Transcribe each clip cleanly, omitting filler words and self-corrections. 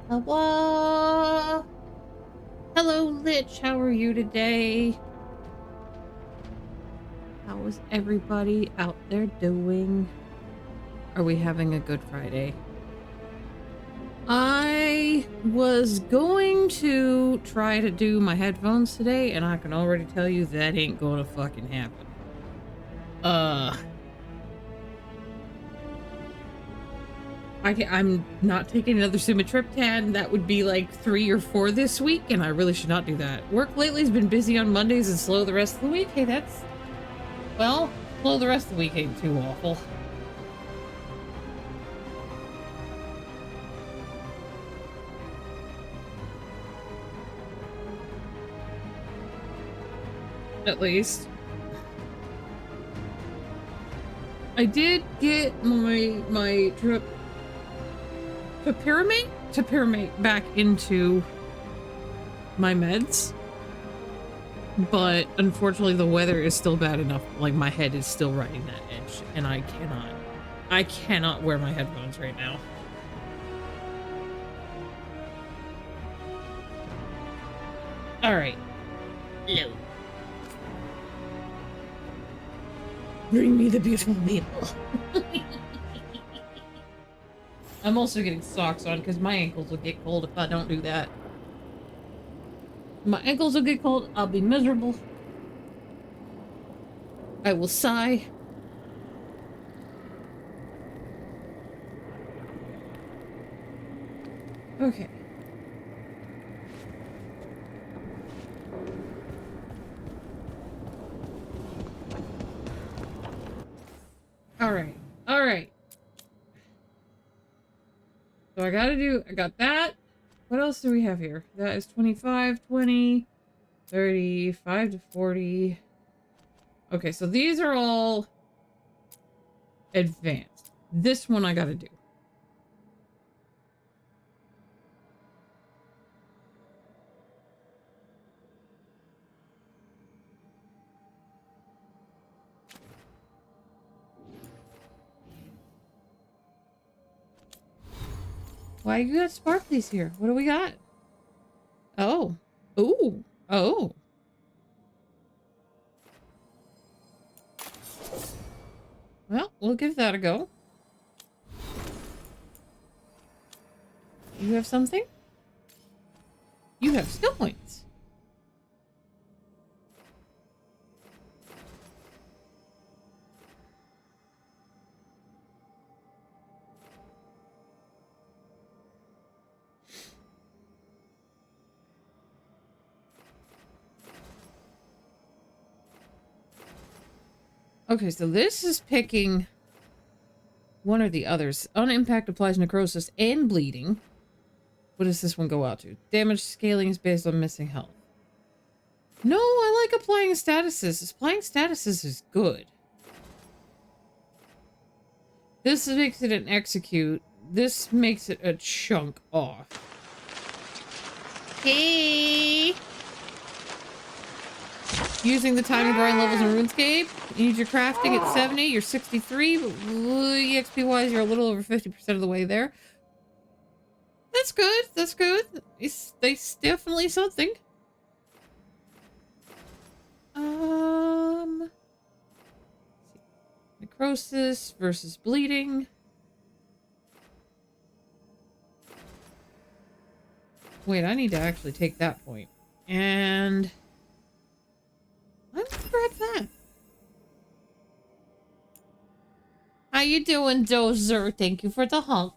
Hello? Hello, Lich. How are you today? How is everybody out there doing? Are we having a good Friday? I was going to try to do my headphones today, and I can already tell you that ain't gonna fucking happen. I'm not taking another sumatriptan. That would be like 3 or 4 this week, and I really should not do that. Work lately has been busy on Mondays and slow the rest of the week. Hey, that's... well, slow the rest of the week ain't too awful. At least. I did get my topiramate back into my meds, but unfortunately the weather is still bad enough. Like, my head is still riding that edge, and I cannot wear my headphones right now. All right. Hello. Bring me the beautiful people. I'm also getting socks on because my ankles will get cold if I don't do that. My ankles will get cold. I'll be miserable. I will sigh. Okay. All right. All right. So I got that. What else do we have here? That is 25, 20, 35 to 40. Okay, so these are all advanced. This one I gotta do. Why you got sparklies here? What do we got? Oh. Ooh. Oh. Well, we'll give that a go. You have something? You have skill points. Okay, so this is picking one or the others. On impact applies necrosis and bleeding. What does this one go out to? Damage scaling is based on missing health. No, I like applying statuses. Applying statuses is good. This makes it an execute. This makes it a chunk off. Hey! Using the time to grind levels in RuneScape. You need your crafting at 70. You're 63, but EXP-wise, you're a little over 50% of the way there. That's good. That's good. It's definitely something. Necrosis versus bleeding. Wait, I need to actually take that point. And I'm gonna grab that. How you doing, Dozer? Thank you for the hunk.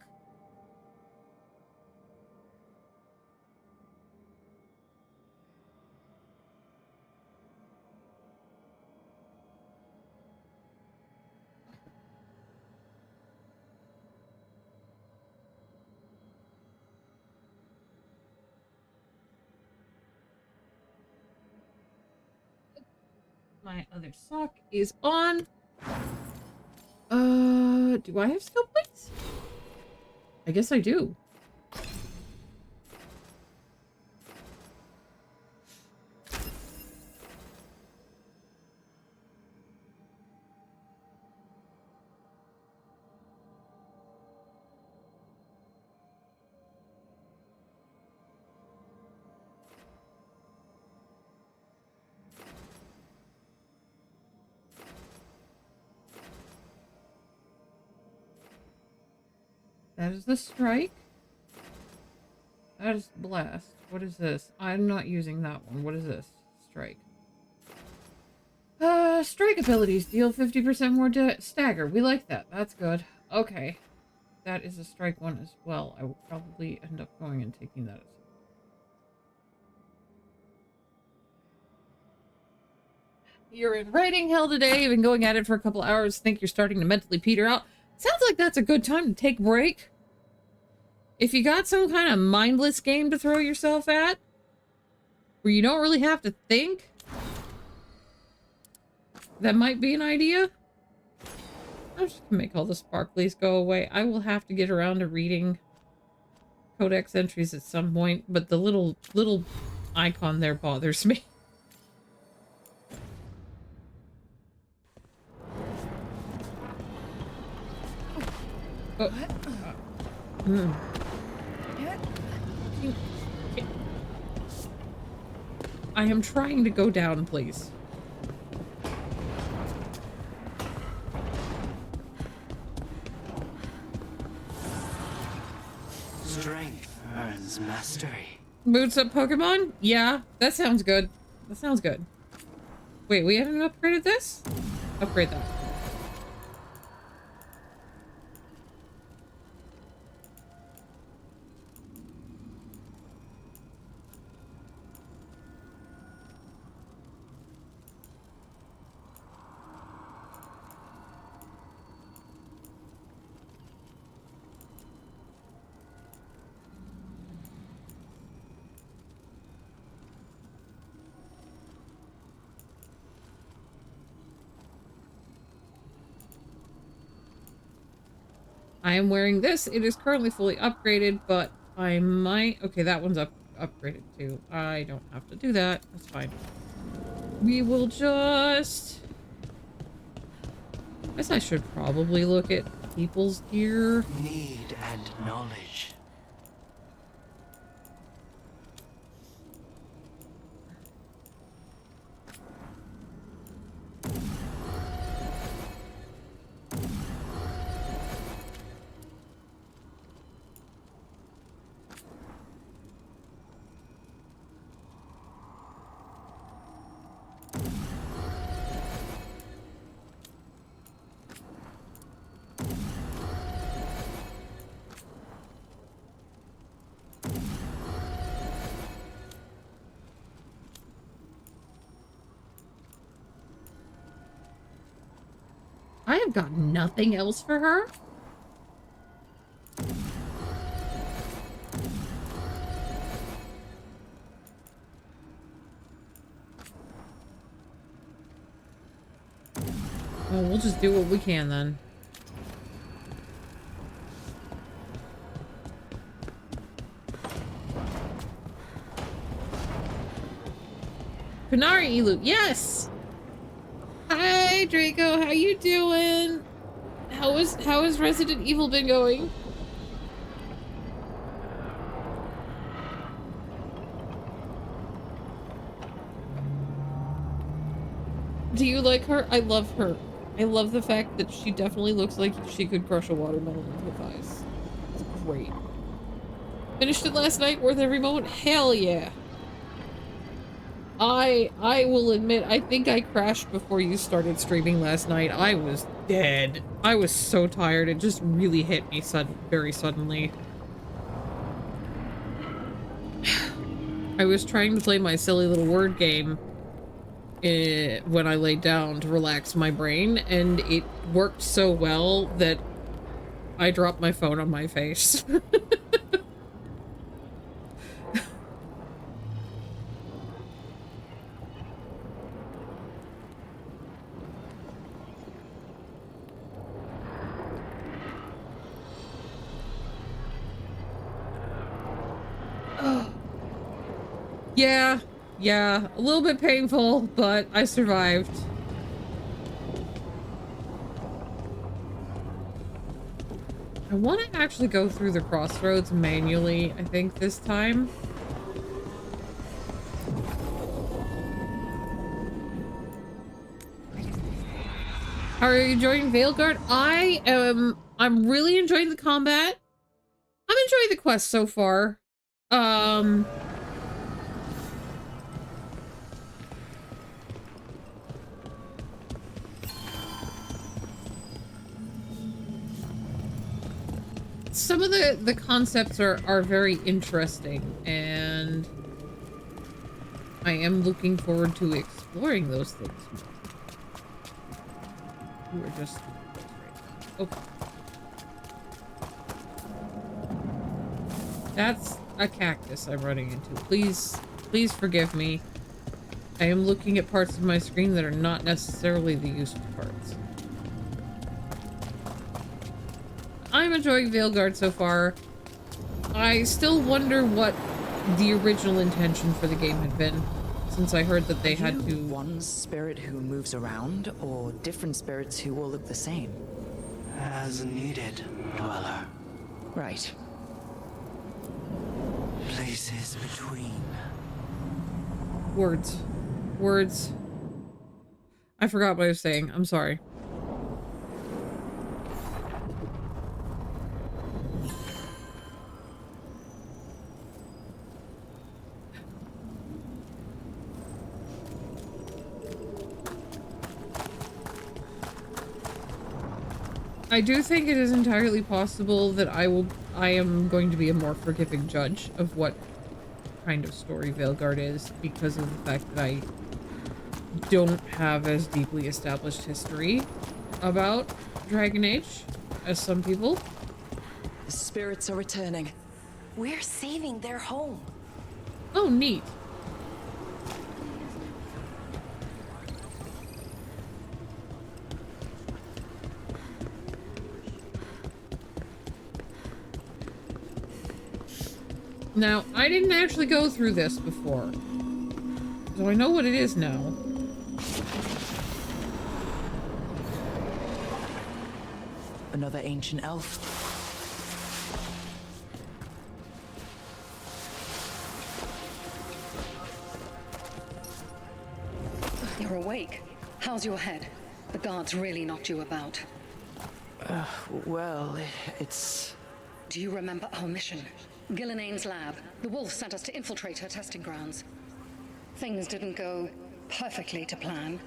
My other sock is on. Do I have skill points? I guess I do. That is the strike. That is blast. What is this? I'm not using that one. What is this? Strike. Strike abilities deal 50% more stagger. We like that. That's good. Okay. That is a strike one as well. I will probably end up going and taking that as well. You're in writing hell today. You've been going at it for a couple hours. Think you're starting to mentally peter out. Sounds like that's a good time to take a break. If you got some kind of mindless game to throw yourself at, where you don't really have to think, that might be an idea. I'm just gonna make all the sparklies go away. I will have to get around to reading codex entries at some point, but the little icon there bothers me. Oh. I am trying to go down, please. Strength earns mastery. Boots up Pokemon? Yeah, that sounds good. That sounds good. Wait, we haven't upgraded this? Upgrade that. I am wearing this. It is currently fully upgraded, but I might... Okay, that one's upgraded too. I don't have to do that. That's fine. We will just... I guess I should probably look at people's gear. Need and knowledge. I have got nothing else for her. Well, we'll just do what we can then. Kunari Elu, yes! Hi Draco, how you doing? How has Resident Evil been going? Do you like her? I love her. I love the fact that she definitely looks like she could crush a watermelon into her thighs. It's great. Finished it last night, worth every moment? Hell yeah. I will admit, I think I crashed before you started streaming last night. I was dead. I was so tired. It just really hit me very suddenly. I was trying to play my silly little word game when I laid down to relax my brain, and it worked so well that I dropped my phone on my face. Yeah, a little bit painful, but I survived. I want to actually go through the crossroads manually, I think, this time. Are you enjoying Veilguard? I'm really enjoying the combat. I'm enjoying the quest so far. Some of the concepts are very interesting, and I am looking forward to exploring those things more. You are just okay. That's a cactus I'm running into. Please forgive me. I am looking at parts of my screen that are not necessarily the useful parts. I'm enjoying Veilguard so far. I still wonder what the original intention for the game had been, since I heard that they had to... one spirit who moves around, or different spirits who all look the same? As needed, Dweller. Right. Places between. Words. Words. I forgot what I was saying. I'm sorry. I do think it is entirely possible that I am going to be a more forgiving judge of what kind of story Veilguard is, because of the fact that I don't have as deeply established history about Dragon Age as some people. The spirits are returning. We're saving their home. Oh, neat. Now, I didn't actually go through this before, so I know what it is now. Another ancient elf. You're awake. How's your head? The guards really knocked you about. Well, it's... Do you remember our mission? Gillenane's lab. The wolf sent us to infiltrate her testing grounds. Things didn't go perfectly to plan,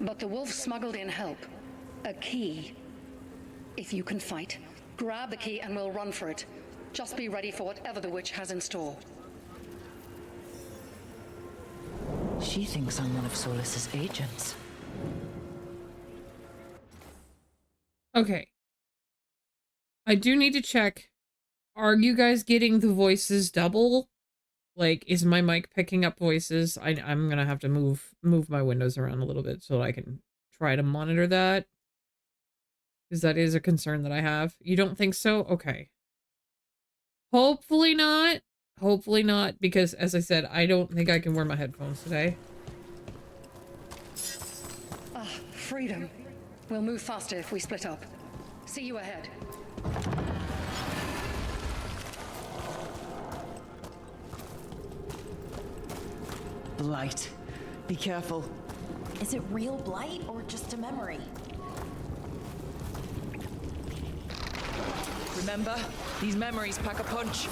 but the wolf smuggled in help. A key. If you can fight, grab the key and we'll run for it. Just be ready for whatever the witch has in store. She thinks I'm one of Solus's agents. Okay. I do need to check. Are you guys getting the voices double? Like, is my mic picking up voices? I'm gonna have to move my windows around a little bit so I can try to monitor that. Because that is a concern that I have. You don't think so? Okay. Hopefully not. Hopefully not, because as I said, I don't think I can wear my headphones today. Ah, freedom. We'll move faster if we split up. See you ahead. Blight. Be careful. Is it real blight or just a memory? Remember? These memories pack a punch.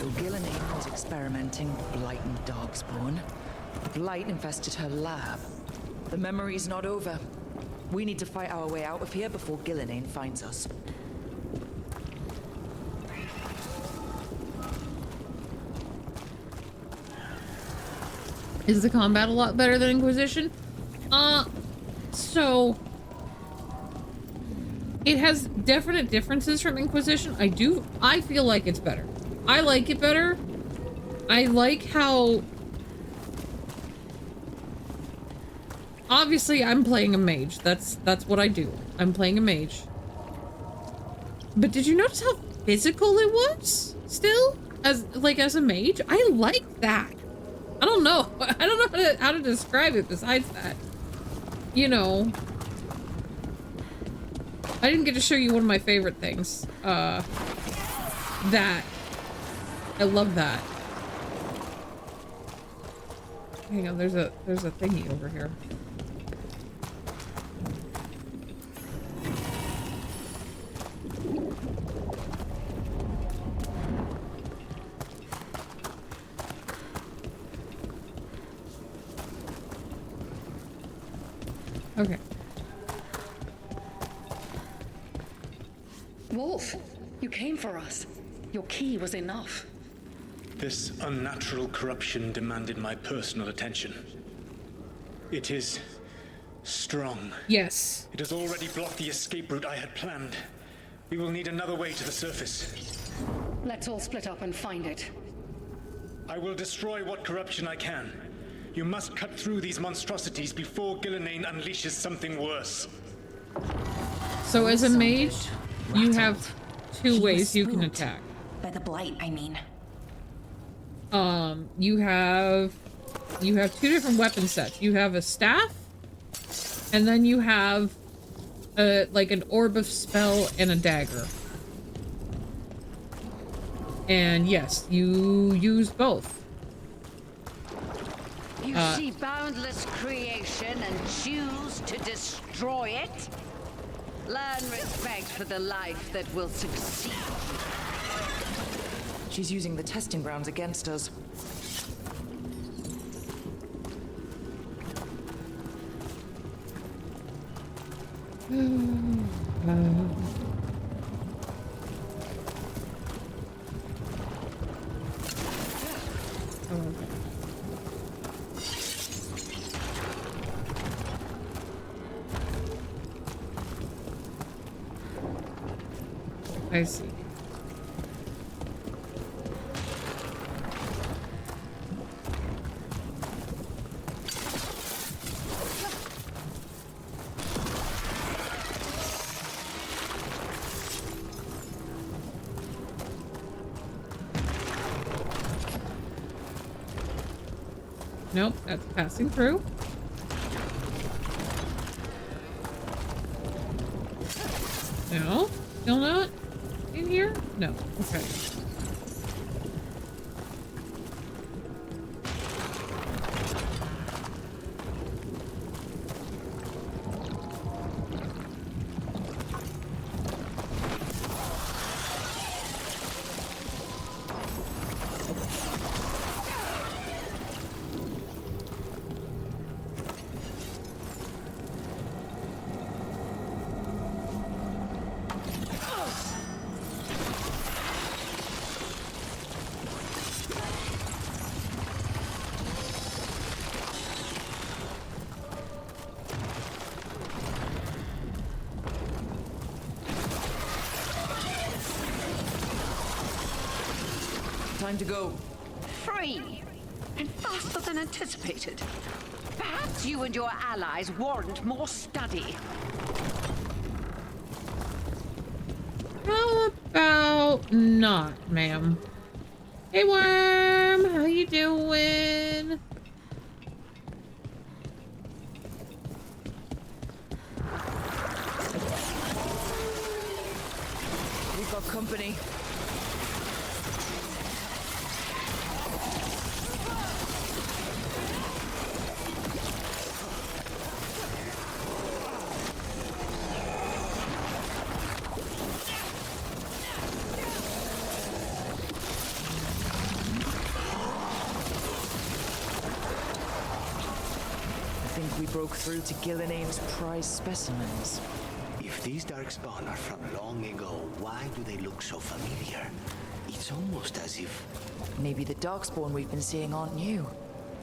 So Gillenane was experimenting with blight and darkspawn. Blight infested her lab. The memory's not over. We need to fight our way out of here before Gillinane finds us. Is the combat a lot better than Inquisition? So it has definite differences from Inquisition. I feel like it's better. I like it better. I like how obviously I'm playing a mage. That's what I do. I'm playing a mage. But did you notice how physical it was still as a mage? I like that. I don't know. I don't know how to describe it besides that. You know, I didn't get to show you one of my favorite things. That. I love that. Hang on, there's a thingy over here. Okay. Wolf, you came for us. Your key was enough. This unnatural corruption demanded my personal attention. It is strong. Yes. It has already blocked the escape route I had planned. We will need another way to the surface. Let's all split up and find it. I will destroy what corruption I can. You must cut through these monstrosities before Gillinane unleashes something worse. So as a mage, you have two He was ways you can spooked. attack. By the blight, I mean. You have two different weapon sets. You have a staff, and then you have like an orb of spell and a dagger. And yes, you use both. You see boundless creation and choose to destroy it? Learn respect for the life that will succeed. She's using the testing grounds against us. I see. Nope, that's passing through. No, still not in here? No, okay. Time to go. Free! And faster than anticipated. Perhaps you and your allies warrant more study. How about not, ma'am? Hey, Worm! How you doing? We've got company. think we broke through to Gilnenane's prize specimens. If these darkspawn are from long ago, why do they look so familiar? It's almost as if... Maybe the darkspawn we've been seeing aren't new.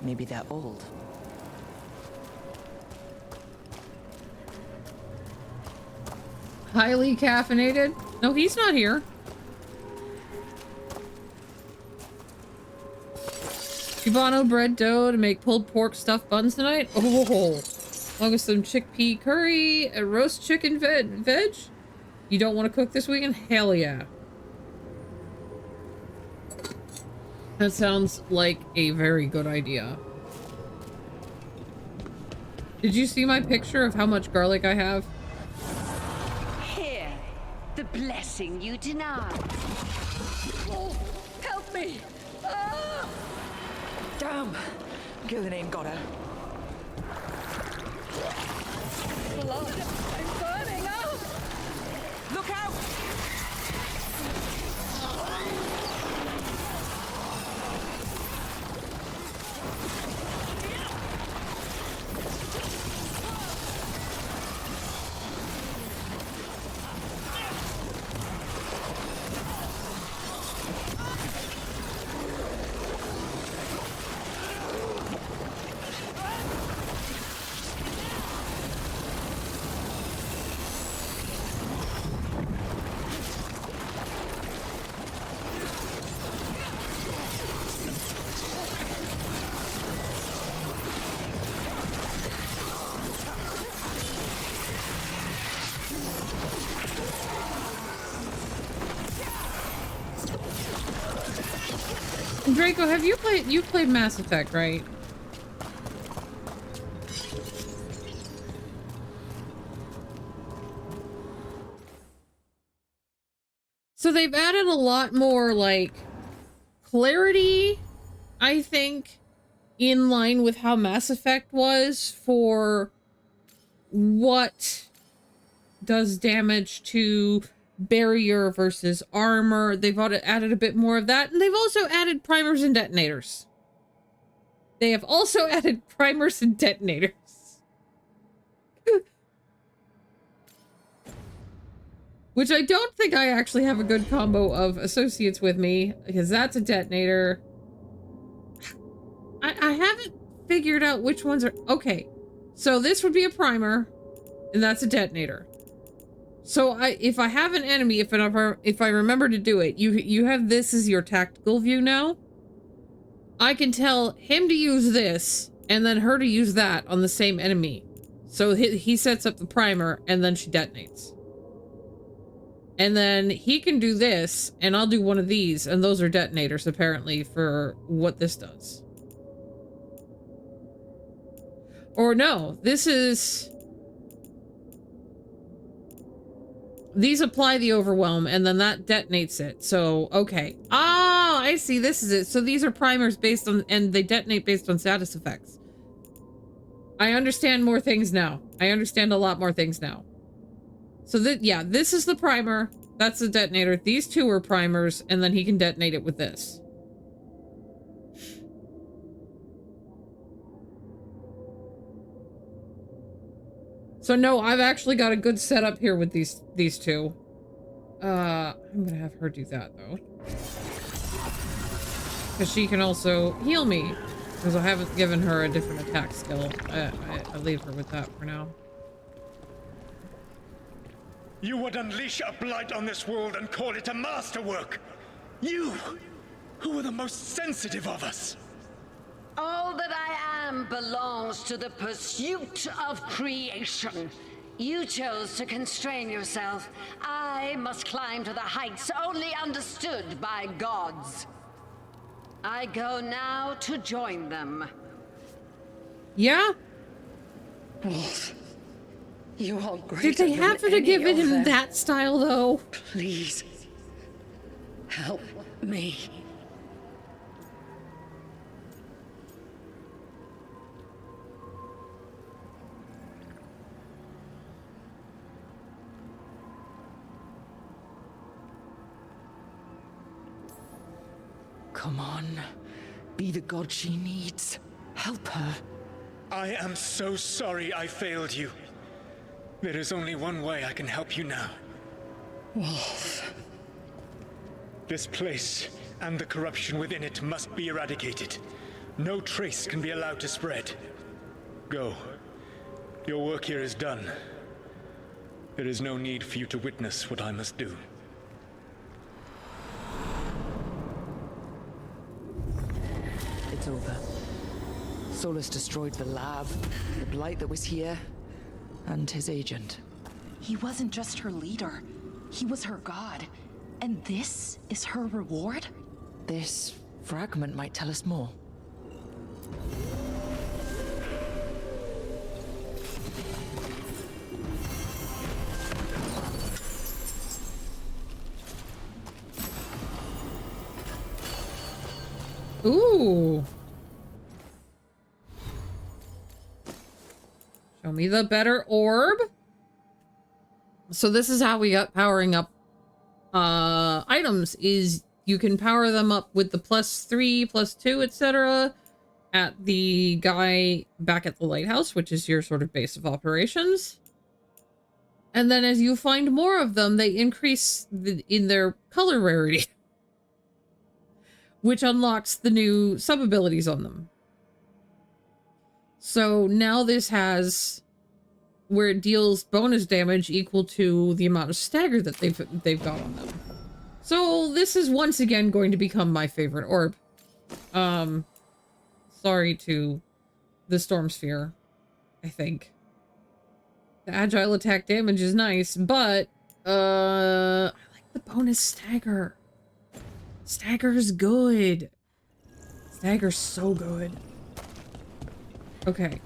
Maybe they're old. Highly caffeinated? No, he's not here. Cubano bread dough to make pulled pork stuffed buns tonight? Oh, along with some chickpea curry, a roast chicken veg? You don't want to cook this weekend? Hell yeah. That sounds like a very good idea. Did you see my picture of how much garlic I have? Here, the blessing you denied. Oh, help me! Ah! Damn! Gillenane got her. Blood! I'm burning! Ah! Look out! Draco, have you've played Mass Effect, right? So they've added a lot more, like, clarity, I think, in line with how Mass Effect was for what does damage to barrier versus armor. They've added a bit more of that, and they've also added primers and detonators. They have also added primers and detonators. Which I don't think I actually have a good combo of associates with me, because that's a detonator. I haven't figured out which ones are... Okay, so this would be a primer, and that's a detonator. So if I have an enemy, if I remember to do it, you have this as your tactical view now. I can tell him to use this, and then her to use that on the same enemy. So he sets up the primer, and then she detonates. And then he can do this, and I'll do one of these, and those are detonators, apparently, for what this does. Or no, this is... These apply the overwhelm, and then that detonates it. So, okay. Oh, I see. This is it. So these are primers based on... And they detonate based on status effects. I understand more things now. I understand a lot more things now. So, yeah, this is the primer. That's the detonator. These two are primers, and then he can detonate it with this. So no, I've actually got a good setup here with these two. I'm gonna have her do that though, because she can also heal me. Because I haven't given her a different attack skill. I leave her with that for now. You would unleash a blight on this world and call it a masterwork. You, who are the most sensitive of us. All that I am belongs to the pursuit of creation. You chose to constrain yourself. I must climb to the heights only understood by gods. I go now to join them. Yeah? Wolf, you are greater Did they have than to any give it of in them. that style though? Please, help me. Come on. Be the god she needs. Help her. I am so sorry I failed you. There is only one way I can help you now. Wolf. This place and the corruption within it must be eradicated. No trace can be allowed to spread. Go. Your work here is done. There is no need for you to witness what I must do. It's over. Solus destroyed the lab, the blight that was here, and his agent. He wasn't just her leader. He was her god. And this is her reward? This fragment might tell us more. Ooh. Show me the better orb. So this is how we got powering up items, is you can power them up with the +3, +2, etc. at the guy back at the lighthouse, which is your sort of base of operations. And then as you find more of them, they increase in their color rarity, which unlocks the new sub-abilities on them. So now this has where it deals bonus damage equal to the amount of stagger that they've got on them. So this is once again going to become my favorite orb. Sorry to the Storm Sphere, I think. The agile attack damage is nice, but I like the bonus stagger. Stagger's good. Stagger's so good. Okay.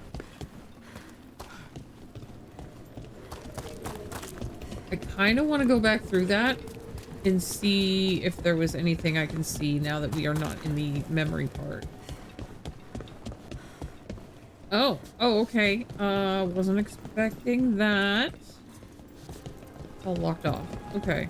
I kind of want to go back through that and see if there was anything I can see now that we are not in the memory part. Oh, okay. Wasn't expecting that. It's all locked off. Okay.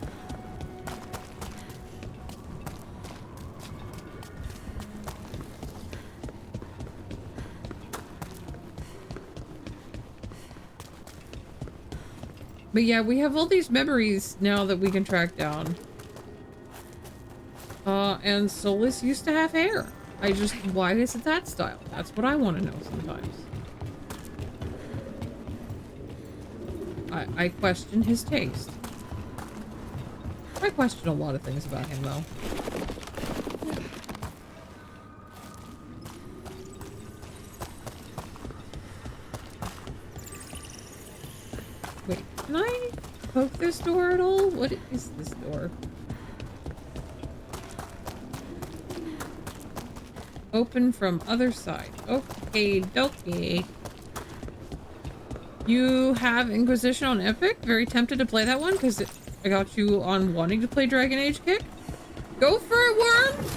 But yeah, we have all these memories now that we can track down. And Solus used to have hair. Why is it that style? That's what I want to know sometimes. I question his taste. I question a lot of things about him, though. Wait, can I poke this door at all? What is this door? Open from other side. Okay, dokie. You have Inquisition on Epic? Very tempted to play that one because I got you on wanting to play Dragon Age Kick. Go for it, worm!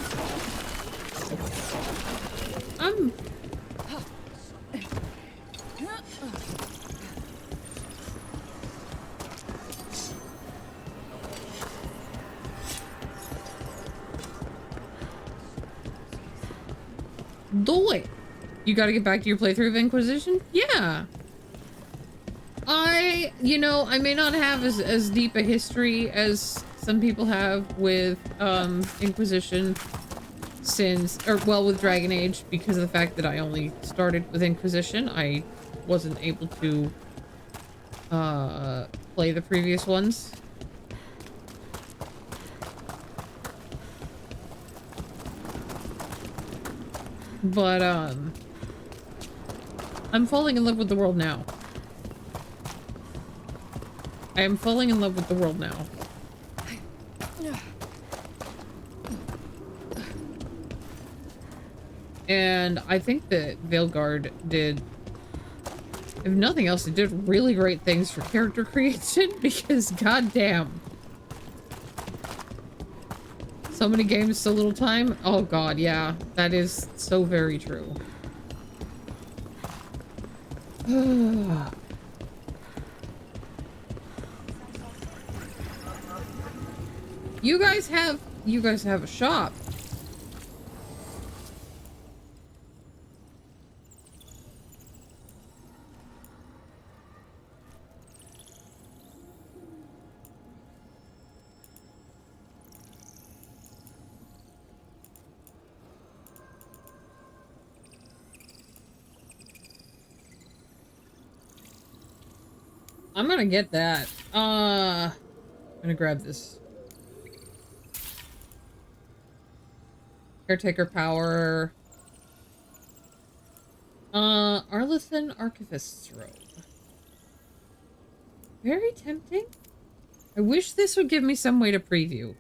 Do it. You gotta get back to your playthrough of Inquisition? Yeah. I may not have as deep a history as some people have with Inquisition with Dragon Age, because of the fact that I only started with Inquisition. I wasn't able to play the previous ones. But I'm falling in love with the world now. I am falling in love with the world now. And I think that Veilguard did, if nothing else, it did really great things for character creation, because goddamn. So many games, so little time. Oh god, yeah. That is so very true. You guys have a shop. I'm gonna get that. I'm gonna grab this. Caretaker power. Arlethan Archivist's robe. Very tempting. I wish this would give me some way to preview.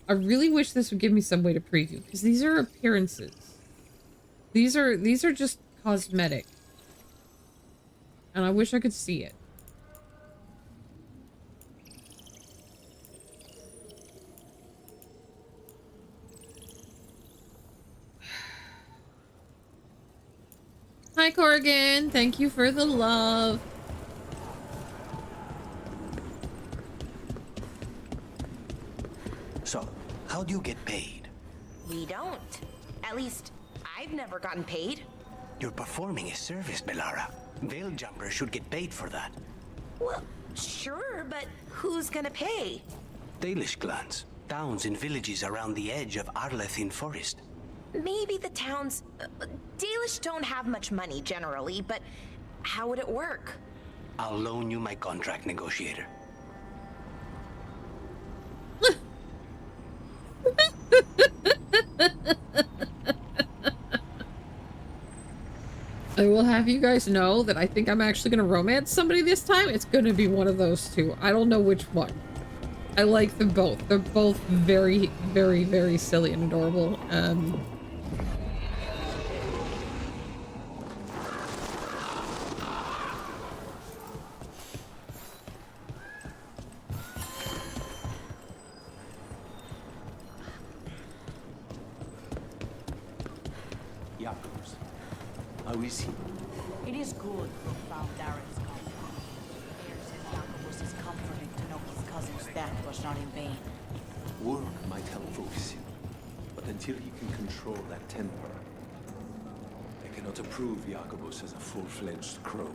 I really wish this would give me some way to preview, because these are appearances. These are just cosmetic. And I wish I could see it. Hi Corrigan, thank you for the love. So, how do you get paid? We don't. At least, I've never gotten paid. You're performing a service, Belara. Veil jumpers should get paid for that. Well, sure, but who's gonna pay? Dalish clans, towns and villages around the edge of Arlethin Forest. Maybe the towns... Dalish don't have much money generally, but how would it work? I'll loan you my contract negotiator. I will have you guys know that I think I'm actually going to romance somebody this time. It's going to be one of those two. I don't know which one. I like them both. They're both very, very, very silly and adorable. Jakobs, how is he? It is good Rook found Darren's compound. Air says Jakobus is comforted to know his cousin's death was not in vain. Work might help focus him, but until he can control that temper, I cannot approve Jakobus as a full-fledged crow.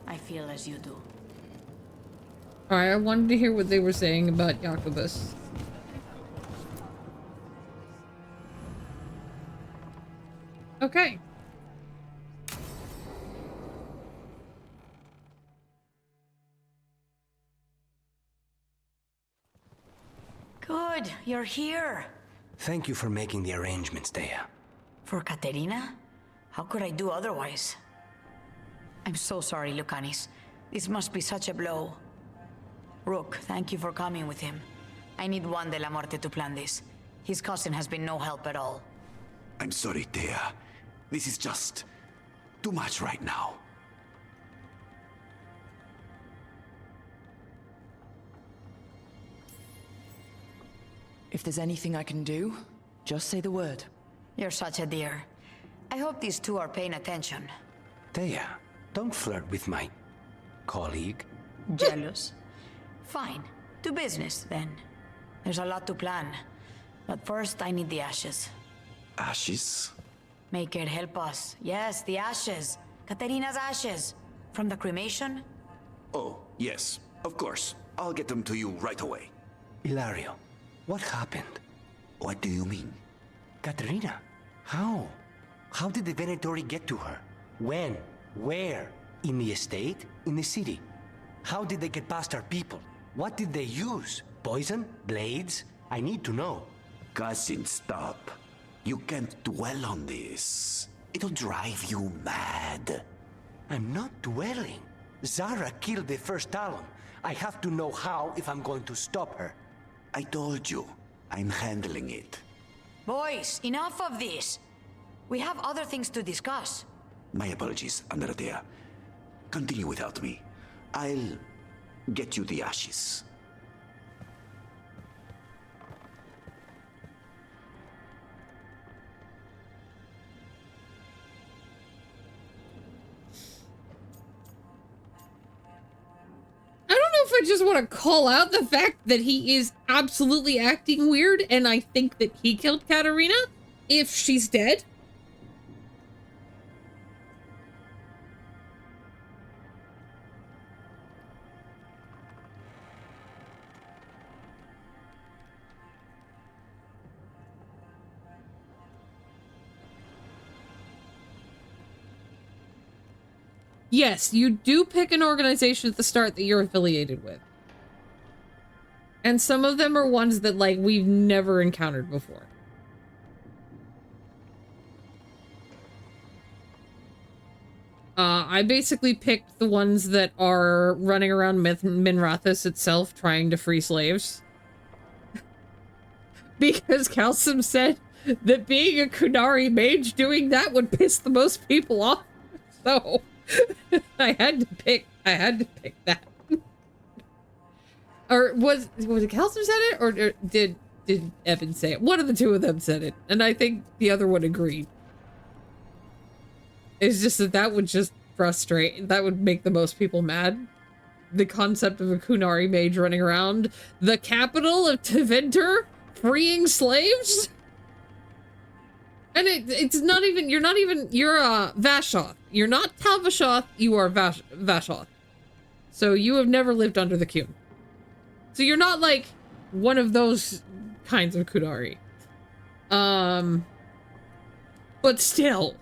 I feel as you do. Alright, I wanted to hear what they were saying about Jakobus. Okay. Good, you're here. Thank you for making the arrangements, Dea. For Katerina? How could I do otherwise? I'm so sorry, Lucanis. This must be such a blow. Rook, thank you for coming with him. I need Juan de la Muerte to plan this. His cousin has been no help at all. I'm sorry, Dea. This is just too much right now. If there's anything I can do, just say the word. You're such a dear. I hope these two are paying attention. Dea, don't flirt with my colleague. Jealous? Fine. To business, then. There's a lot to plan. But first, I need the ashes. Ashes? Make it help us. Yes, the ashes. Katerina's ashes. From the cremation? Oh, yes, of course. I'll get them to you right away. Ilario, what happened? What do you mean? Katerina, how? How did the Venatori get to her? When? Where? In the estate? In the city? How did they get past our people? What did they use? Poison? Blades? I need to know. Cousin, stop. You can't dwell on this. It'll drive you mad. I'm not dwelling. Zara killed the first Talon. I have to know how if I'm going to stop her. I told you, I'm handling it. Boys, enough of this. We have other things to discuss. My apologies, Andradea. Continue without me. I'll get you the ashes. I don't know if I just want to call out the fact that he is absolutely acting weird, and I think that he killed Katerina, if she's dead. Yes, you do pick an organization at the start that you're affiliated with. And some of them are ones that, like, we've never encountered before. I basically picked the ones that are running around Minrathous itself trying to free slaves. Because Calcim said that being a Kunari mage doing that would piss the most people off. So I had to pick that. Or was it Calcim said it, or did Evan say it? One of the two of them said it, and I think the other one agreed. It's just that would just frustrate. That would make the most people mad. The concept of a Kunari mage running around the capital of Tevinter freeing slaves? And it's not even, you're Vashoth. You're not Tal-Vashoth, you are Vashoth. So you have never lived under the Qun. So you're not like one of those kinds of Kunari. But still.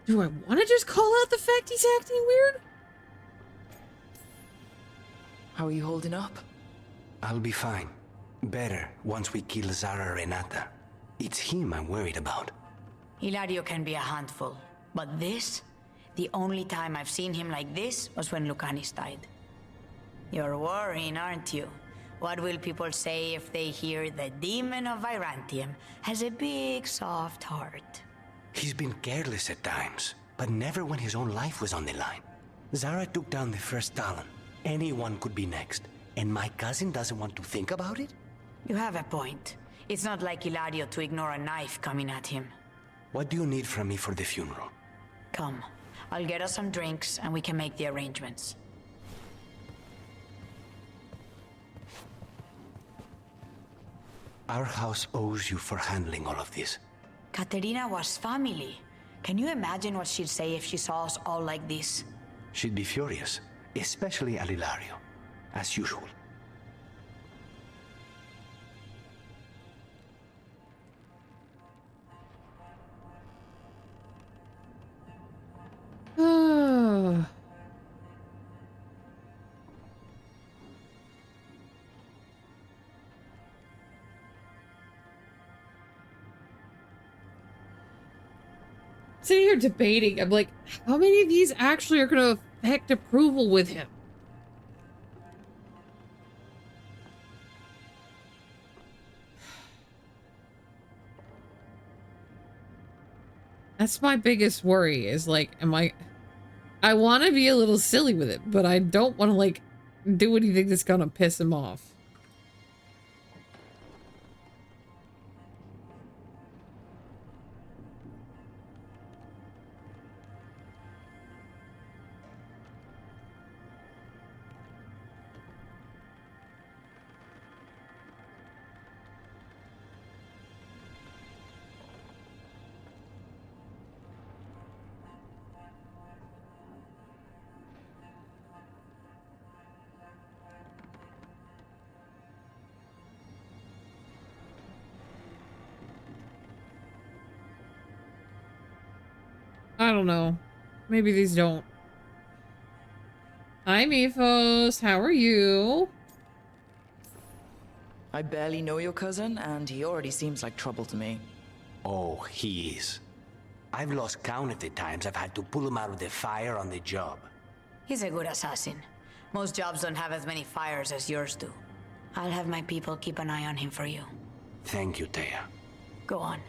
Do I want to just call out the fact he's acting weird? How are you holding up? I'll be fine. Better once we kill Zara Renata. It's him I'm worried about. Hilario can be a handful, but this? The only time I've seen him like this was when Lucanis died. You're worrying, aren't you? What will people say if they hear the demon of Virantium has a big, soft heart? He's been careless at times, but never when his own life was on the line. Zara took down the first Talon. Anyone could be next, and my cousin doesn't want to think about it? You have a point. It's not like Hilario to ignore a knife coming at him. What do you need from me for the funeral? Come, I'll get us some drinks and we can make the arrangements. Our house owes you for handling all of this. Caterina was family. Can you imagine what she'd say if she saw us all like this? She'd be furious, especially at Hilario, as usual. Sitting here debating, I'm like, how many of these actually are going to affect approval with him? That's my biggest worry, is like, I want to be a little silly with it, but I don't want to, like, do anything that's going to piss him off. I don't know. Maybe these don't. Hi, Mifos. How are you? I barely know your cousin, and he already seems like trouble to me. Oh, he is. I've lost count of the times I've had to pull him out of the fire on the job. He's a good assassin. Most jobs don't have as many fires as yours do. I'll have my people keep an eye on him for you. Thank you, Taya. Go on.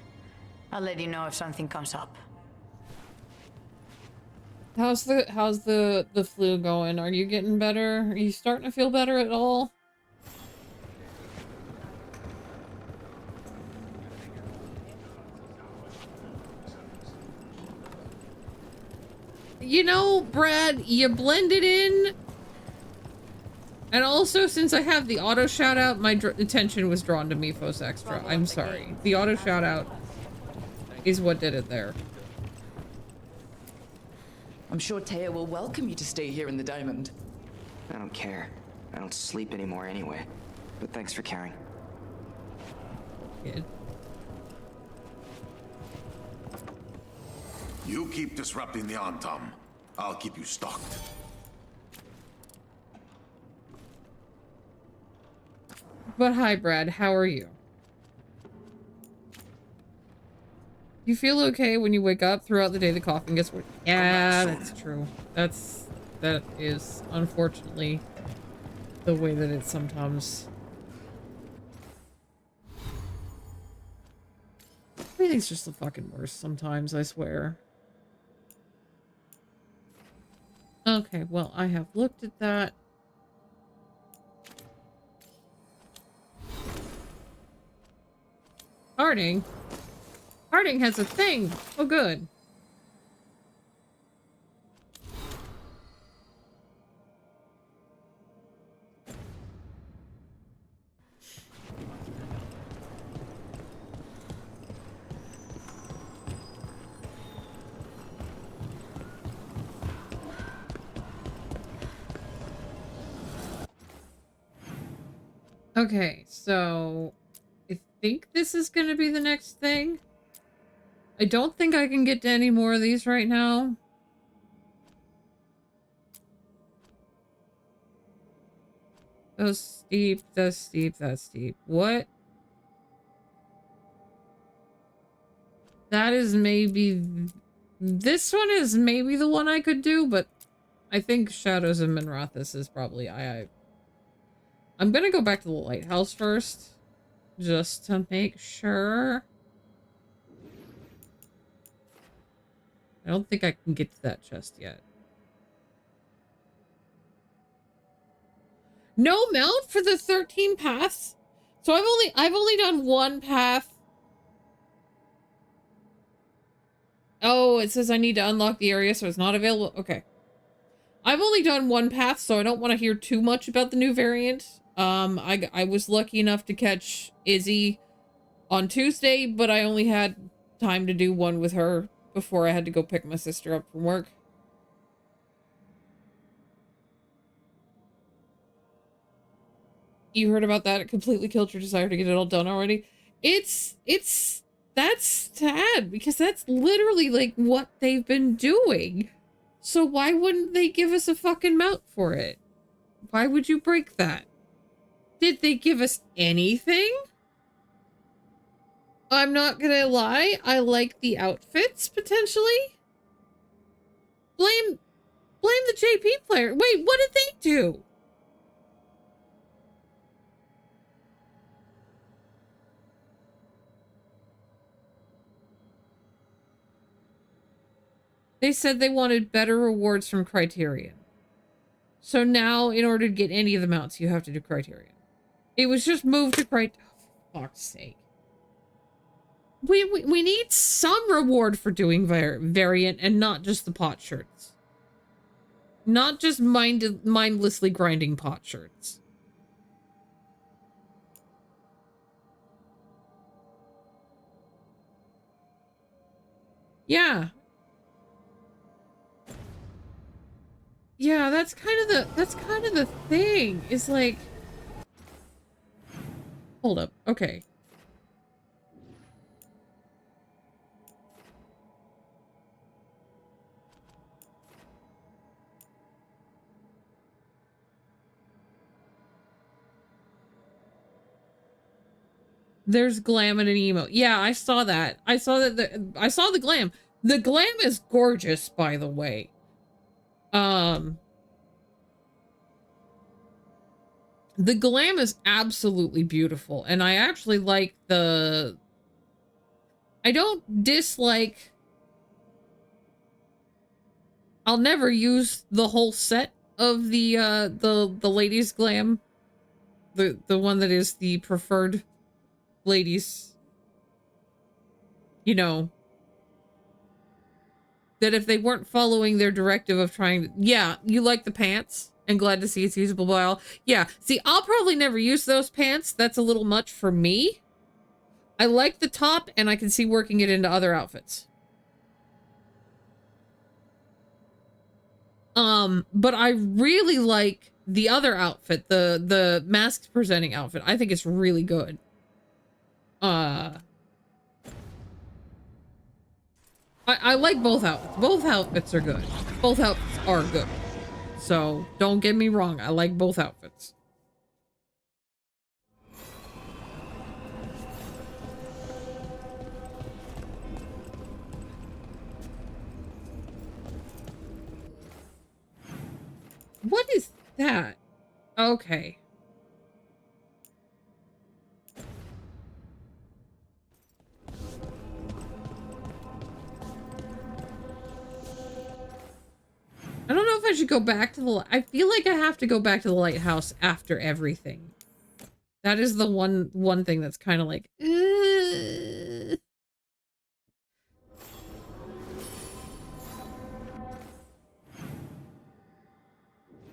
I'll let you know if something comes up. How's the flu going? Are you getting better? Are you starting to feel better at all? You know, Brad, you blended in. And also, since I have the auto shout out, my attention was drawn to Mifos Extra. I'm sorry. The auto shout out is what did it there. I'm sure Taya will welcome you to stay here in the Diamond. I don't care. I don't sleep anymore anyway. But thanks for caring. Good. You keep disrupting the Antam. I'll keep you stocked. But hi, Brad. How are you? You feel okay when you wake up? Throughout the day, the coughing gets worse. Yeah, that's true. That is unfortunately the way that it sometimes. Everything's just the fucking worst sometimes, I swear. Okay, well, I have looked at that. Harding? Harding has a thing! Oh, good. Okay, so I think this is going to be the next thing. I don't think I can get to any more of these right now. That's steep, that's steep, that's steep. What? That is maybe... This one is maybe the one I could do, but I think Shadows of Minrathous is probably... I'm gonna go back to the lighthouse first, just to make sure. I don't think I can get to that chest yet. No mount for the 13 paths? So I've only done one path. Oh, it says I need to unlock the area, so it's not available. Okay. I've only done one path, so I don't want to hear too much about the new variant. I was lucky enough to catch Izzy on Tuesday, but I only had time to do one with her before I had to go pick my sister up from work. You heard about that? It completely killed your desire to get it all done already. That's sad, because that's literally like what they've been doing. So why wouldn't they give us a fucking mount for it? Why would you break that? Did they give us anything? I'm not gonna lie, I like the outfits, potentially. Blame the JP player. Wait, what did they do? They said they wanted better rewards from Criterion. So now, in order to get any of the mounts, you have to do Criterion. It was just moved to Criterion. Oh, for fuck's sake. We need some reward for doing variant and not just the pot shirts. Not just mindlessly grinding pot shirts. Yeah. Yeah, that's kind of the thing. Is like, hold up. Okay. There's glam and an emo. Yeah, I saw that. I saw that. I saw the glam. The glam is gorgeous, by the way. The glam is absolutely beautiful, and I actually like the... I don't dislike... I'll never use the whole set of the ladies glam. The one that is the preferred ladies. You know, that if they weren't following their directive of trying to... Yeah, you like the pants? And glad to see it's usable by all. Yeah, see, I'll probably never use those pants. That's a little much for me. I like the top, and I can see working it into other outfits. But I really like the other outfit, the masked presenting outfit. I think it's really good. I like both outfits. Both outfits are good. Both outfits are good. So don't get me wrong. I like both outfits. What is that? Okay. I don't know if I should go back to the... I feel like I have to go back to the lighthouse after everything. That is the one thing that's kind of like...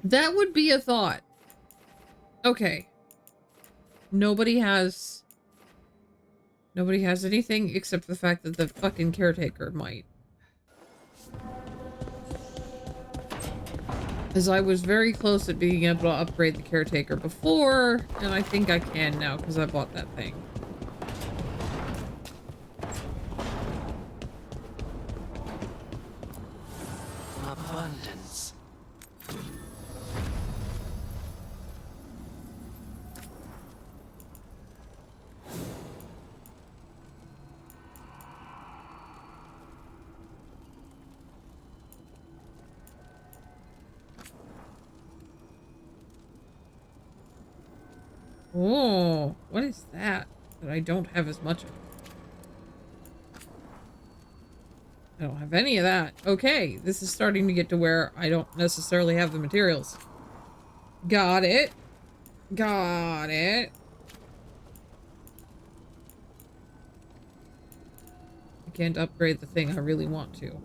That would be a thought. Okay. Nobody has anything except for the fact that the fucking caretaker might. As I was very close at being able to upgrade the caretaker before, and I think I can now because I bought that thing. Abundance. Oh, what is that I don't have as much of? I don't have any of that. Okay, this is starting to get to where I don't necessarily have the materials. Got it. Got it. I can't upgrade the thing I really want to.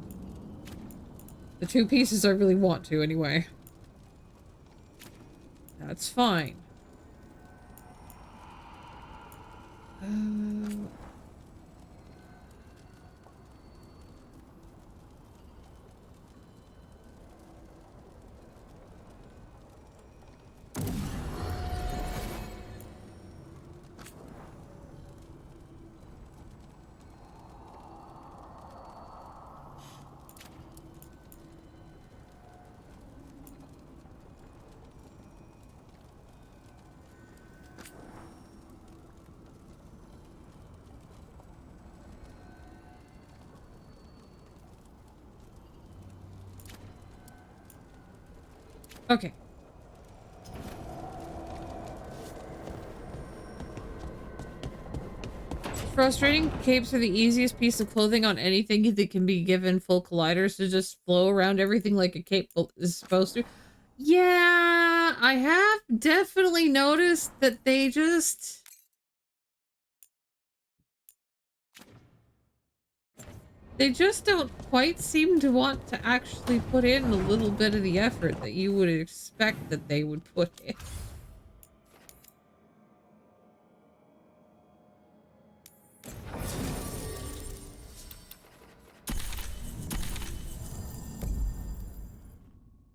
The two pieces I really want to, anyway. That's fine. Okay. Frustrating. Capes are the easiest piece of clothing on anything that can be given full colliders to just flow around everything like a cape is supposed to. Yeah, I have definitely noticed that they just... They just don't quite seem to want to actually put in a little bit of the effort that you would expect that they would put in.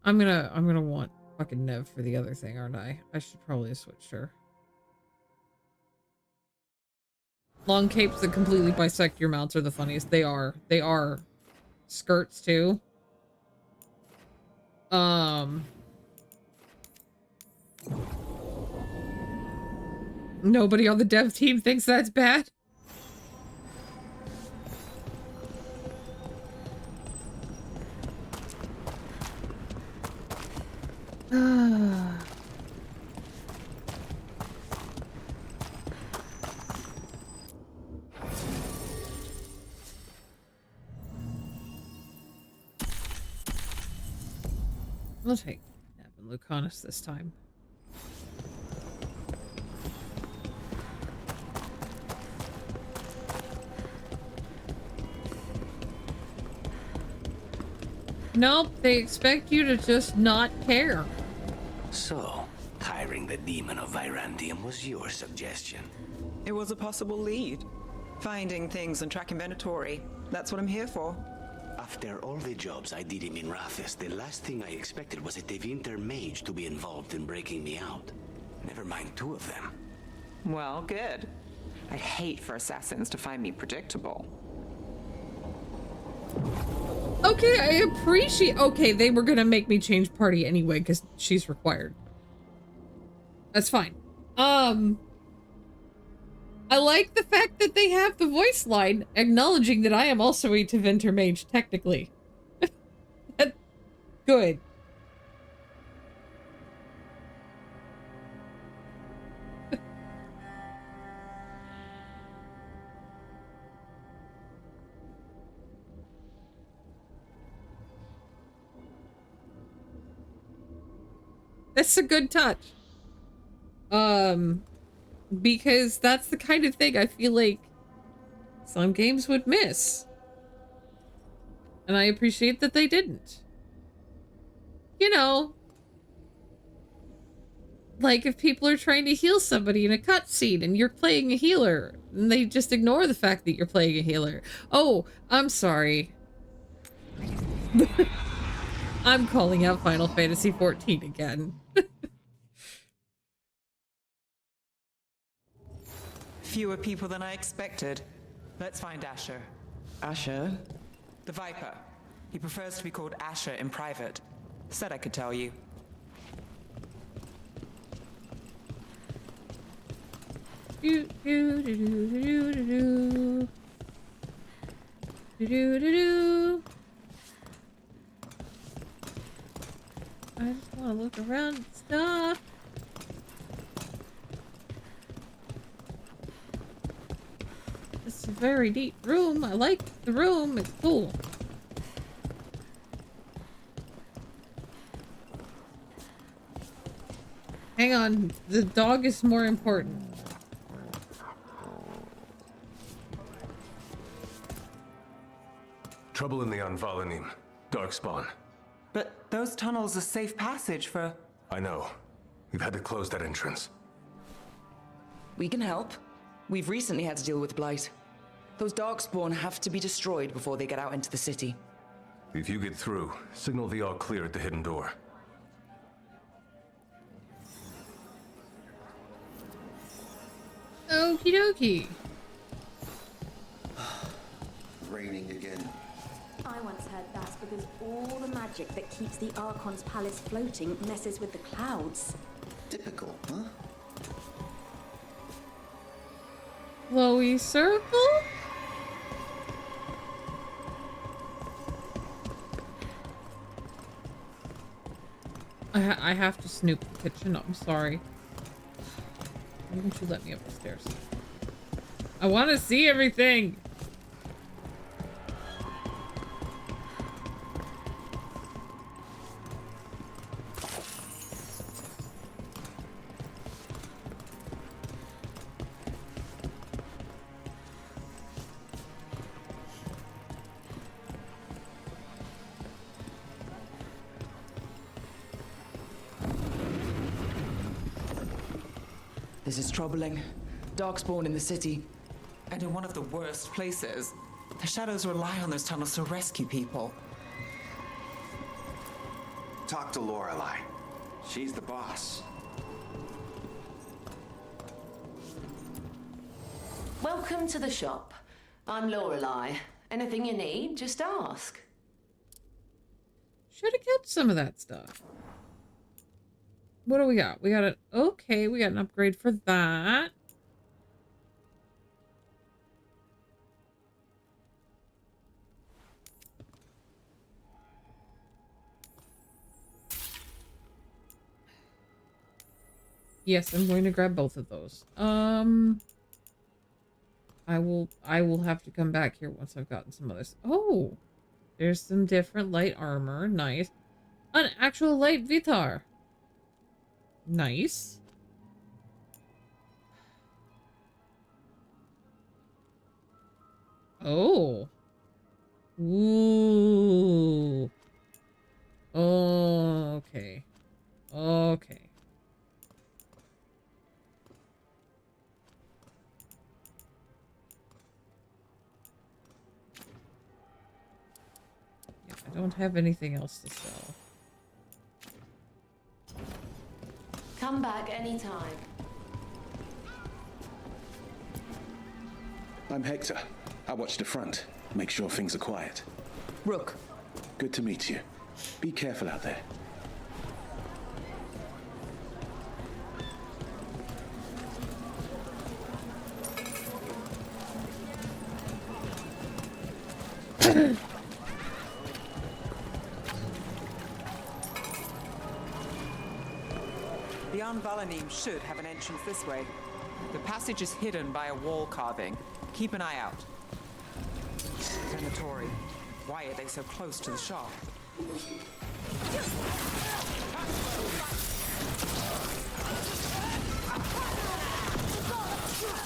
I'm gonna want fucking Nev for the other thing, aren't I? I should probably switch her. Long capes that completely bisect your mounts are the funniest. They are. They are skirts too. Nobody on the dev team thinks that's bad. We'll take Nev and Lucanus this time. Nope, they expect you to just not care. So, hiring the demon of Virandium was your suggestion. It was a possible lead. Finding things and tracking Venatori. That's what I'm here for. After all the jobs I did in Minrathis, the last thing I expected was a Tevinter mage to be involved in breaking me out. Never mind two of them. Well, good. I'd hate for assassins to find me predictable. Okay, I appreciate... Okay, they were gonna make me change party anyway, because she's required. That's fine. I like the fact that they have the voice line acknowledging that I am also a Tevinter mage, technically. Good. That's a good touch. Because that's the kind of thing I feel like some games would miss. And I appreciate that they didn't. You know, like if people are trying to heal somebody in a cutscene and you're playing a healer, and they just ignore the fact that you're playing a healer. Oh, I'm sorry. I'm calling out Final Fantasy XIV again. Fewer people than I expected. Let's find Asher. Asher? The Viper. He prefers to be called Asher in private. Said I could tell you. Do do do do do do do do do do. I just want to look around and stuff. This is a very neat room. I like the room. It's cool. Hang on. The dog is more important. Trouble in the Anvalanim. Darkspawn. But those tunnels are safe passage for... I know. We've had to close that entrance. We can help. We've recently had to deal with Blight. Those Darkspawn have to be destroyed before they get out into the city. If you get through, signal the all clear at the hidden door. Okie dokie. Raining again. I once heard that's because all the magic that keeps the Archon's palace floating messes with the clouds. Typical, huh? Flowy circle? I have to snoop the kitchen. I'm sorry. Why won't you let me up the stairs? I want to see everything. This is troubling. Darkspawn in the city. And in one of the worst places. The Shadows rely on those tunnels to rescue people. Talk to Lorelei. She's the boss. Welcome to the shop. I'm Lorelei. Anything you need, just ask. Should have kept some of that stuff. What do we got? We got an... Okay, we got an upgrade for that. Yes, I'm going to grab both of those. I will have to come back here once I've gotten some others. Oh, there's some different light armor. Nice. An actual light Vitar. Nice. Oh. Ooh. Oh, okay. Okay. don't have anything else to sell. Come back anytime. I'm Hector. I watch the front. Make sure things are quiet. Rook. Good to meet you. Be careful out there. The Anvalanim should have an entrance this way. The passage is hidden by a wall carving. Keep an eye out. Venatori. Why are they so close to the shop?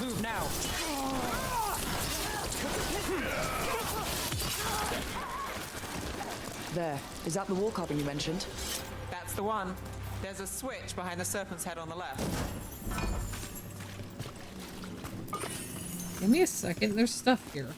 Move now! There. Is that the wall carving you mentioned? That's the one. There's a switch behind the serpent's head on the left. Give me a second, there's stuff here.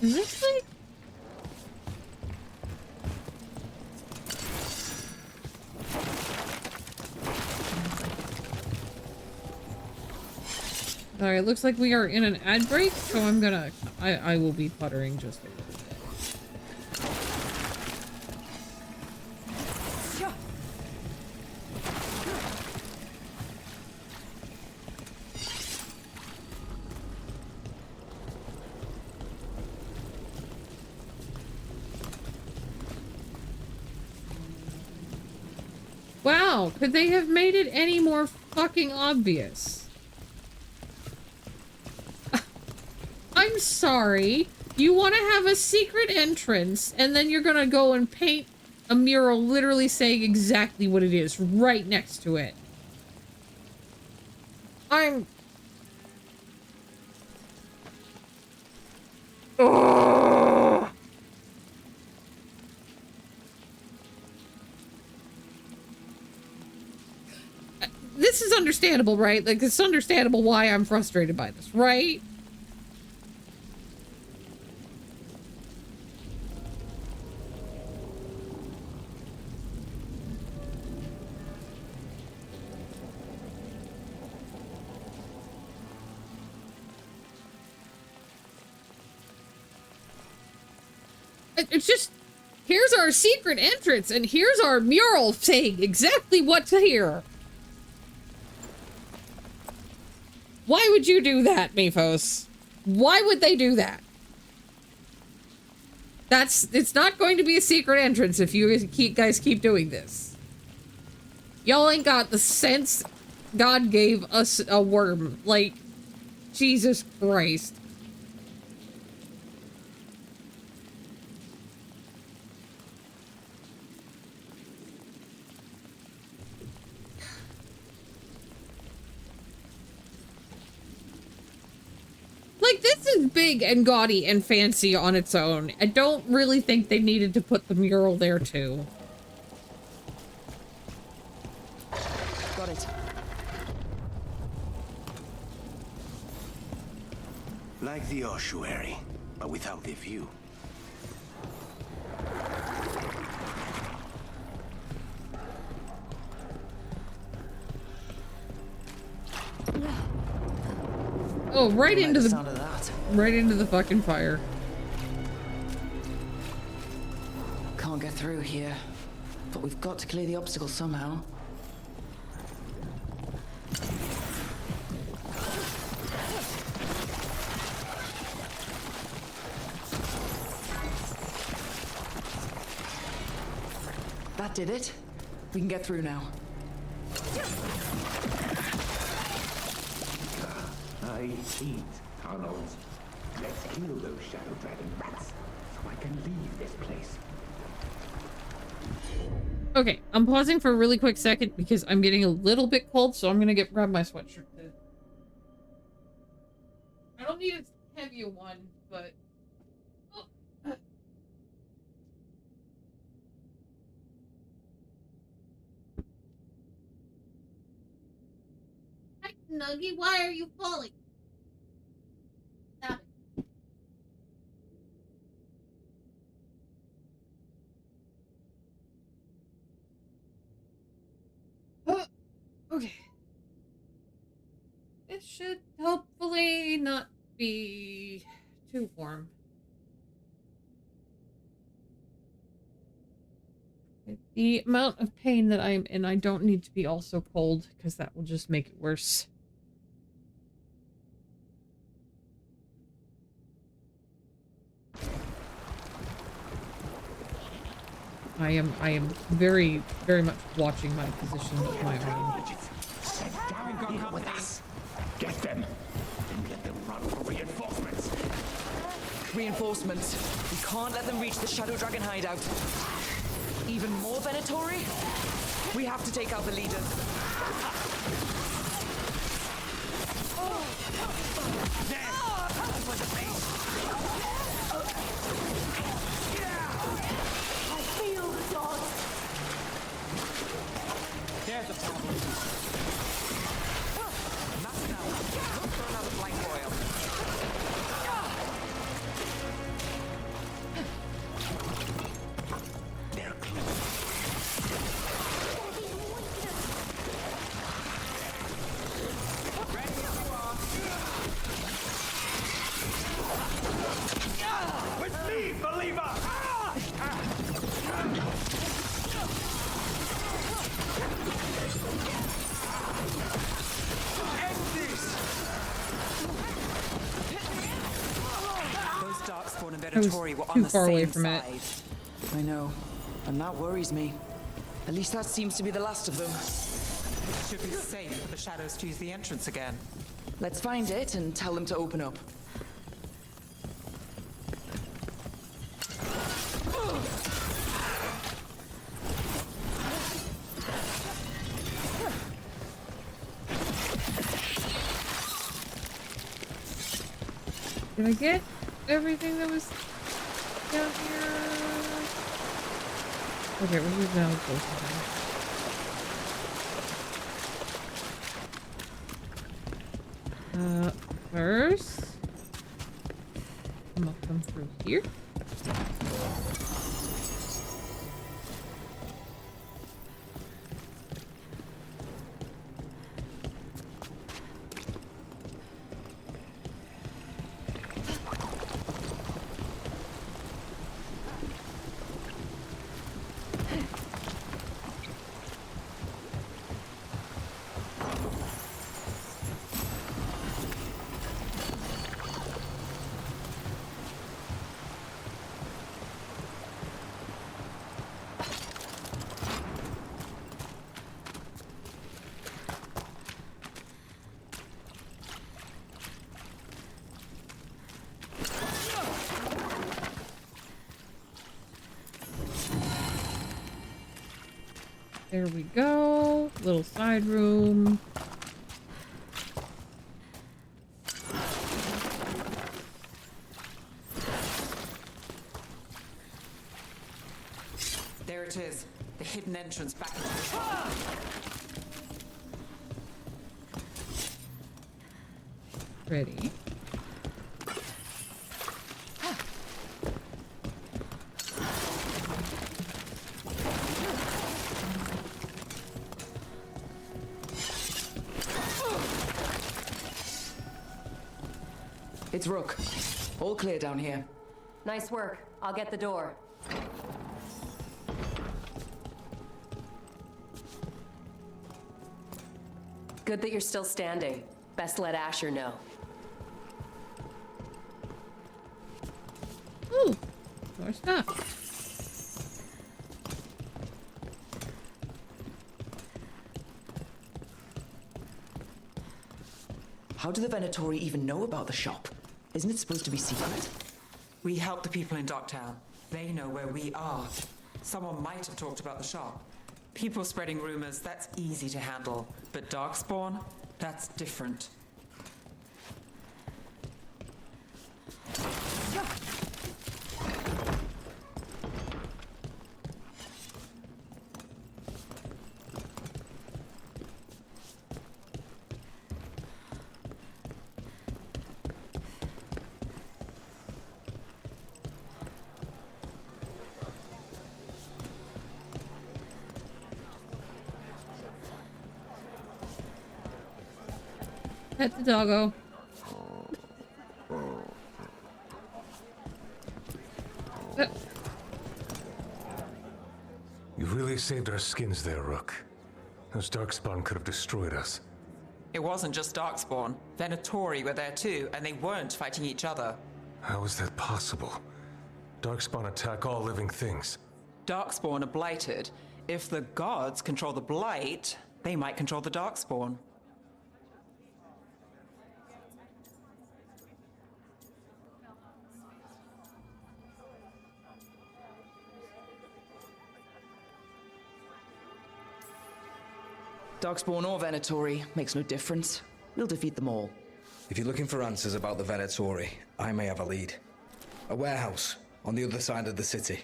Is this like... Alright, looks like we are in an ad break, so I'm gonna... I will be puttering just a little bit. Wow, could they have made it any more fucking obvious? I'm sorry. You want to have a secret entrance, and then you're gonna go and paint a mural literally saying exactly what it is right next to it. I'm... Ugh. This is understandable, right? Like, it's understandable why I'm frustrated by this, right? It's just, here's our secret entrance, and here's our mural saying exactly what's here. Why would you do that, Mythos? Why would they do that? It's not going to be a secret entrance if you guys keep doing this. Y'all ain't got the sense God gave us a worm. Like, Jesus Christ. Like, this is big and gaudy and fancy on its own. I don't really think they needed to put the mural there, too. Got it. Like the ossuary, but without the view. Oh, right into the sound of that. Right into the fucking fire. Can't get through here, but we've got to clear the obstacle somehow. That did it. We can get through now. I hate tunnels. Let's kill those shadow dragon rats. I can leave this place. Okay, I'm pausing for a really quick second because I'm getting a little bit cold, so I'm gonna grab my sweatshirt. I don't need a heavier one, but... Oh. Hi, Nuggy, why are you falling? Stop it. Okay. It should hopefully not be too warm. The amount of pain that I'm in, I don't need to be also cold, because that will just make it worse. I am very, very much watching my position of my arm. Sit down here with us. Get them. And let them run for reinforcements. Reinforcements. We can't let them reach the Shadow Dragon hideout. Even more Venatori? We have to take out the leaders. There! That was a base! I feel the gods. There's a problem. Enough now. Look for another blind oil. They're close. Ready you are. With me, believer! Those Darkspawn and I was Venatori were on too the far away same from side. it. I know. And that worries me. At least that seems to be the last of them. It should be safe for the shadows to use the entrance again. Let's find it and tell them to open up. Did I get everything that was down here? Okay, we're just down close to first, I'm gonna come through here. There we go. Little side room. There it is. The hidden entrance back into the Ready. It's Rook. All clear down here. Nice work. I'll get the door. Good that you're still standing. Best let Asher know. Ooh, more stuff. How do the Venatori even know about the shop? Isn't it supposed to be secret? We help the people in Docktown. They know where we are. Someone might have talked about the shop. People spreading rumors, that's easy to handle. But Darkspawn, that's different. Pet the doggo. You really saved our skins there, Rook. Those Darkspawn could have destroyed us. It wasn't just Darkspawn. Venatori were there too, and they weren't fighting each other. How is that possible? Darkspawn attack all living things. Darkspawn are blighted. If the gods control the blight, they might control the Darkspawn. Darkspawn or Venatori, makes no difference. We'll defeat them all. If you're looking for answers about the Venatori, I may have a lead. A warehouse on the other side of the city.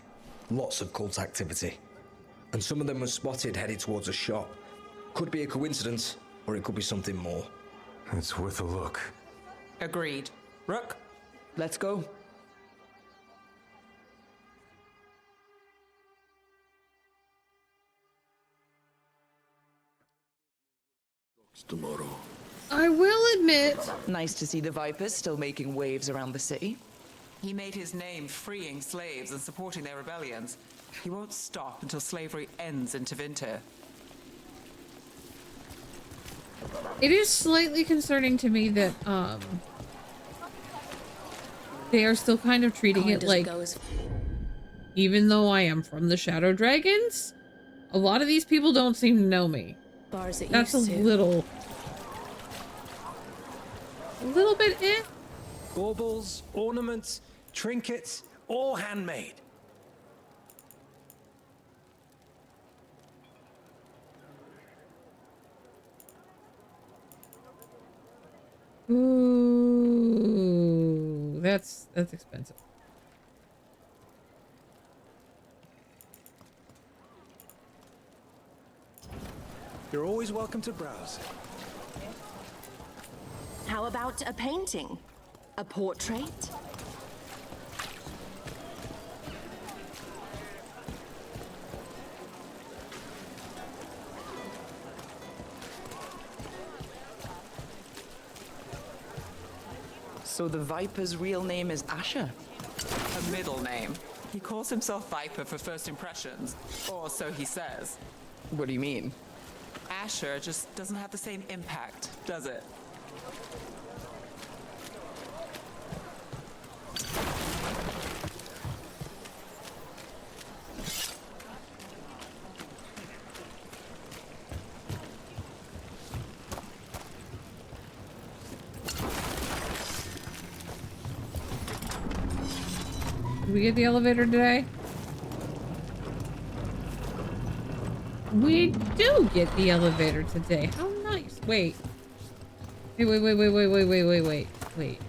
Lots of cult activity. And some of them were spotted headed towards a shop. Could be a coincidence, or it could be something more. It's worth a look. Agreed. Rook? Let's go. Tomorrow. I will admit. Nice to see the Vipers still making waves around the city. He made his name freeing slaves and supporting their rebellions. He won't stop until slavery ends in Tevinter. It is slightly concerning to me that they are still kind of treating it like, even though I am from the Shadow Dragons, a lot of these people don't seem to know me. That's a little bit eh. Baubles, ornaments, trinkets, all handmade. Ooh, that's expensive. You're always welcome to browse. How about a painting? A portrait? So the Viper's real name is Asher? A middle name. He calls himself Viper for first impressions, or so he says. What do you mean? Asher just doesn't have the same impact, does it? Did we get the elevator today? We do get the elevator today. How nice. Wait. Wait.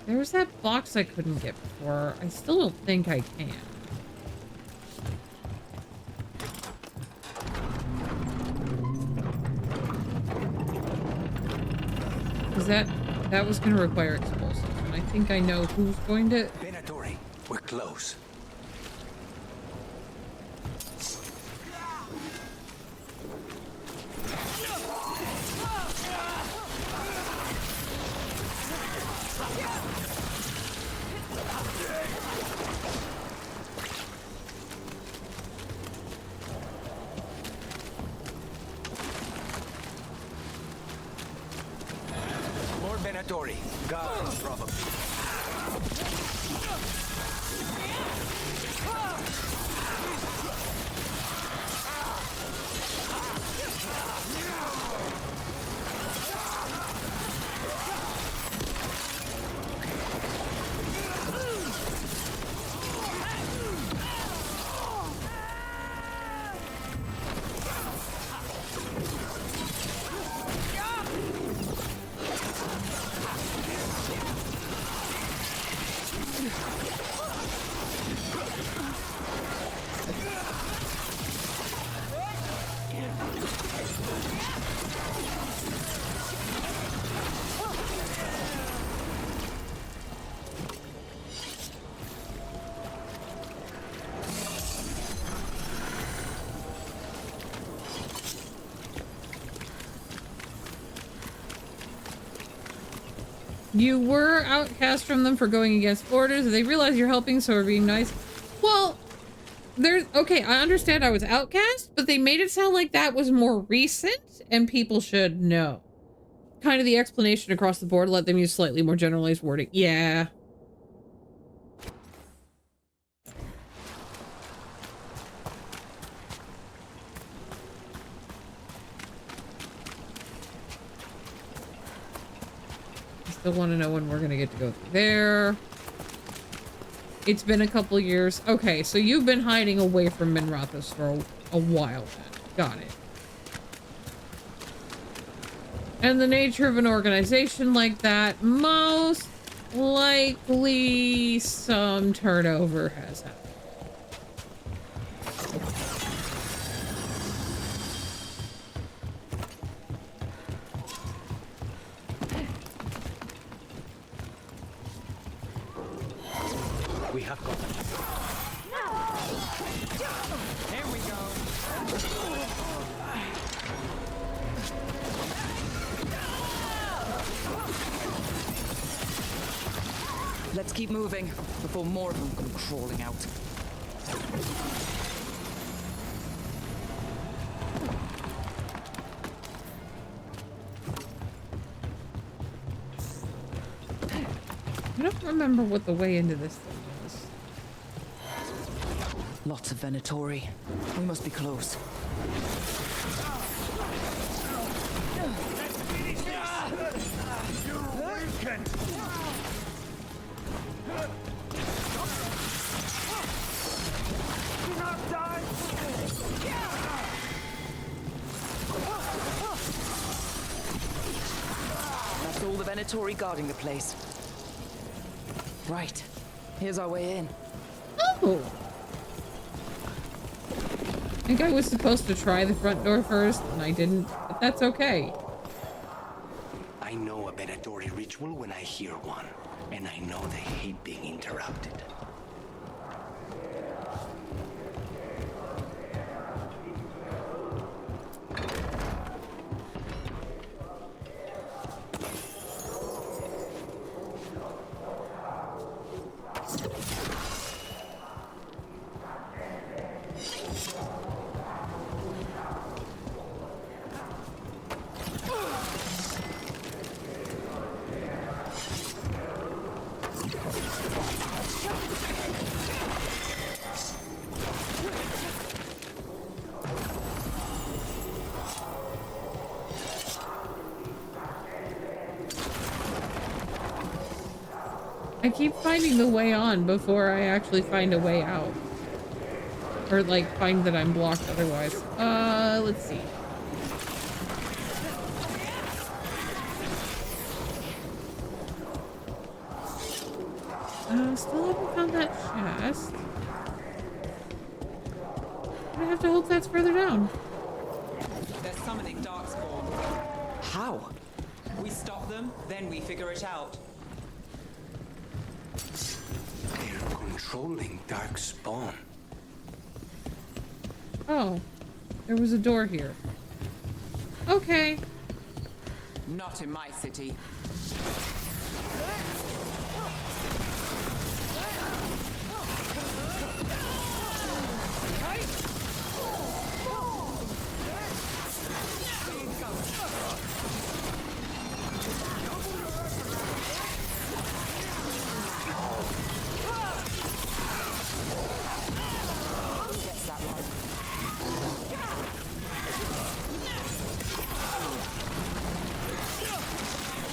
There was that box I couldn't get before. I still don't think I can. Because that was going to require explosives. And I think I know who's going to... Venatori, we're close. More Venatori. Guards, probably. You were outcast from them for going against orders. They realize you're helping, so are being nice. Well, there's... Okay, I understand I was outcast, but they made it sound like that was more recent, and people should know. Kind of the explanation across the board, let them use slightly more generalized wording. Yeah. Still want to know when we're gonna get to go through there. It's been a couple years. Okay, so you've been hiding away from Minrathous for a while then. Got it. And the nature of an organization like that, most likely some turnover has happened. We have got them. Here we go. Let's keep moving before more of them come crawling out. I don't remember what the way into this thing is. Lots of Venatori. We must be close. That's all the Venatori guarding the place. Right. Here's our way in. Oh! I think I was supposed to try the front door first, and I didn't, but that's okay. I know a Venatori ritual when I hear one, and I know they hate being interrupted. I keep finding the way on before I actually find a way out. Or, like, find that I'm blocked otherwise. Let's see. Still haven't found that chest. I have to hope that's further down. They're summoning Darkspawn. How? We stop them, then we figure it out. They're controlling Darkspawn. Oh, there was a door here. Okay. Not in my city.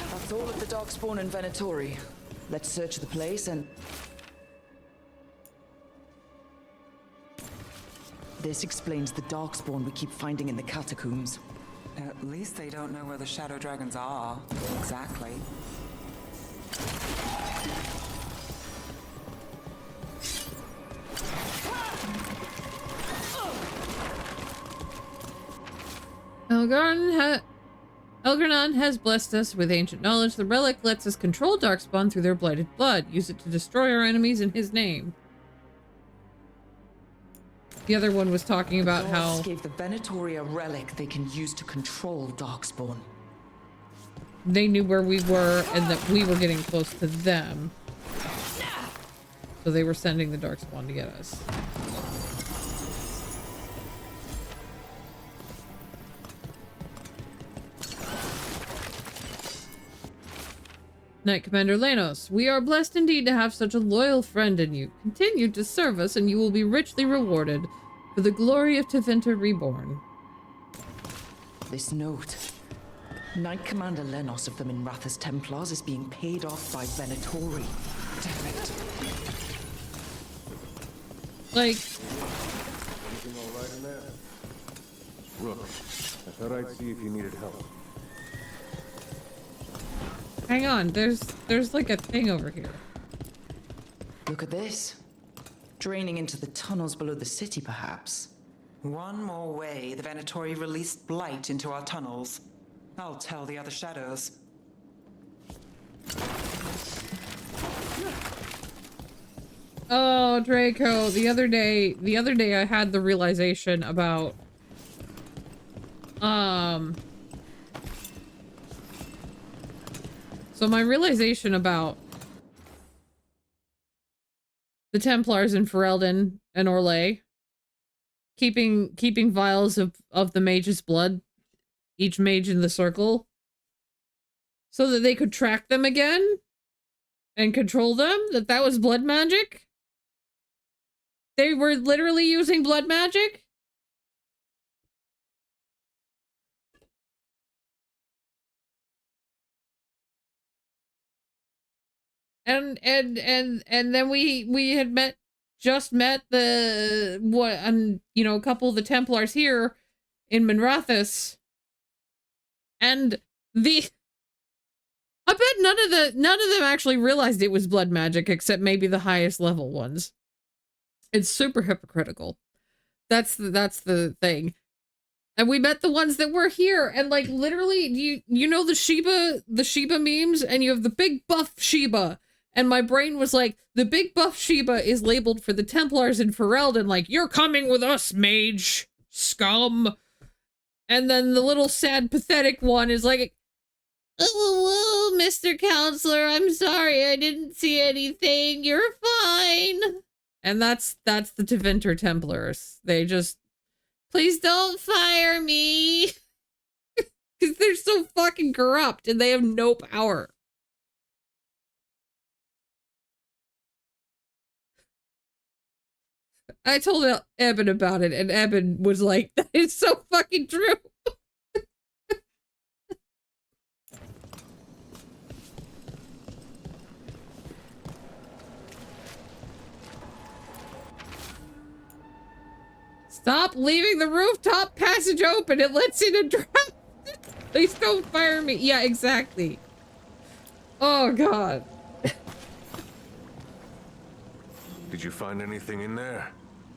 That's all of the Darkspawn and Venatori. Let's search the place and... This explains the Darkspawn we keep finding in the catacombs. At least they don't know where the Shadow Dragons are. Exactly. Elgar'nan has blessed us with ancient knowledge. The relic lets us control Darkspawn through their blighted blood. Use it to destroy our enemies in his name. The other one was talking about how... gave the Venatori a relic they can use to control Darkspawn. they knew where we were and that we were getting close to them. So they were sending the Darkspawn to get us. Knight Commander Lanos, we are blessed indeed to have such a loyal friend in you. Continue to serve us and you will be richly rewarded for the glory of Tevinter Reborn. This note. Knight Commander Lenos of the Minrathous Templars is being paid off by Venatori. Damn it. Like... Anything all right in there? Rook, I thought I'd see if you needed help. Hang on, there's like a thing over here. Look at this. Draining into the tunnels below the city, perhaps. One more way the Venatori released blight into our tunnels. I'll tell the other shadows. Oh, Draco, the other day I had the realization about so my realization about the Templars in Ferelden and Orlais keeping vials of the mage's blood, each mage in the circle, so that they could track them again and control them, that was blood magic. They were literally using blood magic. And then we had just met the a couple of the Templars here in Minrathous, and I bet none of them actually realized it was blood magic, except maybe the highest level ones. It's super hypocritical. That's the thing. And we met the ones that were here, and like literally, you know the Sheba memes, and you have the big buff Sheba. And my brain was like, the big buff Sheba is labeled for the Templars in Ferelden, like, you're coming with us, mage, scum. And then the little sad, pathetic one is like, oh, Mr. Counselor, I'm sorry, I didn't see anything, you're fine. And that's the Tevinter Templars. They just, please don't fire me. Because they're so fucking corrupt and they have no power. I told Eben about it, and Eben was like, that is so fucking true. Stop leaving the rooftop passage open. It lets in a draft. Please don't fire me. Yeah, exactly. Oh, God. Did you find anything in there?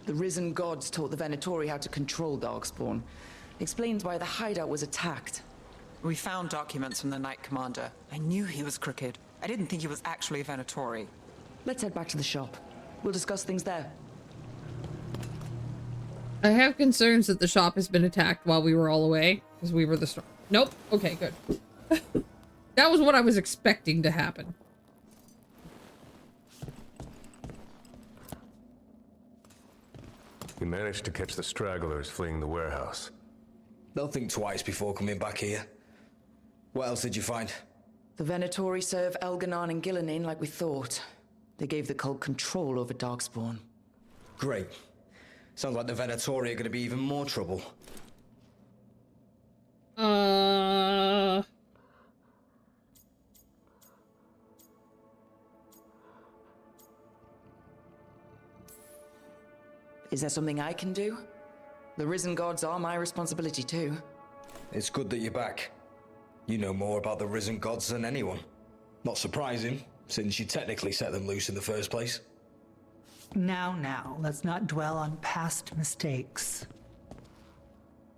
The risen gods taught the Venatori how to control Darkspawn. Explains why the hideout was attacked. We found documents from the Knight Commander. I knew he was crooked. I didn't think he was actually a Venatori. Let's head back to the shop. We'll discuss things there. I have concerns that the shop has been attacked while we were all away, because we were the strong. Nope. Okay, good. That was what I was expecting to happen. You managed to catch the stragglers fleeing the warehouse. They'll think twice before coming back here. What else did you find? The Venatori serve Elganon and Gillenane like we thought. They gave the cult control over Darkspawn. Great. Sounds like the Venatori are going to be even more trouble. Is there something I can do? The risen gods are my responsibility too. It's good that you're back. You know more about the risen gods than anyone. Not surprising, since you technically set them loose in the first place. Now, let's not dwell on past mistakes.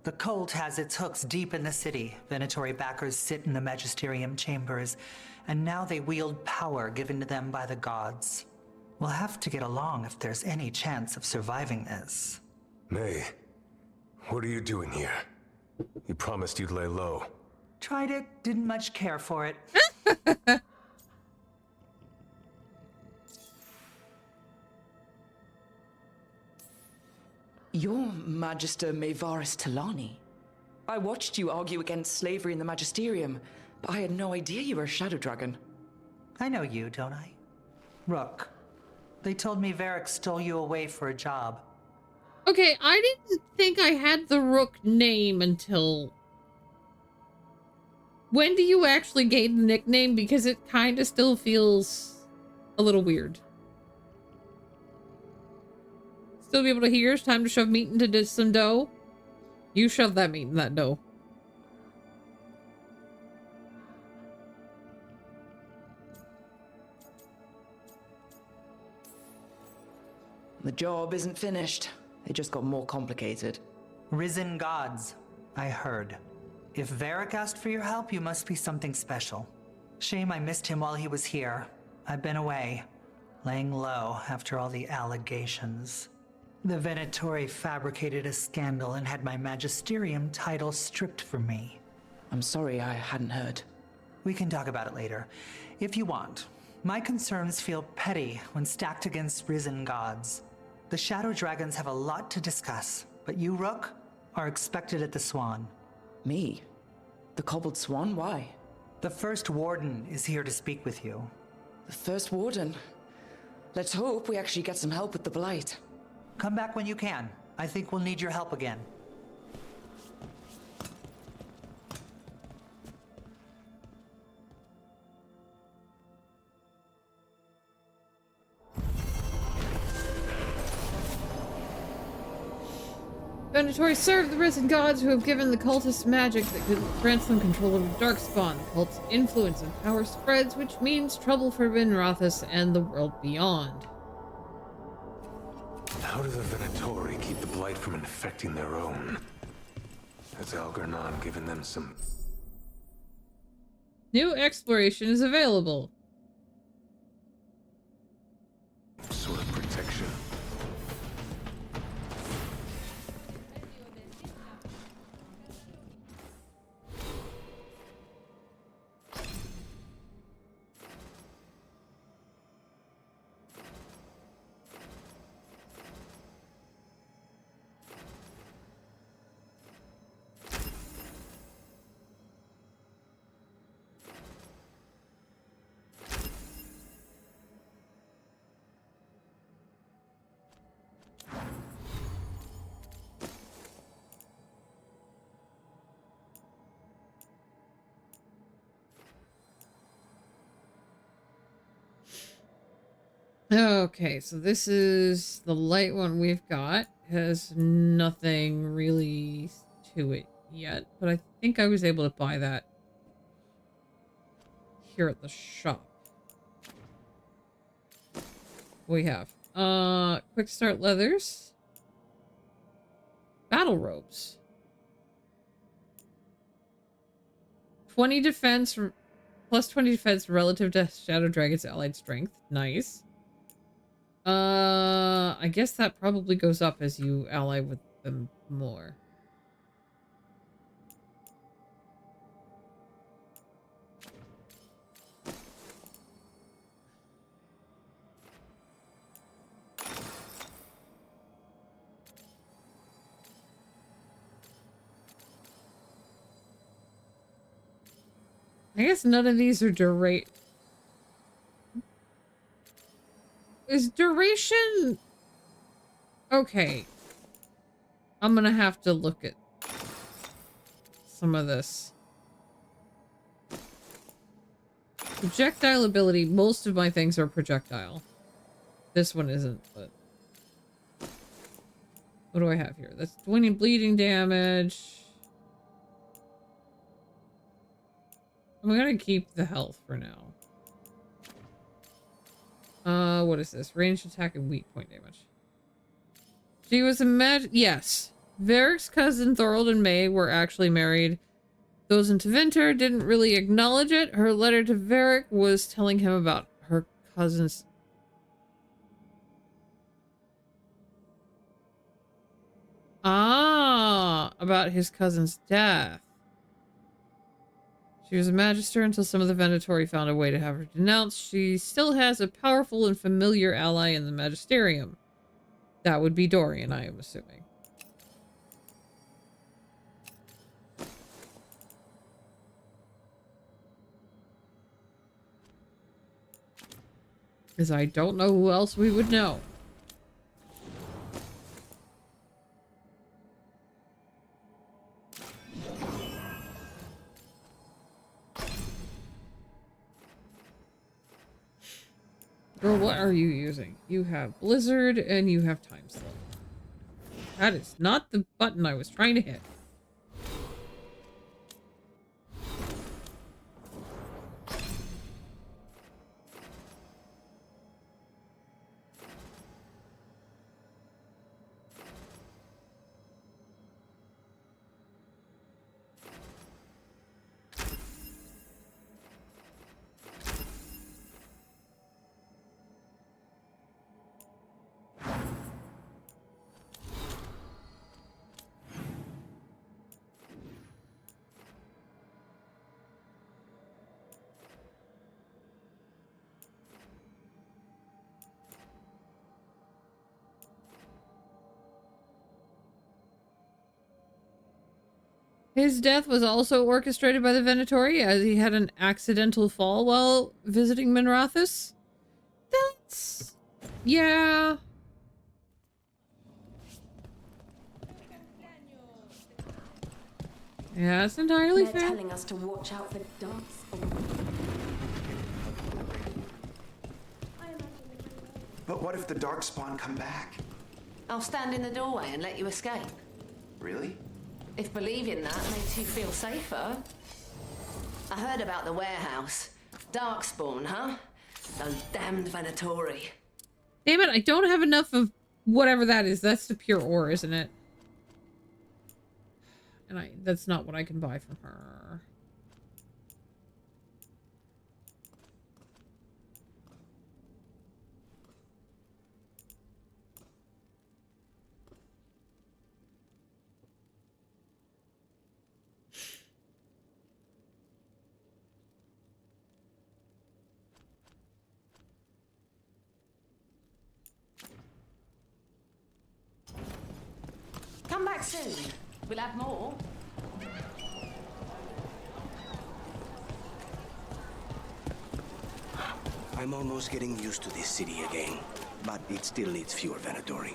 The cult has its hooks deep in the city. Venatori backers sit in the Magisterium chambers, and now they wield power given to them by the gods. We'll have to get along if there's any chance of surviving this. May, what are you doing here? You promised you'd lay low. Tried it, didn't much care for it. You're Magister Maevaris Talani. I watched you argue against slavery in the Magisterium, but I had no idea you were a Shadow Dragon. I know you, don't I? Rook. They told me Varric stole you away for a job. Okay, I didn't think I had the Rook name until... When do you actually gain the nickname? Because it kind of still feels a little weird. Still be able to hear? It's time to shove meat into some dough. You shove that meat in that dough. The job isn't finished. It just got more complicated. Risen gods, I heard. If Varric asked for your help, you must be something special. Shame I missed him while he was here. I've been away, laying low after all the allegations. The Venatori fabricated a scandal and had my Magisterium title stripped from me. I'm sorry, I hadn't heard. We can talk about it later, if you want. My concerns feel petty when stacked against risen gods. The Shadow Dragons have a lot to discuss, but you, Rook, are expected at the Swan. Me? The Cobbled Swan? Why? The First Warden is here to speak with you. The First Warden? Let's hope we actually get some help with the Blight. Come back when you can. I think we'll need your help again. Venatori serve the risen gods who have given the cultists magic that grants them control over Darkspawn. The cult's influence and power spreads, which means trouble for Minrathous and the world beyond. How do the Venatori keep the Blight from infecting their own? Has Algernon given them some... New exploration is available. sort of protection? Okay, so this is the light one we've got. Has nothing really to it yet, but I think I was able to buy that here at the shop. We have quick start leathers, battle robes, 20 defense plus 20 defense relative to Shadow Dragon's allied strength. Nice. I guess that probably goes up as you ally with them more. I guess none of these are Is duration... Okay. I'm gonna have to look at some of this. Projectile ability. Most of my things are projectile. This one isn't, but... What do I have here? That's 20 bleeding damage. I'm gonna keep the health for now. What is this? Ranged attack and weak point damage. She was yes. Varric's cousin Thorold and May were actually married. Those in Tevinter didn't really acknowledge it. Her letter to Varric was telling him about her cousin's... about his cousin's death. She was a magister until some of the Venatori found a way to have her denounced. She still has a powerful and familiar ally in the Magisterium. That would be Dorian, I am assuming. Because I don't know who else we would know. Girl, what are you using? You have Blizzard and you have Time Slip. That is not the button I was trying to hit. His death was also orchestrated by the Venatori, as he had an accidental fall while visiting Minrathous. That's... yeah. Yeah, it's entirely They're fair. telling us to watch out for Darkspawn. But what if the Darkspawn come back? I'll stand in the doorway and let you escape. Really? If believing that makes you feel safer. I heard about the warehouse. Darkspawn, huh? Those damned Venatori. Damn it, I don't have enough of whatever that is. That's the pure ore, isn't it? And that's not what I can buy from her. Come back soon. We'll have more. I'm almost getting used to this city again, but it still needs fewer Venatori.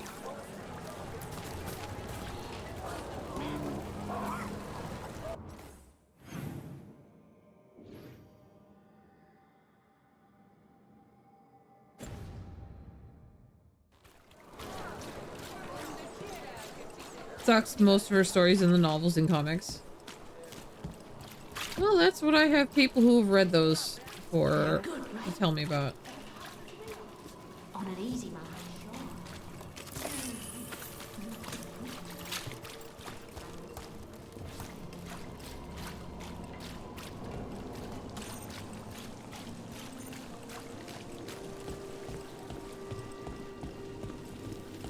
Sucks most of her stories in the novels and comics. Well, that's what I have people who have read those for to tell me about. On an easy man.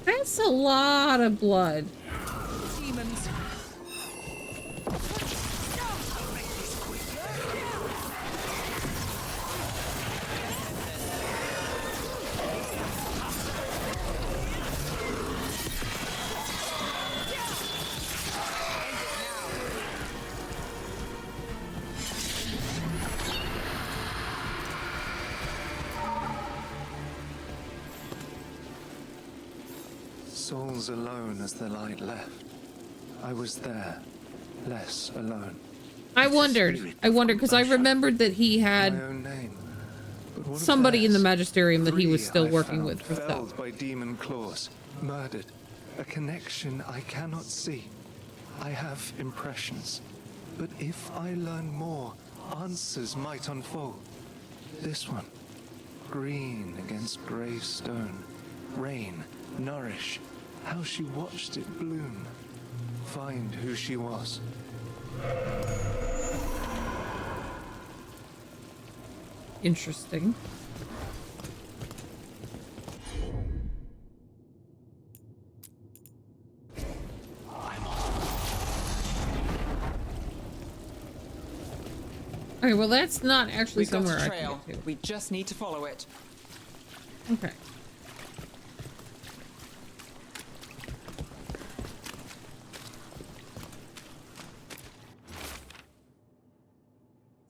That's a lot of blood. Demons. Souls alone as the light left. I was there, less alone. I wondered because I remembered that he had My own name. But what of somebody in the theirs? magisterium that he was 3 still I working found, with for stuff. felled by demon claws, murdered. A connection I cannot see. I have impressions. But if I learn more, answers might unfold. This one. Green against grey stone. Rain, nourish. How she watched it bloom. Find who she was. Interesting. Alright, well that's not actually We've got somewhere a I trail. can get to. We just need to follow it. Okay.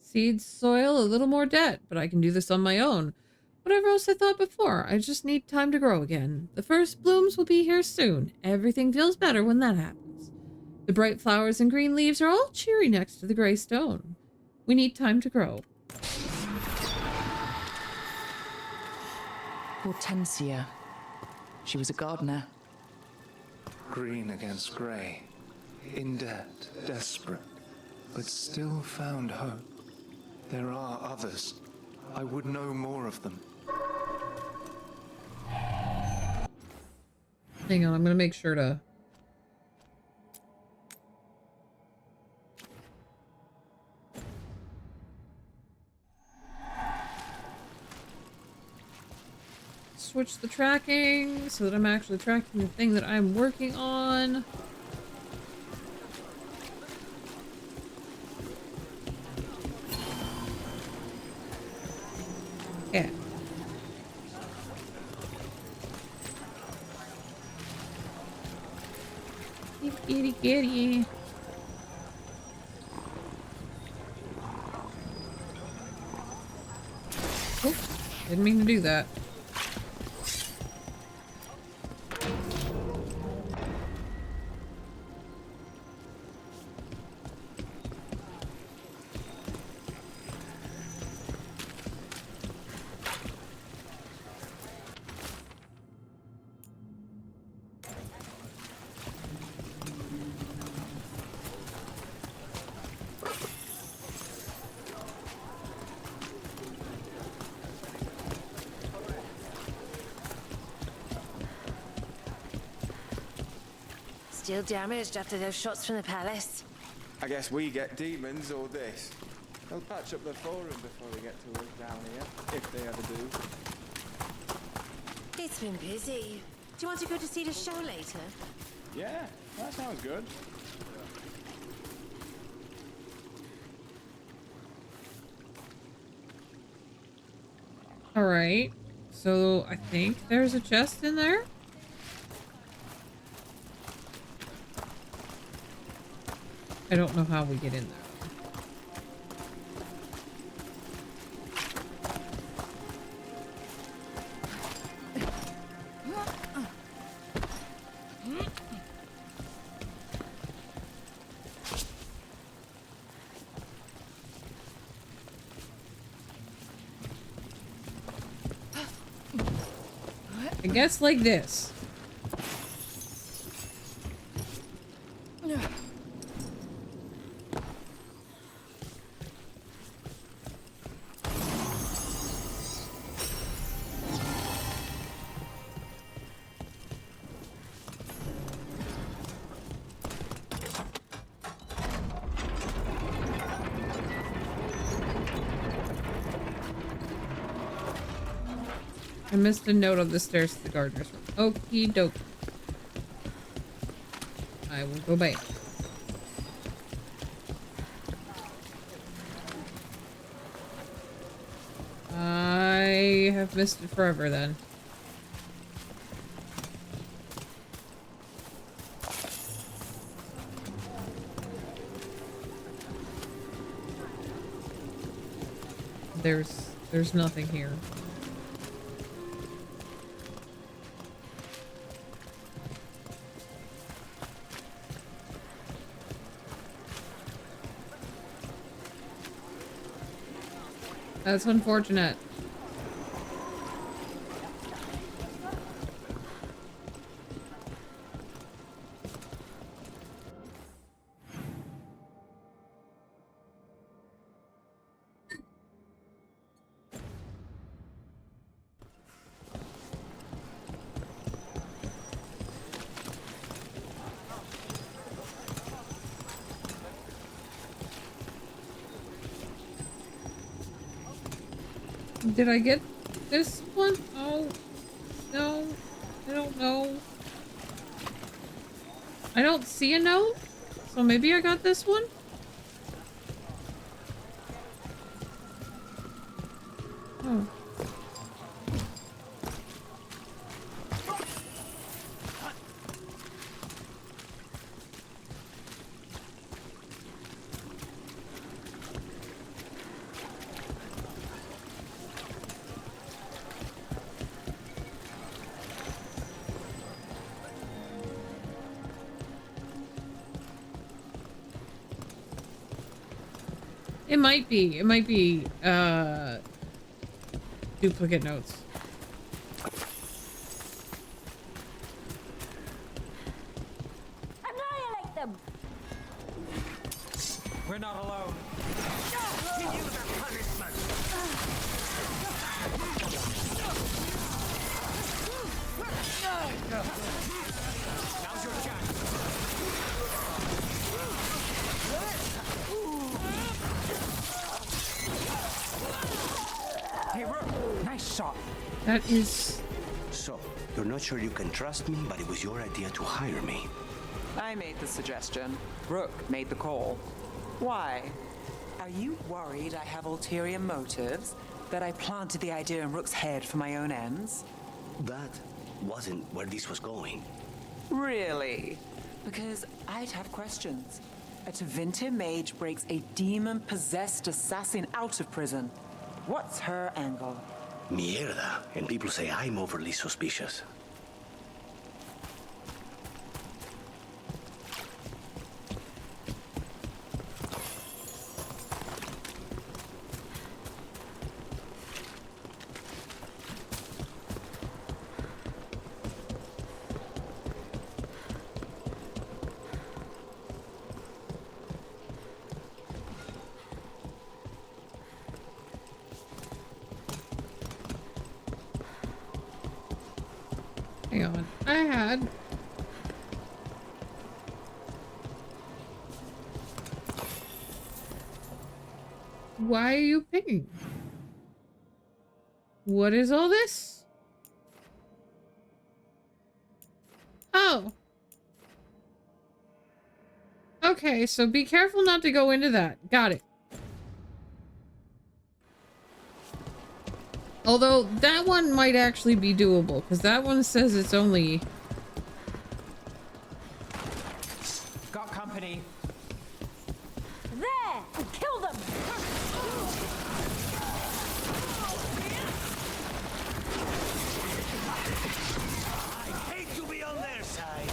Seed soil, a little more debt, but I can do this on my own. Whatever else I thought before, I just need time to grow again. The first blooms will be here soon. Everything feels better when that happens. The bright flowers and green leaves are all cheery next to the gray stone. We need time to grow. Hortensia. She was a gardener. Green against grey. In debt, desperate, but still found hope. There are others. I would know more of them. Hang on, I'm gonna make sure to... switch the tracking so that I'm actually tracking the thing that I'm working on. Yeah. Kitty, kitty. Oh, didn't mean to do that. Still damaged after those shots from the palace. I guess we get demons or this. They'll patch up the forum before they get to us down here, if they ever do. It's been busy. Do you want to go to see the show later? Yeah, that sounds good. Alright, so I think there's a chest in there. I don't know how we get in there. I guess like this. I missed a note on the stairs to the gardener's room. Okie dokie. I will go back. I have missed it forever then. There's nothing here. That's unfortunate. Did I get this one? Oh, no. I don't know. I don't see a note. So maybe I got this one? Oh. It might be. It might be duplicate notes. Annihilate them! We're not alone. Now's your chance. Hey, Rook, nice shot. That is... So, you're not sure you can trust me, but it was your idea to hire me. I made the suggestion. Rook made the call. Why? Are you worried I have ulterior motives? That I planted the idea in Rook's head for my own ends? That wasn't where this was going. Really? Because I'd have questions. A Tevinter mage breaks a demon-possessed assassin out of prison. What's her angle? Mierda. And people say I'm overly suspicious. Hang on. I had... Why are you picking? What is all this? Oh. Okay, so be careful not to go into that. Got it. Although, that one might actually be doable, because that one says it's only... Got company. There! Kill them! I hate to be on their side.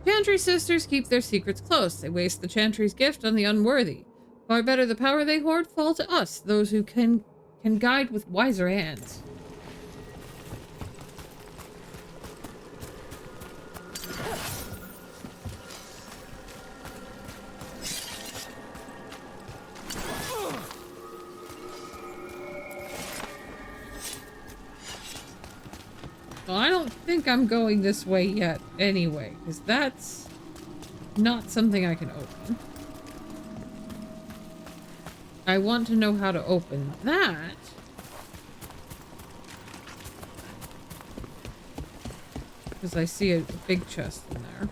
Chantry sisters keep their secrets close. They waste the Chantry's gift on the unworthy. Far better the power they hoard fall to us, those who can guide with wiser hands. Well, I don't think I'm going this way yet anyway, because that's not something I can open. I want to know how to open that. Because I see a big chest in there.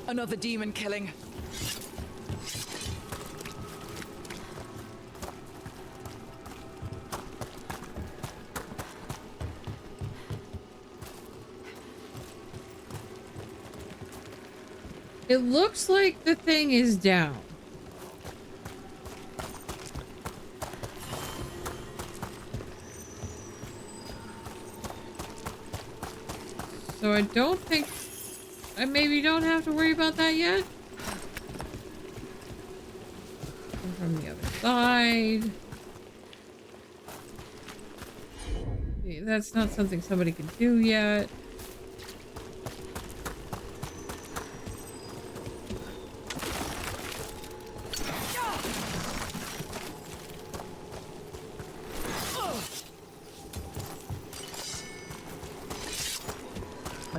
Another demon killing. It looks like the thing is down. So I don't think... I maybe don't have to worry about that yet. And from the other side. That's not something somebody can do yet.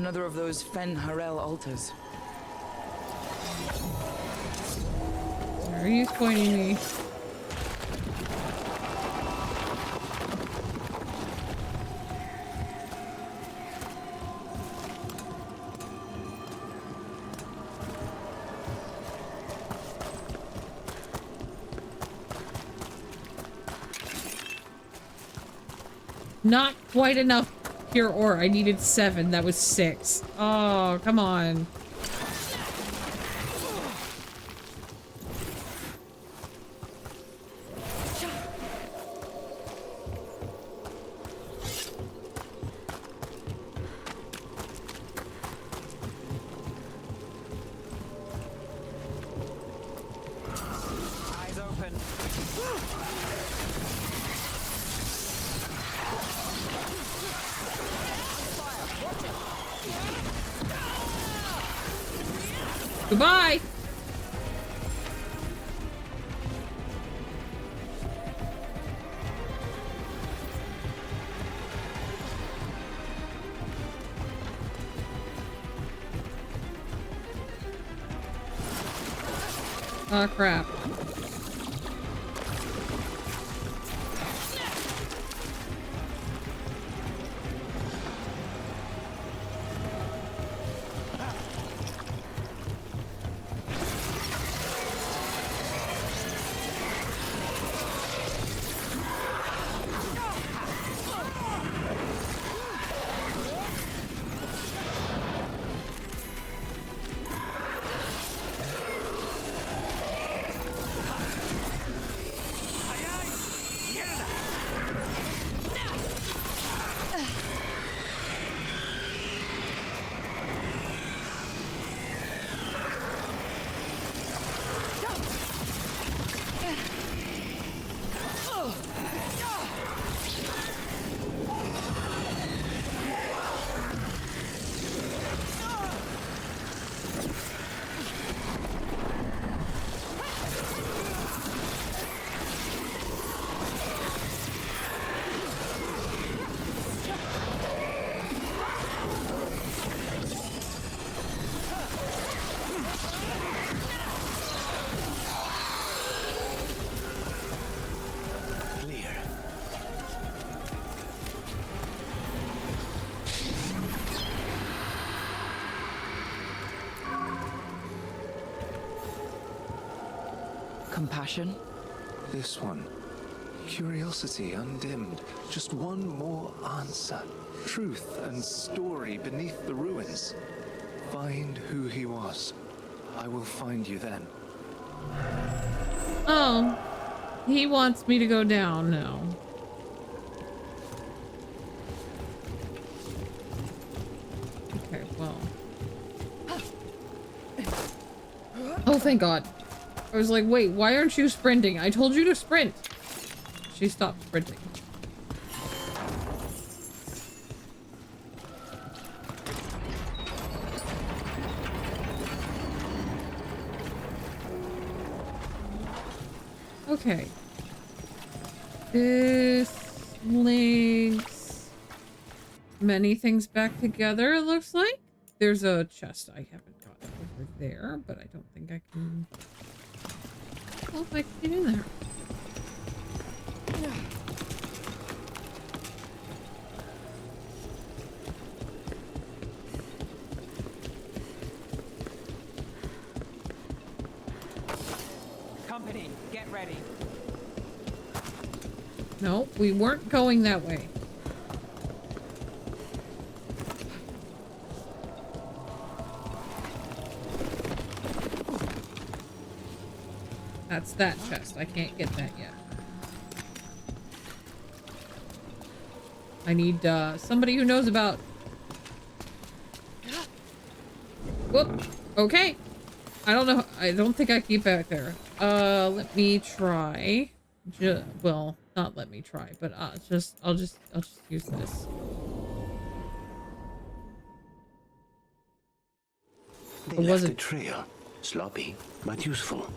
Another of those Fen Harel altars. Sorry, he's pointing me. Not quite enough pure ore. I needed 7. That was 6. Oh, come on. Eyes open. Goodbye. Oh, crap. Compassion? This one. Curiosity undimmed. Just one more answer. Truth and story beneath the ruins. Find who he was. I will find you then. Oh. He wants me to go down now. Okay, well. Oh, thank God. I was like, wait, why aren't you sprinting? I told you to sprint. She stopped sprinting. Okay. This links many things back together, it looks like. There's a chest I haven't got over there, but I don't think I can... Well, if I can get in there. Company, get ready. No, we weren't going that way. That's that chest. I can't get that yet. I need somebody who knows about... Whoop. Okay. I don't know. I don't think I keep back there. Let me try. Well, not let me try, but I'll just use this. They left a trail. Sloppy, but useful.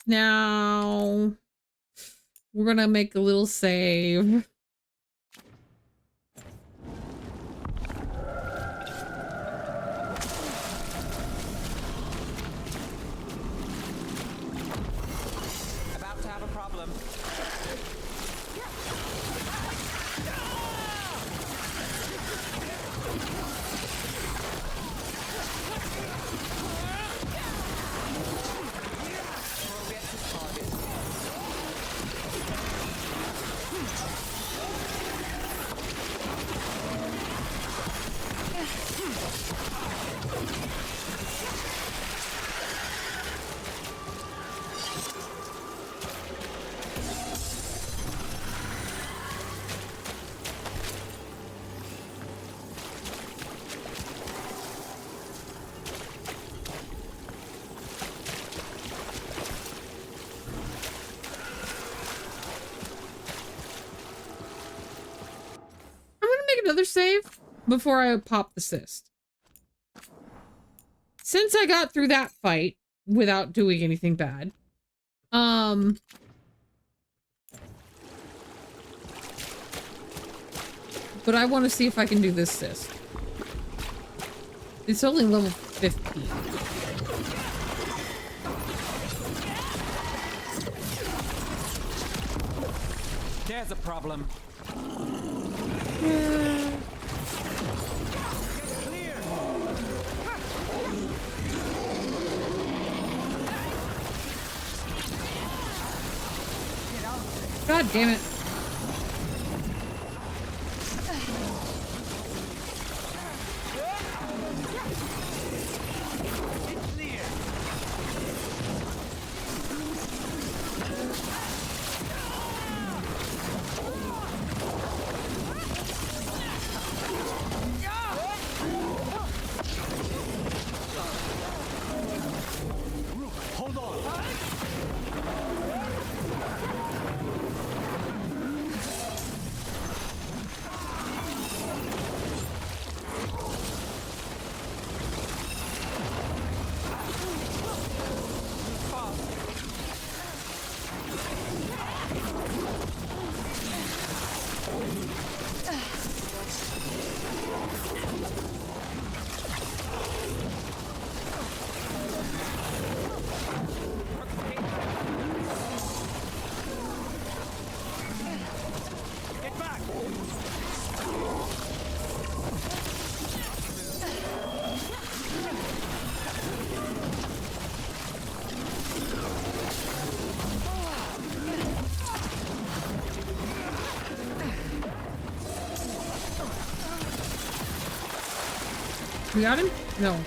now. We're gonna make a little save. About to have a problem. Another save before I pop the cyst. Since I got through that fight without doing anything bad, but I want to see if I can do this cyst. It's only level 15. There's a problem. God damn it. We got him? No.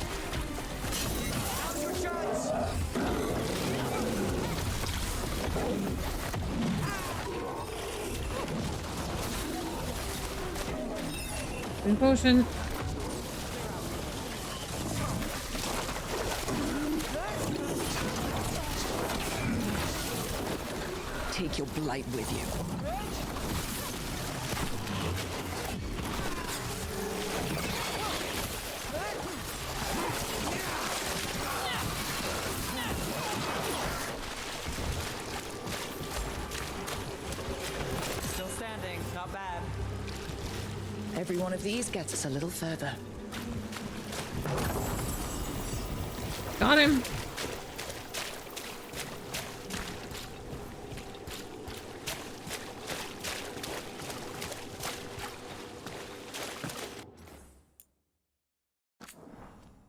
Green potion. Take your blight with you. Every one of these gets us a little further. Got him.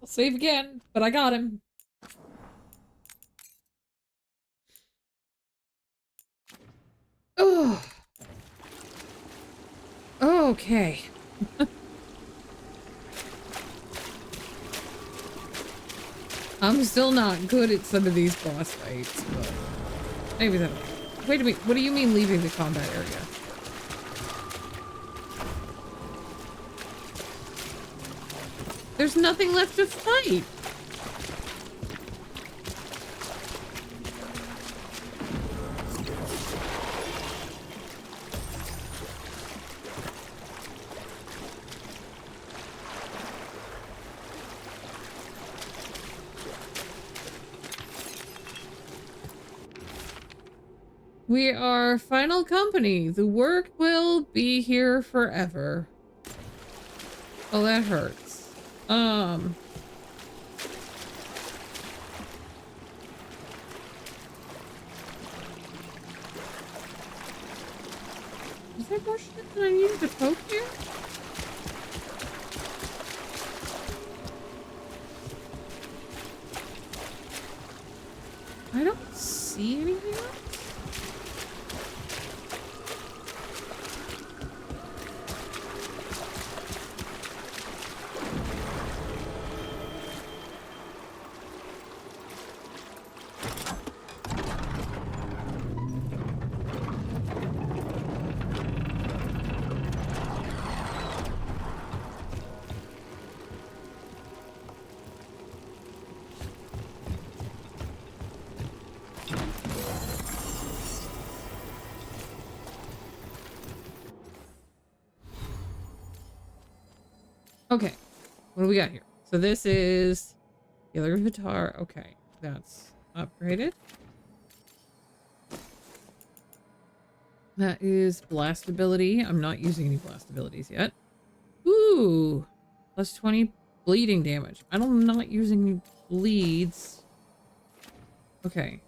I'll save again, but I got him. Oh. Okay. I'm still not good at some of these boss fights, but maybe that. Wait a minute. What do you mean leaving the combat area? There's nothing left to fight. We are final company. The work will be here forever. Oh, that hurts. Is there more shit that I needed to poke here? I don't see anything else. Okay, what do we got here? So this is Healer Vitar. Okay, that's upgraded. That is blast ability. I'm not using any blast abilities yet. Ooh, plus 20 bleeding damage. I'm not using any bleeds. Okay.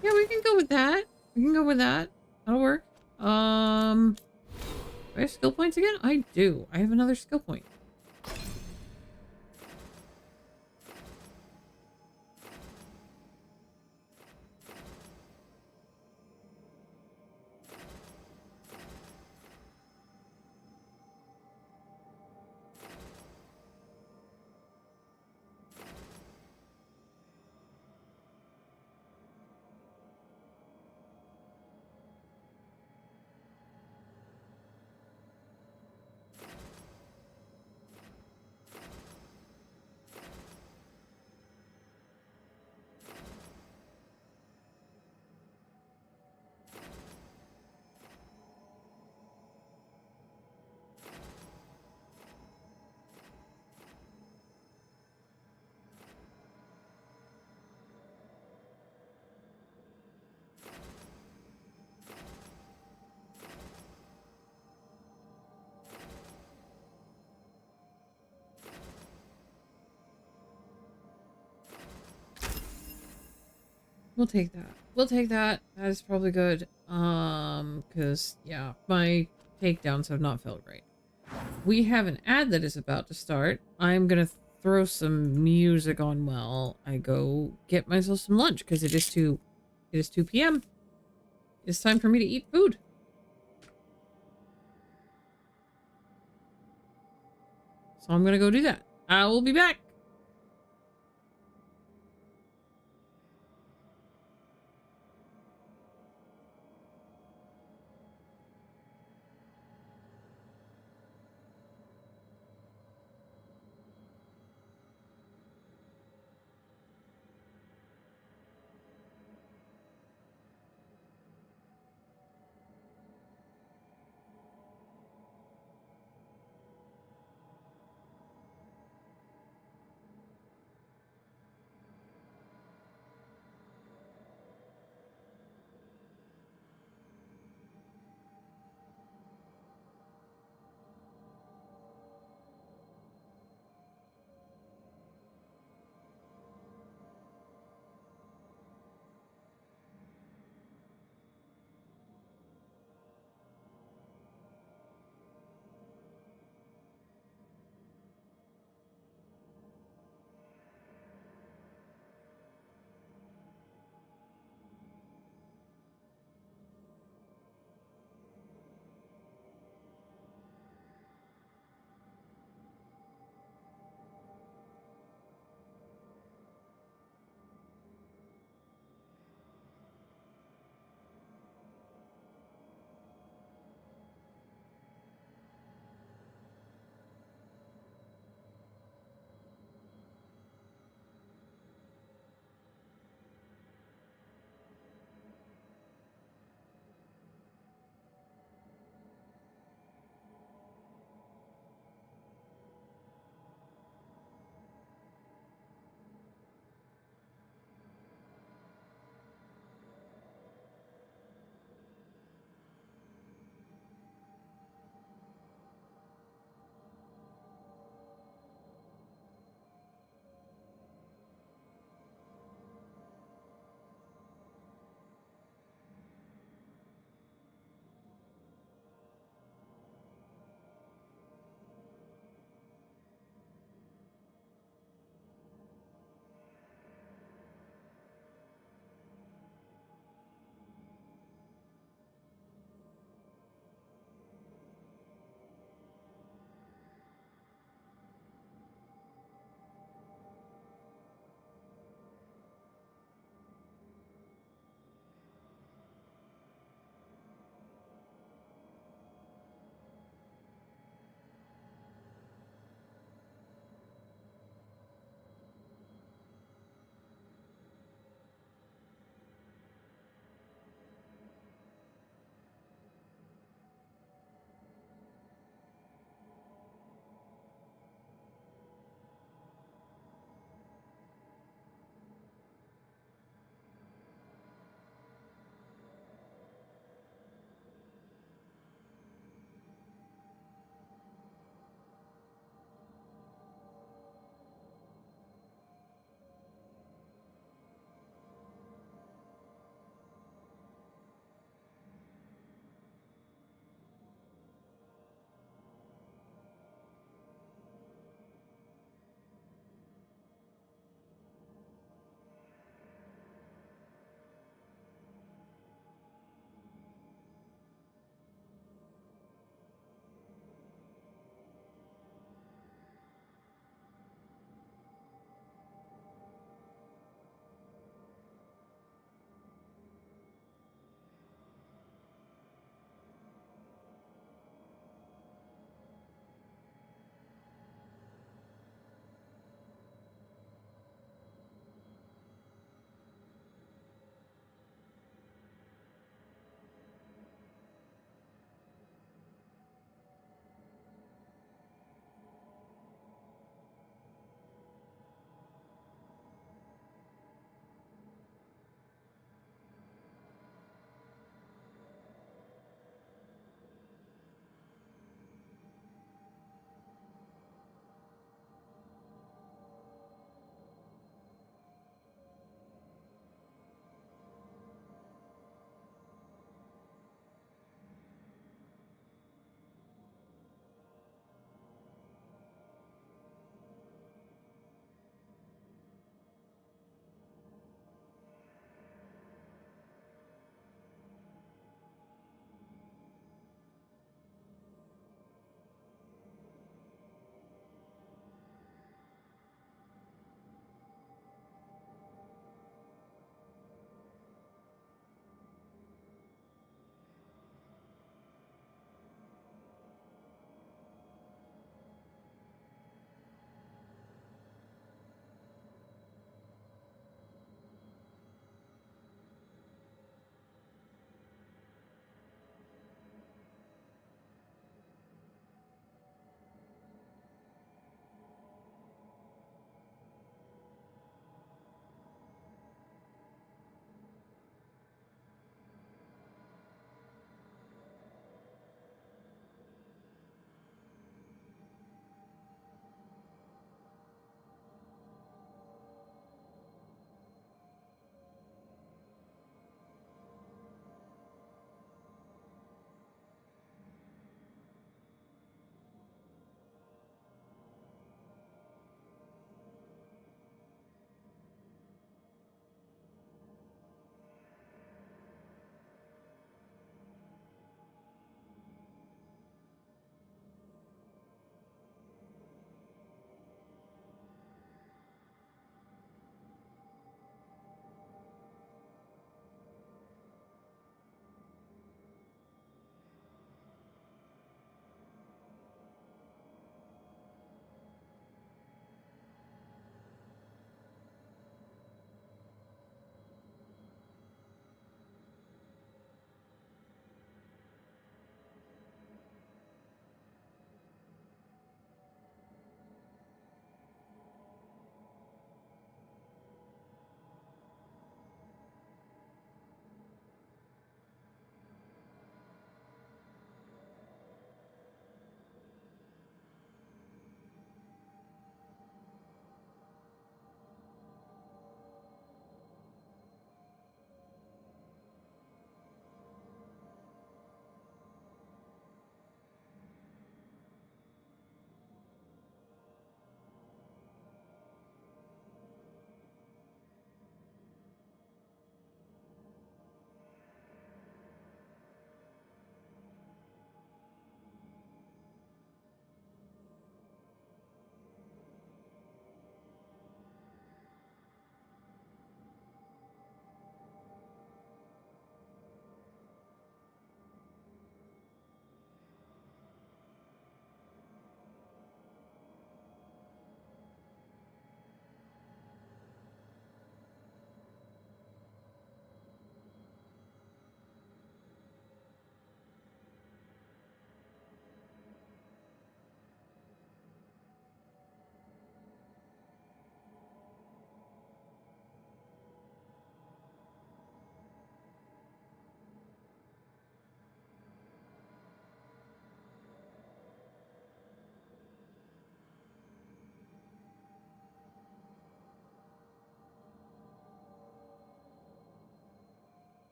Yeah, we can go with that. We can go with that. That'll work. Do I have skill points again? I do. I have another skill point. We'll take that. We'll take that. That is probably good. Because, yeah, my takedowns have not felt great. We have an ad that is about to start. I'm gonna throw some music on while I go get myself some lunch, because it is 2 p.m. It's time for me to eat food. So I'm gonna go do that. I will be back.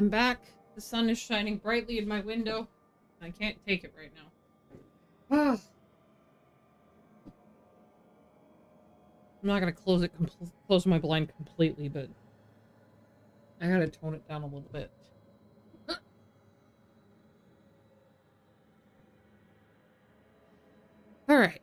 I'm back. The sun is shining brightly in my window. I can't take it right now. I'm not gonna close my blind completely, but I gotta tone it down a little bit. All right.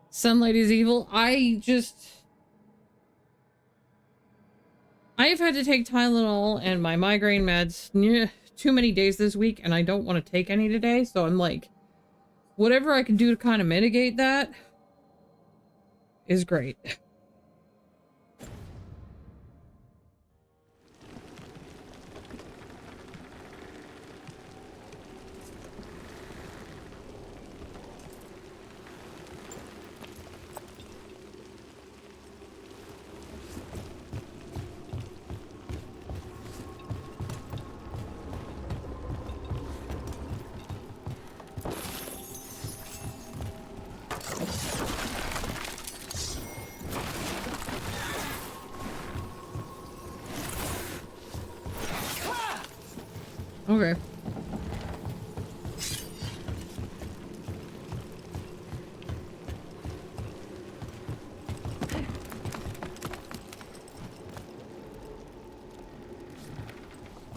Sunlight is evil. I've had to take Tylenol and my migraine meds too many days this week, and I don't want to take any today, so I'm like, whatever I can do to kind of mitigate that is great. Okay.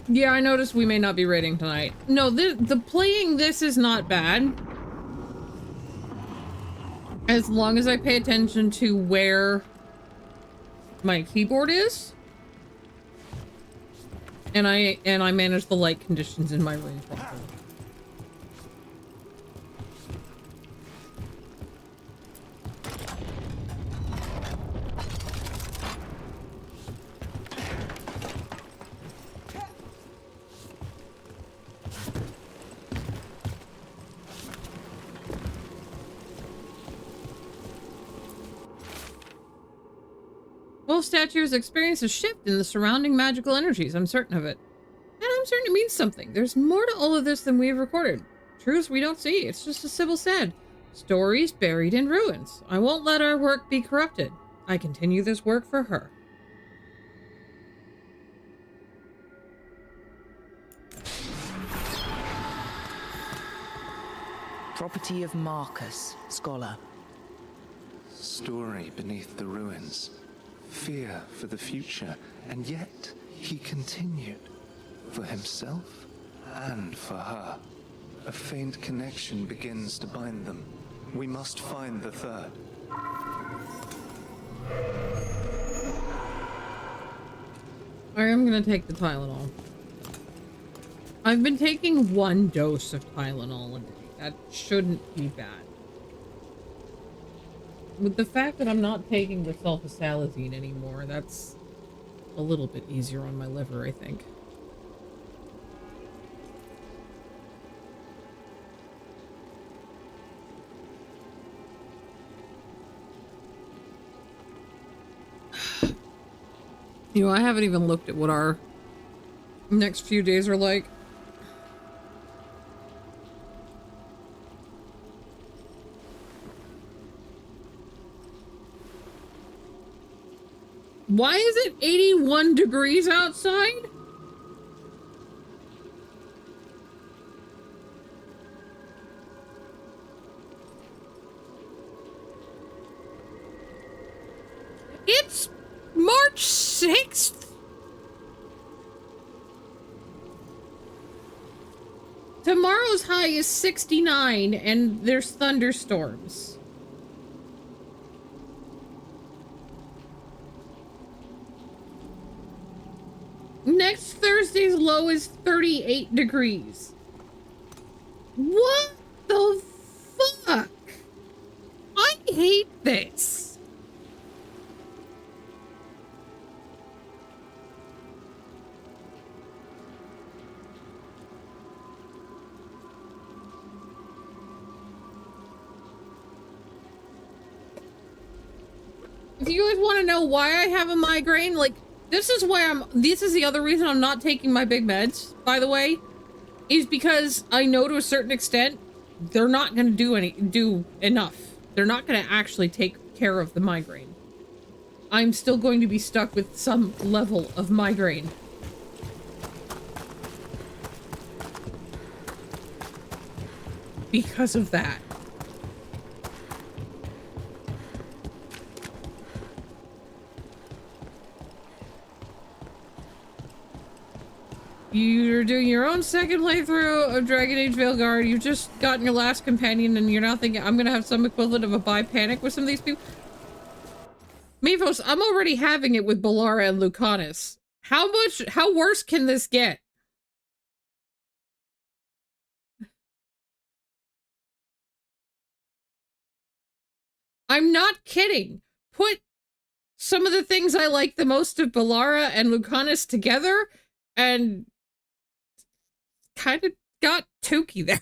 Yeah, I noticed we may not be raiding tonight. No, the playing this is not bad. As long as I pay attention to where my keyboard is. And I manage the light conditions in my room properly. Both statues experience a shift in the surrounding magical energies. I'm certain of it. And I'm certain it means something. There's more to all of this than we have recorded. Truths we don't see. It's just as Sybil said. Stories buried in ruins. I won't let our work be corrupted. I continue this work for her. Property of Marcus, scholar. Story beneath the ruins. Fear for the future, and yet he continued. For himself and for her. A faint connection begins to bind them. We must find the third. I am gonna take the Tylenol. I've been taking 1 dose of Tylenol a day. That shouldn't be bad. With the fact that I'm not taking the sulfasalazine anymore, that's a little bit easier on my liver, I think. You know, I haven't even looked at what our next few days are like. Why is it 81 degrees outside? It's March 6th. Tomorrow's high is 69 and there's thunderstorms. Next Thursday's low is 38 degrees. What the fuck? I hate this. If you guys want to know why I have a migraine, like, this is the other reason I'm not taking my big meds, by the way, is because I know to a certain extent, they're not going to do enough. They're not going to actually take care of the migraine. I'm still going to be stuck with some level of migraine. Because of that. You're doing your own second playthrough of Dragon Age Veilguard. You've just gotten your last companion and you're not thinking, I'm gonna have some equivalent of a bi-panic with some of these people? Mivos, I'm already having it with Bellara and Lucanus. How worse can this get? I'm not kidding. Put some of the things I like the most of Bellara and Lucanus together and kind of got Tukey there.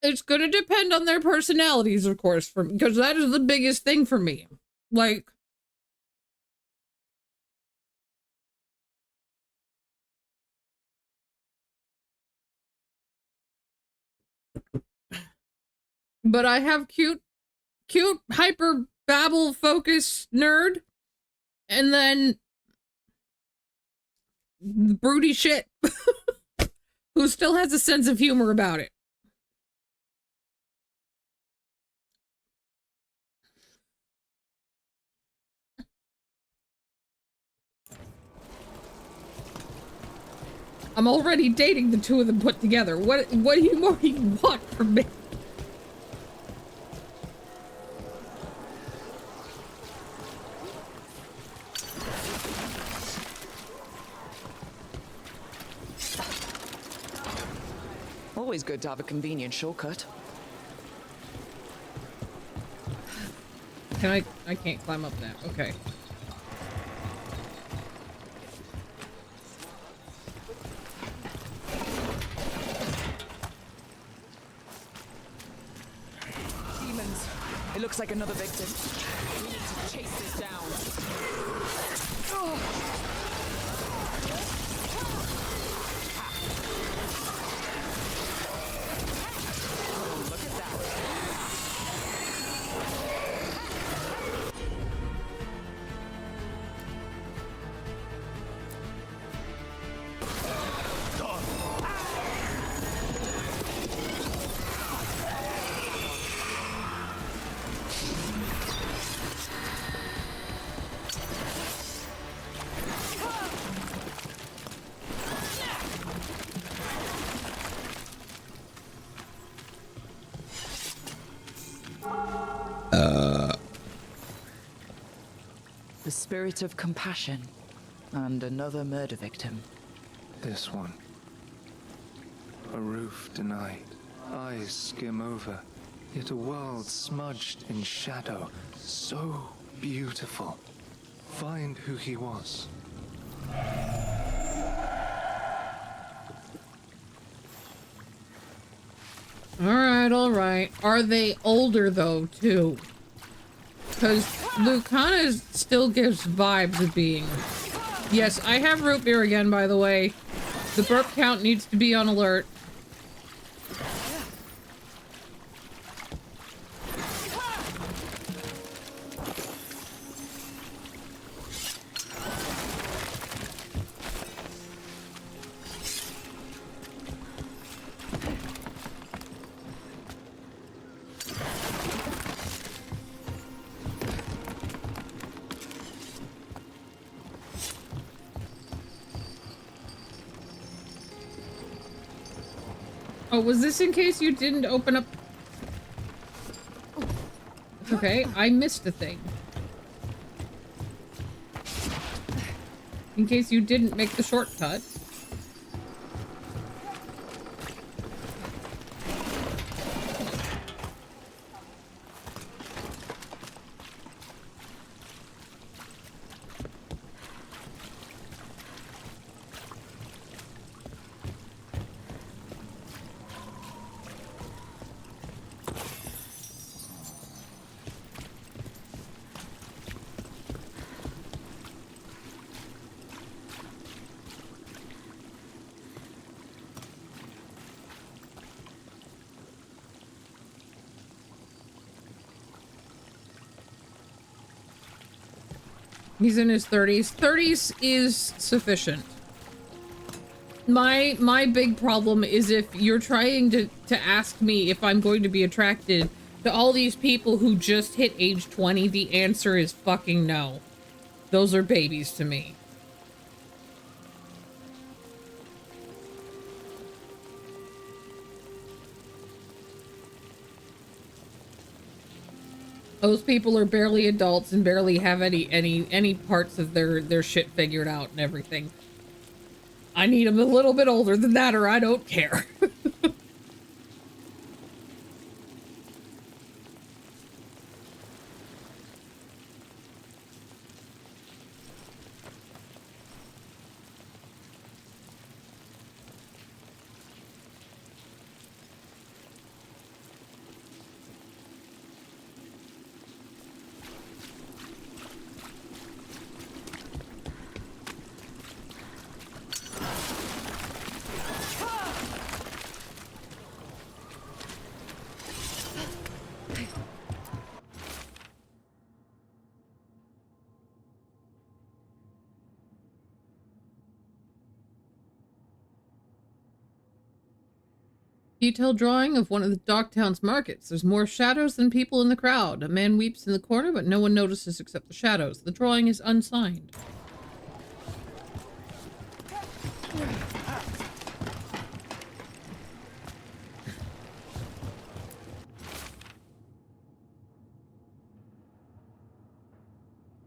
It's gonna depend on their personalities, of course, because that is the biggest thing for me. Like, but I have cute, hyper babble focus nerd, and then broody shit who still has a sense of humor about it. I'm already dating the two of them put together. What do you more you want from me? Always good to have a convenient shortcut. I can't climb up that. Okay. Demons. It looks like another victim. We need to chase this down. Look at that. The spirit of compassion. And another murder victim. This one. A roof denied. Eyes skim over. Yet a world smudged in shadow. So beautiful. Find who he was. All right. Are they older though, too? Because Lucanus still gives vibes of being. Yes, I have root beer again, by the way. The burp count needs to be on alert. Oh, was this in case you didn't open up? Okay, I missed a thing. In case you didn't make the shortcut. He's in his 30s. 30s is sufficient. My big problem is if you're trying to ask me if I'm going to be attracted to all these people who just hit age 20, the answer is fucking no. Those are babies to me. Those people are barely adults and barely have any parts of their shit figured out and everything. I need them a little bit older than that or I don't care. Detailed drawing of one of the Dogtown's markets. There's more shadows than people in the crowd. A man weeps in the corner, but no one notices except the shadows. The drawing is unsigned.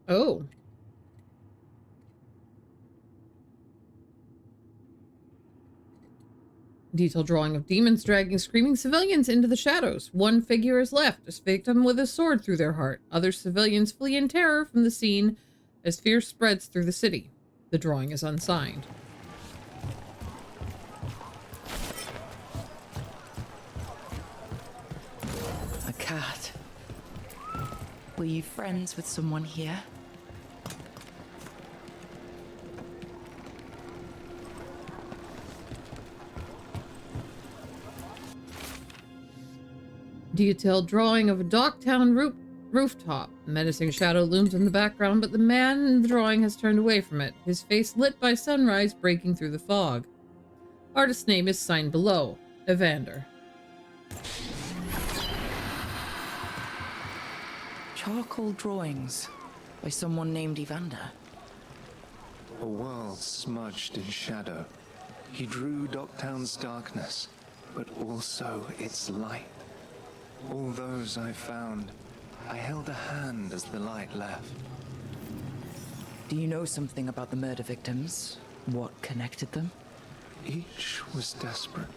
Oh. Detailed drawing of demons dragging screaming civilians into the shadows. One figure is left, a victim with a sword through their heart. Other civilians flee in terror from the scene as fear spreads through the city. The drawing is unsigned. A cat. Were you friends with someone here? Detailed drawing of a Dogtown rooftop. A menacing shadow looms in the background, but the man in the drawing has turned away from it, his face lit by sunrise breaking through the fog. Artist's name is signed below. Evander. Charcoal drawings by someone named Evander. A world smudged in shadow. He drew Dogtown's darkness, but also its light. All those I found, I held a hand as the light left. Do you know something about the murder victims? What connected them? Each was desperate.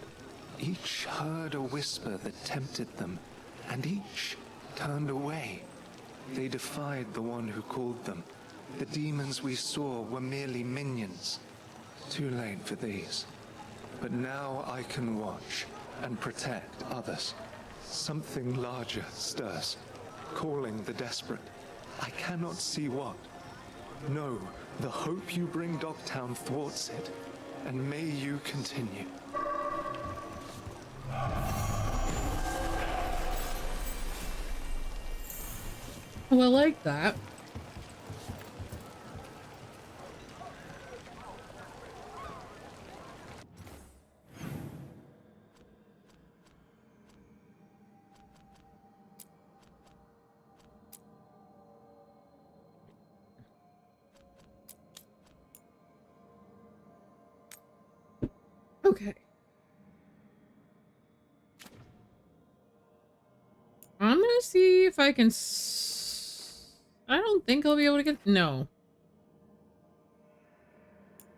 Each heard a whisper that tempted them, and each turned away. They defied the one who called them. The demons we saw were merely minions. Too late for these. But now I can watch and protect others. Something larger stirs, calling the desperate. I cannot see what. No, the hope you bring Dogtown thwarts it, and may you continue. Oh, I like that. Okay. I'm gonna see if I can I don't think I'll be able to get... No.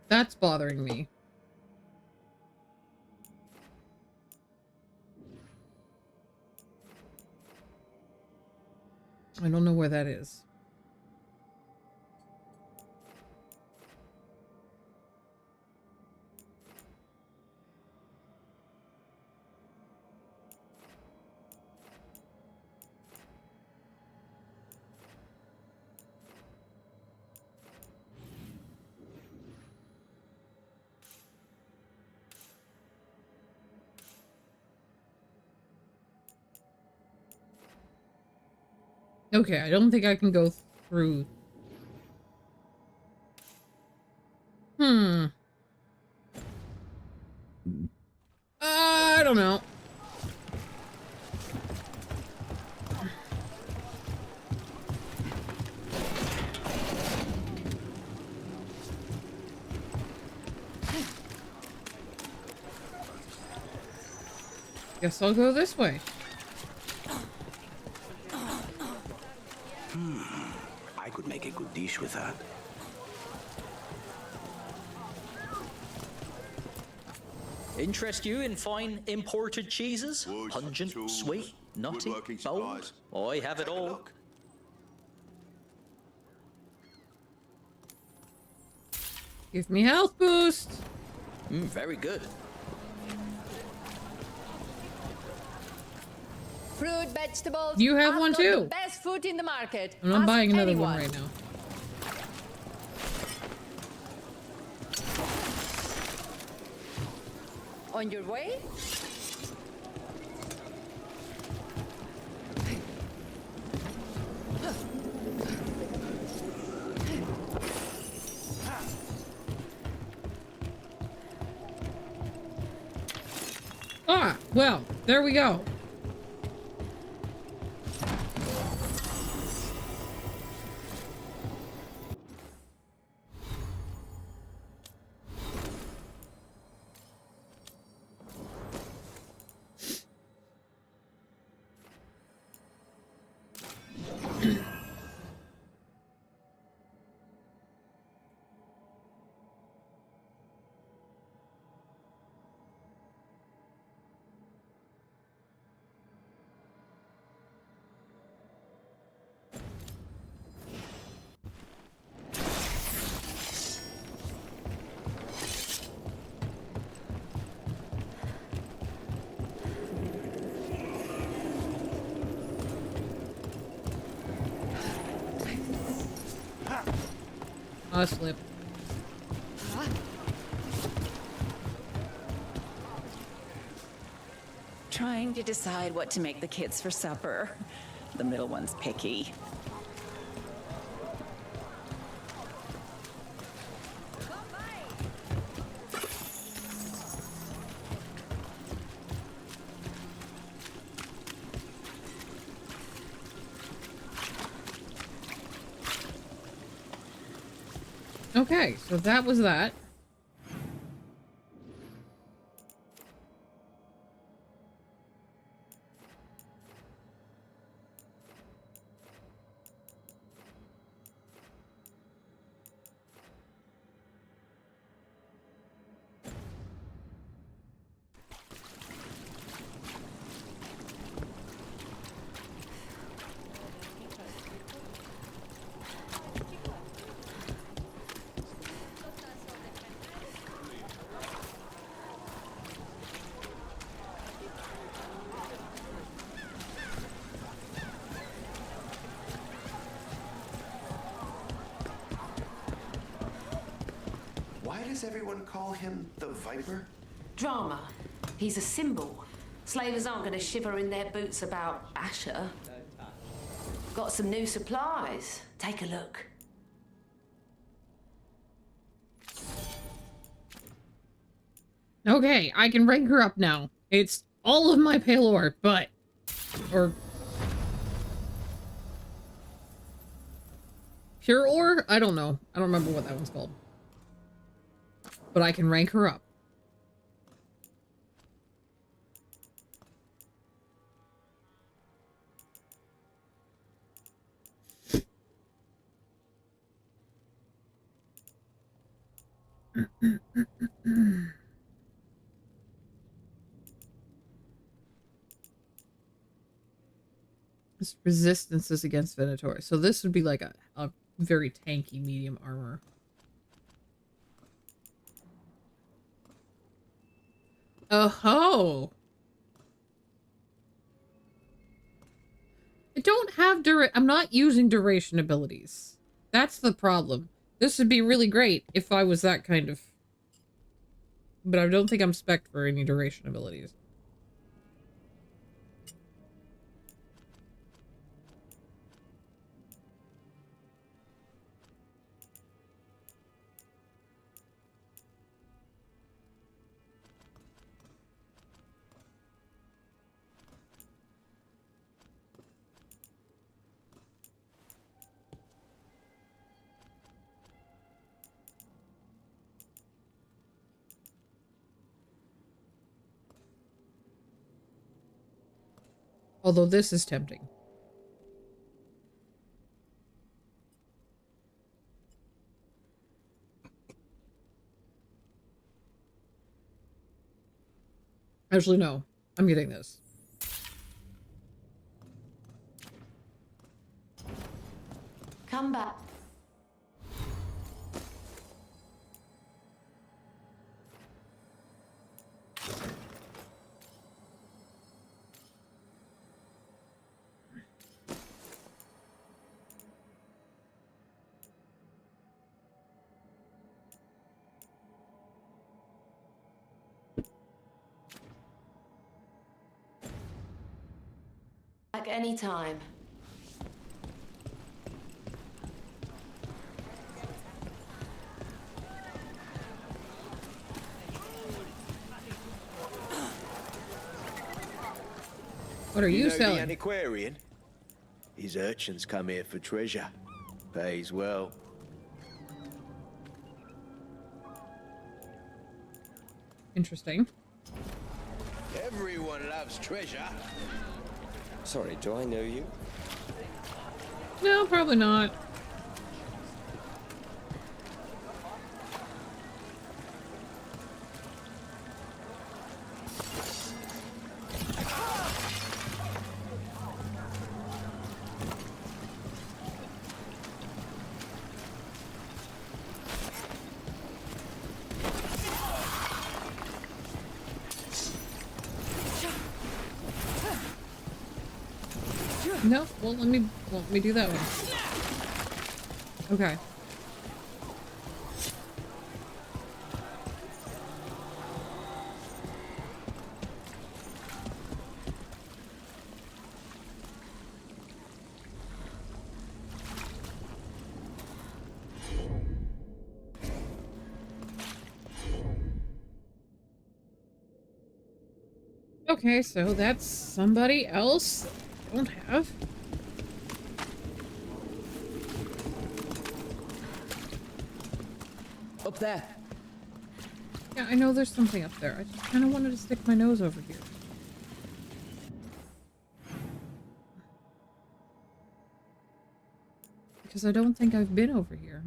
That's bothering me. I don't know where that is. Okay, I don't think I can go through I don't know. Guess I'll go this way. I could make a good dish with that. Interest you in fine imported cheeses? Pungent, sweet, nutty, bold? I have it all. Give me health boost. Very good. Fruit, vegetables. You have I've one got too. The best fruit in the market. I'm not Ask buying another anyone. one right now. On your way? Ah, well, there we go. I slip. Trying to decide what to make the kids for supper. The middle one's picky. Okay, so that was that. Why does everyone call him the Viper? Drama. He's a symbol. Slavers aren't going to shiver in their boots about Asher. Got some new supplies. Take a look. Okay, I can rank her up now. It's all of my pale ore, but... Or... Pure ore? I don't know. I don't remember what that one's called. But I can rank her up. This resistance is against Venator. So this would be like a very tanky medium armor. Oh-ho! I don't have I'm not using duration abilities. That's the problem. This would be really great if I was that kind of... But I don't think I'm spec'd for any duration abilities. Although this is tempting. Actually, no. I'm getting this. Come back. Back anytime. What are you know selling? The antiquarian? His urchins come here for treasure. Pays well. Interesting. Everyone loves treasure. Sorry, do I know you? No, probably not. No, well, let me do that one. Okay. Okay, so that's somebody else I don't have. Up there. Yeah, I know there's something up there. I just kind of wanted to stick my nose over here. Because I don't think I've been over here.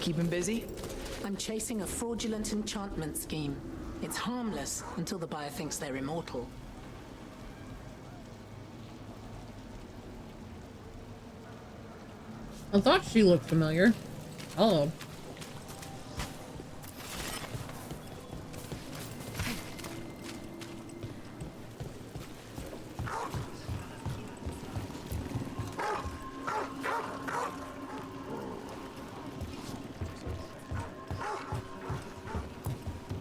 Keep him busy? I'm chasing a fraudulent enchantment scheme. It's harmless until the buyer thinks they're immortal. I thought she looked familiar. Hello.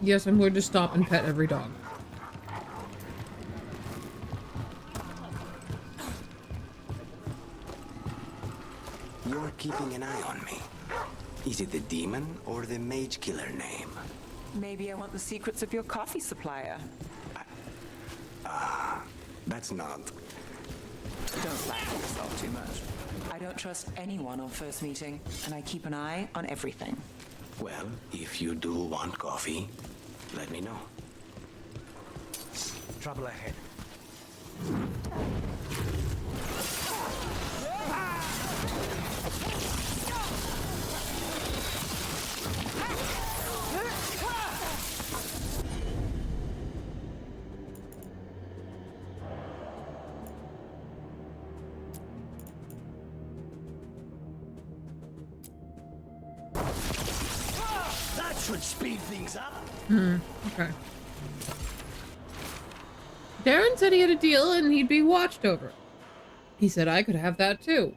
Yes, I'm going to stop and pet every dog. You're keeping an eye on me. Is it the demon or the mage killer name? Maybe I want the secrets of your coffee supplier. That's not. Don't flatter yourself too much. I don't trust anyone on first meeting, and I keep an eye on everything. Well, if you do want coffee, let me know. Trouble ahead. That should speed things up. Okay. Darren said he had a deal and he'd be watched over. He said I could have that too.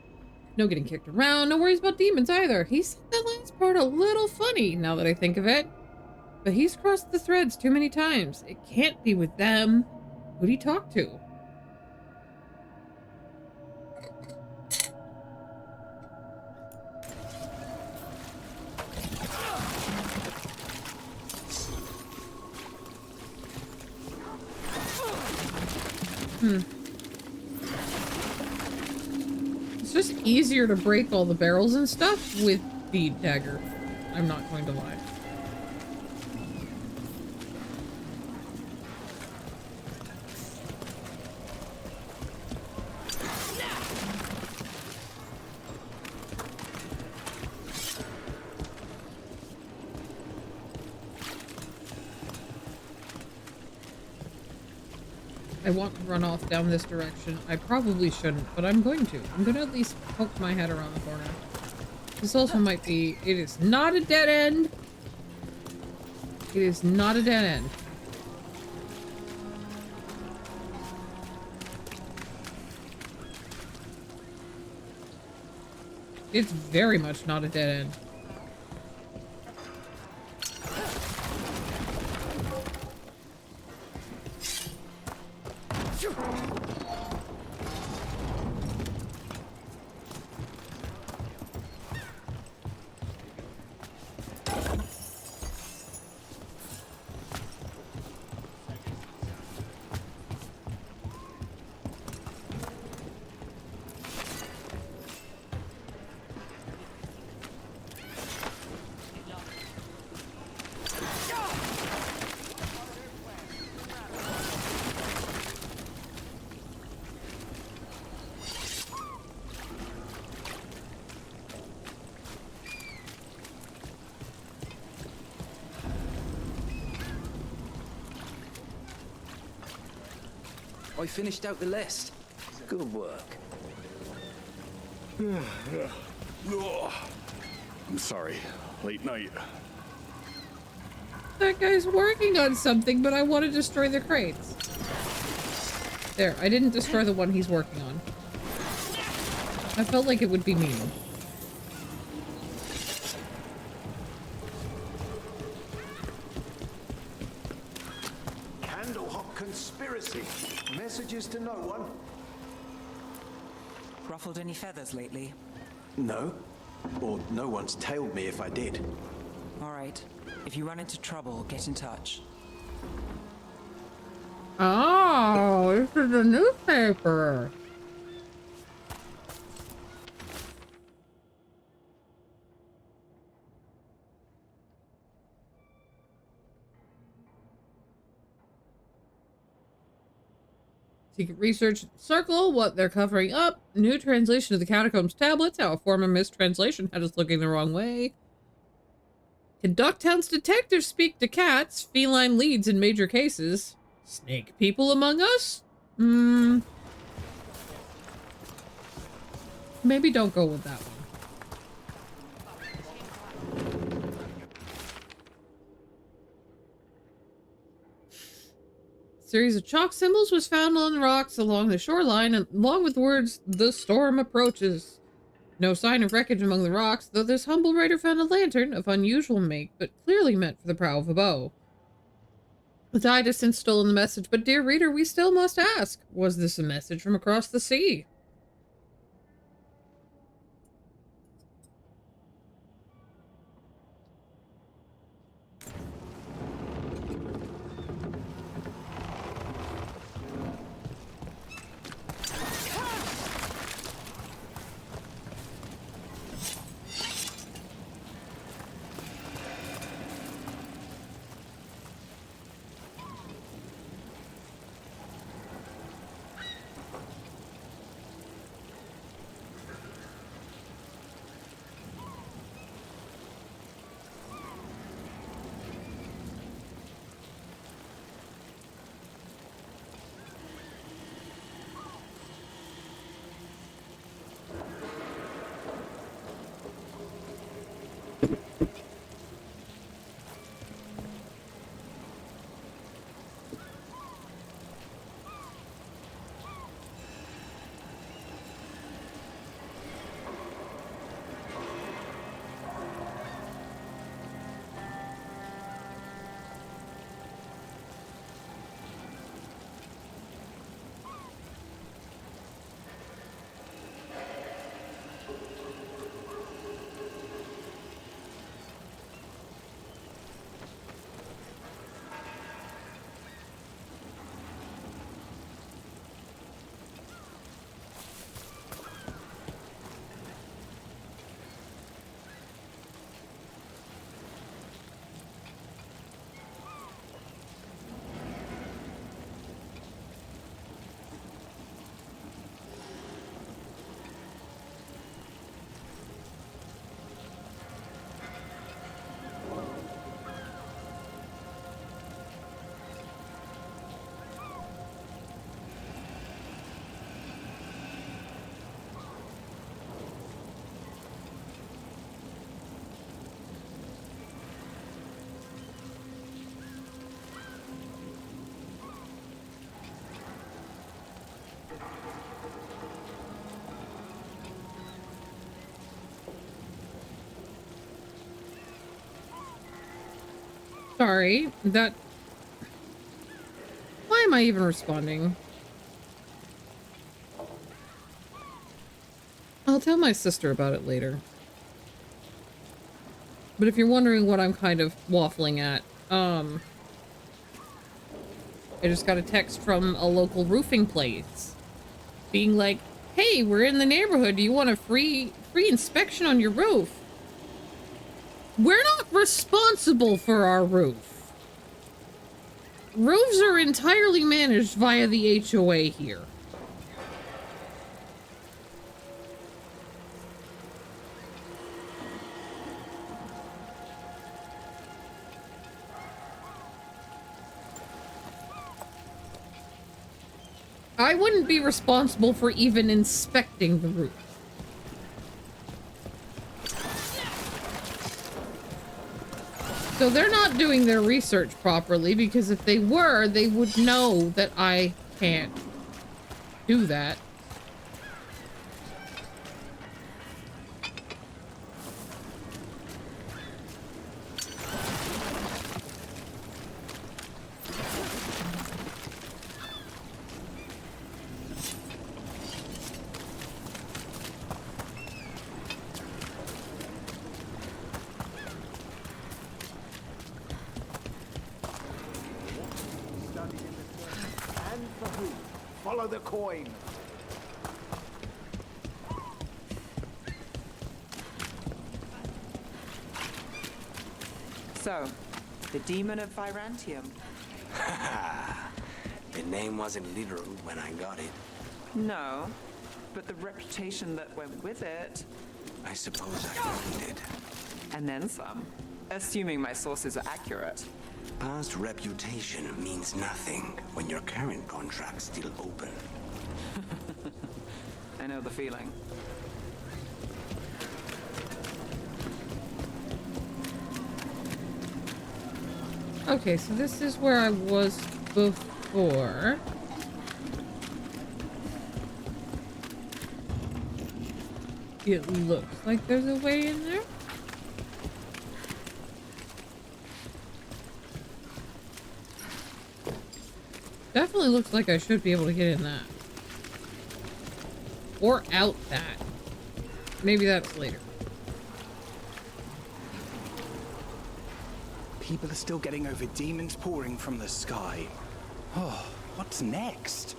No getting kicked around, no worries about demons either. He said that last part a little funny now that I think of it. But he's crossed the threads too many times. It can't be with them. Who'd he talk to? It's just easier to break all the barrels and stuff with the dagger. I'm not going to lie. I want to run off down this direction. I probably shouldn't, but I'm going to. I'm going to at least poke my head around the corner. This also might be... It is not a dead end. It is not a dead end. It's very much not a dead end. I finished out the list. Good work. I'm sorry. Late night. That guy's working on something, but I want to destroy the crates. There, I didn't destroy the one he's working on. I felt like it would be mean. Candlehawk conspiracy. Messages to no one. Ruffled any feathers lately? No. Or no one's tailed me if I did. All right. If you run into trouble, get in touch. Oh, this is a newspaper. Secret Research Circle, what they're covering up. New translation of the Catacombs tablets, how a former mistranslation had us looking the wrong way. Can Ducktown's detectives speak to cats? Feline leads in major cases. Snake people among us? Maybe don't go with that one. Series of chalk symbols was found on the rocks along the shoreline, along with words, "The storm approaches." No sign of wreckage among the rocks, though this humble writer found a lantern of unusual make, but clearly meant for the prow of a bow. The tide has since stolen the message, but dear reader, we still must ask, was this a message from across the sea? Sorry, that... Why am I even responding? I'll tell my sister about it later. But if you're wondering what I'm kind of waffling at, I just got a text from a local roofing place being like, hey, we're in the neighborhood. Do you want a free inspection on your roof? We're not responsible for our roof. Roofs are entirely managed via the HOA here. I wouldn't be responsible for even inspecting the roof. So they're not doing their research properly, because if they were, they would know that I can't do that. Follow the coin. So, the Demon of Virantium. The name wasn't literal when I got it. No, but the reputation that went with it. I suppose I earned it. And then some. Assuming my sources are accurate. Past reputation means nothing when your current contract's still open. I know the feeling. Okay, so this is where I was before. It looks like there's a way in there. Definitely looks like I should be able to get in that. Or out that. Maybe that's later. People are still getting over demons pouring from the sky. Oh, what's next?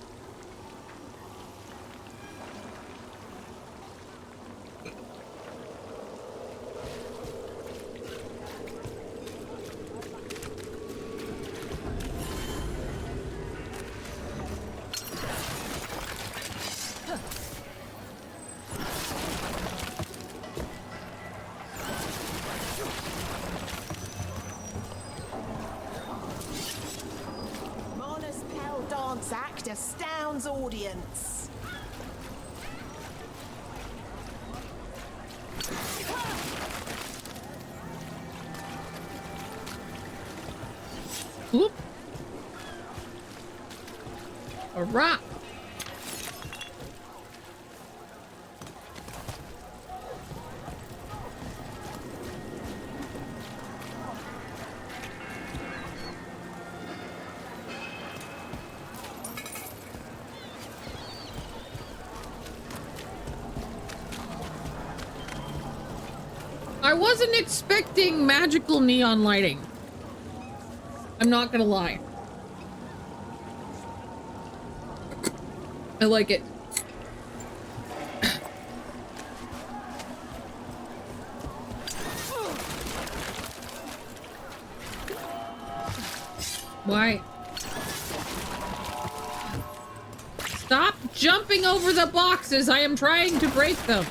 Mona's Pell dance act astounds audience. Whoop. A rock. I wasn't expecting magical neon lighting. I'm not gonna lie. I like it. Why? Stop jumping over the boxes. I am trying to break them.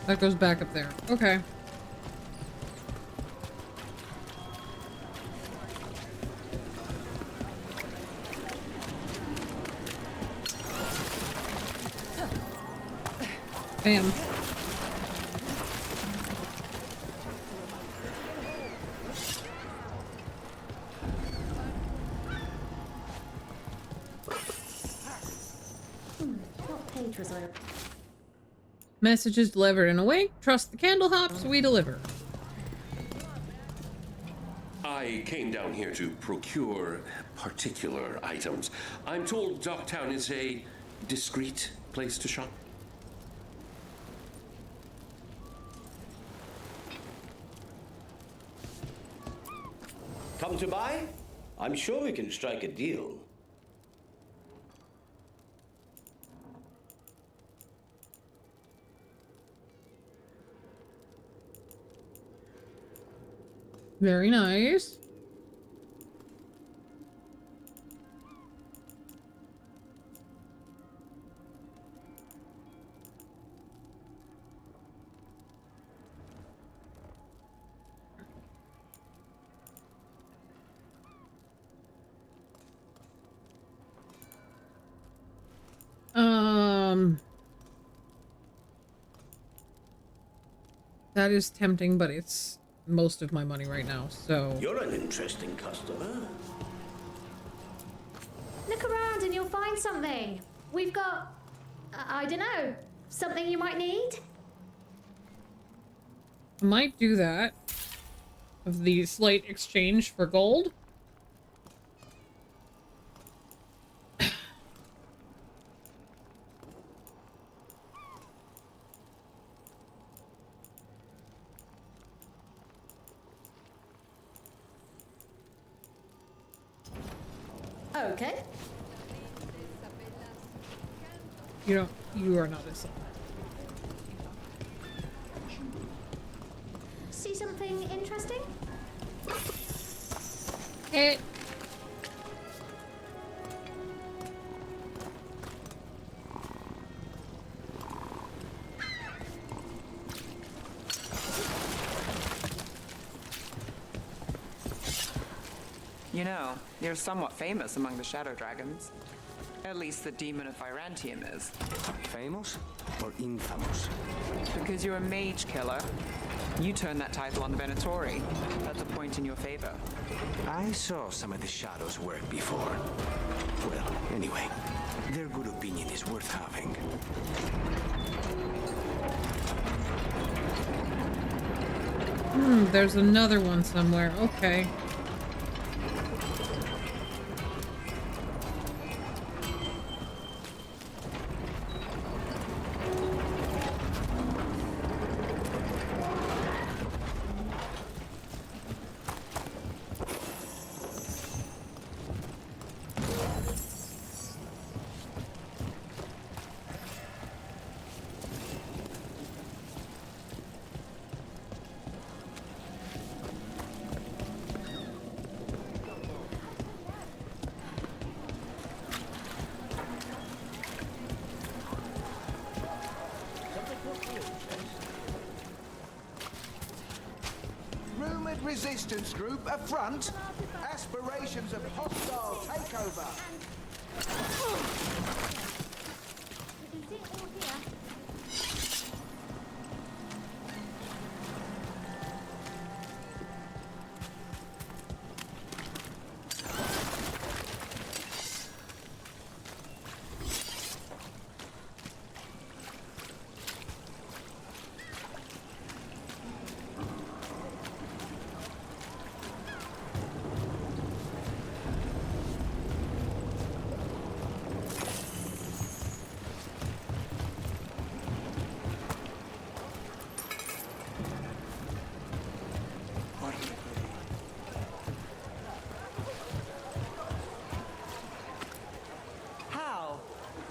That goes back up there. Okay. Bam. What page was I? Messages delivered and awake. Trust the candle hops we deliver. I came down here to procure particular items. I'm told Docktown is a discreet place to shop. Come to buy? I'm sure we can strike a deal. Very nice. That is tempting, but it's most of my money right now, so... You're an interesting customer. Look around and you'll find something. We've got, I don't know, something you might need. I might do that. Of the slight exchange for gold. Okay. You are not a son. See something interesting? You know, you're somewhat famous among the Shadow Dragons. At least the Demon of Virantium is. Famous or infamous? Because you're a mage killer. You turned that title on the Venatori. That's a point in your favor. I saw some of the Shadows work before. Well, anyway, their good opinion is worth having. There's another one somewhere. Okay. Rumored resistance group affront. Aspirations of hostile takeover.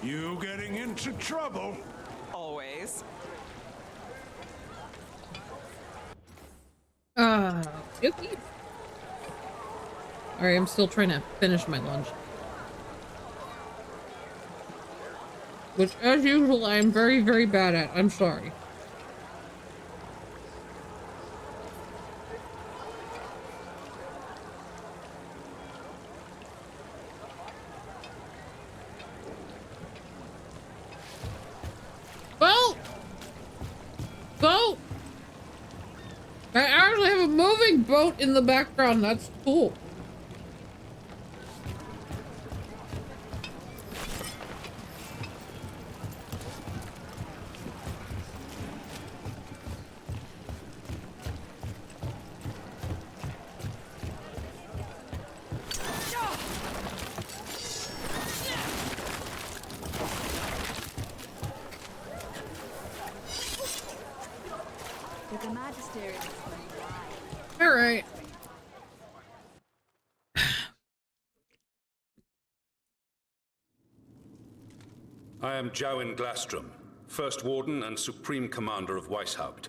You getting into trouble? Always. Okay. Alright, I'm still trying to finish my lunch. Which, as usual, I'm very, very bad at. I'm sorry. Well, moving boat in the background. That's cool. All right. I am Jowin Glastrom, First Warden and Supreme Commander of Weishaupt.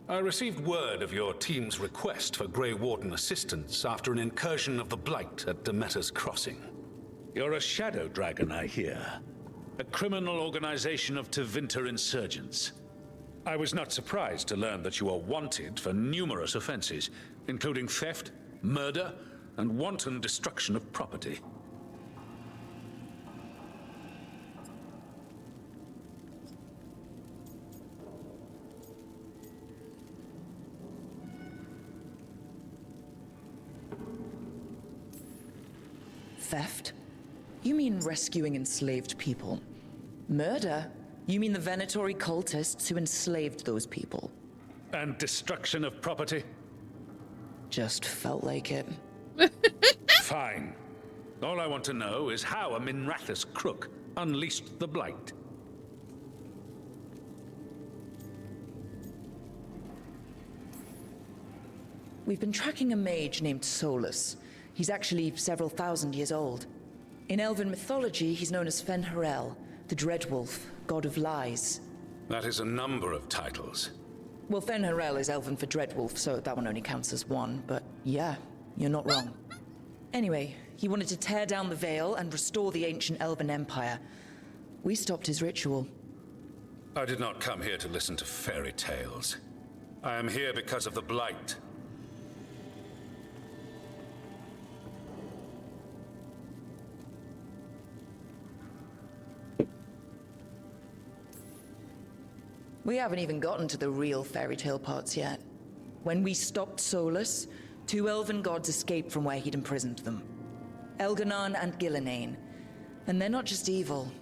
I received word of your team's request for Grey Warden assistance after an incursion of the Blight at Demeter's Crossing. You're a Shadow Dragon, I hear. A criminal organization of Tevinter insurgents. I was not surprised to learn that you are wanted for numerous offenses, including theft, murder, and wanton destruction of property. Theft? You mean rescuing enslaved people. Murder? You mean the Venatori cultists who enslaved those people. And destruction of property? Just felt like it. Fine. All I want to know is how a Minrathous crook unleashed the Blight. We've been tracking a mage named Solus. He's actually several thousand years old. In Elven mythology, he's known as Fen'Harel, the Dreadwolf, god of lies. That is a number of titles. Well, Fen'Harel is Elven for Dreadwolf, so that one only counts as one, but yeah, you're not wrong. Anyway, he wanted to tear down the Veil and restore the ancient Elven Empire. We stopped his ritual. I did not come here to listen to fairy tales. I am here because of the Blight. We haven't even gotten to the real fairy tale parts yet. When we stopped Solus, 2 elven gods escaped from where he'd imprisoned them. Elganon and Gillenane. And they're not just evil,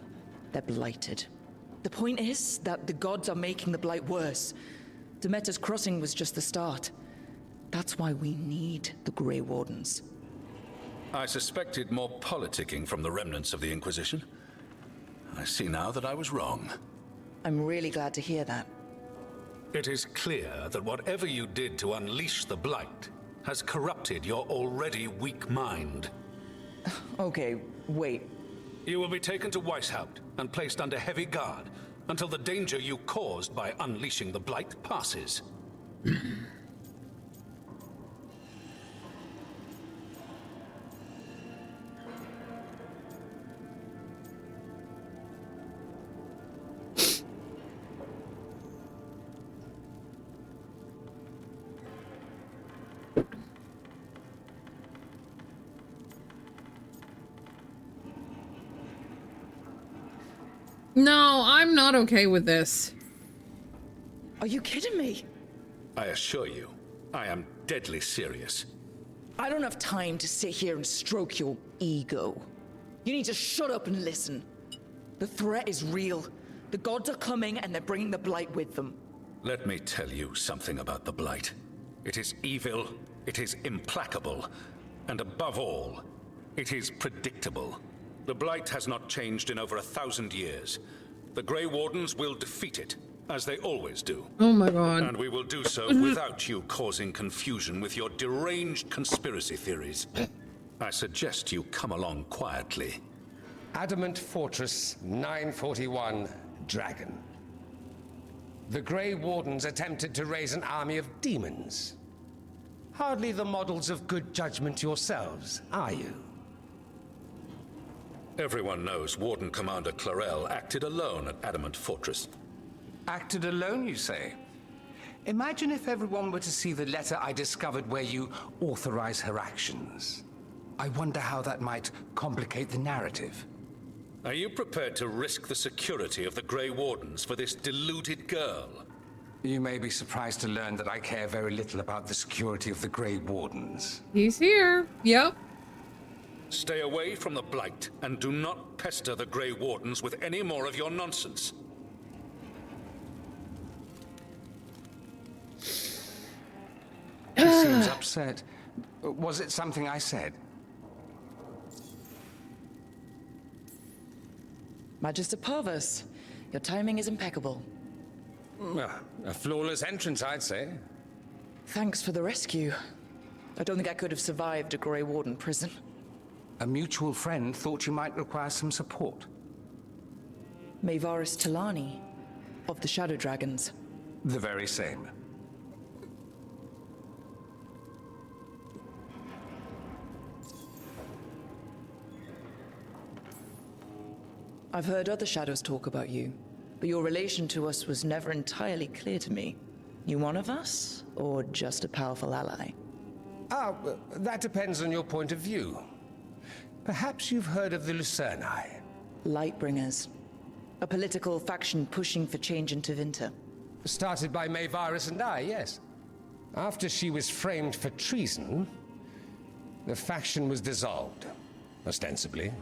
they're blighted. The point is that the gods are making the Blight worse. Demeter's Crossing was just the start. That's why we need the Grey Wardens. I suspected more politicking from the remnants of the Inquisition. I see now that I was wrong. I'm really glad to hear that. It is clear that whatever you did to unleash the Blight has corrupted your already weak mind. Okay, wait. You will be taken to Weishaupt and placed under heavy guard until the danger you caused by unleashing the Blight passes. No, I'm not okay with this. Are you kidding me? I assure you, I am deadly serious. I don't have time to sit here and stroke your ego. You need to shut up and listen. The threat is real. The gods are coming and they're bringing the Blight with them. Let me tell you something about the Blight. It is evil, it is implacable, and above all, it is predictable. The Blight has not changed in over 1,000 years. The Grey Wardens will defeat it, as they always do. Oh my god. And we will do so without you causing confusion with your deranged conspiracy theories. I suggest you come along quietly. Adamant Fortress 941 Dragon. The Grey Wardens attempted to raise an army of demons. Hardly the models of good judgment yourselves, are you? Everyone knows Warden Commander Clarel acted alone at Adamant Fortress. Acted alone, you say? Imagine if everyone were to see the letter I discovered where you authorize her actions. I wonder how that might complicate the narrative. Are you prepared to risk the security of the Grey Wardens for this deluded girl? You may be surprised to learn that I care very little about the security of the Grey Wardens. He's here. Yep. Stay away from the Blight, and do not pester the Grey Wardens with any more of your nonsense. She seems upset. Was it something I said? Magister Parvus, your timing is impeccable. A flawless entrance, I'd say. Thanks for the rescue. I don't think I could have survived a Grey Warden prison. A mutual friend thought you might require some support. Maevaris Talani, of the Shadow Dragons. The very same. I've heard other Shadows talk about you, but your relation to us was never entirely clear to me. You one of us, or just a powerful ally? That depends on your point of view. Perhaps you've heard of the Lucerni. Lightbringers. A political faction pushing for change in Tevinter. Started by Maevaris and I, yes. After she was framed for treason, the faction was dissolved, ostensibly.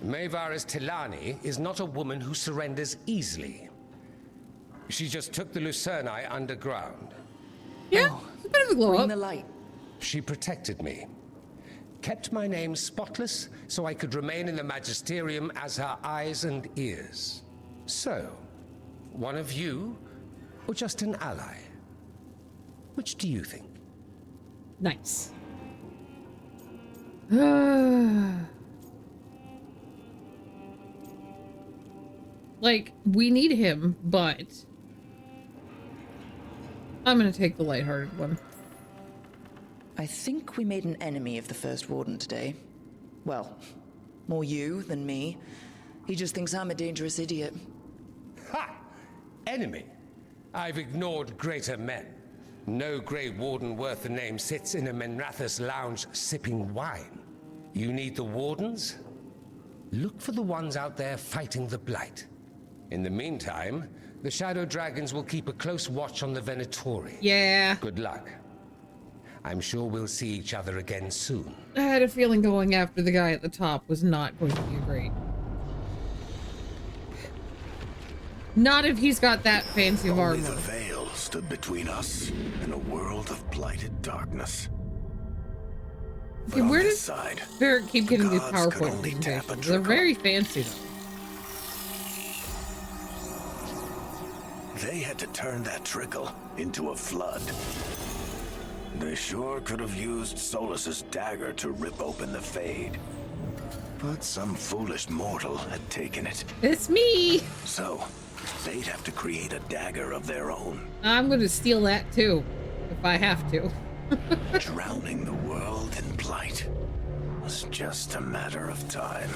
Maevaris Talani is not a woman who surrenders easily. She just took the Lucerni underground. Yeah, it's a bit of a glow up. Bring the light. She protected me. Kept my name spotless so I could remain in the Magisterium as her eyes and ears. So, one of you, or just an ally? Which do you think? Nice. Like, we need him, but I'm gonna take the lighthearted one. I think we made an enemy of the First Warden today. Well, more you than me. He just thinks I'm a dangerous idiot. Ha! Enemy? I've ignored greater men. No Grey Warden worth the name sits in a Menrathus lounge sipping wine. You need the Wardens? Look for the ones out there fighting the Blight. In the meantime, the Shadow Dragons will keep a close watch on the Venatori. Yeah. Good luck. I'm sure we'll see each other again soon. I had a feeling going after the guy at the top was not going to be great. Not if he's got that fancy of armor. Only the veil stood between us and a world of blighted darkness. Okay, where does Varric keep getting these PowerPoint only tap a presentations? They're very fancy though. They had to turn that trickle into a flood. They sure could have used Solus's dagger to rip open the Fade. But some foolish mortal had taken it. It's me! So, they'd have to create a dagger of their own. I'm gonna steal that too, if I have to. Drowning the world in blight was just a matter of time.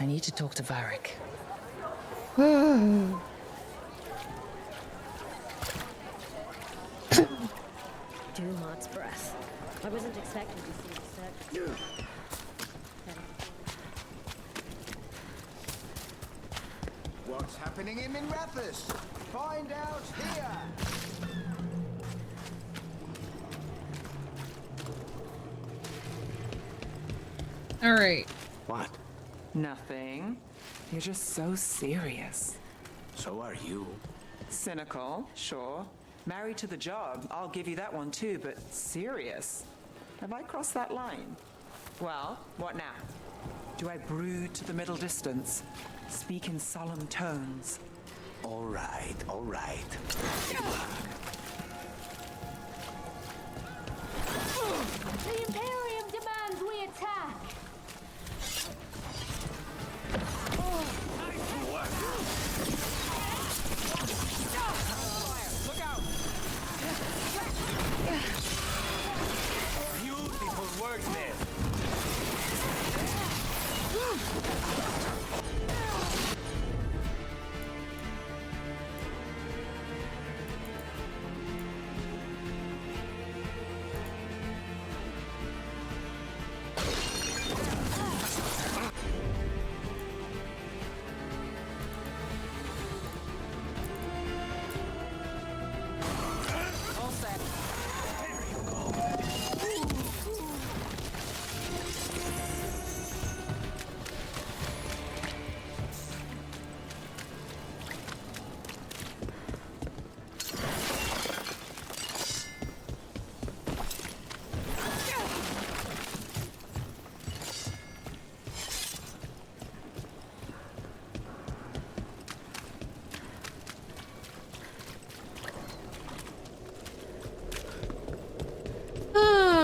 I need to talk to Varric. Dumart's breath. I wasn't expecting to see the search. What's happening in Minrathus? Find out here! All right. What? Nothing. You're just so serious. So are you. Cynical, sure. Married to the job, I'll give you that one too, but serious? Have I crossed that line? Well, what now? Do I brood to the middle distance? Speak in solemn tones? All right, all right. The Imperium demands we attack! Beautiful work, man.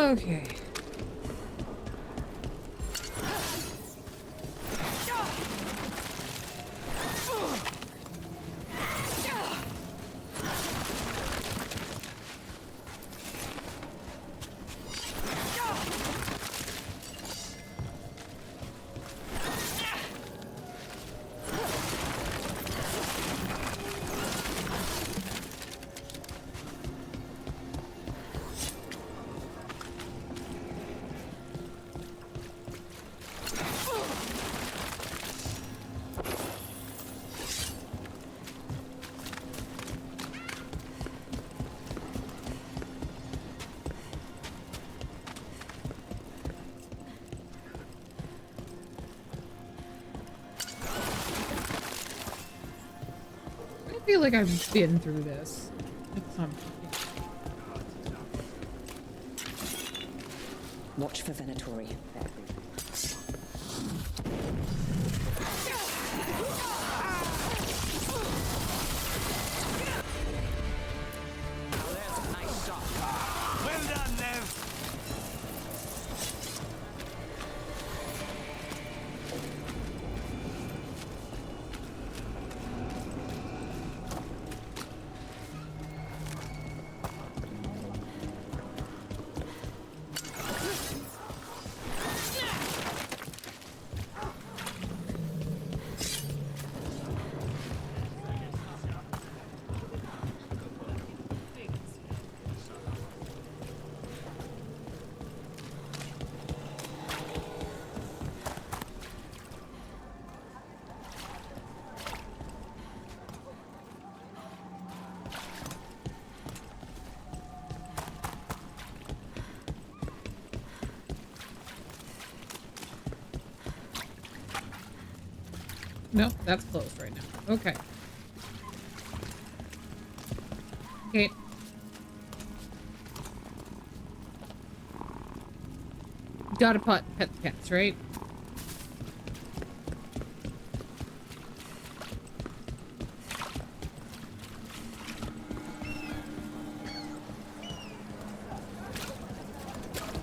Okay. I feel like I've been through this at some point. Watch for Venatori. Well done, Lev. Nope, that's closed right now. Okay. Okay. Gotta pet the cats, right?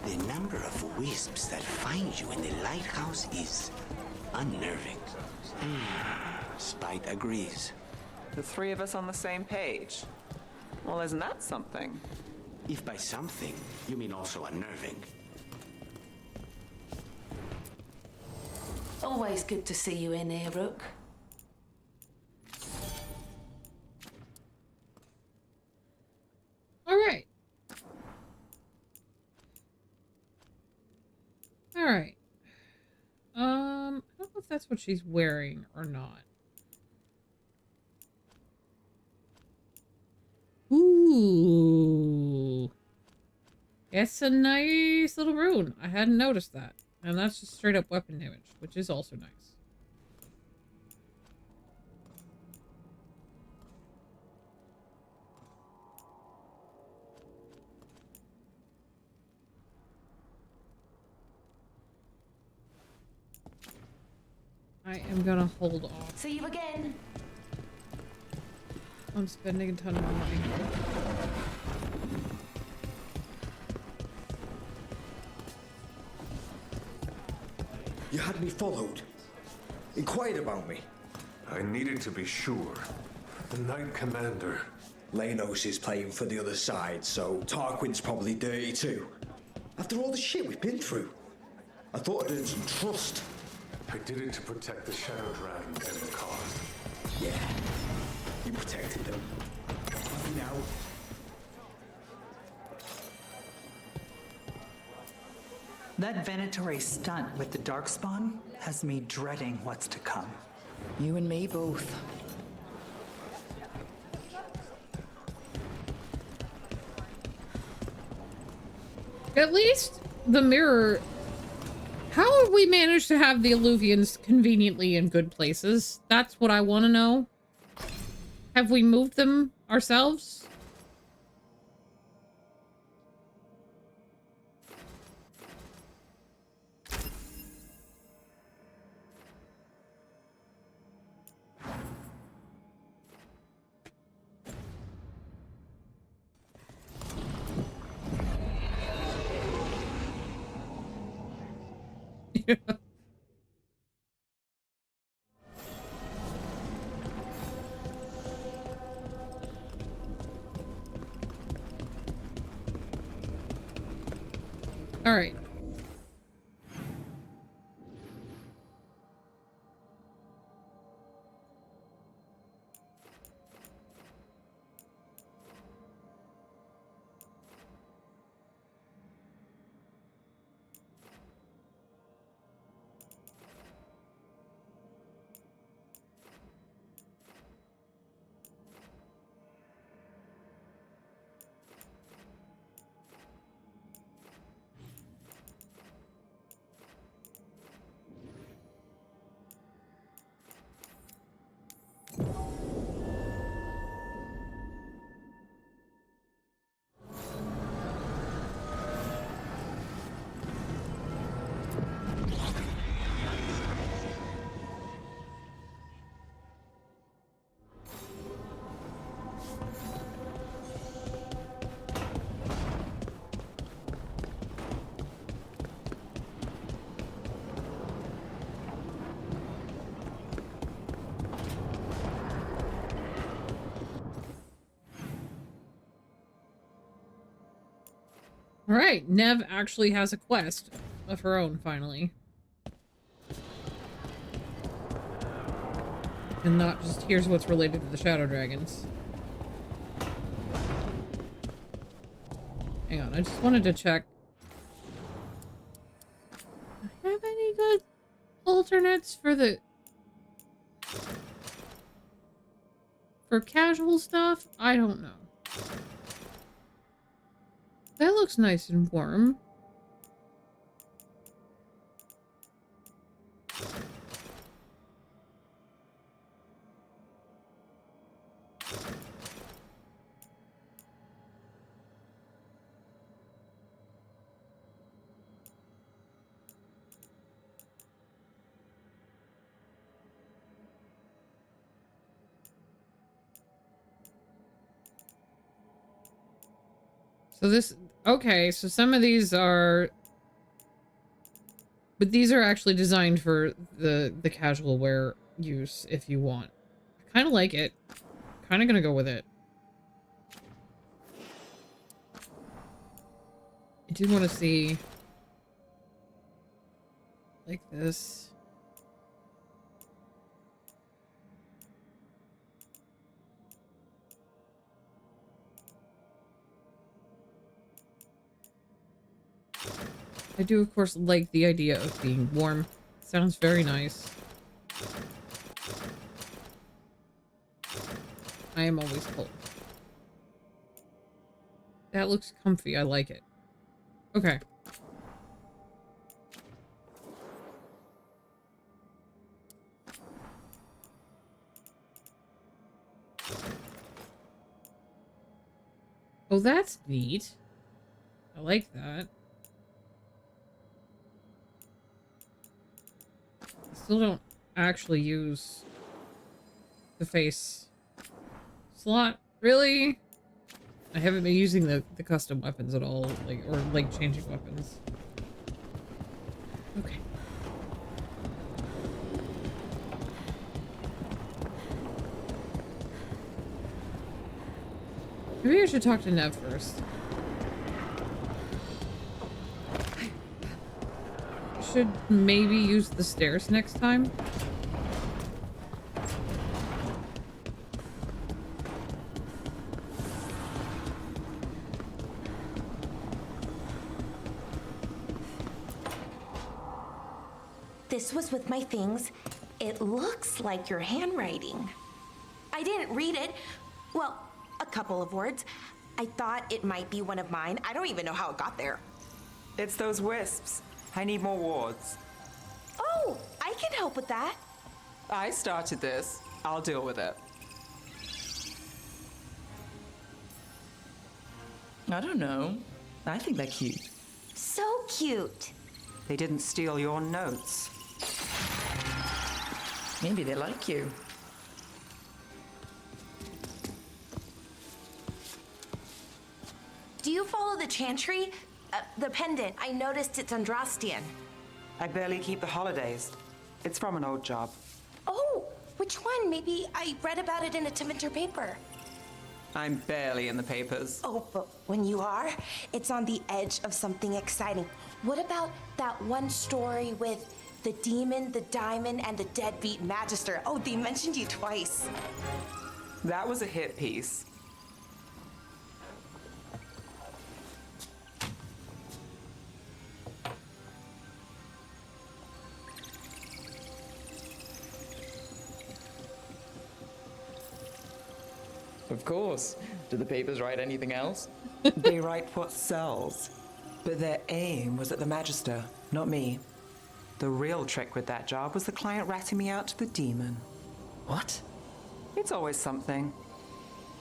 The number of wisps that find you in the lighthouse is unnerving. Spite agrees. The three of us on the same page. Well, isn't that something? If by something, you mean also unnerving. Always good to see you in here, Rook. All right. All right. I don't know if that's what she's wearing or not. Ooh. It's a nice little rune. I hadn't noticed that. And that's just straight up weapon damage, which is also nice. I am gonna hold off See you again. on spending a ton of money. You had me followed. Inquired about me. I needed to be sure. The Knight Commander. Lanos is playing for the other side, so Tarquin's probably dirty too. After all the shit we've been through, I thought I'd earned some trust. I did it to protect the Shadow Dragon at any cost. Yeah, you protected them. Nothing now. That Venatori stunt with the Darkspawn has me dreading what's to come. You and me both. At least the mirror... How have we managed to have the Illuvians conveniently in good places? That's what I want to know. Have we moved them ourselves? Yeah. All right. All right, Nev actually has a quest of her own, finally. And not just, here's what's related to the Shadow Dragons. Hang on, I just wanted to check. Do I have any good alternates for the... for casual stuff? I don't know. That looks nice and warm. So this, okay, so some of these are, but these are actually designed for the casual wear use if you want. I kind of like it. Kind of gonna go with it. I do want to see like this. I do, of course, like the idea of being warm. Sounds very nice. I am always cold. That looks comfy. I like it. Okay. Oh, that's neat. I like that. Still don't actually use the face slot, really? I haven't been using the custom weapons at all, like, or like changing weapons. Okay. Maybe I should talk to Nev first. Should maybe use the stairs next time. This was with my things. It looks like your handwriting. I didn't read it. Well, a couple of words. I thought it might be one of mine. I don't even know how it got there. It's those wisps. I need more wards. Oh, I can help with that. I started this. I'll deal with it. I don't know. I think they're cute. So cute. They didn't steal your notes. Maybe they like you. Do you follow the chantry? The pendant. I noticed it's Andrastian. I barely keep the holidays. It's from an old job. Oh, which one? Maybe I read about it in a Tevinter paper. I'm barely in the papers. Oh, but when you are, it's on the edge of something exciting. What about that one story with the demon, the diamond, and the deadbeat magister? Oh, they mentioned you twice. That was a hit piece. Of course. Do the papers write anything else? They write what sells. But their aim was at the Magister, not me. The real trick with that job was the client ratting me out to the demon. What? It's always something.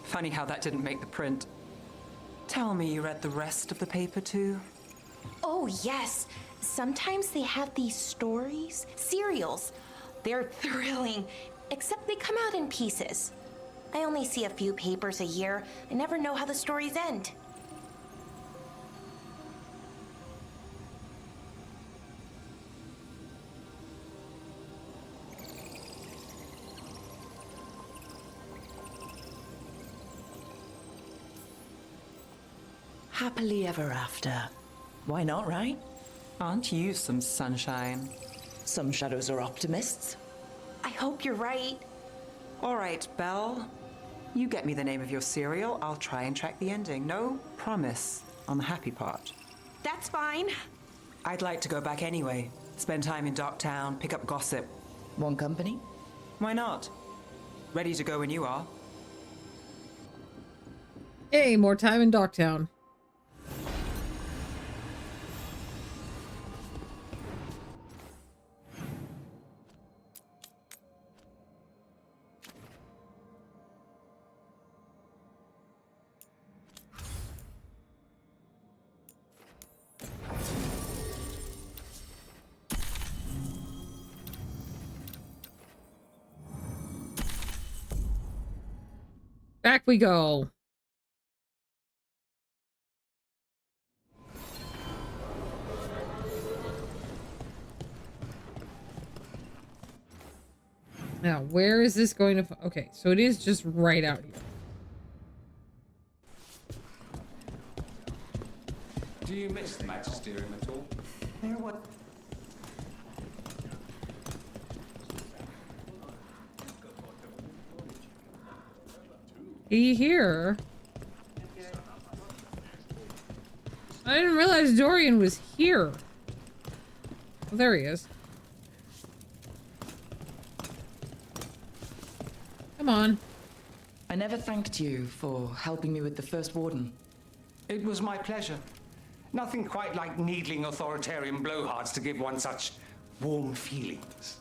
Funny how that didn't make the print. Tell me you read the rest of the paper too? Oh, yes. Sometimes they have these stories, serials. They're thrilling, except they come out in pieces. I only see a few papers a year. I never know how the stories end. Happily ever after. Why not, right? Aren't you some sunshine? Some shadows are optimists. I hope you're right. All right, Belle. You get me the name of your serial, I'll try and track the ending. No promise on the happy part. That's fine. I'd like to go back anyway. Spend time in Docktown, pick up gossip. One company? Why not? Ready to go when you are. Hey, more time in Docktown. Back we go. Now, where is this going to... Okay, so it is just right out here. Do you miss the Magisterium at all? There was... He here? I didn't realize Dorian was here. Oh, there he is. Come on. I never thanked you for helping me with the First Warden. It was my pleasure. Nothing quite like needling authoritarian blowhards to give one such warm feelings.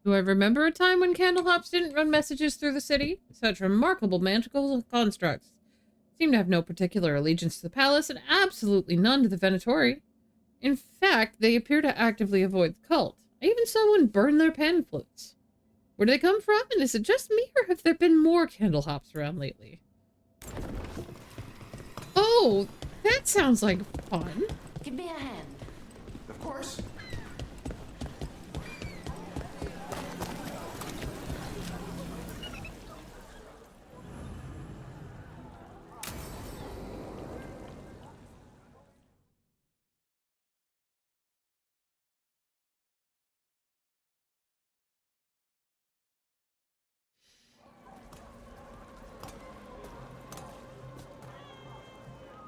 Do I remember a time when Candlehops didn't run messages through the city? Such remarkable magical constructs seem to have no particular allegiance to the palace and absolutely none to the Venatori. In fact, they appear to actively avoid the cult. I even saw one burn their pan flutes. Where do they come from? And is it just me, or have there been more Candlehops around lately? Oh, that sounds like fun. Give me a hand. Of course.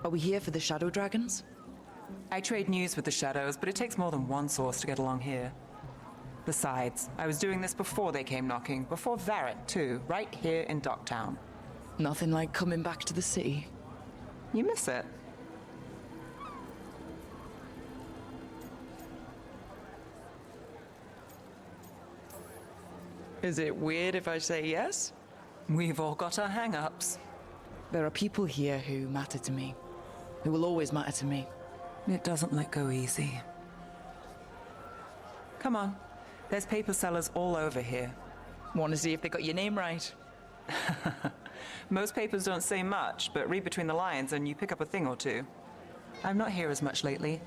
Are we here for the Shadow Dragons? I trade news with the Shadows, but it takes more than one source to get along here. Besides, I was doing this before they came knocking, before Varret too, right here in Docktown. Nothing like coming back to the city. You miss it. Is it weird if I say yes? We've all got our hang-ups. There are people here who matter to me, who will always matter to me. It doesn't let go easy. Come on. There's paper sellers all over here. Want to see if they got your name right? Most papers don't say much, but read between the lines and you pick up a thing or two. I'm not here as much lately.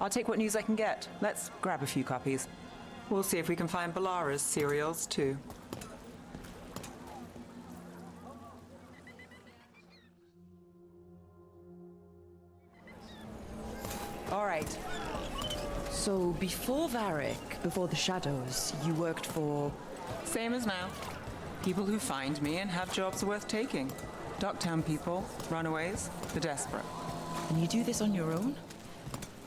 I'll take what news I can get. Let's grab a few copies. We'll see if we can find Balara's serials, too. All right. So before Varric, before the Shadows, you worked for... Same as now. People who find me and have jobs worth taking. Docktown people, runaways, the desperate. And you do this on your own?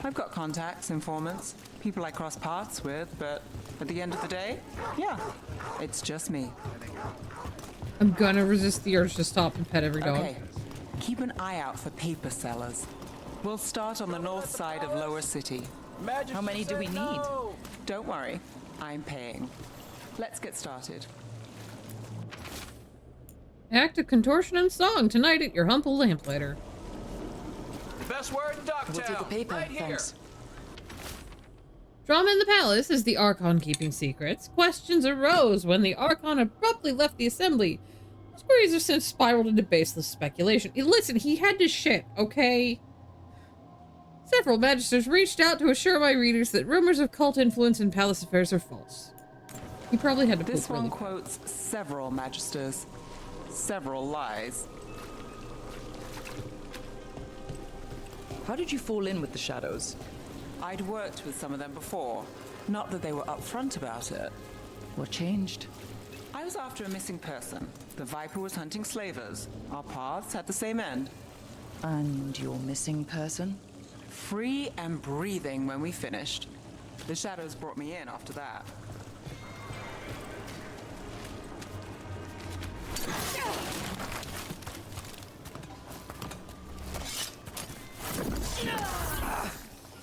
I've got contacts, informants, people I cross paths with, but at the end of the day, yeah, it's just me. I'm gonna resist the urge to stop and pet every dog. Okay, keep an eye out for paper sellers. We'll start on the north side of Lower City. How many do we need? Don't worry, I'm paying. Let's get started. Act of contortion and song tonight at your humble lamplighter. Best word in Docktown. We'll take the paper, right here. thanks. Drama in the palace is the Archon keeping secrets. Questions arose when the Archon abruptly left the assembly. His queries have since spiraled into baseless speculation. Listen, he had to shit, okay? Several magisters reached out to assure my readers that rumors of cult influence in palace affairs are false. He probably had to This poop one really quotes several magisters, several lies. How did you fall in with the Shadows? I'd worked with some of them before. Not that they were upfront about it. What changed? I was after a missing person. The Viper was hunting slavers. Our paths had the same end. And your missing person? Free and breathing when we finished. The Shadows brought me in after that.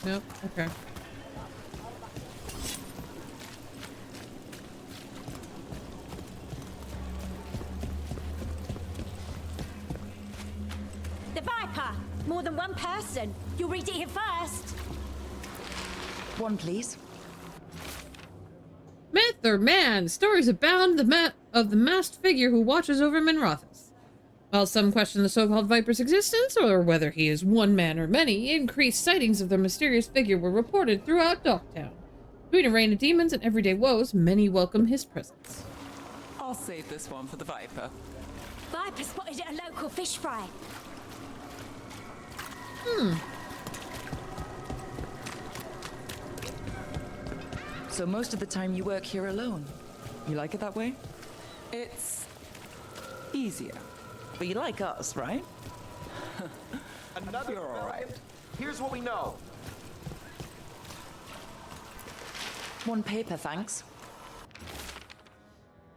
Nope, okay. The Viper! More than one person. You'll read it here first. One, please. Myth or man, stories abound of the masked figure who watches over Minrathous. While some question the so-called Viper's existence, or whether he is one man or many, increased sightings of the mysterious figure were reported throughout Docktown. Between a reign of demons and everyday woes, many welcome his presence. I'll save this one for the Viper. Viper spotted at a local fish fry. So most of the time you work here alone. You like it that way? It's easier. But you like us, right? Another. You're all right. Here's what we know. One paper, thanks.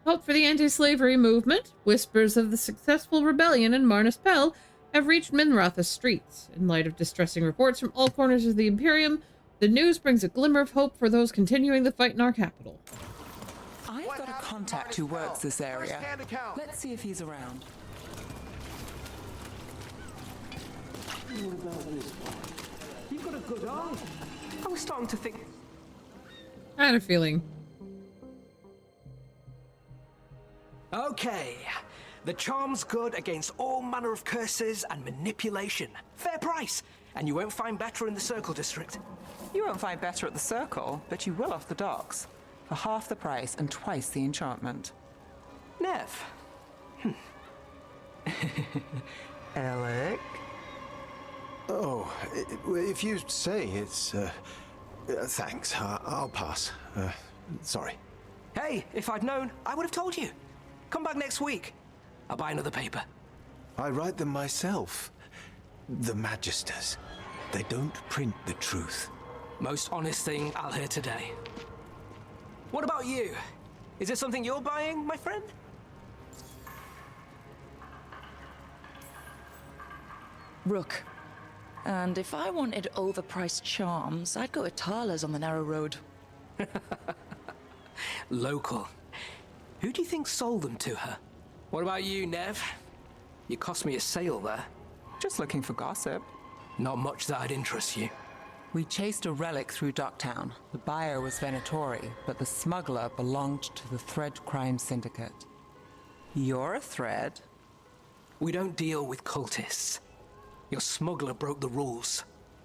Hope for the anti-slavery movement, whispers of the successful rebellion in Marnus Pell have reached Minrathous streets. In light of distressing reports from all corners of the Imperium, the news brings a glimmer of hope for those continuing the fight in our capital. I've got a contact who works this area. Let's see if he's around. You've got a good eye. I was starting to think. I had a feeling. Okay. The charm's good against all manner of curses and manipulation. Fair price. And you won't find better in the Circle District. You won't find better at the Circle, but you will off the docks. For half the price and twice the enchantment. Nev. Alec? Oh, if you say it's, thanks. I'll pass. Sorry. Hey, if I'd known, I would have told you. Come back next week. I'll buy another paper. I write them myself. The Magisters. They don't print the truth. Most honest thing I'll hear today. What about you? Is it something you're buying, my friend? Rook. And if I wanted overpriced charms, I'd go to Tala's on the narrow road. Local. Who do you think sold them to her? What about you, Nev? You cost me a sale there. Just looking for gossip. Not much that'd interest you. We chased a relic through Docktown. The buyer was Venatori, but the smuggler belonged to the Thread Crime Syndicate. You're a Thread? We don't deal with cultists. Your smuggler broke the rules.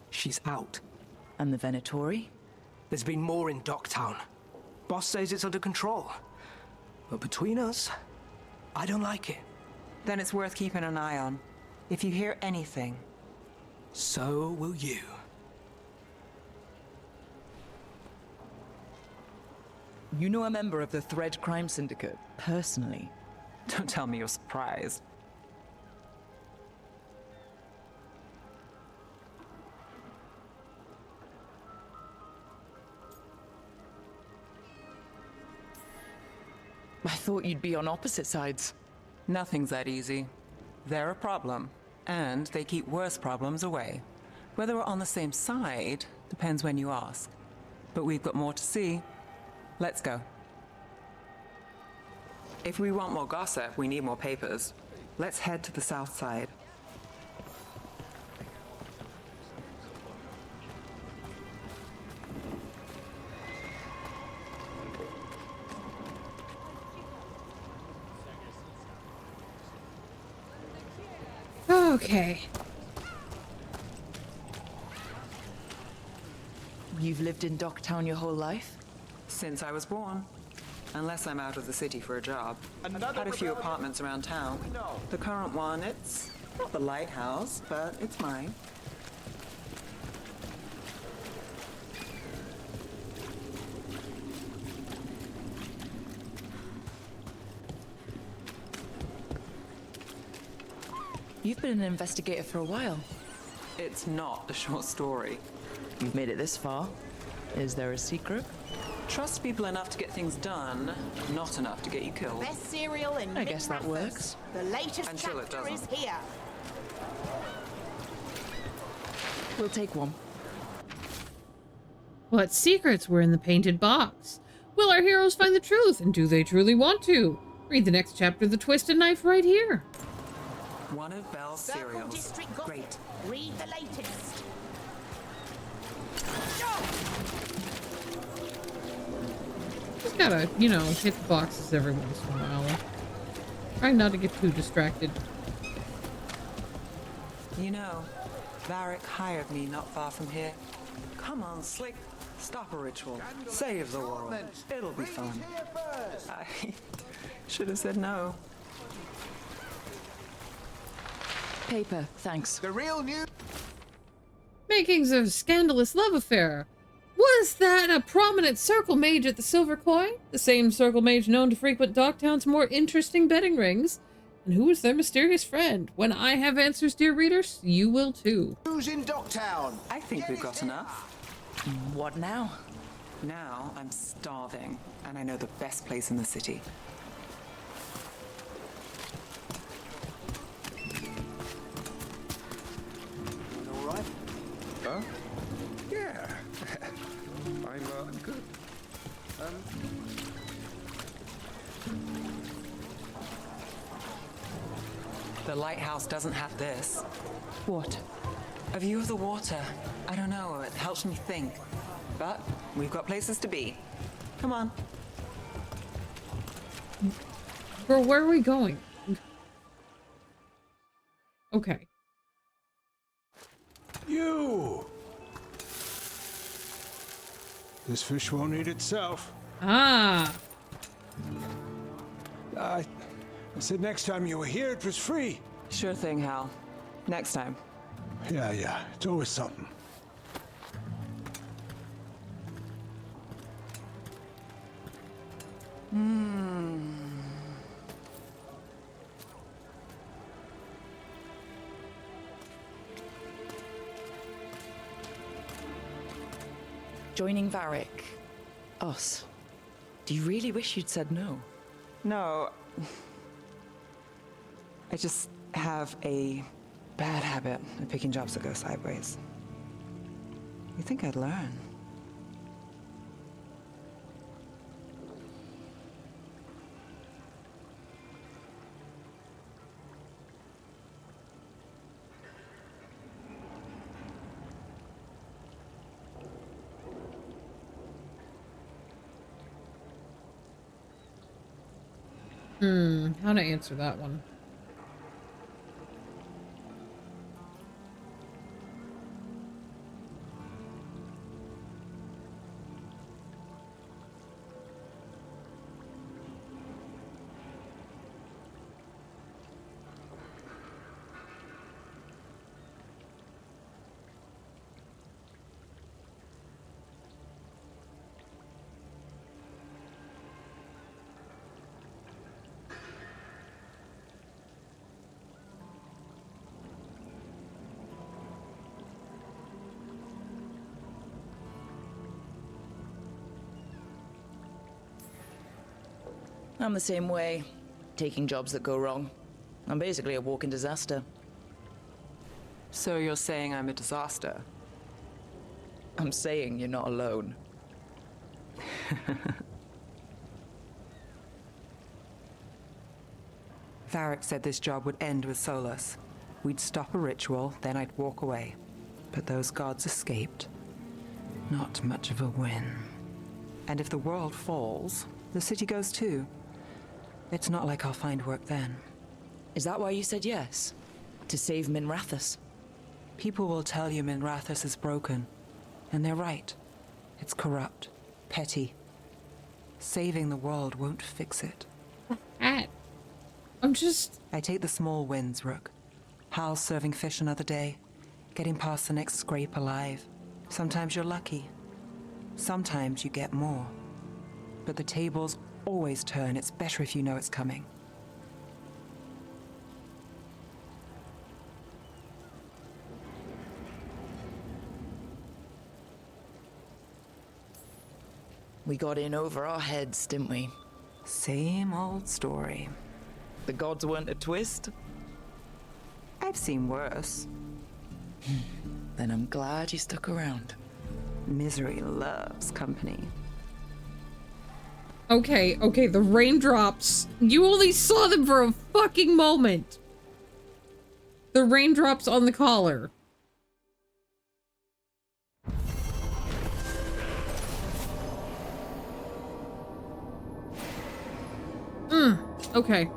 She's out. And the Venatori? There's been more in Docktown. Boss says it's under control. But between us, I don't like it. Then it's worth keeping an eye on. If you hear anything. So will you. You know a member of the Thread Crime Syndicate, personally? Don't tell me you're surprised. I thought you'd be on opposite sides. Nothing's that easy. They're a problem, and they keep worse problems away. Whether we're on the same side depends when you ask. But we've got more to see. Let's go. If we want more gossip, we need more papers. Let's head to the south side. Okay. You've lived in Docktown your whole life? Since I was born. Unless I'm out of the city for a job. Had a few apartments around town. The current one, it's not the lighthouse, but it's mine. You've been an investigator for a while. It's not a short story. You've made it this far. Is there a secret? Trust people enough to get things done, not enough to get you killed. Best cereal in I guess that mid-breakfast. works. The latest Until it chapter is doesn't. here. We'll take one. What secrets were in the painted box? Will our heroes find the truth, and do they truly want to? Read the next chapter of The Twisted Knife right here. One of Belle's Circle cereals. District Gossip. Great. Read the latest. Just gotta, you know, hit the boxes every once in a while. Trying not to get too distracted. You know, Varric hired me not far from here. Come on, Slick. Stop a ritual. Save the world. It'll be fun. I should have said no. Paper, thanks. The real news. Makings of scandalous love affair. Was that a prominent circle mage at the Silver Coin? The same circle mage known to frequent Docktown's more interesting betting rings? And who is their mysterious friend? When I have answers, dear readers, you will too. Who's in Docktown? I think we've got enough. What now? Now I'm starving, and I know the best place in the city. All right. Huh? Yeah. I'm good. The lighthouse doesn't have this. What? A view of the water. I don't know, it helps me think. But we've got places to be. Come on. Bro, where are we going? Okay. You! This fish won't eat itself. Ah. I said next time you were here, it was free. Sure thing, Hal. Next time. Yeah. It's always something. Joining Varric. Us. Do you really wish you'd said no? No. I just have a bad habit of picking jobs that go sideways. You think I'd learn? How to answer that one? I'm the same way. Taking jobs that go wrong. I'm basically a walking disaster. So you're saying I'm a disaster? I'm saying you're not alone. Varric said this job would end with Solus. We'd stop a ritual, then I'd walk away. But those gods escaped. Not much of a win. And if the world falls, the city goes too. It's not like I'll find work then. Is that why you said yes? To save Minrathous? People will tell you Minrathous is broken. And they're right. It's corrupt. Petty. Saving the world won't fix it. I take the small wins, Rook. Hal's serving fish another day. Getting past the next scrape alive. Sometimes you're lucky. Sometimes you get more. But the tables always turn. It's better if you know it's coming. We got in over our heads, didn't we? Same old story. The gods weren't a twist? I've seen worse. Then I'm glad you stuck around. Misery loves company. Okay, the raindrops. You only saw them for a fucking moment. The raindrops on the collar. Okay.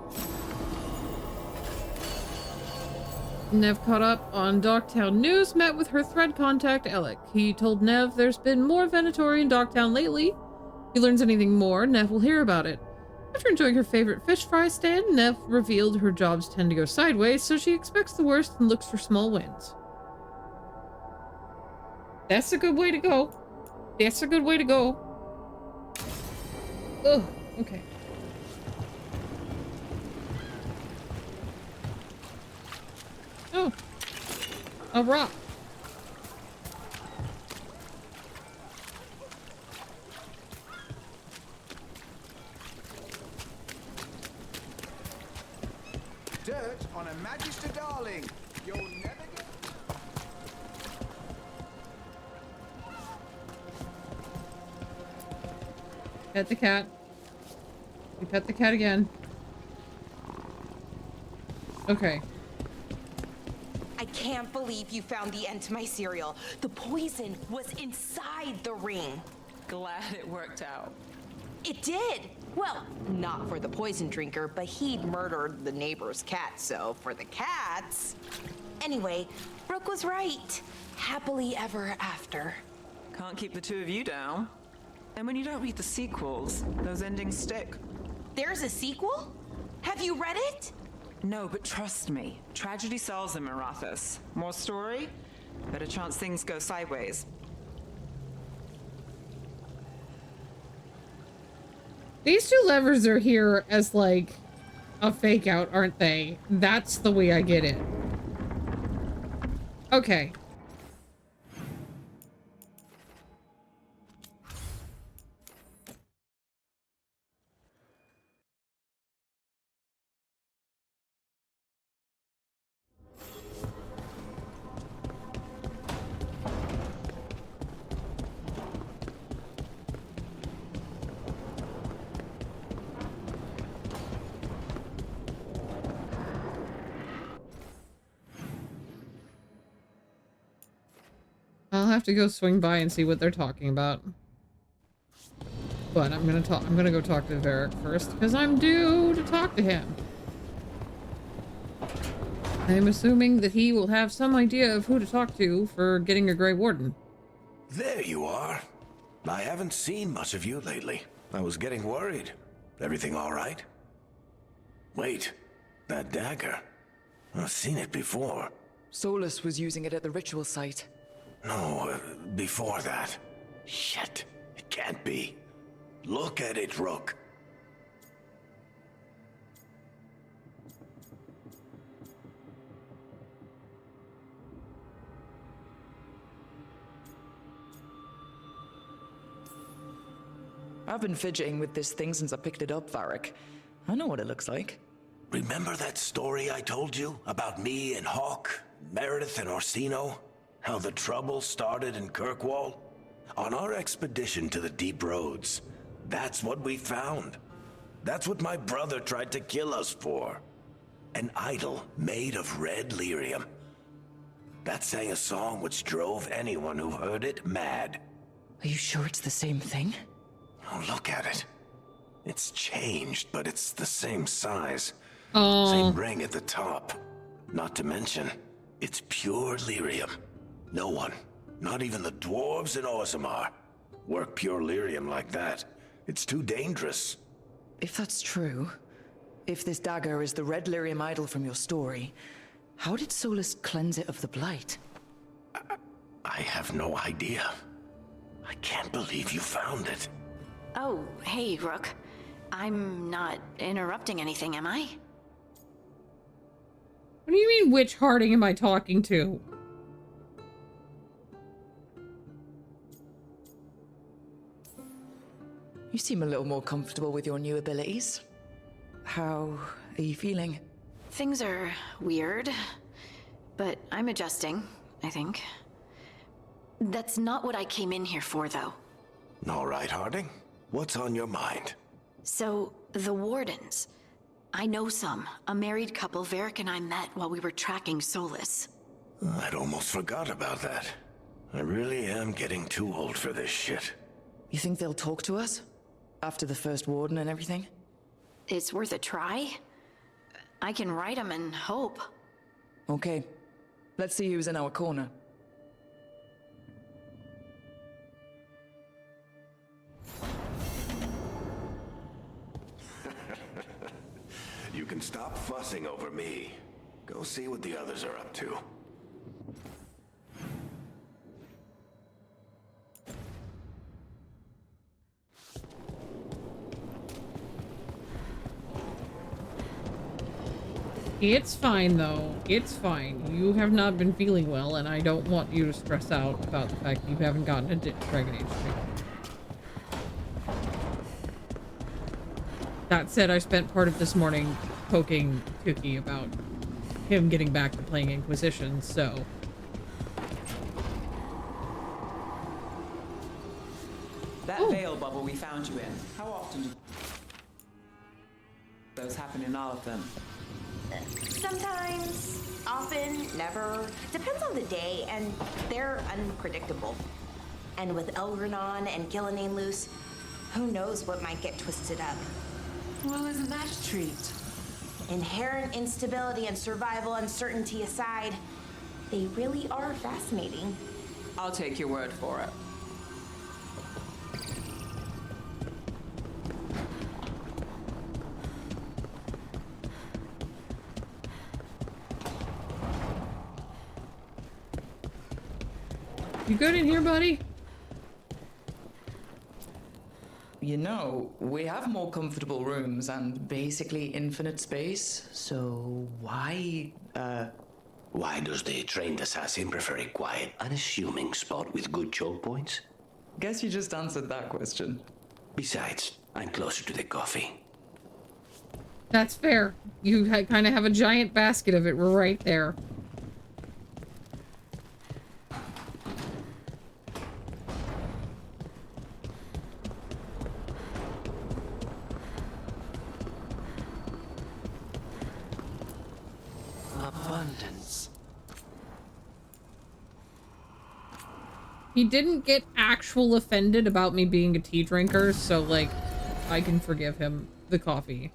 Nev caught up on Docktown news, met with her thread contact, Alec. He told Nev there's been more Venatori in Docktown lately. If he learns anything more, Nev will hear about it. After enjoying her favorite fish fry stand, Nev revealed her jobs tend to go sideways, so she expects the worst and looks for small wins. That's a good way to go. That's a good way to go. Ugh, okay. Oh, a rock. Dirt on a Magister Darling. You'll never get... Pet the cat. We pet the cat again. Okay. I can't believe you found the end to my cereal. The poison was inside the ring. Glad it worked out. It did. Well, not for the poison drinker, but he'd murdered the neighbor's cat, so for the cats. Anyway, Brooke was right. Happily ever after. Can't keep the two of you down. And when you don't read the sequels, those endings stick. There's a sequel? Have you read it? No, but trust me. Tragedy sells in Minrathous. More story? Better chance things go sideways. These two levers are here as like a fake out, aren't they? That's the way I get it. Okay. I'll have to go swing by and see what they're talking about. But I'm gonna go talk to Varric first, because I'm due to talk to him. I'm assuming that he will have some idea of who to talk to for getting a Grey Warden. There you are. I haven't seen much of you lately. I was getting worried. Everything all right? Wait, that dagger. I've seen it before. Solus was using it at the ritual site. No, before that. Shit, it can't be. Look at it, Rook. I've been fidgeting with this thing since I picked it up, Varric. I know what it looks like. Remember that story I told you about me and Hawk, Meredith and Orsino? How the trouble started in Kirkwall? On our expedition to the Deep Roads, that's what we found. That's what my brother tried to kill us for. An idol made of red lyrium. That sang a song which drove anyone who heard it mad. Are you sure it's the same thing? Oh, look at it. It's changed, but it's the same size. Oh. Same ring at the top. Not to mention, it's pure lyrium. No one, not even the dwarves in Orzammar, work pure lyrium like that. It's too dangerous. If that's true, if this dagger is the red lyrium idol from your story, how did Solus cleanse it of the blight? I have no idea. I can't believe you found it. Oh, hey, Rook. I'm not interrupting anything, am I? What do you mean, which Harding am I talking to? You seem a little more comfortable with your new abilities. How are you feeling? Things are weird, but I'm adjusting, I think. That's not what I came in here for, though. All right, Harding. What's on your mind? So, the Wardens. I know some. A married couple Varric and I met while we were tracking Solus. I'd almost forgot about that. I really am getting too old for this shit. You think they'll talk to us? After the first warden and everything? It's worth a try. I can write them and hope. Okay. Let's see who's in our corner. You can stop fussing over me. Go see what the others are up to. It's fine, though. It's fine. You have not been feeling well, and I don't want you to stress out about the fact that you haven't gotten a Dragon Age trigger. That said, I spent part of this morning poking Tuki about him getting back to playing Inquisition, so... That veil bubble we found you in, how often do those happen in all of them? Sometimes, often, never. Depends on the day, and they're unpredictable. And with Elgranon and Gillenane loose, who knows what might get twisted up. Well, isn't that a treat? Inherent instability and survival uncertainty aside, they really are fascinating. I'll take your word for it. You good in here, buddy? You know, we have more comfortable rooms and basically infinite space, so why, Why does the trained assassin prefer a quiet, unassuming spot with good choke points? Guess you just answered that question. Besides, I'm closer to the coffee. That's fair. You kind of have a giant basket of it right there. Abundance. He didn't get actual offended about me being a tea drinker, so, like, I can forgive him the coffee.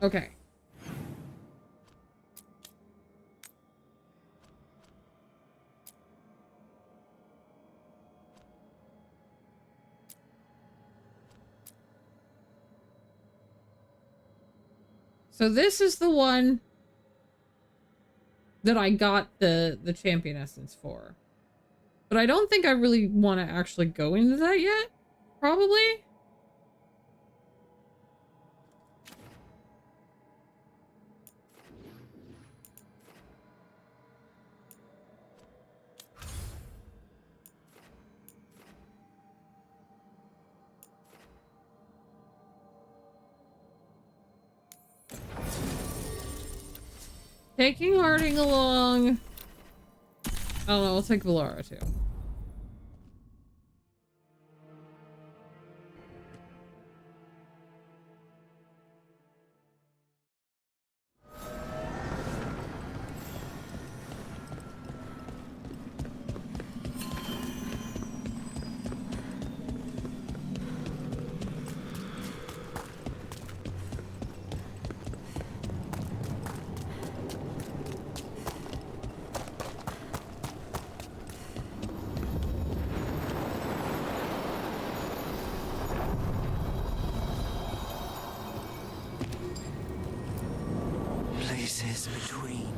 Okay. So this is the one that I got the champion essence for. But I don't think I really want to actually go into that yet. Probably. Taking Harding along. I don't know, I'll take Valara too. Places between.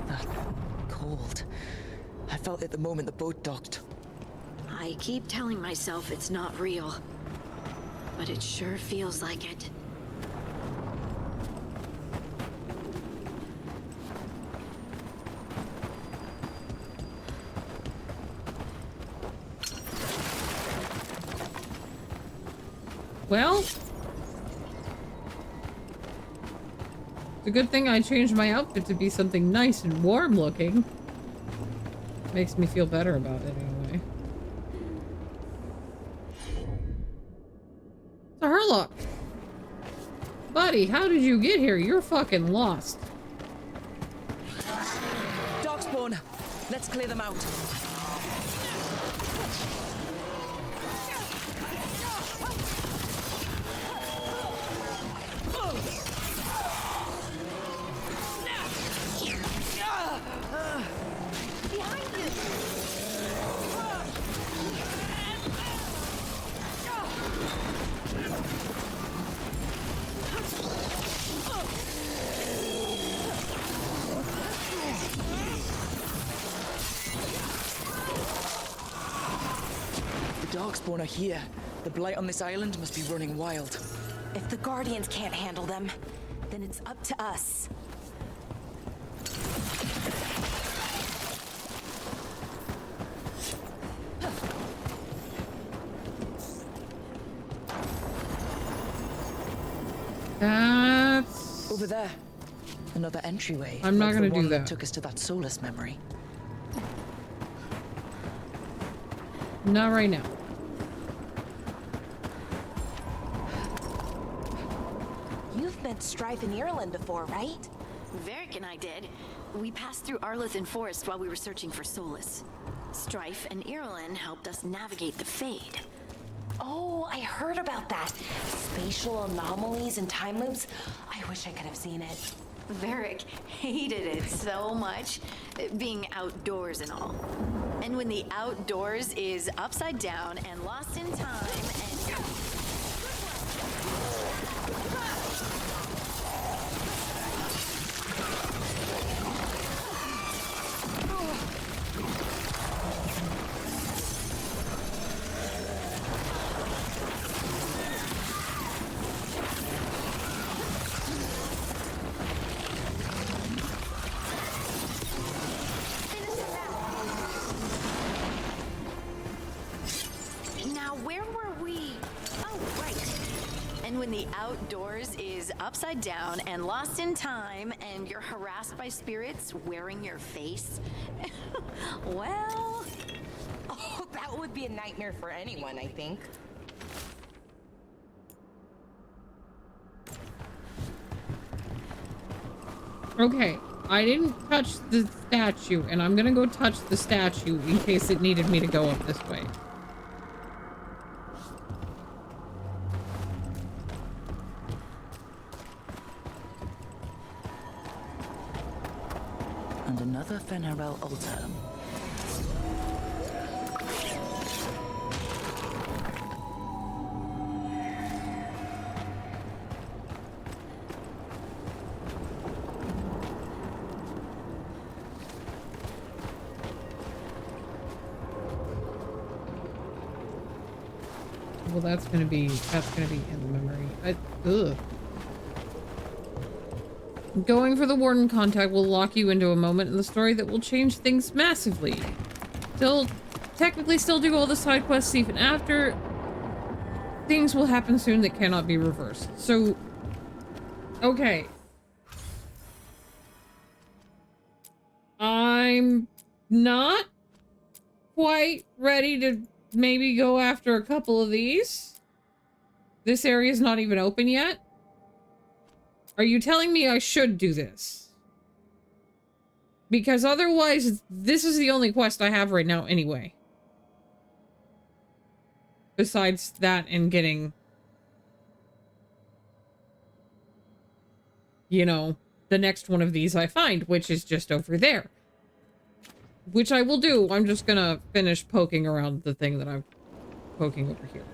That cold. I felt it the moment the boat docked. I keep telling myself it's not real, but it sure feels like it. Well, it's a good thing I changed my outfit to be something nice and warm looking. Makes me feel better about it anyway. It's a Herlock. Buddy, how did you get here? You're fucking lost. Darkspawn, let's clear them out. Darkspawn are here. The blight on this island must be running wild. If the Guardians can't handle them, then it's up to us. That's... over there. Another entryway. I'm not like gonna the one do that. Took us to that Solus memory. Not right now. You've met Strife in Ireland before, right? Varric and I did. We passed through Arlithan Forest while we were searching for Solus. Strife and Irulan helped us navigate the Fade. Oh, I heard about that. Spatial anomalies and time loops. I wish I could have seen it. Varric hated it so much, being outdoors and all. And when the outdoors is upside down and lost in time and... When the outdoors is upside down and lost in time and you're harassed by spirits wearing your face, well... Oh, that would be a nightmare for anyone, I think. Okay, I didn't touch the statue, and I'm gonna go touch the statue in case it needed me to go up this way. And another Fenarel altar. Well, that's gonna be in the memory. Ugh. Going for the warden contact will lock you into a moment in the story that will change things massively. Technically still do all the side quests even after. Things will happen soon that cannot be reversed. So, okay. I'm not quite ready to maybe go after a couple of these. This area is not even open yet. Are you telling me I should do this? Because otherwise, this is the only quest I have right now anyway. Besides that and getting, you know, the next one of these I find, which is just over there. Which I will do. I'm just gonna finish poking around the thing that I'm poking over here.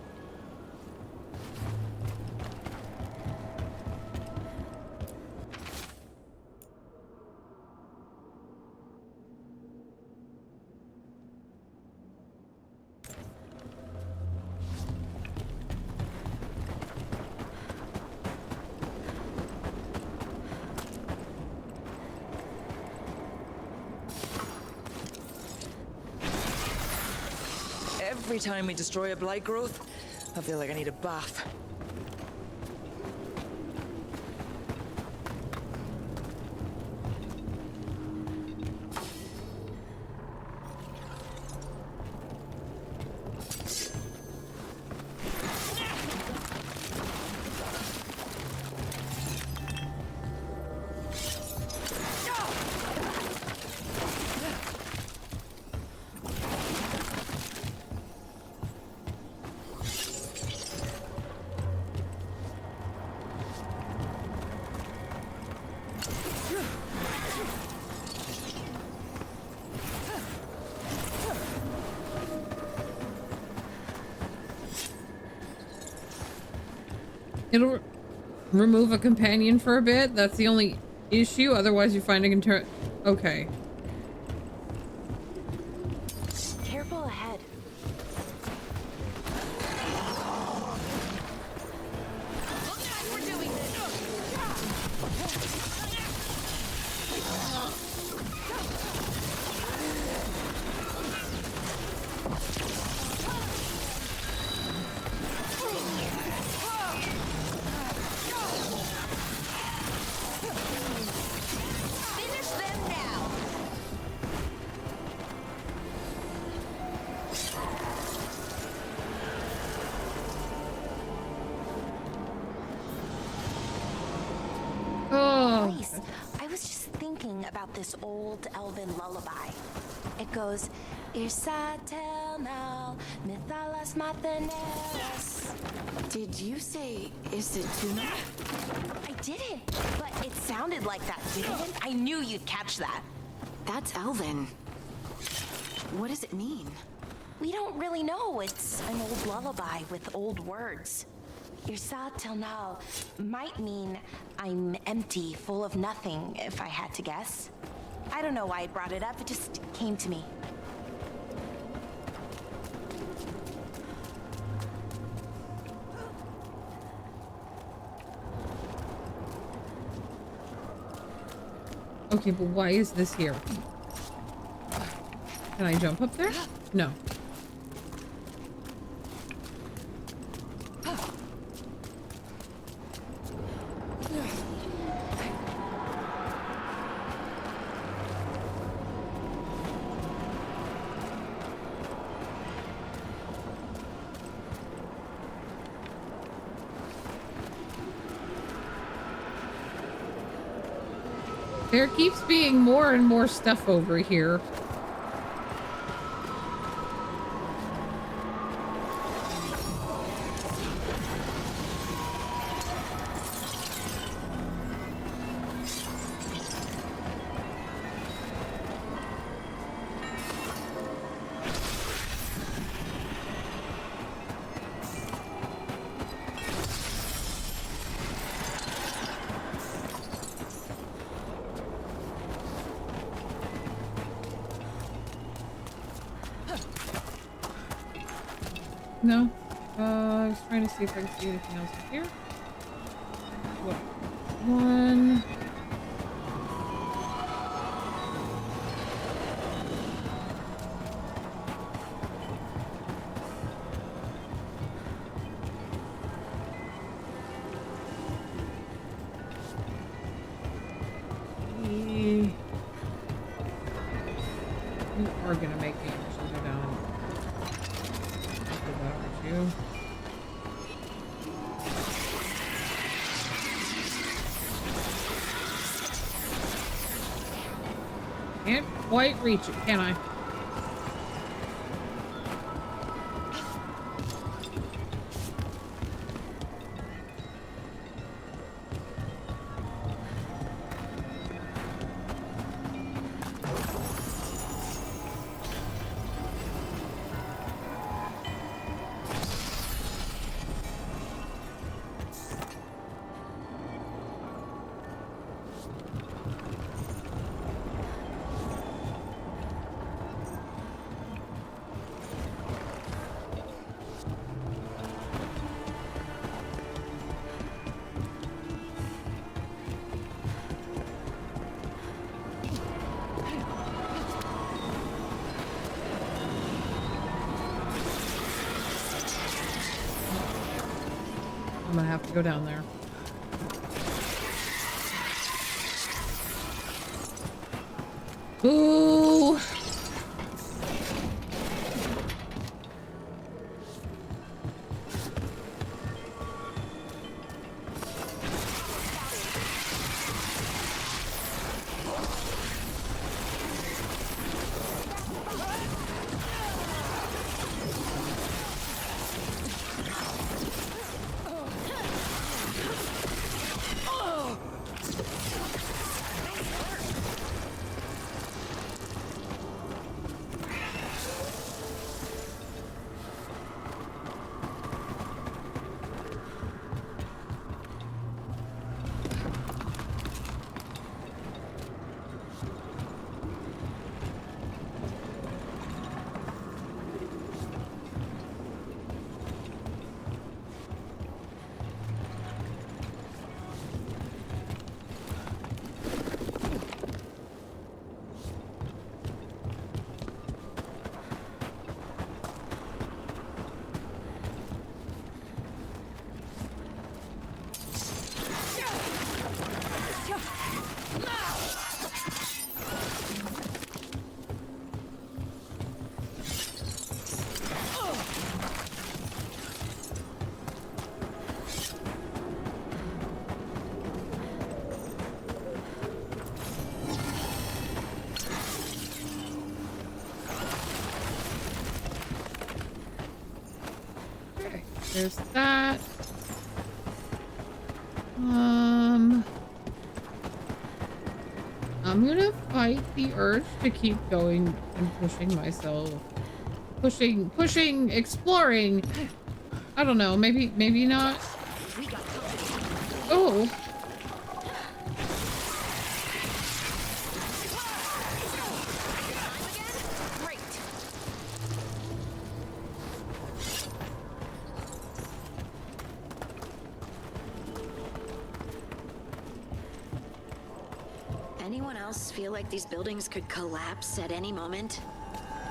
Every time we destroy a blight growth, I feel like I need a bath. It'll remove a companion for a bit. That's the only issue. Otherwise, you find a control. Okay. Careful ahead. Reese, I was just thinking about this old elven lullaby. It goes, Irsatel now, Mithalas Matheneras. Did you say Isituna? I didn't, but it sounded like that, didn't it? I knew you'd catch that. That's Elven. What does it mean? We don't really know. It's an old lullaby with old words. Irsatel now might mean I'm empty, full of nothing, if I had to guess. I don't know why I brought it up, it just came to me. Okay, but why is this here? Can I jump up there? No. There keeps being more and more stuff over here. No. I was trying to see if I can see anything else in here. What? One. You are gonna make me actually go down. You. Can't quite reach it, can I? I'm gonna have to go down there. Ooh. There's that. I'm gonna fight the urge to keep going and pushing myself. Pushing, exploring. I don't know, maybe not. Oh. Anyone else feel like these buildings could collapse at any moment?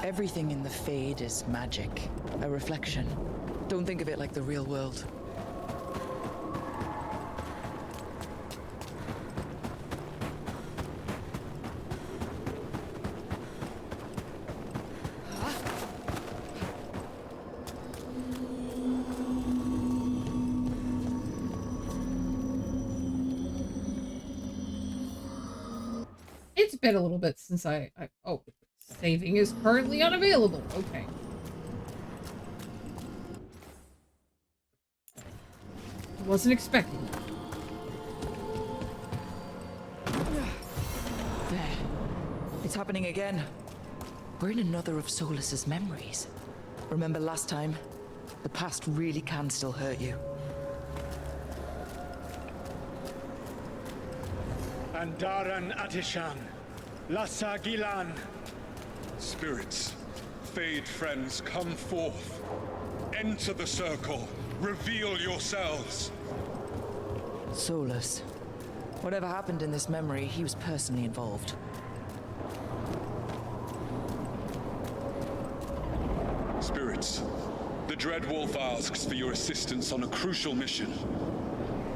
Everything in the Fade is magic, a reflection. Don't think of it like the real world. It's been a little bit since oh, saving is currently unavailable. Okay. Wasn't expecting that. There. It's happening again. We're in another of Solus's memories. Remember last time? The past really can still hurt you. Andaran Atishan, Lassa Gilan. Spirits, Fade friends, come forth. Enter the circle. Reveal yourselves. Solus. Whatever happened in this memory, he was personally involved. Spirits, the Dread Wolf asks for your assistance on a crucial mission.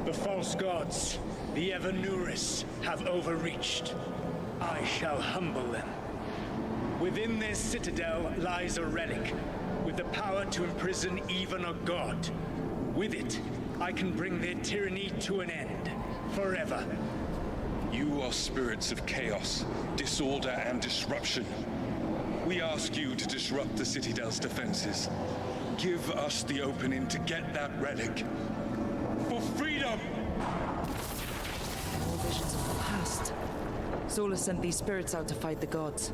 The false gods, the Evanuris, have overreached. I shall humble them. Within this citadel lies a relic, with the power to imprison even a god. With it, I can bring their tyranny to an end, forever. You are spirits of chaos, disorder, and disruption. We ask you to disrupt the Citadel's defenses. Give us the opening to get that relic. For freedom! More visions of the past. Solus sent these spirits out to fight the gods.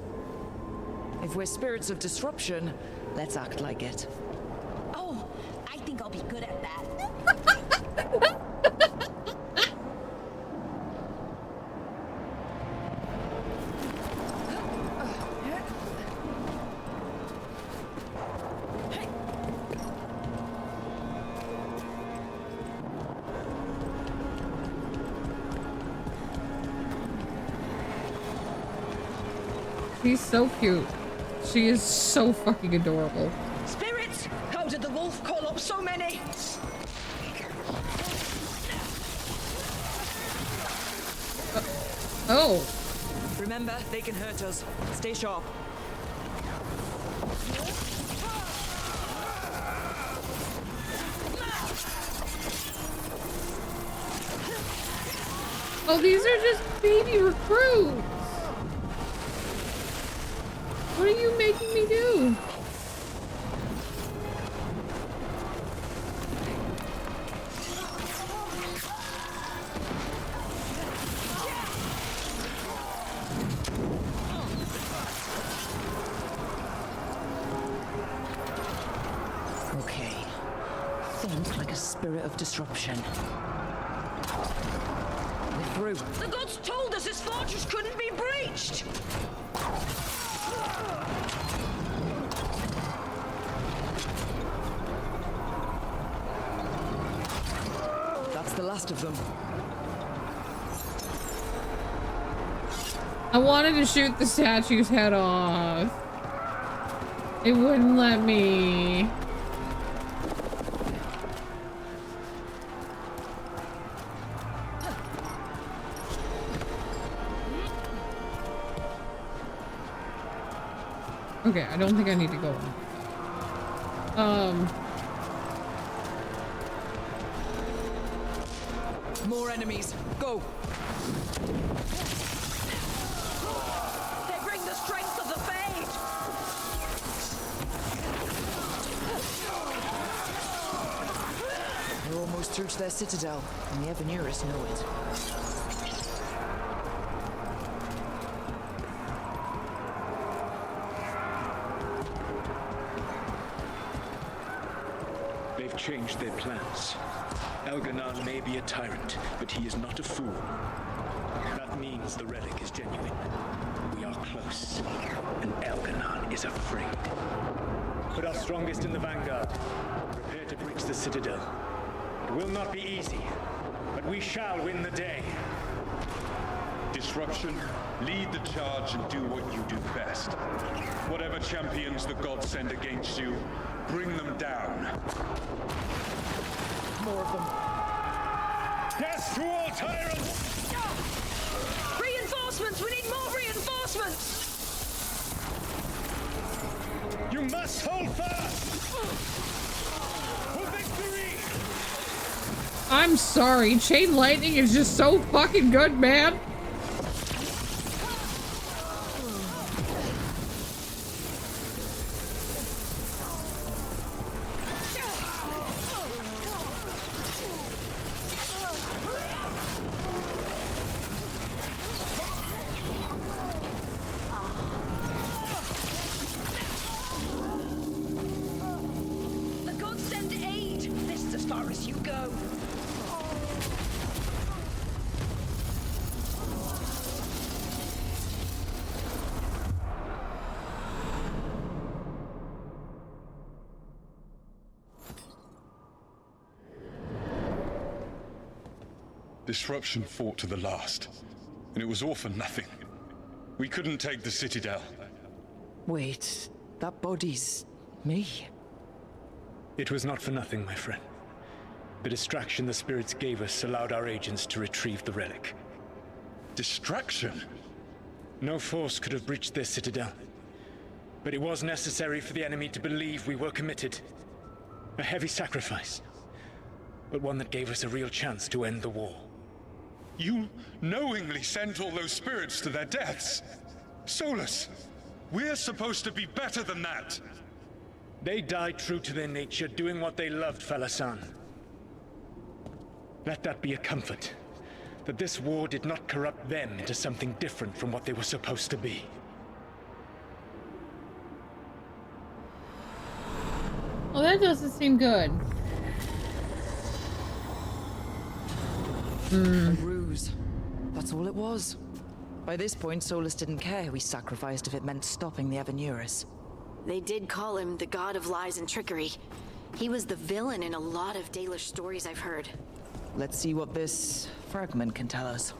If we're spirits of disruption, let's act like it. Oh, I think I'll be good at that. She's so cute. She is so fucking adorable. Spirits! How did the wolf call up so many? Oh. Remember, they can hurt us. Stay sharp. Oh, these are just baby recruits. What are you making me do? Okay. Think like a spirit of disruption. We're through. The gods told us this fortress couldn't be breached! That's the last of them. I wanted to shoot the statue's head off. It wouldn't let me. Okay, I don't think I need to go on. More enemies. Go. They bring the strength of the Fade! We're almost through to their citadel, and the Evanuris know it. They've changed their plans. Elganon may be a tyrant, but he is not a fool. That means the relic is genuine. We are close, and Elganon is afraid. Put our strongest in the vanguard. Prepare to breach the citadel. It will not be easy, but we shall win the day. Disruption, lead the charge and do what you do best. Whatever champions the gods send against you, bring them down. More of them. Death to all tyrants! Reinforcements! We need more reinforcements! You must hold fast! For victory! I'm sorry, Chain Lightning is just so fucking good, man. Solus, you go! Disruption fought to the last, and it was all for nothing. We couldn't take the Citadel. Wait, that body's me. It was not for nothing, my friend. The distraction the spirits gave us allowed our agents to retrieve the relic. Distraction? No force could have breached this Citadel. But it was necessary for the enemy to believe we were committed. A heavy sacrifice, but one that gave us a real chance to end the war. You knowingly sent all those spirits to their deaths? Solus, we're supposed to be better than that! They died true to their nature, doing what they loved, Falasan. Let that be a comfort, that this war did not corrupt them into something different from what they were supposed to be. Well, that doesn't seem good. A ruse. That's all it was. By this point, Solus didn't care who he sacrificed if it meant stopping the Avenurus. They did call him the god of lies and trickery. He was the villain in a lot of Dalish stories I've heard. Let's see what this fragment can tell us.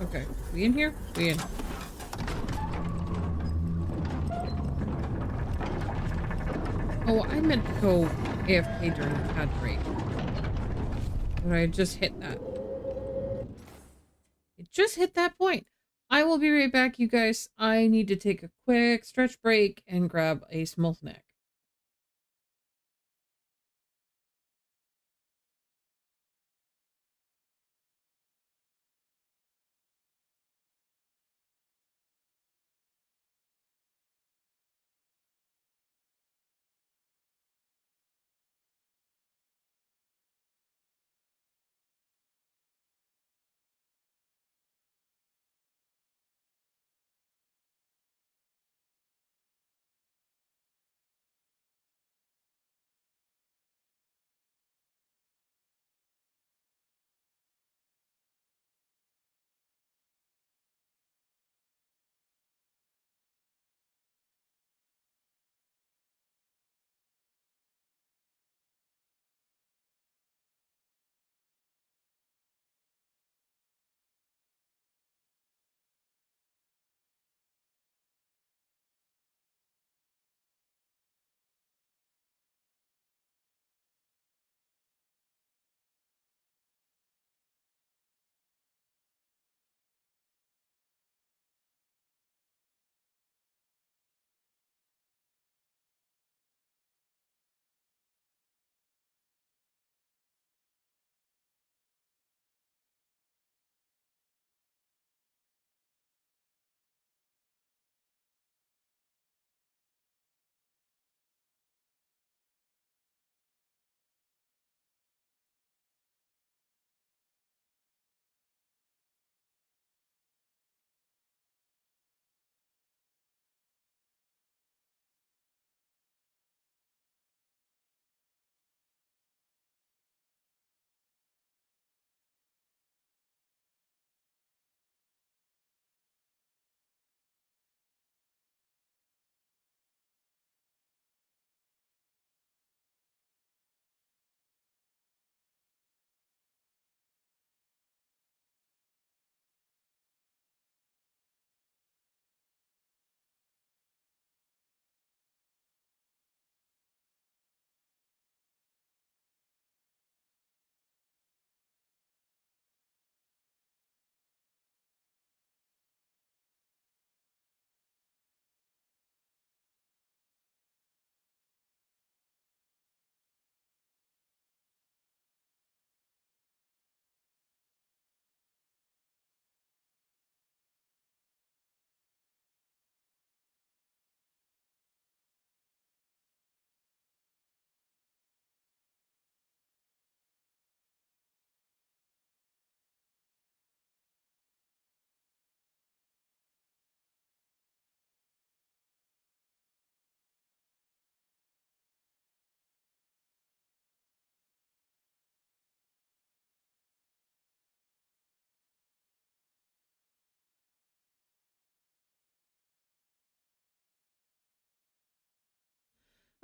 Okay, we in here? We in. Oh, I meant to go AFK during the ad break. But I just hit that. It just hit that point. I will be right back, you guys. I need to take a quick stretch break and grab a small snack.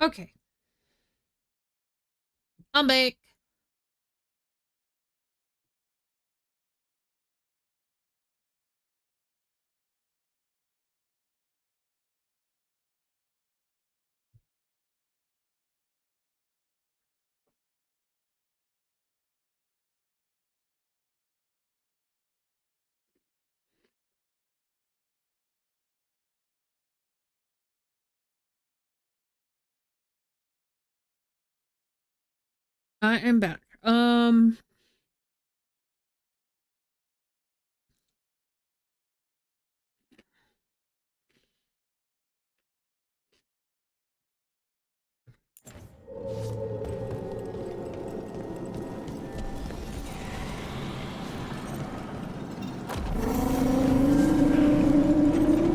Okay. I'm back. I am back.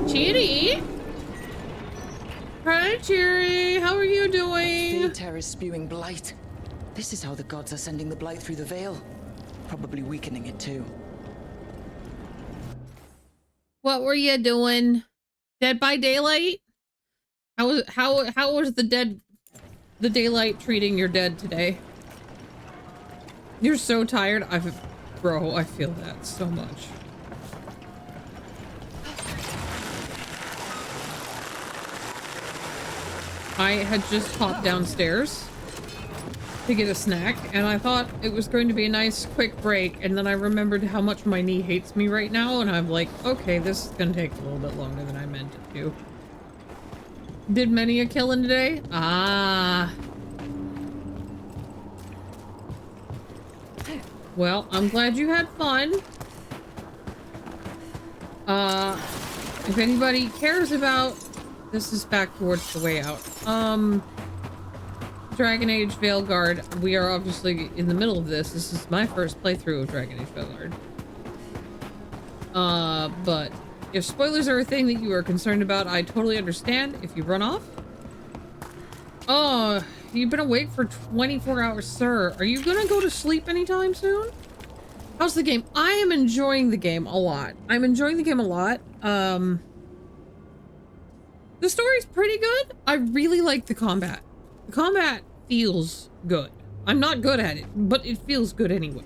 Cheery? Hi, Cheery. How are you doing? Theater is spewing blight. This is how the gods are sending the blight through the Veil. Probably weakening it too. What were you doing? Dead by Daylight? How was the daylight treating your dead today? You're so tired. Bro, I feel that so much. I had just popped downstairs to get a snack, and I thought it was going to be a nice quick break, and then I remembered how much my knee hates me right now, and I'm like, okay, this is gonna take a little bit longer than I meant it to. Did many a killing today? Ah. Well, I'm glad you had fun. If anybody cares about... This is back towards the way out. Dragon Age Veilguard. We are obviously in the middle of this. This is my first playthrough of Dragon Age Veilguard. But if spoilers are a thing that you are concerned about, I totally understand if you run off. Oh, you've been awake for 24 hours, sir. Are you gonna go to sleep anytime soon? How's the game? I am enjoying the game a lot. I'm enjoying the game a lot. The story's pretty good. I really like the combat. The combat feels good. I'm not good at it, but it feels good anyway.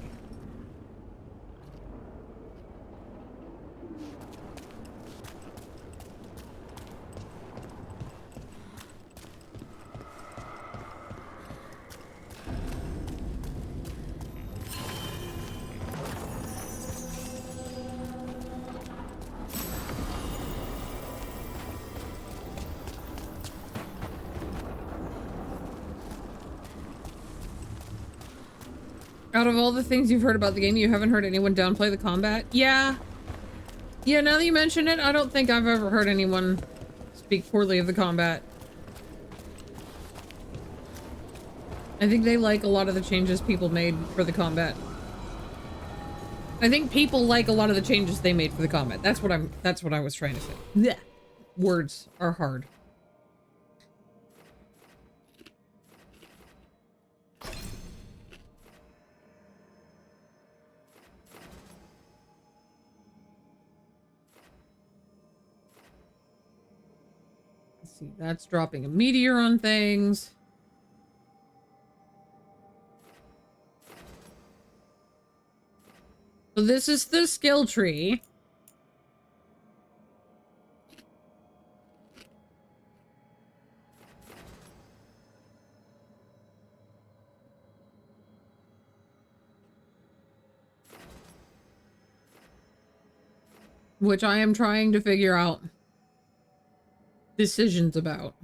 Out of all the things you've heard about the game, you haven't heard anyone downplay the combat? Yeah. Yeah, now that you mention it, I don't think I've ever heard anyone speak poorly of the combat. I think they like a lot of the changes people made for the combat. I think people like a lot of the changes they made for the combat. That's what I was trying to say. Blech. Words are hard. That's dropping a meteor on things. So this is the skill tree. Which I am trying to figure out decisions about.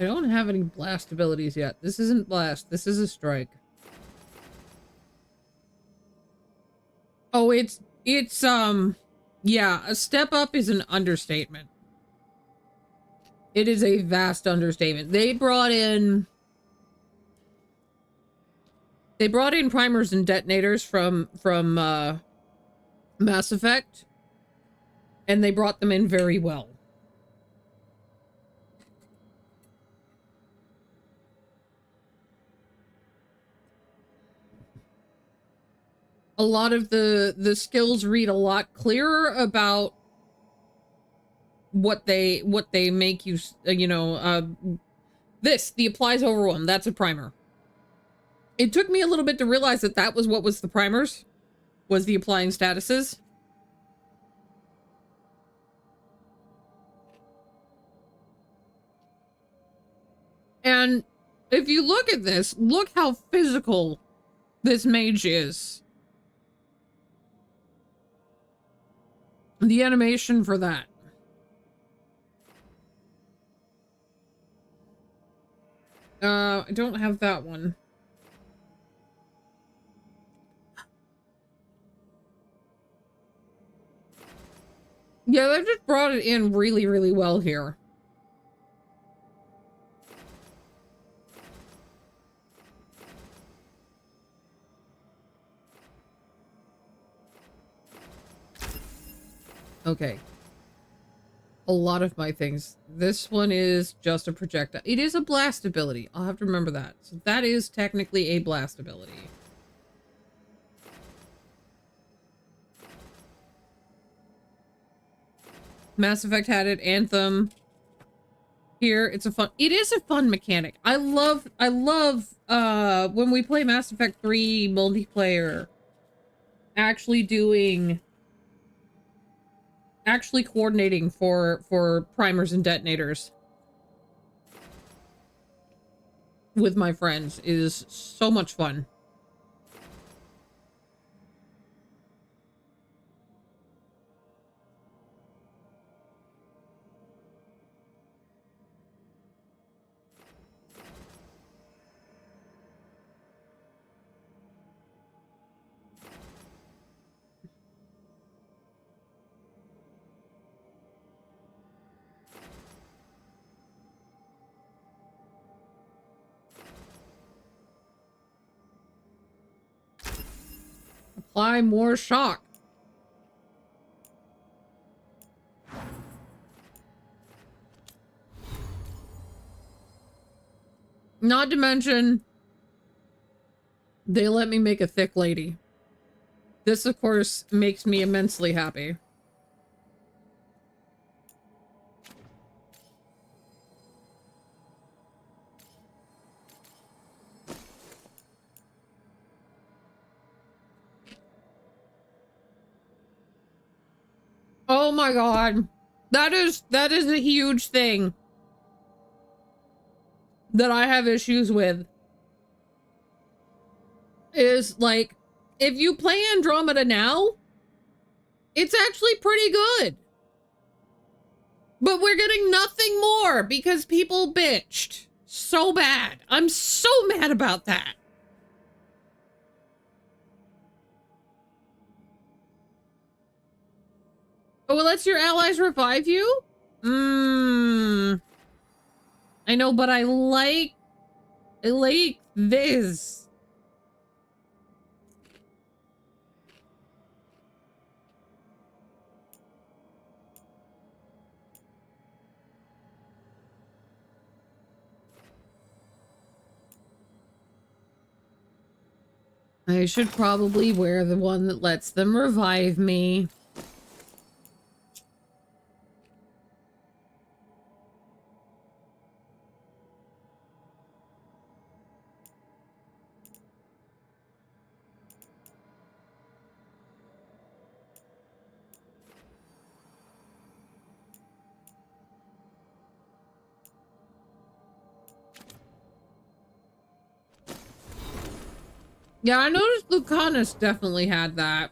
I don't have any blast abilities yet. This isn't blast. This is a strike. Oh, it's Yeah, a step up is an understatement. It is a vast understatement. They brought in primers and detonators from Mass Effect, and they brought them in very well. A lot of the skills read a lot clearer about what they make you, the applies overwhelm, that's a primer. It took me a little bit to realize that that was what was the primers, was the applying statuses. And if you look at this, look how physical this mage is. The animation for that. I don't have that one. Yeah, they just brought it in really, really well here. Okay. A lot of my things. This one is just a projectile. It is a blast ability. I'll have to remember that. So that is technically a blast ability. Mass Effect had it. Anthem. Here, it is a fun mechanic. I love when we play Mass Effect 3 multiplayer, actually coordinating for primers and detonators with my friends is so much fun. Apply more shock. Not to mention, they let me make a thick lady. This, of course, makes me immensely happy. Oh my god. That is a huge thing that I have issues with. Is like, if you play Andromeda now, it's actually pretty good. But we're getting nothing more because people bitched so bad. I'm so mad about that. Oh, it lets your allies revive you? I know, but I like this. I should probably wear the one that lets them revive me. Yeah, I noticed Lucanus definitely had that.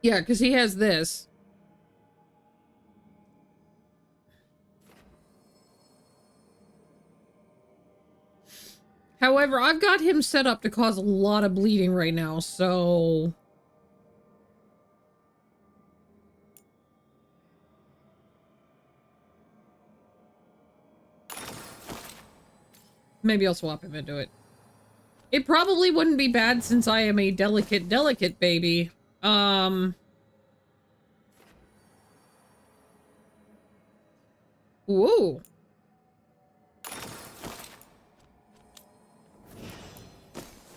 Yeah, because he has this. However, I've got him set up to cause a lot of bleeding right now, so... maybe I'll swap him into it. It probably wouldn't be bad since I am a delicate baby. Whoa.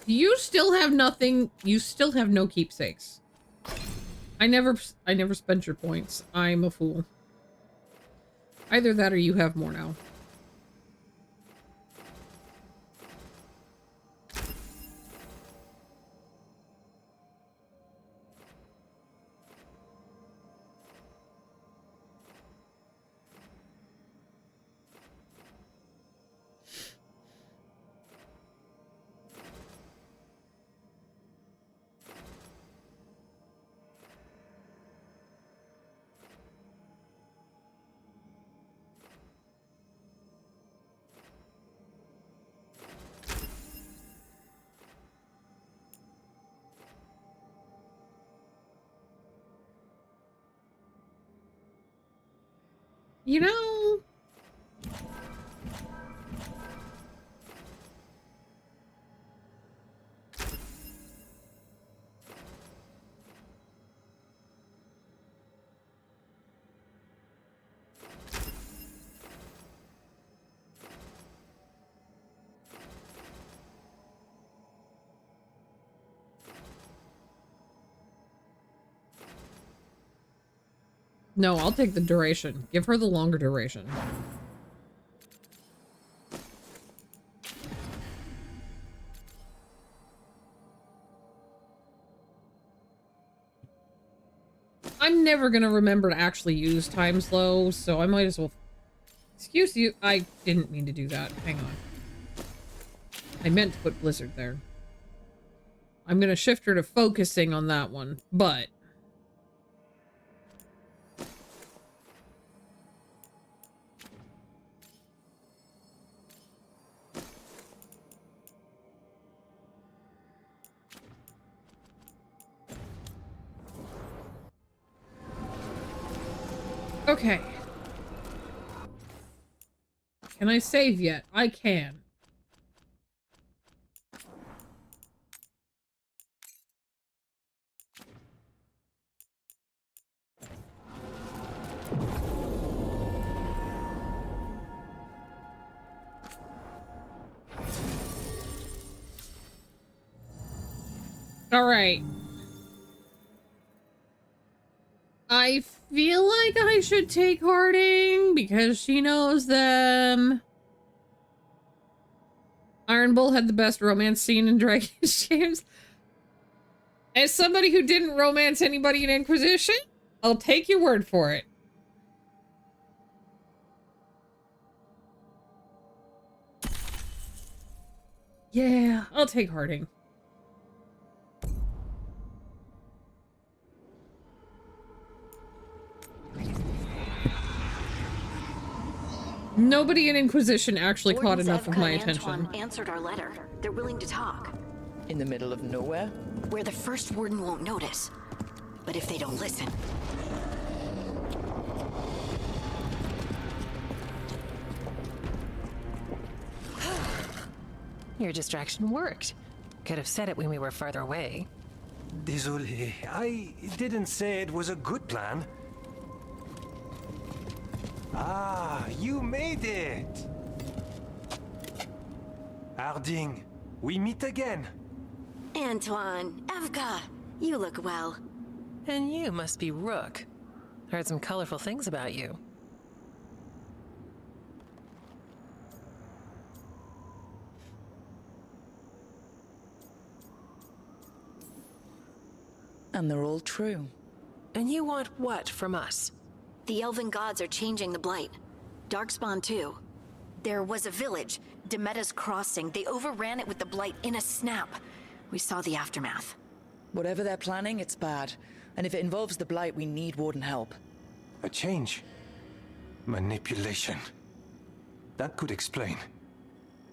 You still have nothing. You still have no keepsakes. I never spent your points. I'm a fool. Either that or you have more now. You know... no, I'll take the duration. Give her the longer duration. I'm never gonna remember to actually use time slow, so I might as well... Excuse you, I didn't mean to do that. Hang on. I meant to put Blizzard there. I'm gonna shift her to focusing on that one, but... okay. Can I save yet? I can. All right. I feel like I should take Harding because she knows them. Iron Bull had the best romance scene in Dragon Games. As somebody who didn't romance anybody in Inquisition, I'll take your word for it. Yeah, I'll take Harding. Nobody in Inquisition actually caught enough of my attention. Antoine answered our letter. They're willing to talk. In the middle of nowhere? Where the First Warden won't notice. But if they don't listen... Your distraction worked. Could have said it when we were farther away. Désolé, I didn't say it was a good plan. Ah, you made it! Harding, we meet again. Antoine, Evka, you look well. And you must be Rook. Heard some colorful things about you. And they're all true. And you want what from us? The Elven gods are changing the Blight. Darkspawn too. There was a village, Demeda's Crossing. They overran it with the Blight in a snap. We saw the aftermath. Whatever they're planning, it's bad. And if it involves the Blight, we need Warden help. A change. Manipulation. That could explain.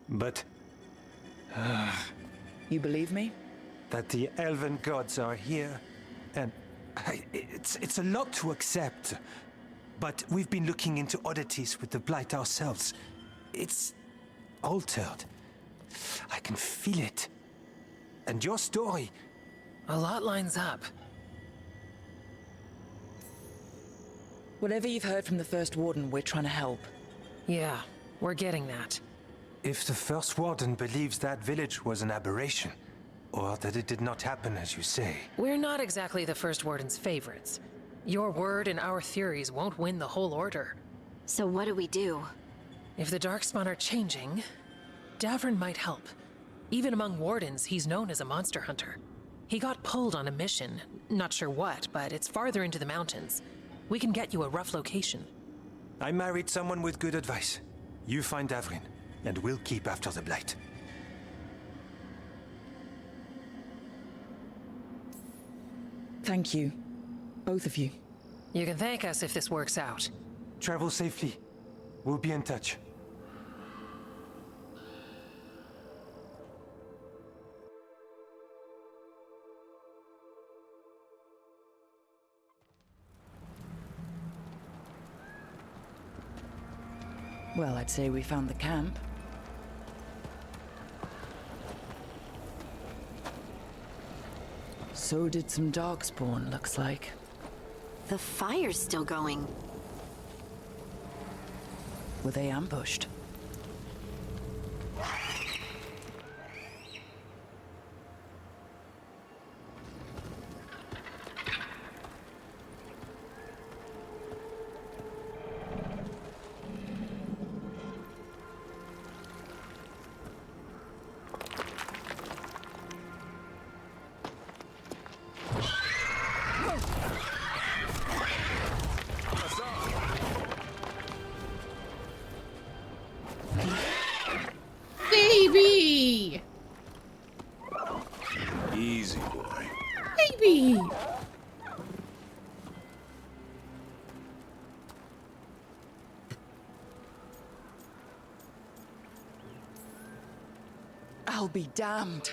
But You believe me? That the elven gods are here, and it's a lot to accept. But we've been looking into oddities with the Blight ourselves. It's altered. I can feel it. And your story... A lot lines up. Whatever you've heard from the First Warden, we're trying to help. Yeah, we're getting that. If the First Warden believes that village was an aberration, or that it did not happen as you say... We're not exactly the First Warden's favorites. Your word and our theories won't win the whole order. So what do we do? If the Darkspawn are changing, Davrin might help. Even among Wardens, he's known as a monster hunter. He got pulled on a mission. Not sure what, but it's farther into the mountains. We can get you a rough location. I married someone with good advice. You find Davrin, and we'll keep after the Blight. Thank you. Both of you. You can thank us if this works out. Travel safely. We'll be in touch. Well, I'd say we found the camp. So did some Darkspawn, looks like. The fire's still going. Were they ambushed? Baby! Easy, boy. Baby! I'll be damned.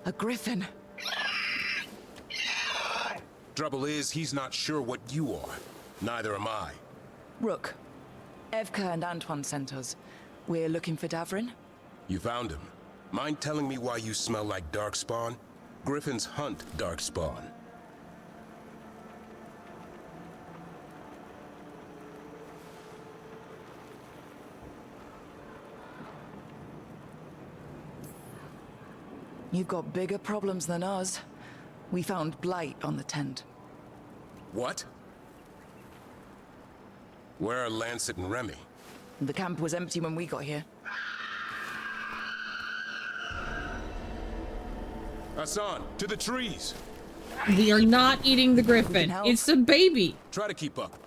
A griffin. Trouble is, he's not sure what you are. Neither am I. Rook. Evka and Antoine sent us. We're looking for Davrin. You found him. Mind telling me why you smell like Darkspawn? Griffins hunt Darkspawn. You've got bigger problems than us. We found blight on the tent. What? Where are Lancet and Remy? The camp was empty when we got here. Hassan, to the trees! We are not eating the griffin. It's a baby. Try to keep up.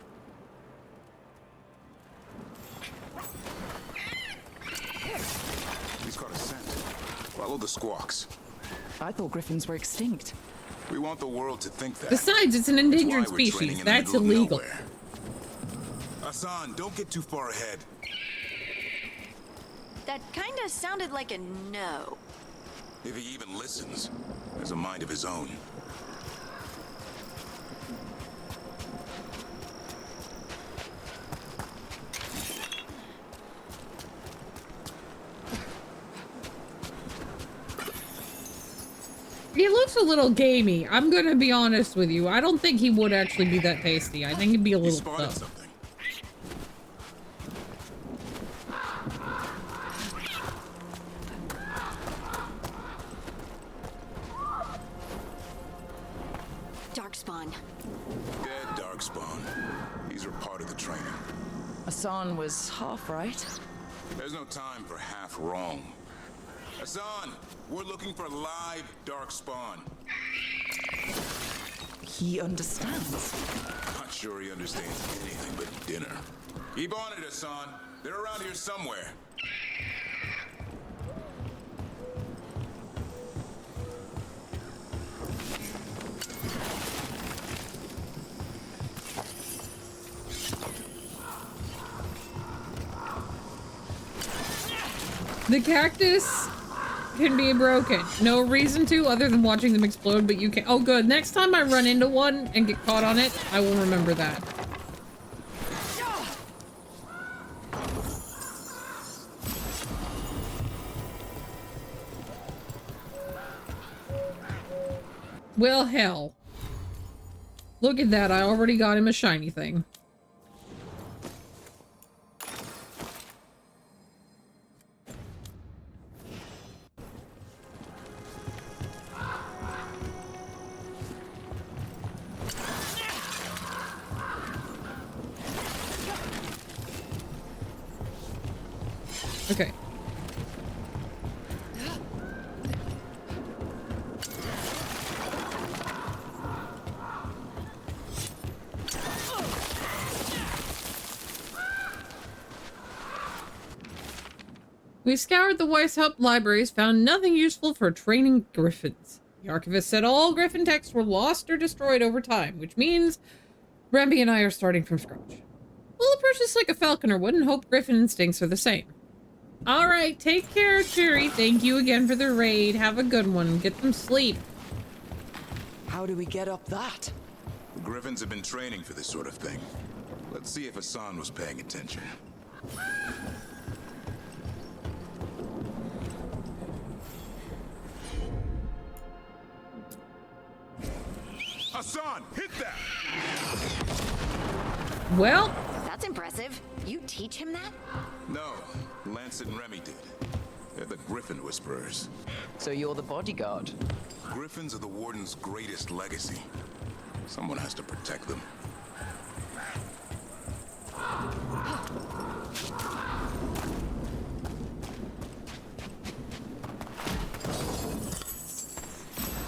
He's got a scent. Follow the squawks. I thought griffins were extinct. We want the world to think that. Besides, it's an endangered That's why we're training species. in the That's middle of illegal. nowhere. Hassan, don't get too far ahead. That kinda sounded like a no. If he even listens, has a mind of his own. He looks a little gamey. I'm gonna be honest with you. I don't think he would actually be that tasty. I think he'd be a little tough. Darkspawn. Dead Darkspawn. These are part of the training. Hassan was half right. There's no time for half wrong. Hassan, we're looking for live Darkspawn. He understands. Not sure he understands anything but dinner. Keep on it, Hassan. They're around here somewhere. The cactus can be broken. No reason to other than watching them explode, but you can. Oh, good. Next time I run into one and get caught on it, I will remember that. Well, hell. Look at that. I already got him a shiny thing. Okay. We scoured the Weishaupt libraries, found nothing useful for training griffins. The archivist said all griffin texts were lost or destroyed over time, which means Remby and I are starting from scratch. We'll approach this like a falconer would and hope griffin instincts are the same. Alright, take care, Cheery. Thank you again for the raid. Have a good one. Get some sleep. How do we get up that? The griffins have been training for this sort of thing. Let's see if Hassan was paying attention. Hassan, hit that! Well, that's impressive. You teach him that? No, Lancet and Remy did. They're the Griffin Whisperers. So you're the bodyguard? Griffins are the Warden's greatest legacy. Someone has to protect them.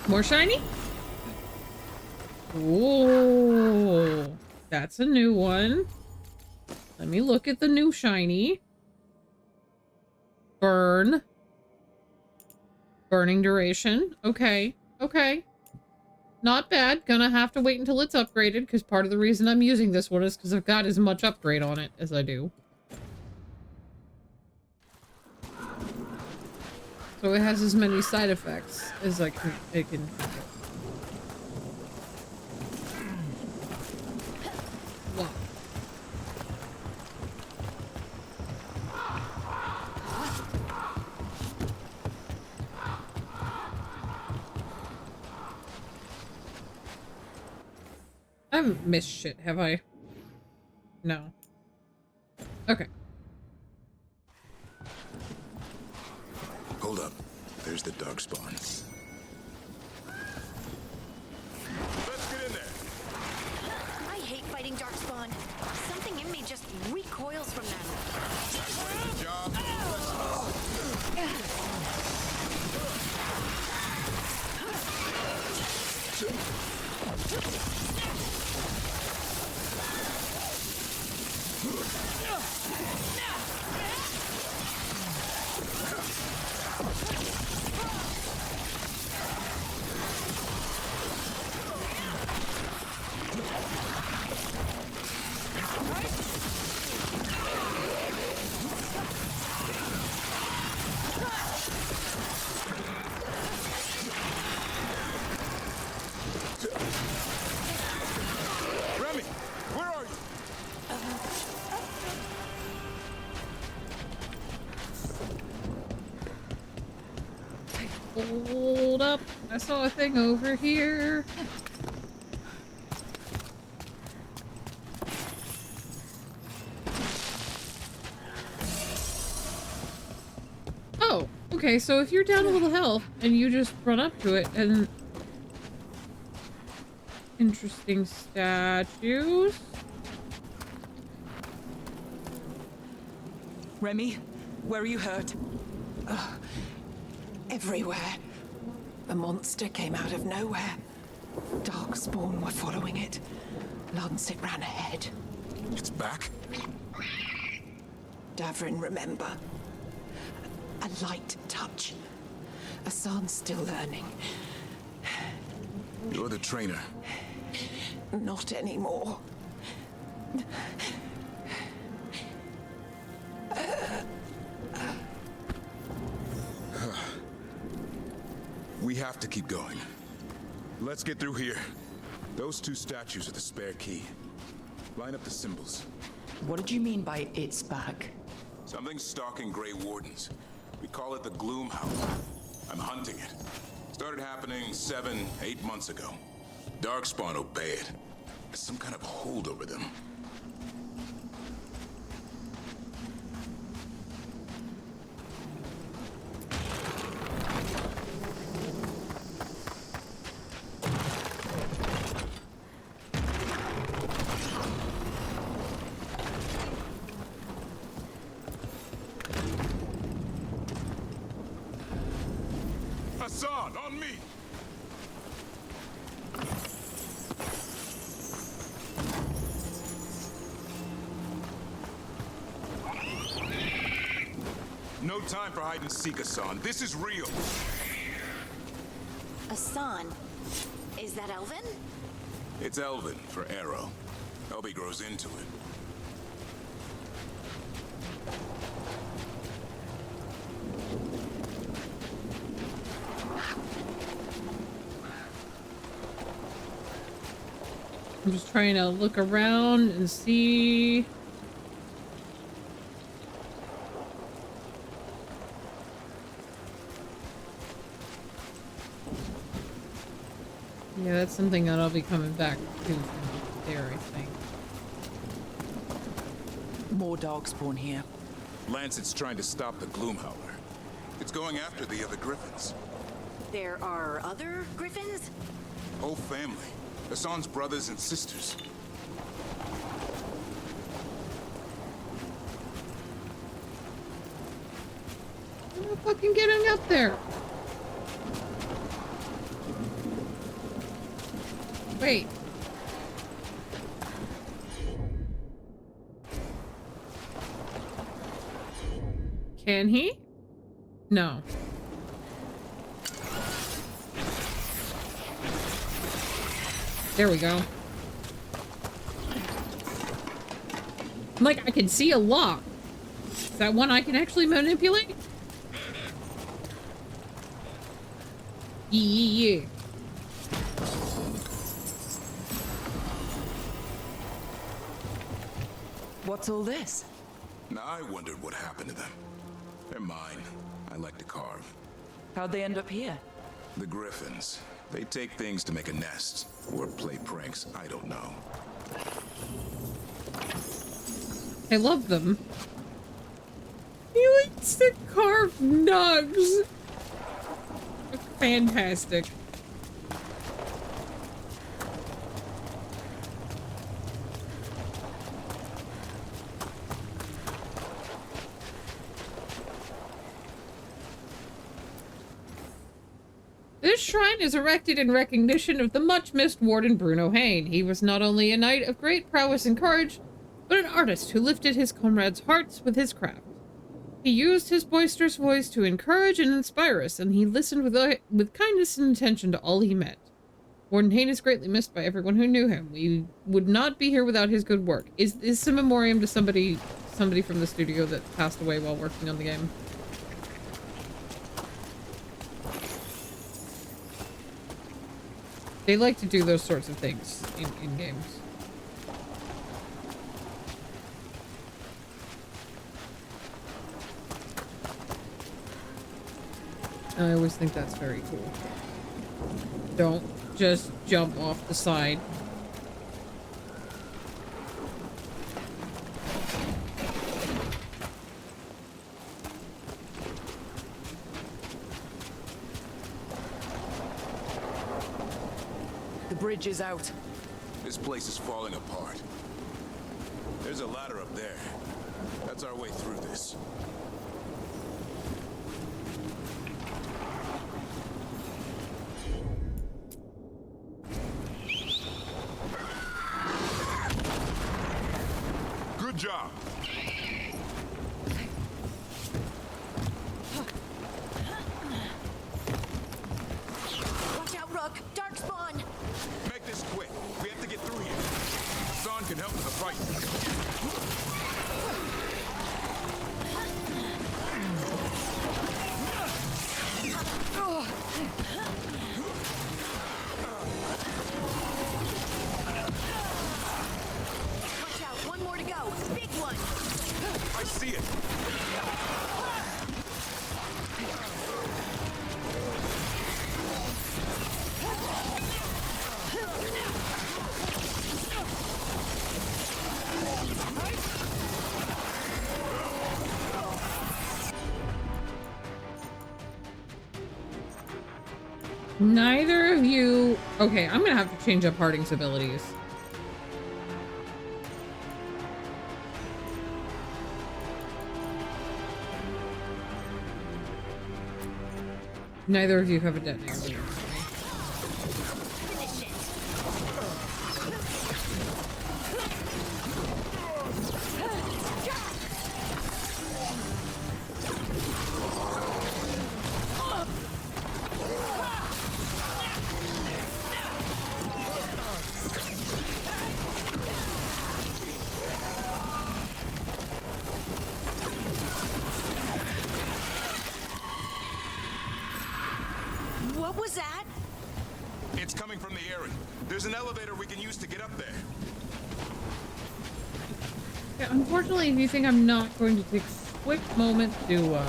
More shiny? Oh, that's a new one. Let me look at the new shiny. Burn. Burning duration. Okay. Okay. Not bad. Gonna have to wait until it's upgraded, because part of the reason I'm using this one is because I've got as much upgrade on it as I do. So it has as many side effects as it can. Wow. I haven't missed shit, have I? No. Okay. Hold up. There's the Darkspawn. Let's get in there. I hate fighting Darkspawn. Something in me just recoils from them. Good job. Remy, where are you? Hold up. I saw a thing over here. Oh, okay, so if you're down a little health and you just run up to it and... Interesting statues. Remy, where are you hurt? Everywhere. The monster came out of nowhere. Darkspawn were following it. Lancet ran ahead. It's back? Davrin, remember. A light touch. Hassan's still learning. You're the trainer. Not anymore. have to keep going. Let's get through here. Those two statues are the spare key. Line up the symbols. What did you mean by it's back? Something's stalking Grey Wardens. We call it the Gloom Howler. I'm hunting it. Started happening 7, 8 months ago. Darkspawn obey it. There's some kind of hold over them. Hassan, on me! No time for hide and seek, Hassan. This is real. Hassan? Is that Elvin? It's Elvin for Arrow. Elby grows into it. I'm just trying to look around and see. Yeah, that's something that I'll be coming back to from there, I think. More Darkspawn here. Lancet's trying to stop the Gloom Howler. It's going after the other Griffins. There are other Griffins? Whole family. Hassan's brothers and sisters. I'm not fucking getting up there. Wait. Can he? No. There we go. Like, I can see a lock. Is that one I can actually manipulate? Yeah. What's all this? Now, I wondered what happened to them. They're mine. I like to carve. How'd they end up here? The Griffins. They take things to make a nest. Or play pranks. I don't know. I love them. He likes to carve nugs. Fantastic. This shrine is erected in recognition of the much-missed Warden Bruno Hain. He was not only a knight of great prowess and courage, but an artist who lifted his comrades' hearts with his craft. He used his boisterous voice to encourage and inspire us, and he listened with kindness and attention to all he met. Warden Hain is greatly missed by everyone who knew him. We would not be here without his good work. Is this a memoriam to somebody from the studio that passed away while working on the game? They like to do those sorts of things in games. I always think that's very cool. Don't just jump off the side. The bridge is out. This place is falling apart. There's a ladder up there. That's our way through this. Good job. Watch out, Rook! Darkspawn! Make this quick. We have to get through here. Hassan can help with the fight. Watch out, one more to go. Big one. I see it. Neither of you... Okay, I'm gonna have to change up Harding's abilities. Neither of you have a detonator. What was that? It's coming from the area. There's an elevator we can use to get up there. Yeah, unfortunately, if you think I'm not going to take a quick moment to,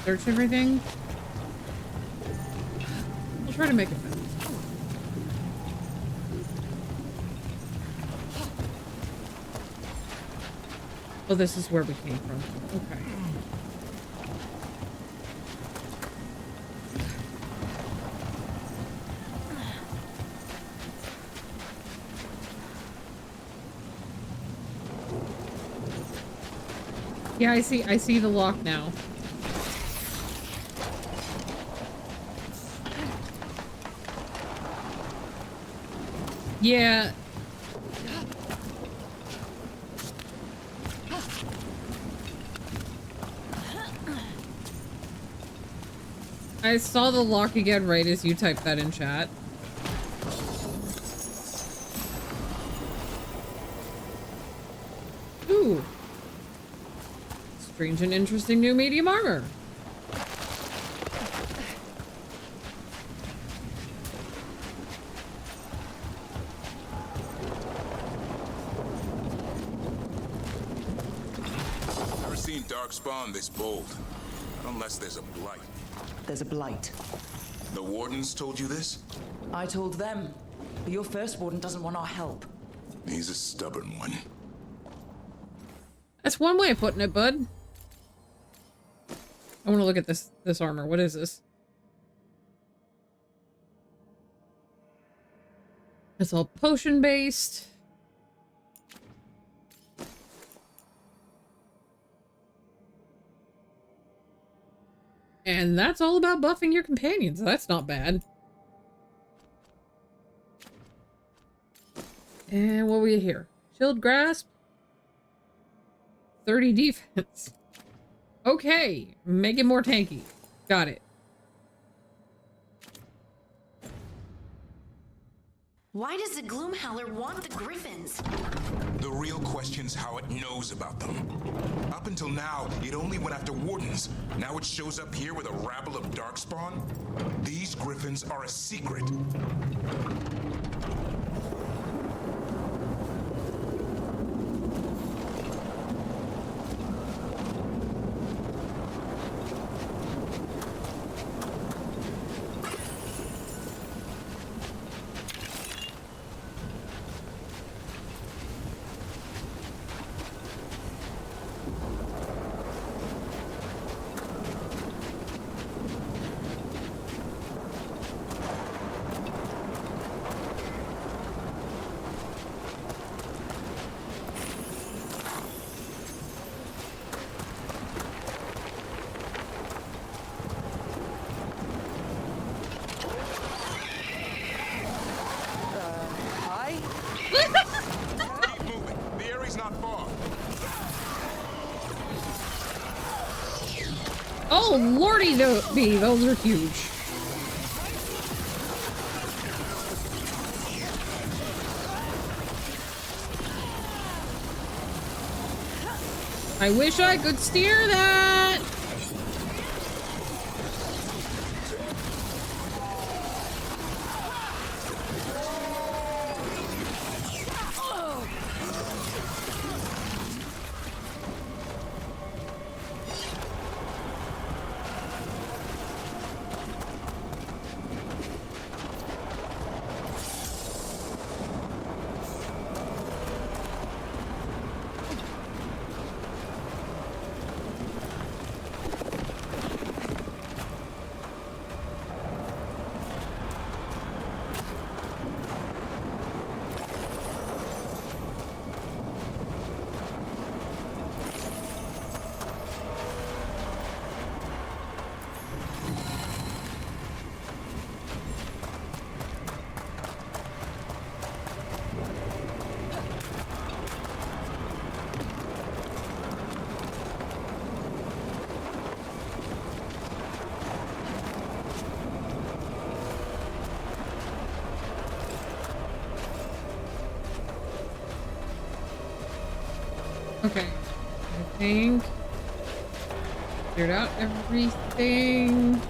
search everything, I'll try to make it fast. Oh, this is where we came from. Okay. Yeah, I see the lock now. Yeah. I saw the lock again right as you typed that in chat. Ooh. Strange and interesting new medium armor. Never seen Darkspawn this bold. Unless there's a blight. There's a blight. The wardens told you this? I told them. But your first warden doesn't want our help. He's a stubborn one. That's one way of putting it, bud. I want to look at this armor. What is this? It's all potion based. And that's all about buffing your companions. That's not bad. And what were you here? Shield grasp. 30 defense. Okay, make it more tanky. Got it. Why does the Gloomhowler want the Griffins? The real question's how it knows about them. Up until now, it only went after wardens. Now it shows up here with a rabble of Darkspawn? These Griffins are a secret. Oh, lordy me, those are huge. I wish I could steer that. Okay. I think cleared out everything.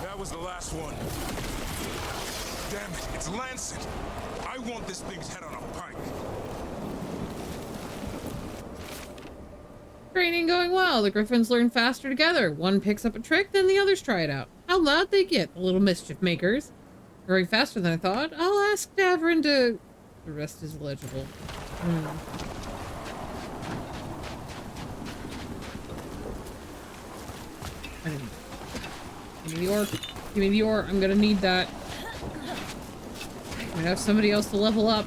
That was the last one. Damn it, it's Lancet. I want this thing's head on a pike. Training going well. The Griffins learn faster together. One picks up a trick, then the others try it out. How loud they get, the little mischief makers. Growing faster than I thought. I'll ask Davern to... The rest is legible. Give me the ore. Give me the ore. I'm gonna need that. Might have somebody else to level up.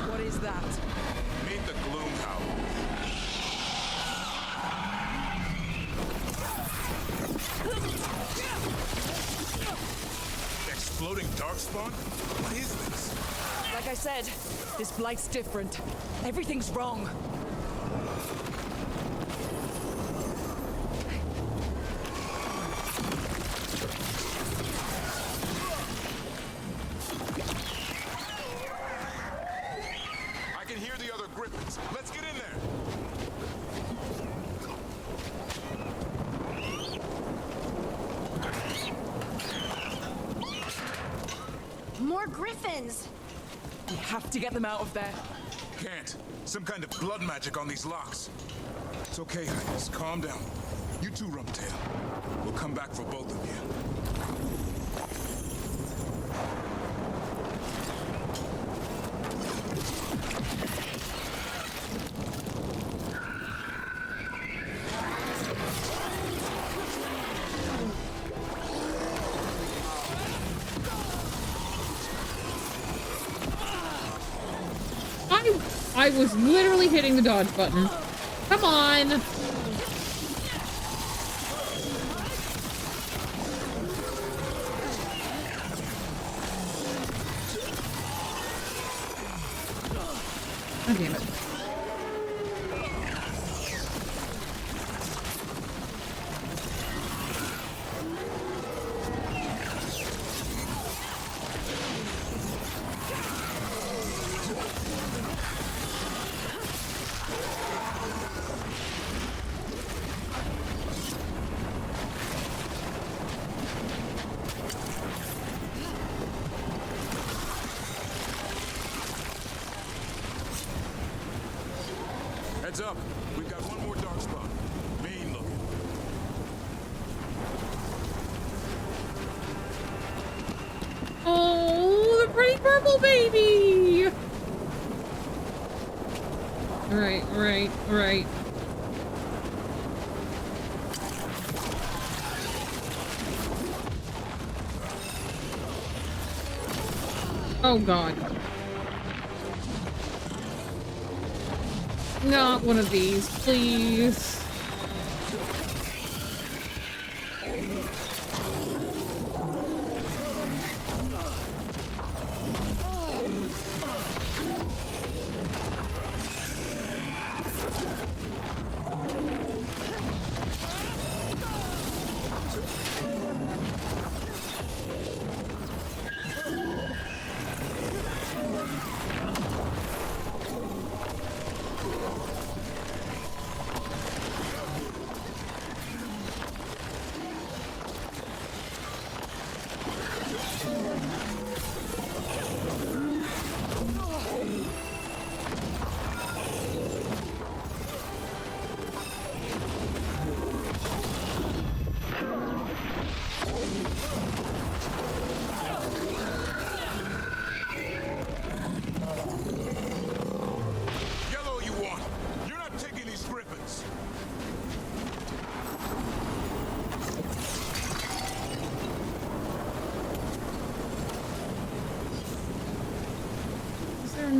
What is that? Meet the Gloomhound. Exploding darkspawn? What is this? Like I said, this blight's different. Everything's wrong. I can hear the other Griffins. Let's get in there. More griffins! We have to get them out of there. Can't. Some kind of blood magic on these locks. It's okay, Highness. Calm down. You too, Rumtail. We'll come back for both of you. I was literally hitting the dodge button. Come on! Oh, damn it. Heads up. We've got one more darkspawn. Mean looking. Oh, the pretty purple baby! Right. Oh god. Not one of these, please.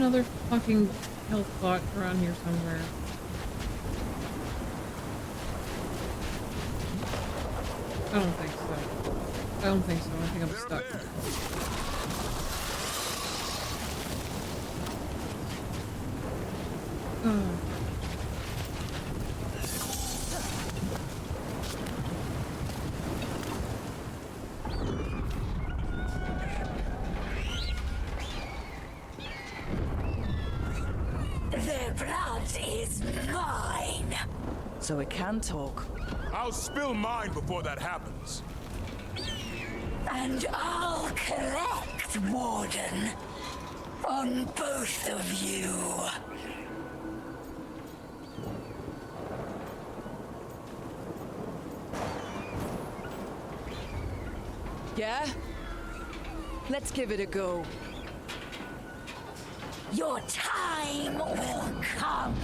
another fucking health bot around here somewhere? I don't think so. I don't think so. I think I'm stuck. Their blood is mine. So it can talk. I'll spill mine before that happens. And I'll collect, Warden, on both of you. Yeah? Let's give it a go. Your time will come.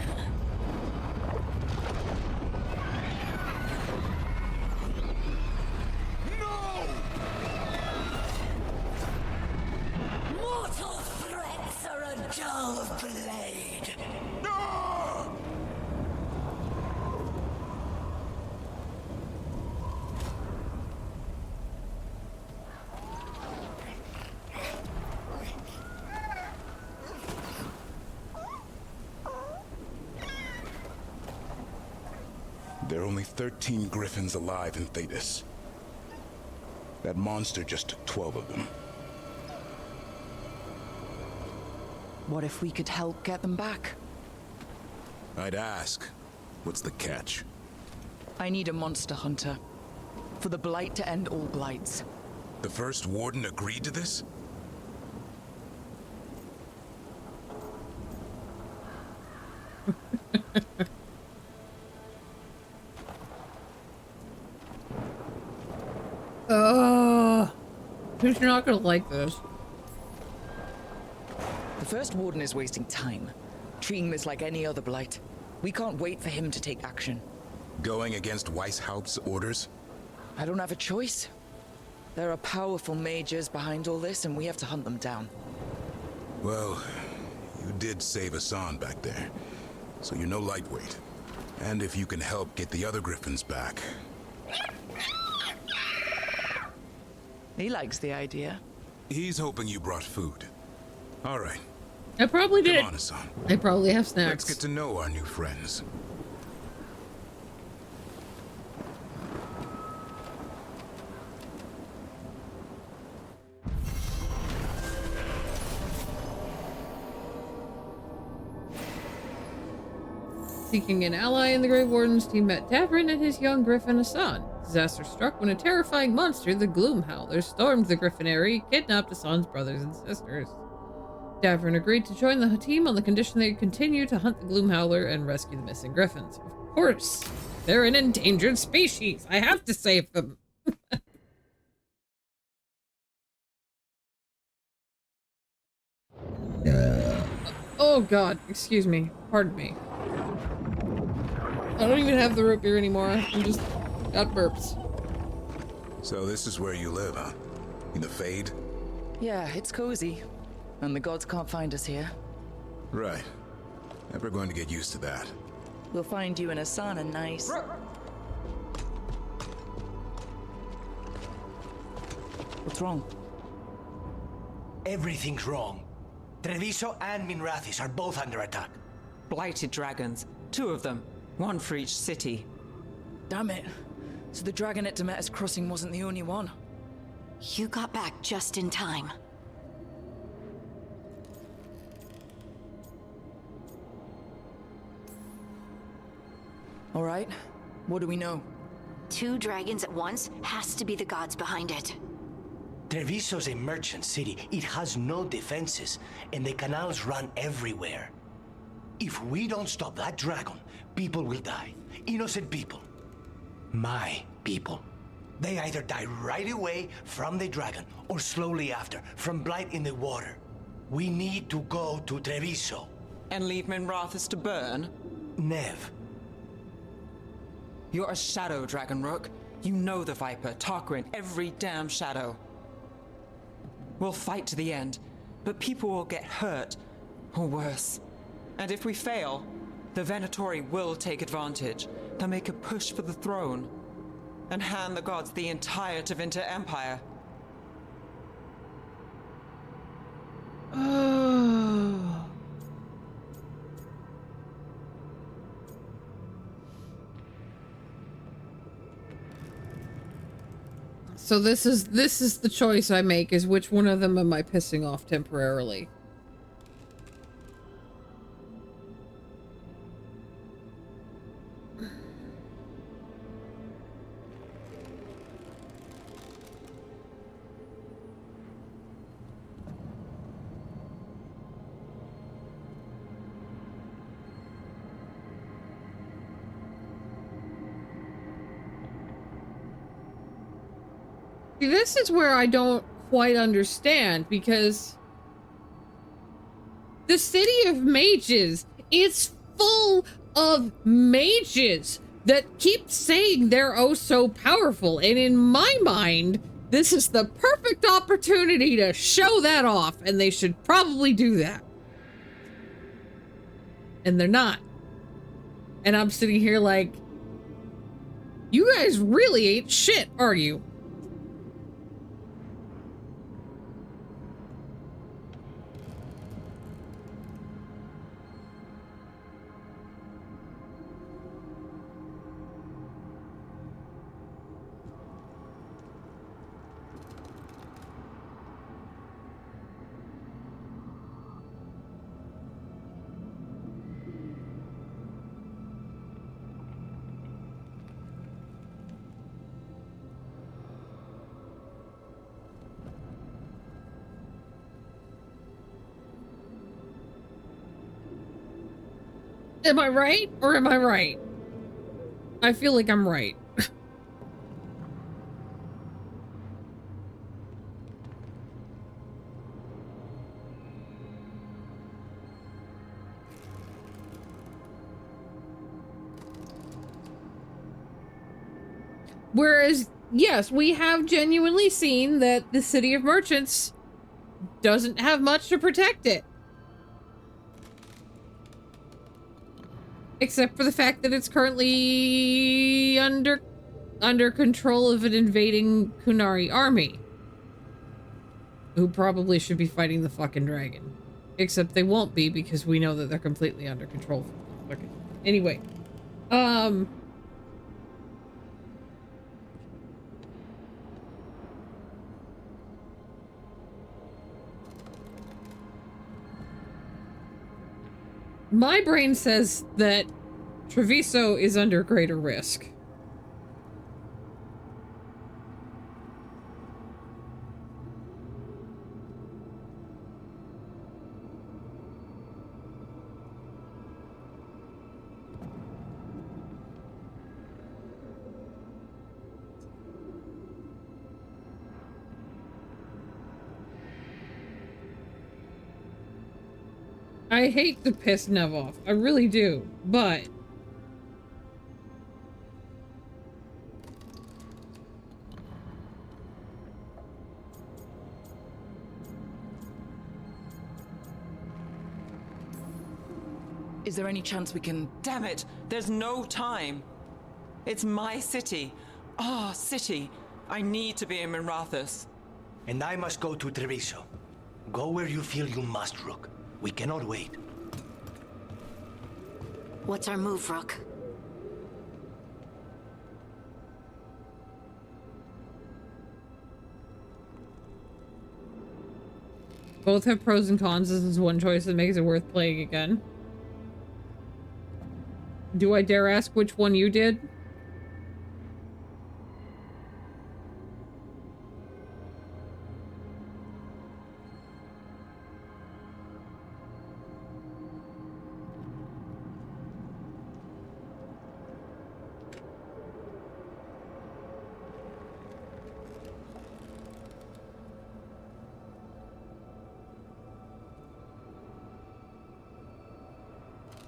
Mortal threats are a dull blade. There are only 13 Griffins alive in Thetis. That monster just took 12 of them. What if we could help get them back? I'd ask. What's the catch? I need a monster hunter. For the Blight to end all blights. The first Warden agreed to this? Who's not gonna like this? The first Warden is wasting time, treating this like any other Blight. We can't wait for him to take action. Going against Weishaupt's orders? I don't have a choice. There are powerful mages behind all this, and we have to hunt them down. Well, you did save Hassan back there, so you're no lightweight. And if you can help get the other Griffins back... He likes the idea. He's hoping you brought food. All right. I probably did. Come on, Hassan. I probably have snacks. Let's get to know our new friends. Seeking an ally in the Grey Warden's team met Davrin and his young Griffin Hassan. Disaster struck when a terrifying monster, the Gloom Howler, stormed the Griffinary, kidnapped Hassan's brothers and sisters. Davrin agreed to join the team on the condition they continue to hunt the Gloom Howler and rescue the missing Griffins. Of course, they're an endangered species. I have to save them. Oh god, excuse me. Pardon me. I don't even have the root beer anymore. I'm just got burps. So this is where you live, huh? In the Fade? Yeah, it's cozy. And the gods can't find us here. Right. Never going to get used to that. We'll find you in Asana nice. What's wrong? Everything's wrong. Treviso and Minrathis are both under attack. Blighted dragons. 2 of them. 1 for each city. Damn it. So the dragon at Demeter's Crossing wasn't the only one. You got back just in time. All right. What do we know? 2 dragons at once has to be the gods behind it. Treviso's a merchant city. It has no defenses, and the canals run everywhere. If we don't stop that dragon, people will die. Innocent people. My people. They either die right away from the dragon, or slowly after, from blight in the water. We need to go to Treviso. And leave Minrathis to burn? Nev. You're a shadow, Dragon Rook. You know the Viper, Tarquin, every damn shadow. We'll fight to the end, but people will get hurt. or worse. And if we fail, the Venatori will take advantage. They'll make a push for the throne and hand the gods the entire Tevinter Empire. So this is the choice I make, is which one of them am I pissing off temporarily? See, this is where I don't quite understand, because the city of mages, it's full of mages that keep saying they're oh so powerful, and in my mind, this is the perfect opportunity to show that off, and they should probably do that. And they're not. And I'm sitting here like, you guys really ain't shit, are you? Am I right, or am I right? I feel like I'm right. Whereas, yes, we have genuinely seen that the City of Merchants doesn't have much to protect it. Except for the fact that it's currently under control of an invading Kunari army. Who probably should be fighting the fucking dragon. Except they won't be, because we know that they're completely under control. Okay. Anyway. My brain says that Treviso is under greater risk. I hate to piss Nev off. I really do. But is there any chance we can... Damn it! There's no time! It's my city. Our city. I need to be in Minrathous. And I must go to Treviso. Go where you feel you must, Rook. We cannot wait. What's our move, Rook? both have pros and cons. This is one choice that makes it worth playing again. Do I dare ask which one you did?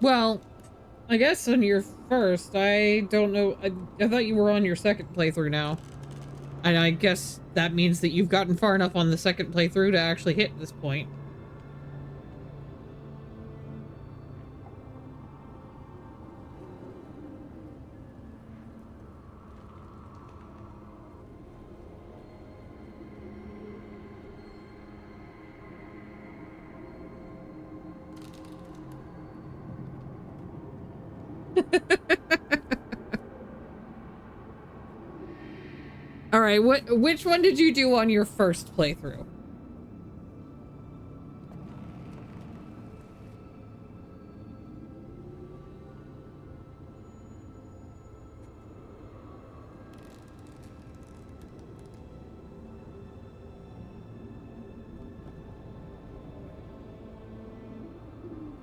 Well, I guess on your first, I don't know. I thought you were on your second playthrough now. And I guess that means that you've gotten far enough on the second playthrough to actually hit this point. All right, which one did you do on your first playthrough?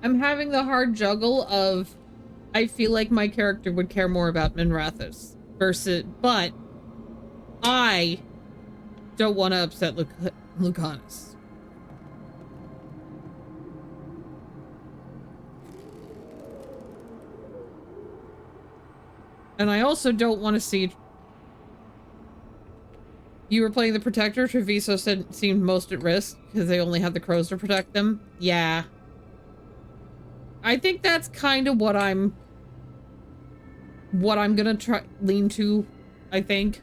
I'm having the hard juggle of I feel like my character would care more about Minrathous versus, but I don't want to upset Lucanus. And I also don't want to see... You were playing the Protector. Treviso seemed most at risk because they only had the crows to protect them. Yeah. I think that's kind of what I'm gonna try lean to, I think.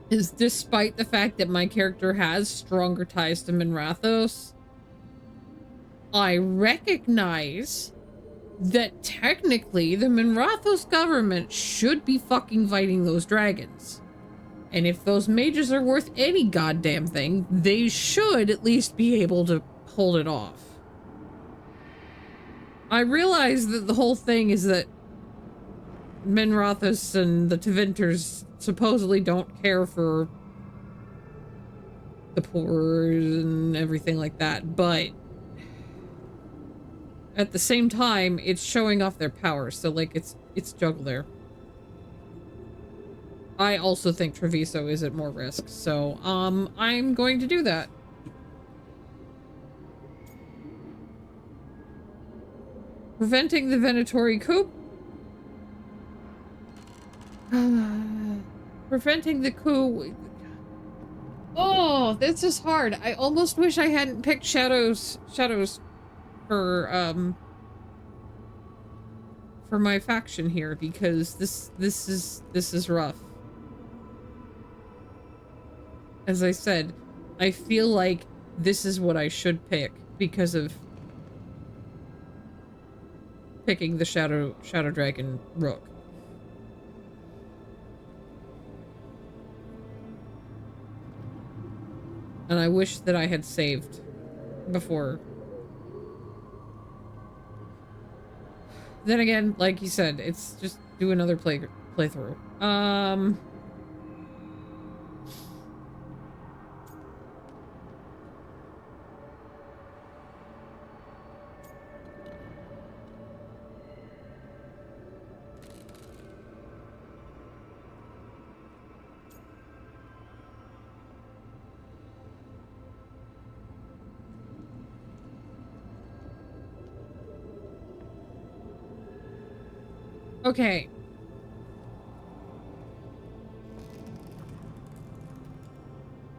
Is despite the fact that my character has stronger ties to Minrathous, I recognize that technically the Minrathous government should be fucking fighting those dragons. And if those mages are worth any goddamn thing, they should at least be able to hold it off. I realize that the whole thing is that Minrathous and the Tevinters supposedly don't care for the poor and everything like that, but at the same time, it's showing off their power, so like it's juggle there. I also think Treviso is at more risk, so I'm going to do that. Preventing the Venatori coup. Preventing the coup. Oh, this is hard. I almost wish I hadn't picked shadows for my faction here, because this is rough. As I said, I feel like this is what I should pick because of picking the Shadow Dragon Rook. And I wish that I had saved before. Then again, like you said, it's just do another playthrough. Okay.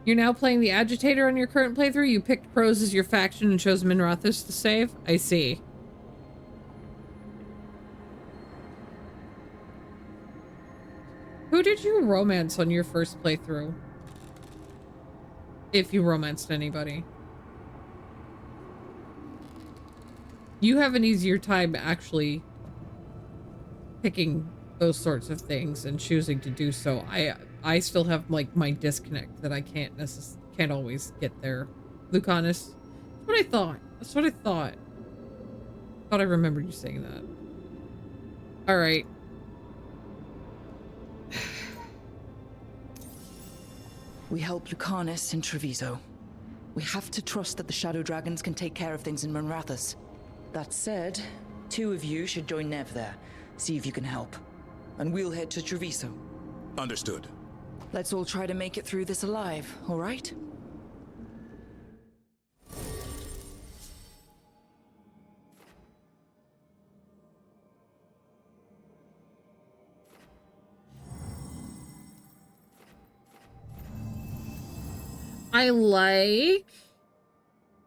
You're now playing the Agitator on your current playthrough? You picked pros as your faction and chose Minrathous to save? I see. Who did you romance on your first playthrough? If you romanced anybody. You have an easier time actually picking those sorts of things and choosing to do so. I still have like my disconnect that I can't always get there. Lucanus. That's what I thought. That's what I thought. Thought I remembered you saying that. Alright. We help Lucanus and Treviso. We have to trust that the Shadow Dragons can take care of things in Minrathous. That said, 2 of you should join Nev there. See if you can help. And we'll head to Treviso. Understood. Let's all try to make it through this alive, all right? I like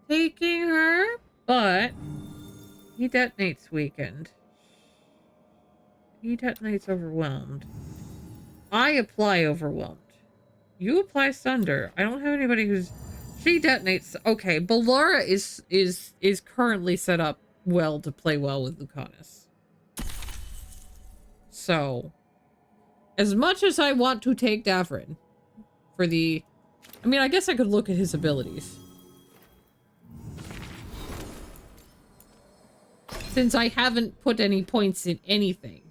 taking her, but he detonates weakened. He detonates overwhelmed. I apply overwhelmed. You apply sunder. I don't have anybody who's... She detonates... Okay, Ballora is currently set up well to play well with Lucanus. So, as much as I want to take Davrin for the... I mean, I guess I could look at his abilities. Since I haven't put any points in anything.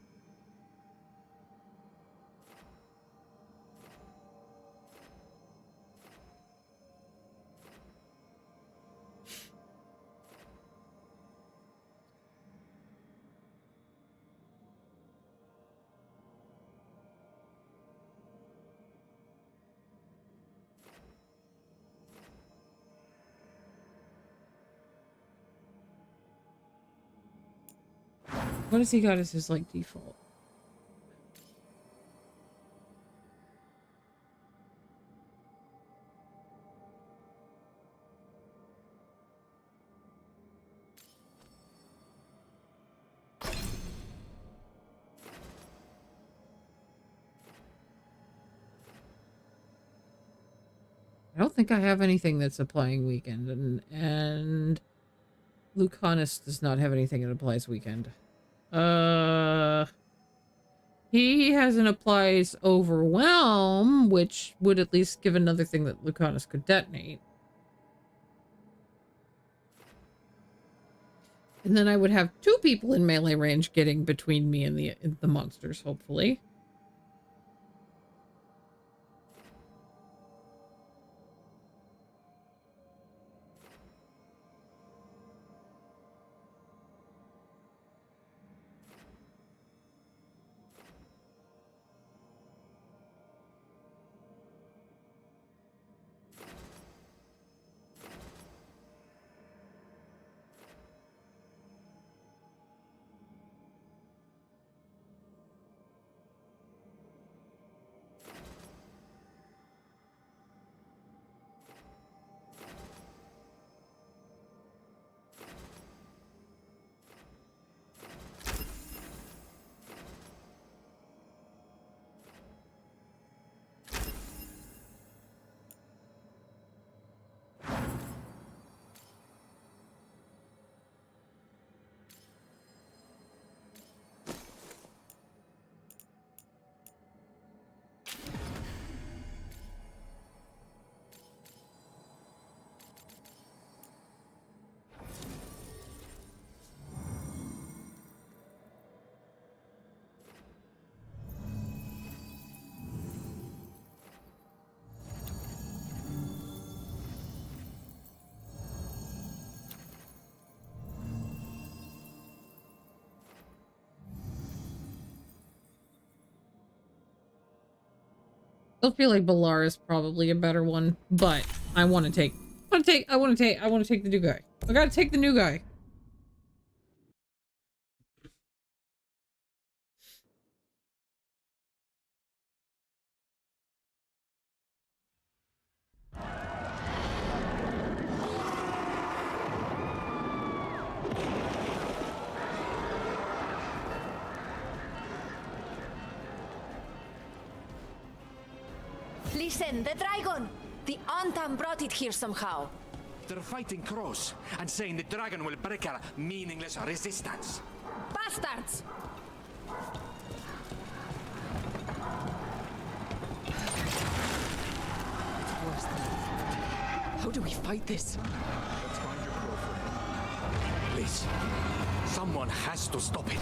What has he got as his, like, default? I don't think I have anything that's applying weekend, and Lucanus does not have anything that applies weekend. He has an applies overwhelm, which would at least give another thing that Lucanus could detonate. And then I would have 2 people in melee range getting between me and the monsters, hopefully. I still feel like Balar is probably a better one, but I want to take the new guy. I gotta take the new guy. Listen, the dragon! The Antam brought it here somehow. They're fighting Cross and saying the dragon will break our meaningless resistance. Bastards! It's worse than that. How do we fight this? Let's find your girlfriend. Please, someone has to stop it.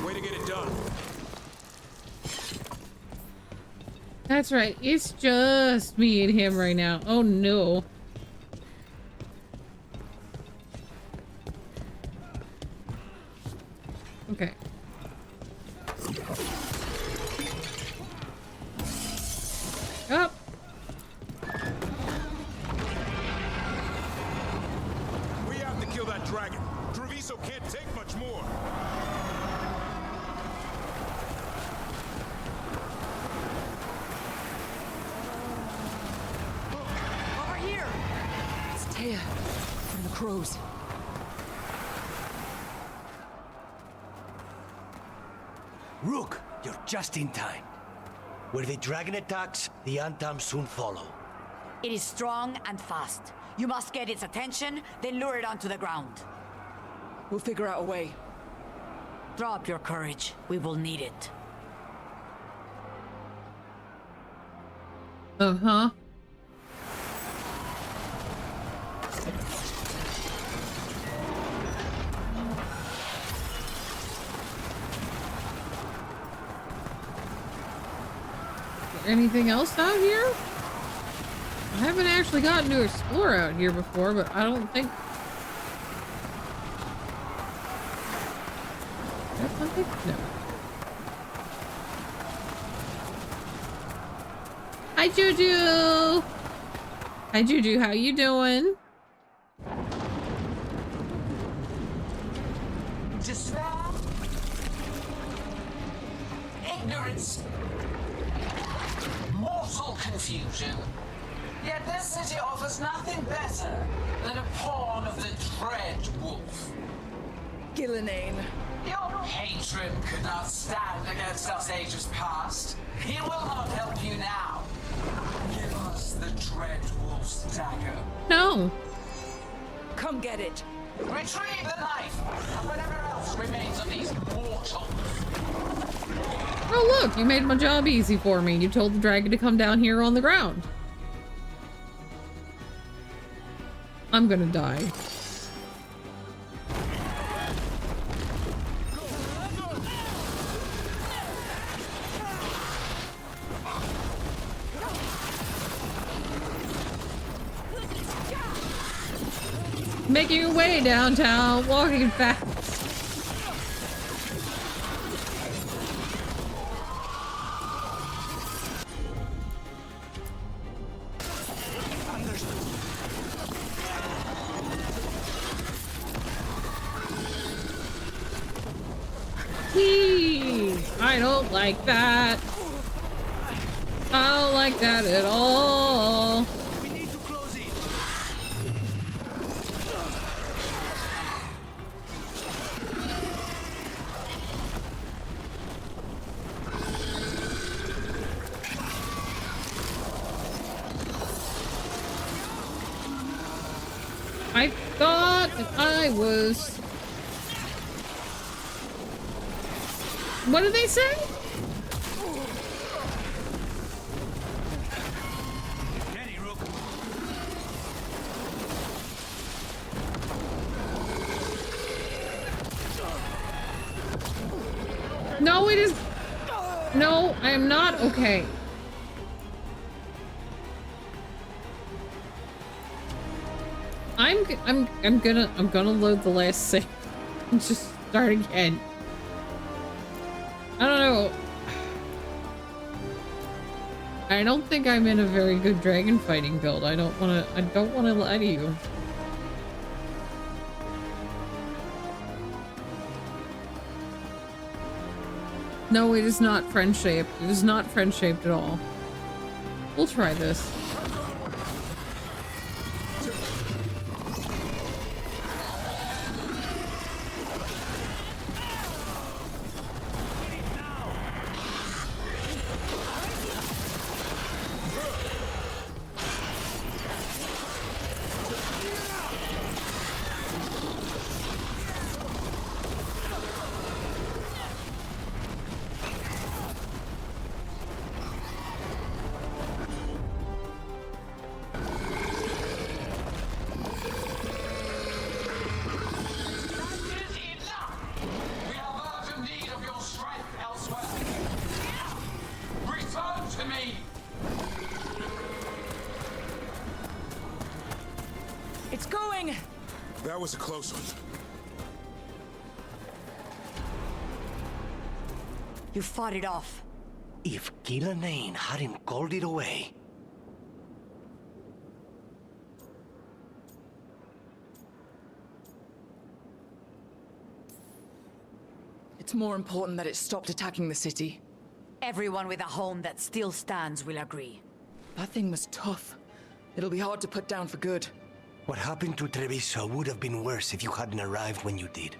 Way to get it done. That's right. It's just me and him right now. Oh no. Okay. Up. We have to kill that dragon. Treviso can't take much more. Over here! It's Taya from the crows. Rook, you're just in time. Where the dragon attacks, the Antam soon follow. It is strong and fast. You must get its attention, then lure it onto the ground. We'll figure out a way. Drop your courage. We will need it. Uh-huh. Anything else out here? I haven't actually gotten to explore out here before, but I don't think... That's something? No. Hi, Juju! Hi, Juju. How you doing? Despair, ignorance, mortal confusion. Yet this city offers nothing better than a pawn of the Dread Wolf. Gillenane. Your patron could not stand against us ages past. He will not help you now. Give us the Dread Wolf's dagger. No. Come get it. Retrieve the knife and whatever else remains of these mortals. Oh, look, you made my job easy for me. You told the dragon to come down here on the ground. I'm gonna die. Making your way downtown, walking fast. I don't like that. I don't like that at all. We need to close it. I thought I was... What did they say? No, it is... No, I am not okay. I'm gonna load the last save and just start again. I don't know. I don't think I'm in a very good dragon fighting build. I don't wanna lie to you. No, it is not friend-shaped. It is not friend-shaped at all. We'll try this. It's going! That was a close one. You fought it off. If Gillenane hadn't called it away... It's more important that it stopped attacking the city. Everyone with a home that still stands will agree. That thing was tough. It'll be hard to put down for good. What happened to Treviso would have been worse if you hadn't arrived when you did.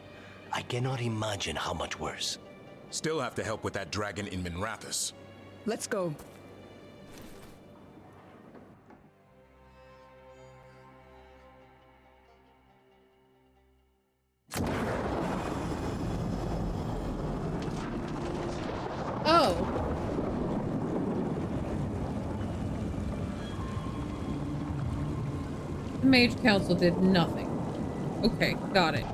I cannot imagine how much worse. Still have to help with that dragon in Minrathous. Let's go. Oh. The Mage Council did nothing. Okay, got it.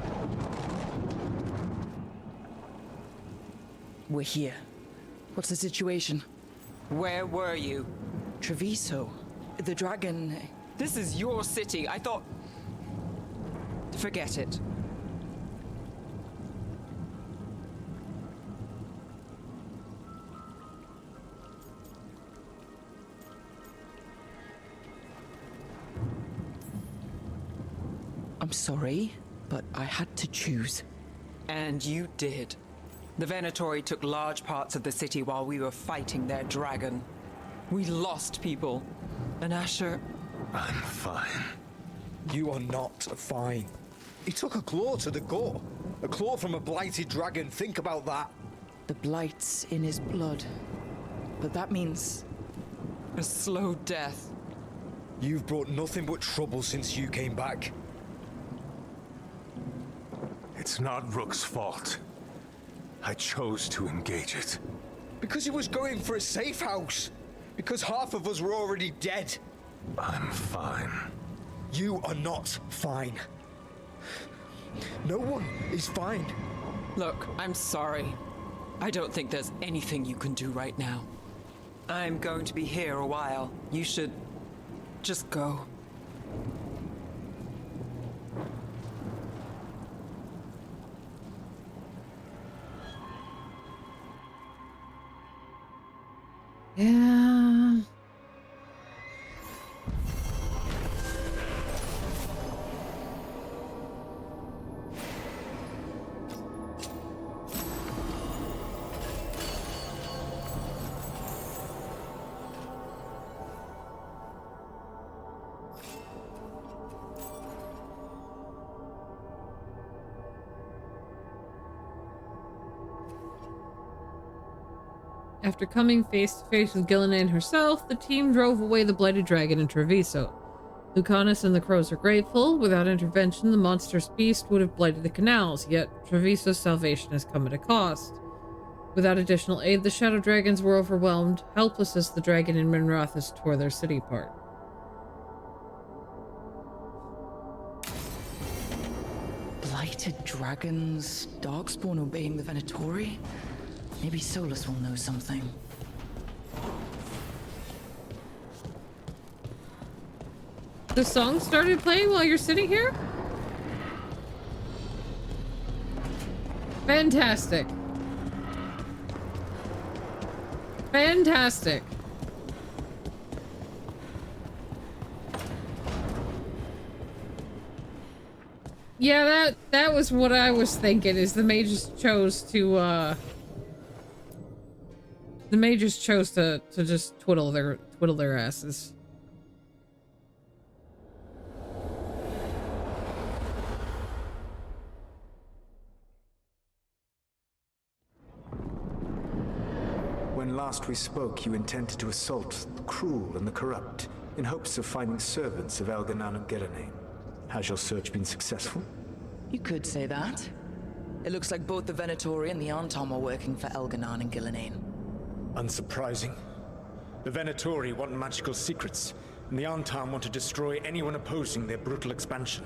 We're here. What's the situation? Where were you? Treviso. The dragon... This is your city. I thought... Forget it. I'm sorry, but I had to choose. And you did. The Venatori took large parts of the city while we were fighting their dragon. We lost people. And Asher... I'm fine. You are not fine. He took a claw to the gut. A claw from a blighted dragon. Think about that. The blight's in his blood. But that means... a slow death. You've brought nothing but trouble since you came back. It's not Rook's fault. I chose to engage it. Because he was going for a safe house. Because half of us were already dead. I'm fine. You are not fine. No one is fine. Look, I'm sorry. I don't think there's anything you can do right now. I'm going to be here a while. You should just go. Yeah. After coming face to face with Gillenane herself, the team drove away the Blighted Dragon in Treviso. Lucanus and the Crows are grateful. Without intervention, the monstrous beast would have blighted the canals, yet Treviso's salvation has come at a cost. Without additional aid, the Shadow Dragons were overwhelmed, helpless as the dragon in Minrathous tore their city apart. Blighted dragons, Darkspawn obeying the Venatori? Maybe Solus will know something. The song started playing while you're sitting here? Fantastic. Fantastic. Yeah, that was what I was thinking, is the mages chose to just twiddle their asses. When last we spoke, you intended to assault the cruel and the corrupt, in hopes of finding servants of Elganan and Gillenane. Has your search been successful? You could say that. It looks like both the Venatori and the Antom are working for Elganan and Gillenane. Unsurprising. The Venatori want magical secrets, and the Antom want to destroy anyone opposing their brutal expansion.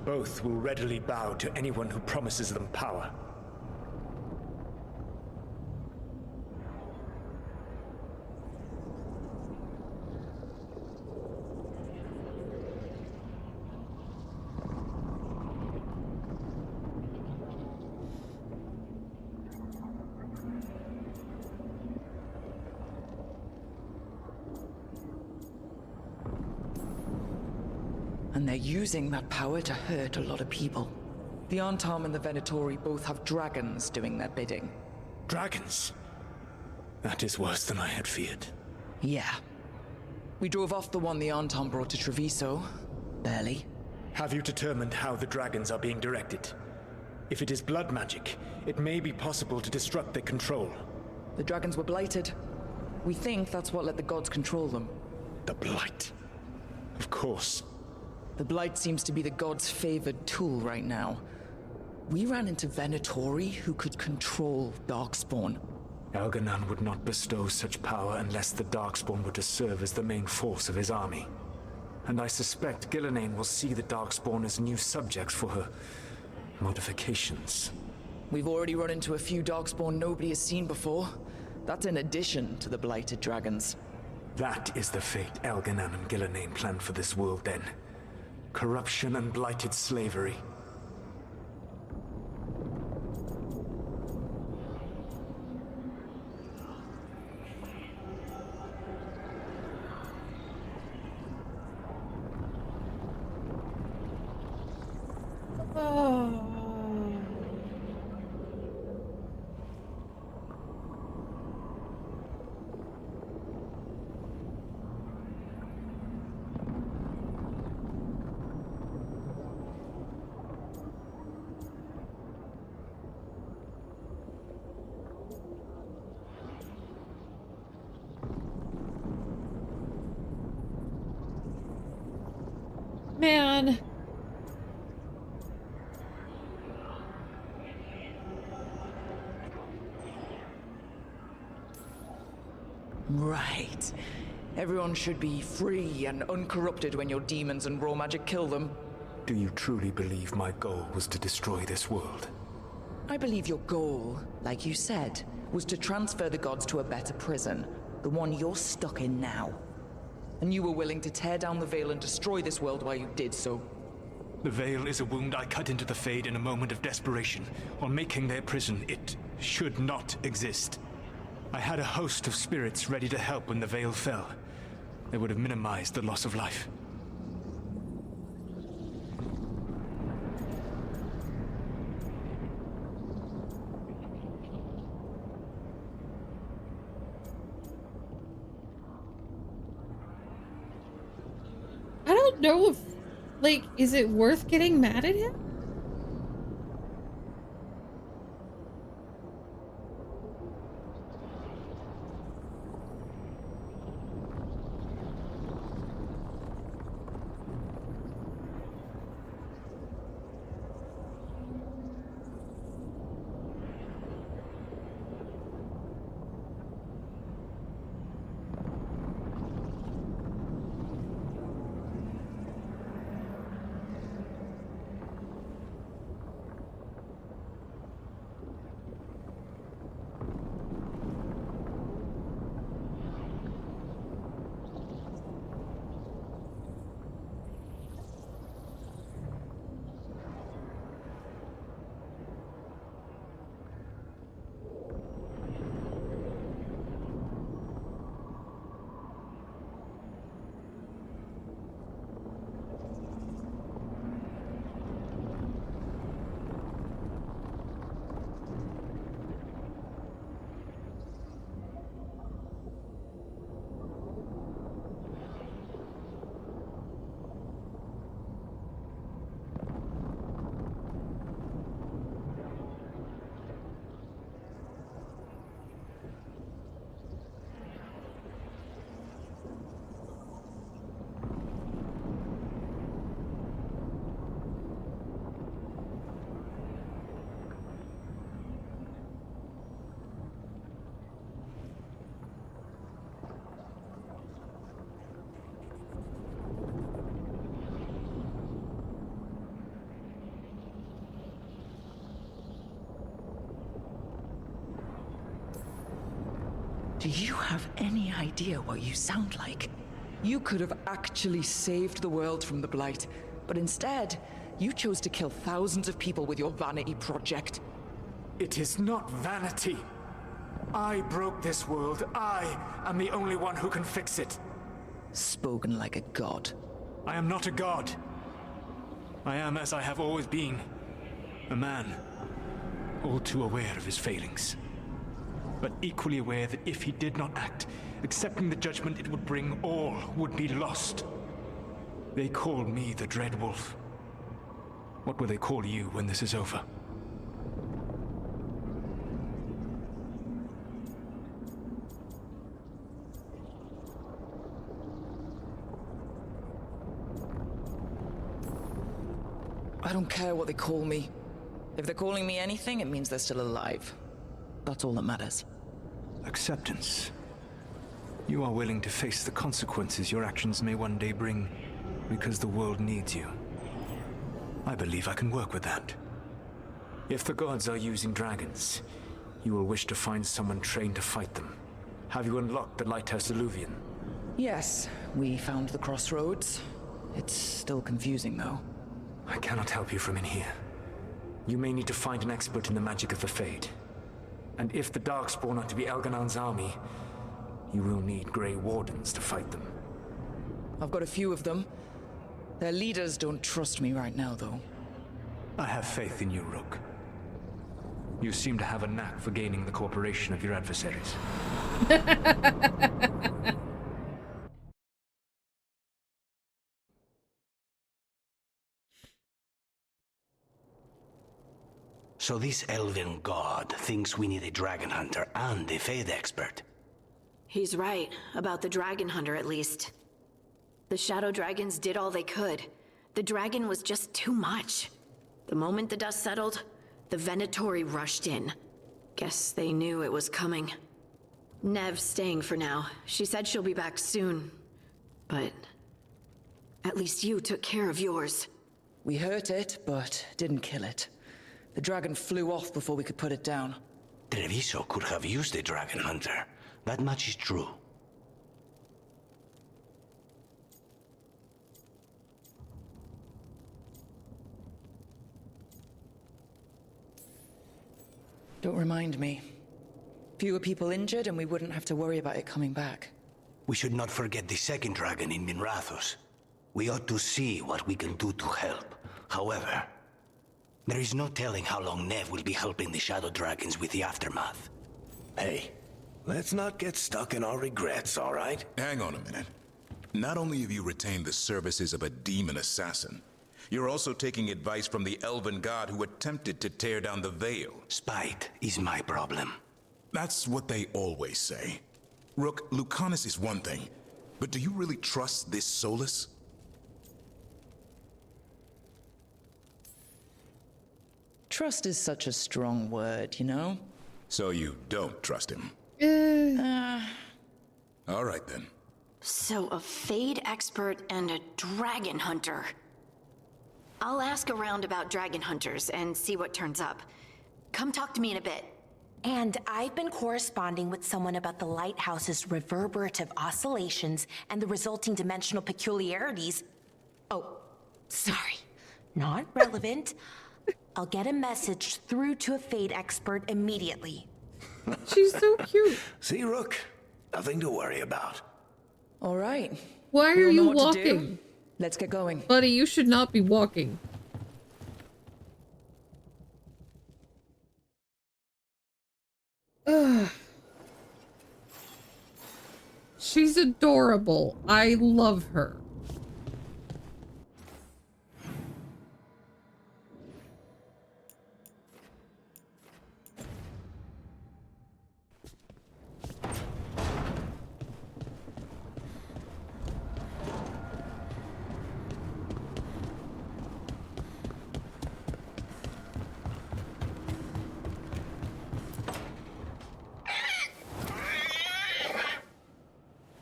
Both will readily bow to anyone who promises them power. And they're using that power to hurt a lot of people. The Antam and the Venatori both have dragons doing their bidding. Dragons? That is worse than I had feared. Yeah. We drove off the one the Antam brought to Treviso. Barely. Have you determined how the dragons are being directed? If it is blood magic, it may be possible to disrupt their control. The dragons were blighted. We think that's what let the gods control them. The Blight. Of course. The Blight seems to be the gods' favored tool right now. We ran into Venatori who could control Darkspawn. Elganon would not bestow such power unless the Darkspawn were to serve as the main force of his army. And I suspect Gillenane will see the Darkspawn as new subjects for her modifications. We've already run into a few Darkspawn nobody has seen before. That's in addition to the blighted dragons. That is the fate Elganon and Gillenane planned for this world then. Corruption and blighted slavery. Man. Right. Everyone should be free and uncorrupted when your demons and raw magic kill them. Do you truly believe my goal was to destroy this world? I believe your goal, like you said, was to transfer the gods to a better prison. The one you're stuck in now. And you were willing to tear down the Veil and destroy this world while you did so. The Veil is a wound I cut into the Fade in a moment of desperation. While making their prison, it should not exist. I had a host of spirits ready to help when the Veil fell. They would have minimized the loss of life. I don't know if, like, is it worth getting mad at him? Do you have any idea what you sound like? You could have actually saved the world from the Blight, but instead, you chose to kill thousands of people with your vanity project. It is not vanity. I broke this world. I am the only one who can fix it. Spoken like a god. I am not a god. I am as I have always been, a man, all too aware of his failings, but equally aware that if he did not act, accepting the judgment it would bring, all would be lost. They call me the Dread Wolf. What will they call you when this is over? I don't care what they call me. If they're calling me anything, it means they're still alive. That's all that matters. Acceptance. You are willing to face the consequences your actions may one day bring, because the world needs you. I believe I can work with that. If the gods are using dragons, you will wish to find someone trained to fight them. Have you unlocked the Lighthouse Illuvian? Yes, we found the crossroads. It's still confusing, though. I cannot help you from in here. You may need to find an expert in the magic of the Fade. And if the Darkspawn are to be Elganon's army, you will need Grey Wardens to fight them. I've got a few of them. Their leaders don't trust me right now, though. I have faith in you, Rook. You seem to have a knack for gaining the cooperation of your adversaries. So this elven god thinks we need a dragon hunter and a Fade expert. He's right, about the dragon hunter at least. The Shadow Dragons did all they could. The dragon was just too much. The moment the dust settled, the Venatori rushed in. Guess they knew it was coming. Nev's staying for now. She said she'll be back soon. But at least you took care of yours. We hurt it, but didn't kill it. The dragon flew off before we could put it down. Treviso could have used a dragon hunter. That much is true. Don't remind me. Fewer people injured and we wouldn't have to worry about it coming back. We should not forget the second dragon in Minrathos. We ought to see what we can do to help. However, there is no telling how long Nev will be helping the Shadow Dragons with the aftermath. Hey, let's not get stuck in our regrets, all right? Hang on a minute. Not only have you retained the services of a demon assassin, you're also taking advice from the elven god who attempted to tear down the Veil. Spite is my problem. That's what they always say. Rook, Lucanus is one thing, but do you really trust this Solus? Trust is such a strong word, you know? So you don't trust him? All right then. So a Fade expert and a dragon hunter. I'll ask around about dragon hunters and see what turns up. Come talk to me in a bit. And I've been corresponding with someone about the lighthouse's reverberative oscillations and the resulting dimensional peculiarities. Oh, sorry. Not relevant. I'll get a message through to a Fade expert immediately. She's so cute. See, Rook? Nothing to worry about. All right. Why are you walking? Let's get going. Buddy, you should not be walking. Ugh. She's adorable. I love her.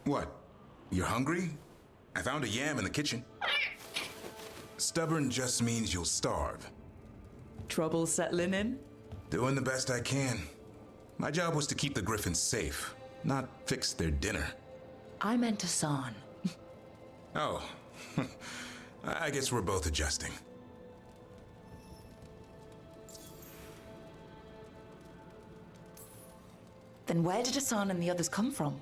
What? You're hungry? I found a yam in the kitchen. Stubborn just means you'll starve. Trouble settling in? Doing the best I can. My job was to keep the Griffins safe, not fix their dinner. I meant Hassan. Oh. I guess we're both adjusting. Then where did Hassan and the others come from?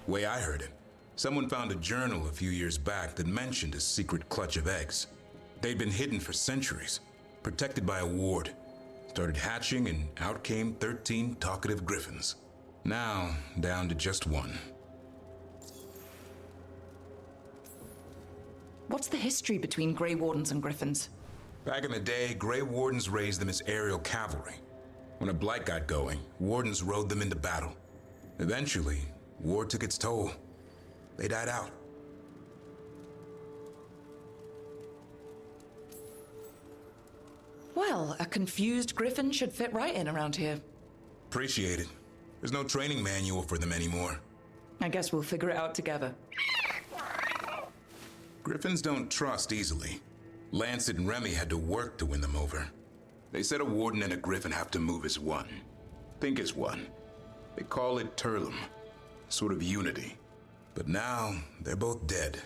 Way I heard it, someone found a journal a few years back that mentioned a secret clutch of eggs. They'd been hidden for centuries, protected by a ward. Started hatching and out came 13 talkative griffins. Now, down to just one. What's the history between Grey Wardens and Griffins? Back in the day, Grey Wardens raised them as aerial cavalry. When a blight got going, Wardens rode them into battle. Eventually, war took its toll. They died out. Well, a confused Griffin should fit right in around here. Appreciate it. There's no training manual for them anymore. I guess we'll figure it out together. Griffins don't trust easily. Lancet and Remy had to work to win them over. They said a warden and a griffin have to move as one. Think as one. They call it Turlum. Sort of unity. But now, they're both dead.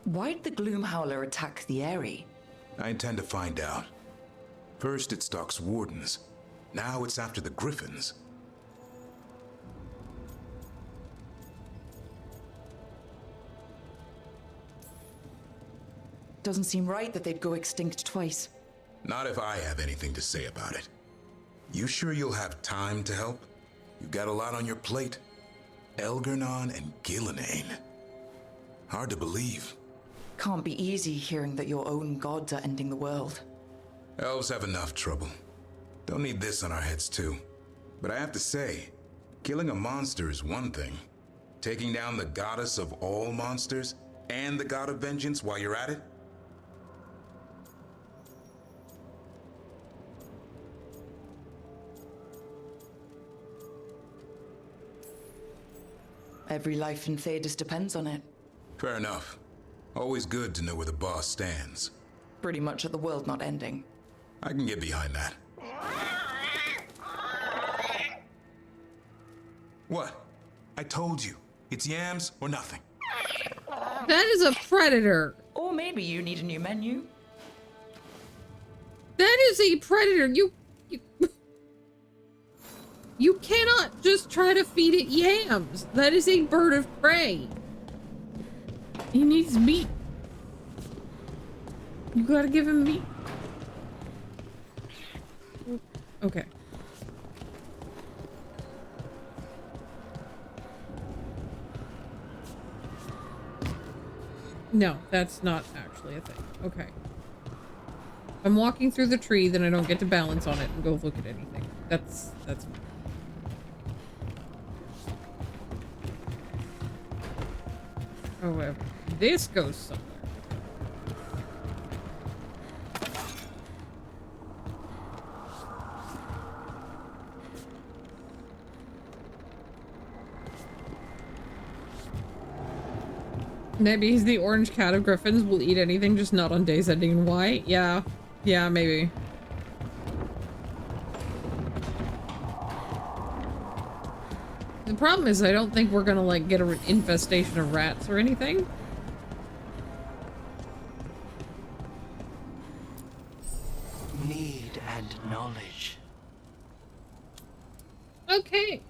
Why'd the Gloomhowler attack the Eyrie? I intend to find out. First it stalks wardens. Now it's after the griffins. Doesn't seem right that they'd go extinct twice. Not if I have anything to say about it. You sure you'll have time to help? You've got a lot on your plate. Elgar'nan and Gillenane. Hard to believe. Can't be easy hearing that your own gods are ending the world. Elves have enough trouble. Don't need this on our heads too. But I have to say, killing a monster is one thing. Taking down the goddess of all monsters and the god of vengeance while you're at it? Every life in Thedas depends on it. Fair enough. Always good to know where the boss stands. Pretty much at the world not ending. I can get behind that. What? I told you. It's yams or nothing. That is a predator. Or maybe you need a new menu. That is a predator. You cannot just try to feed it yams. That is a bird of prey. He needs meat. You gotta give him meat. Okay. No, that's not actually a thing. Okay. I'm walking through the tree, then I don't get to balance on it and go look at anything. That's however, this goes somewhere. Maybe he's the orange cat of griffins, will eat anything, just not on days ending in Y. Yeah. Yeah, maybe. The problem is I don't think we're gonna, like, get an infestation of rats or anything. Need and knowledge. Okay.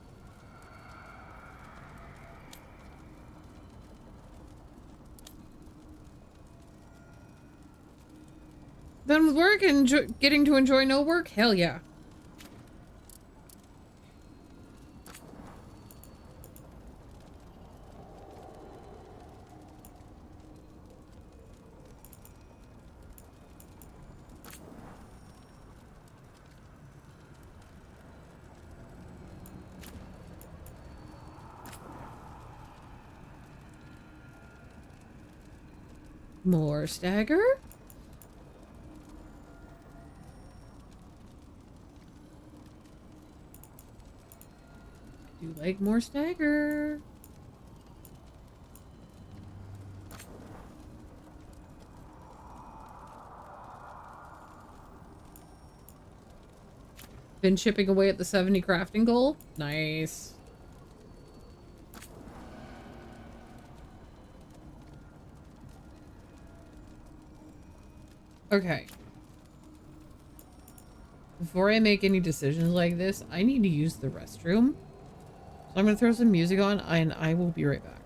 Done with work and getting to enjoy no work? Hell yeah. More stagger? Do like more stagger. Been chipping away at the 70 crafting goal? Nice. Okay. Before I make any decisions like this, I need to use the restroom. So I'm gonna throw some music on and I will be right back.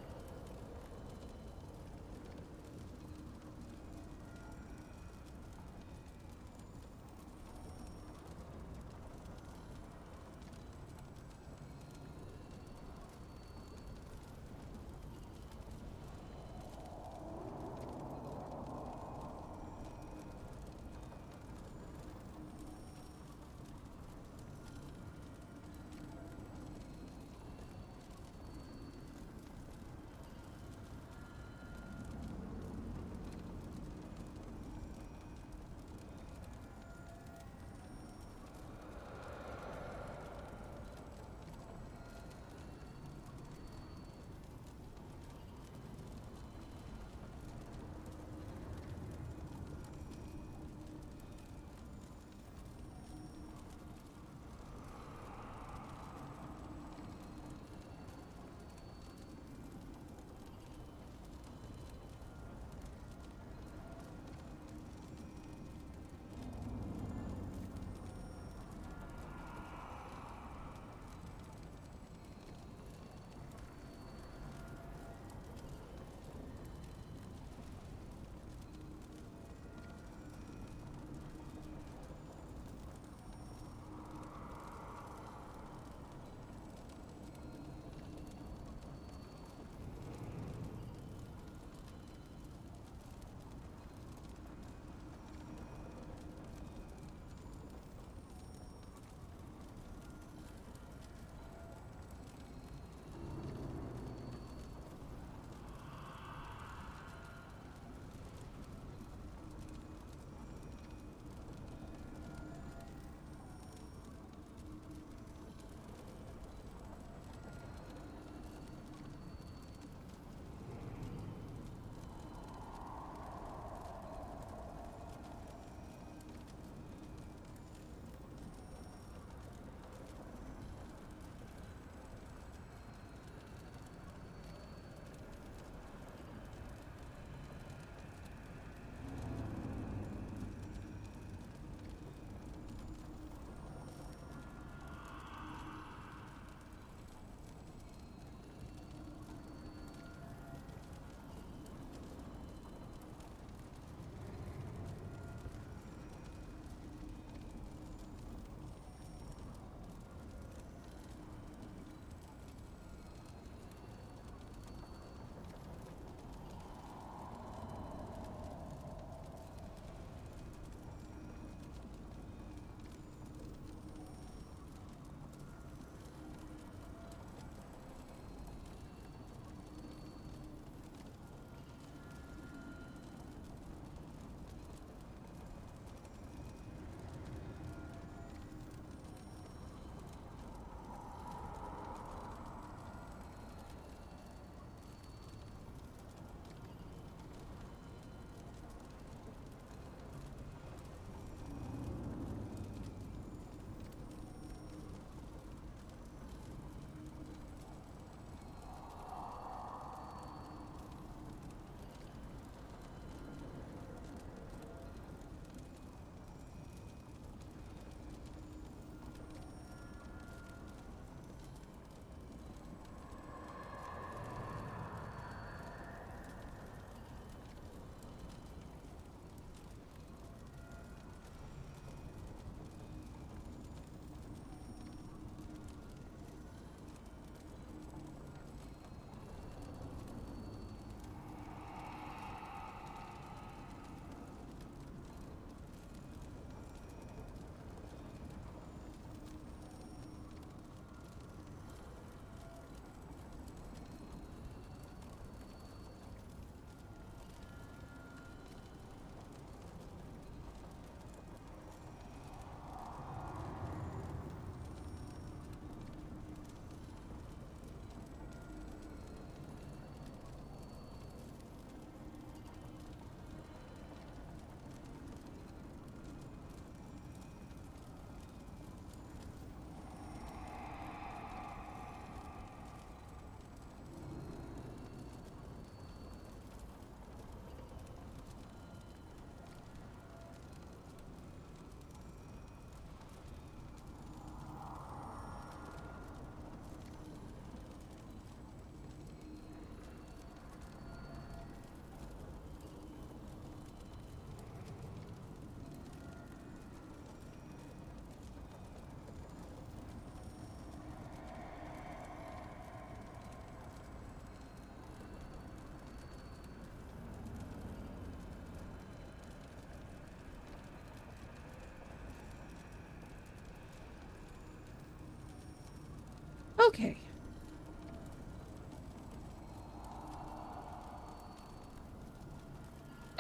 Okay.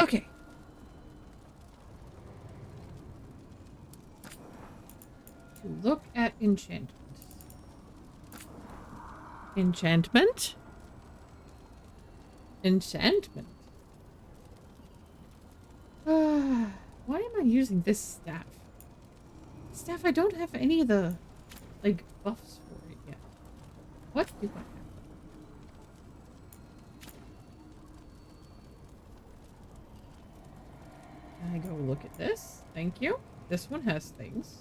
Okay. To look at enchantment. Enchantment? Enchantment. Why am I using this staff? Staff, I don't have any of the, like, buffs for it yet. What do I have? Can I go look at this? Thank you. This one has things.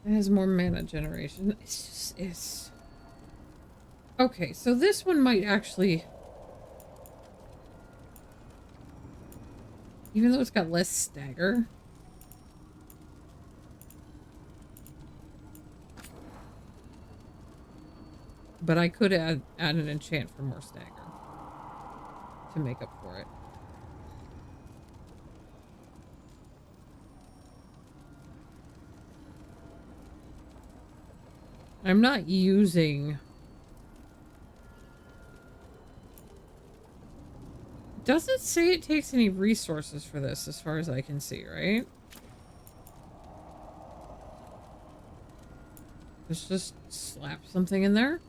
It has more mana generation. It's okay, so this one might actually, even though it's got less stagger, but I could add an enchant for more stagger to make up for it. I'm not using... Doesn't say it takes any resources for this, as far as I can see, right? Let's just slap something in there.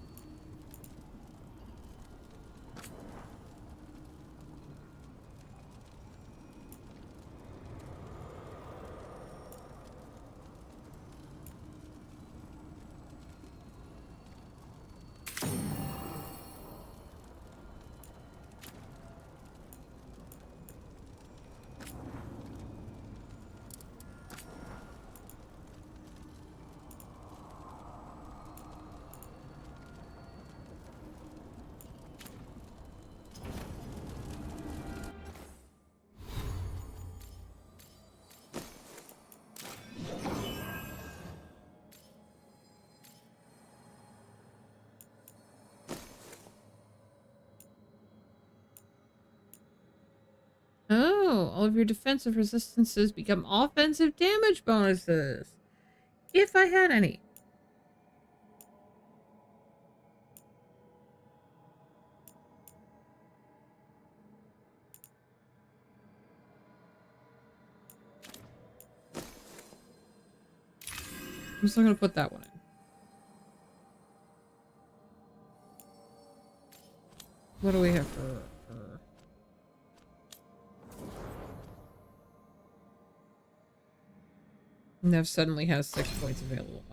Oh, all of your defensive resistances become offensive damage bonuses. If I had any. I'm still gonna put that one in. What do we have for... Nev suddenly has 6 points available.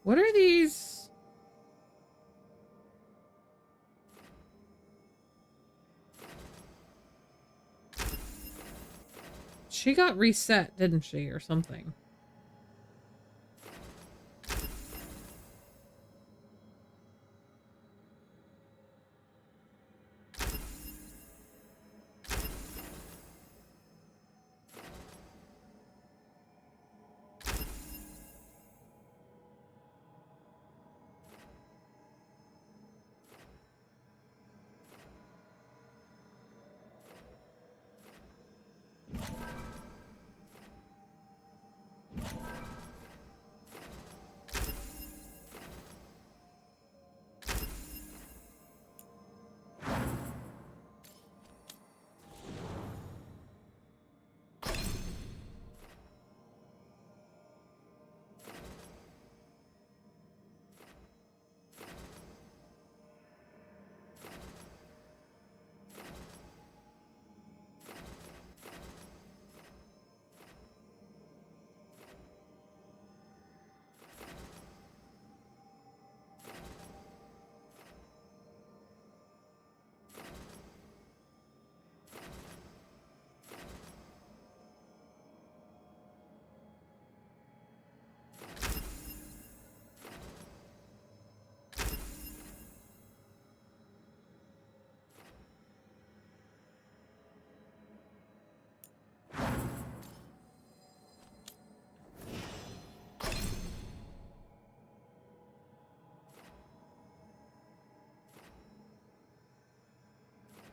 What are these? She got reset, didn't she, or something?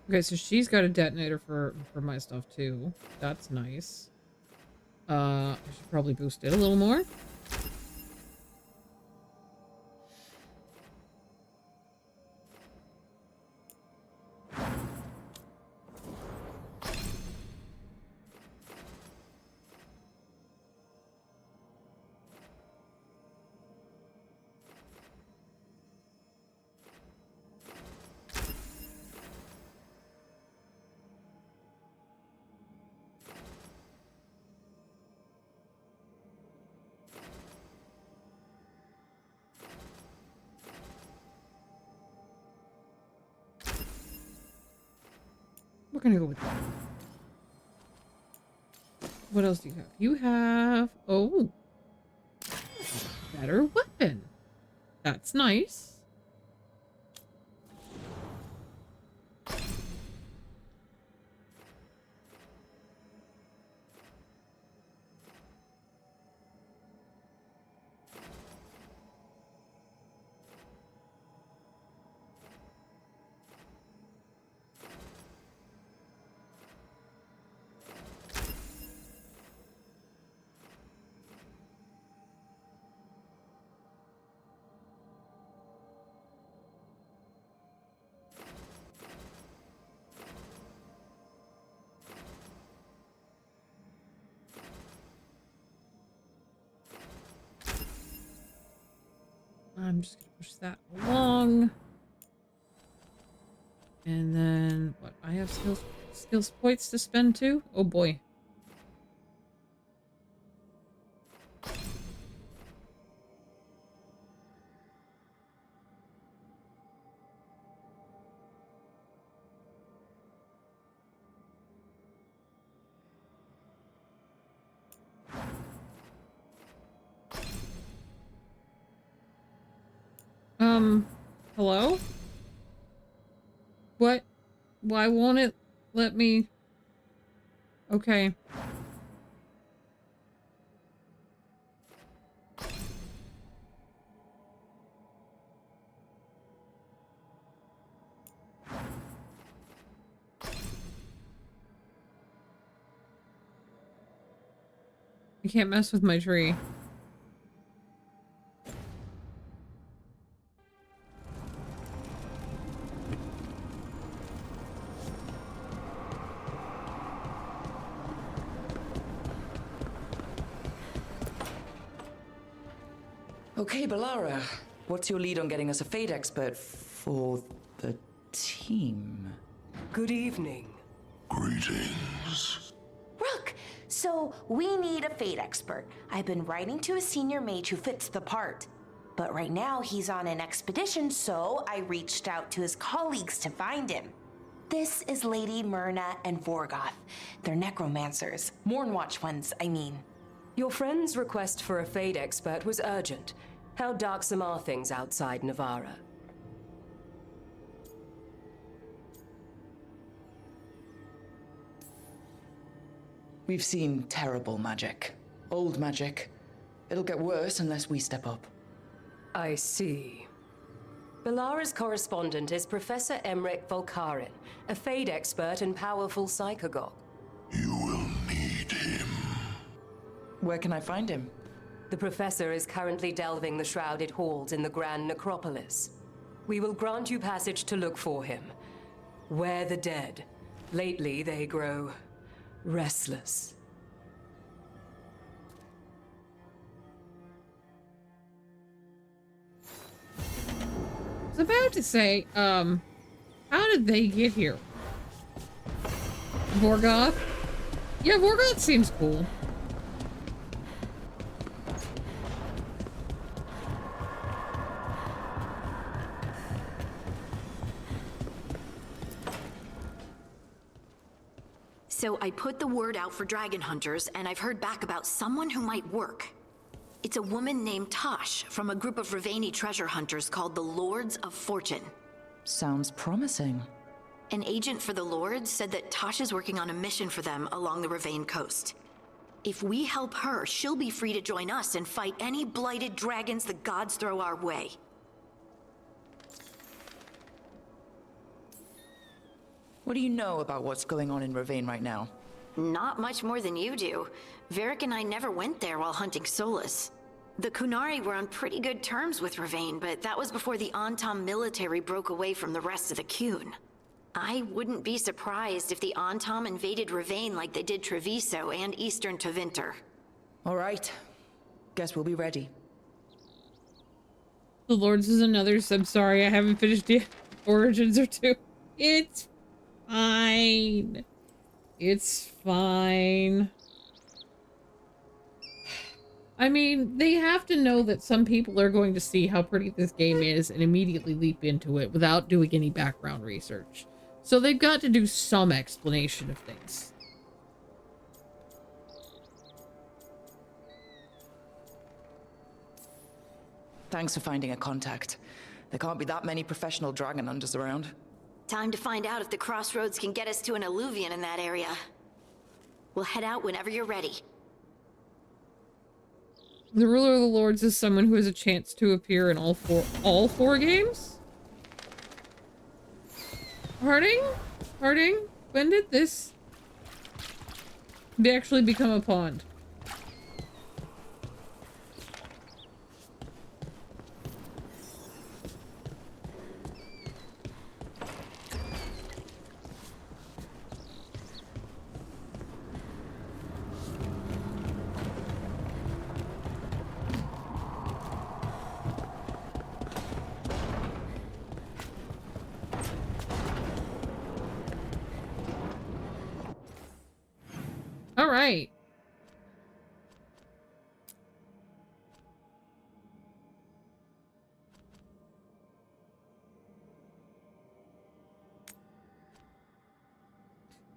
Okay, so she's got a detonator for my stuff too. That's nice. I should probably boost it a little more. We're gonna go with that. What else do you have? You have... Oh. Better weapon. That's nice. I'm just gonna push that along. And then what? I have skills points to spend too? Oh boy. Hello? What? Why won't it let me? Okay. You can't mess with my tree. Okay, Balara. What's your lead on getting us a Fate expert for the team? Good evening. Greetings. Rook, so we need a Fate expert. I've been writing to a senior mage who fits the part. But right now he's on an expedition, so I reached out to his colleagues to find him. This is Lady Myrna and Vorgoth. They're necromancers. Mournwatch ones, I mean. Your friend's request for a Fade expert was urgent. How darksome are things outside Navara? We've seen terrible magic. Old magic. It'll get worse unless we step up. I see. Balara's correspondent is Professor Emmerich Volkarin, a Fade expert and powerful psychagogue. Where can I find him? The Professor is currently delving the shrouded halls in the Grand Necropolis. We will grant you passage to look for him. Where the dead. Lately, they grow restless. I was about to say, how did they get here? Vorgoth? Yeah, Vorgoth seems cool. So I put the word out for dragon hunters, and I've heard back about someone who might work. It's a woman named Tosh from a group of Riveni treasure hunters called the Lords of Fortune. Sounds promising. An agent for the Lords said that Tosh is working on a mission for them along the Rivain coast. If we help her, she'll be free to join us and fight any blighted dragons the gods throw our way. What do you know about what's going on in Ravane right now? Not much more than you do. Varric and I never went there while hunting Solus. The Kunari were on pretty good terms with Ravane, but that was before the Antam military broke away from the rest of the Qun. I wouldn't be surprised if the Antam invaded Ravane like they did Treviso and Eastern Tevinter. All right. Guess we'll be ready. The Lords is another sub. Sorry, I haven't finished the Origins or 2. It's fine. It's fine. I mean, they have to know that some people are going to see how pretty this game is and immediately leap into it without doing any background research. So they've got to do some explanation of things. Thanks for finding a contact. There can't be that many professional dragon hunters around. Time to find out if the crossroads can get us to an alluvion in that area. We'll head out whenever you're ready. The Ruler of the Lords is someone who has a chance to appear in all four games? Harding? Harding? When did this actually become a pond? All right.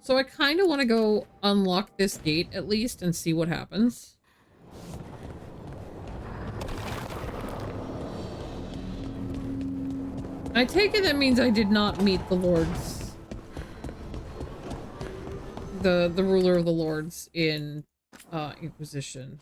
So I kind of want to go unlock this gate at least and see what happens. I take it that means I did not meet the Lords. The Ruler of the Lords in Inquisition.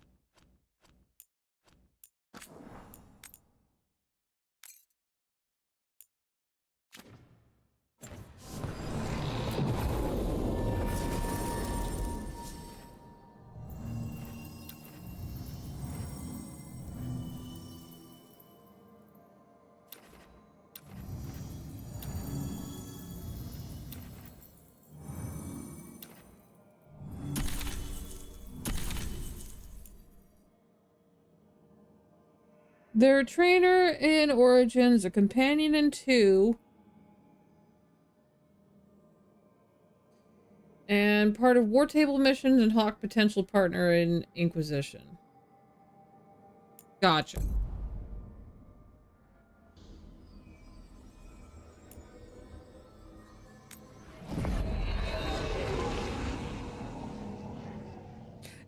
They're a trainer in Origins, a companion in 2, and part of War Table missions and Hawk potential partner in Inquisition. Gotcha.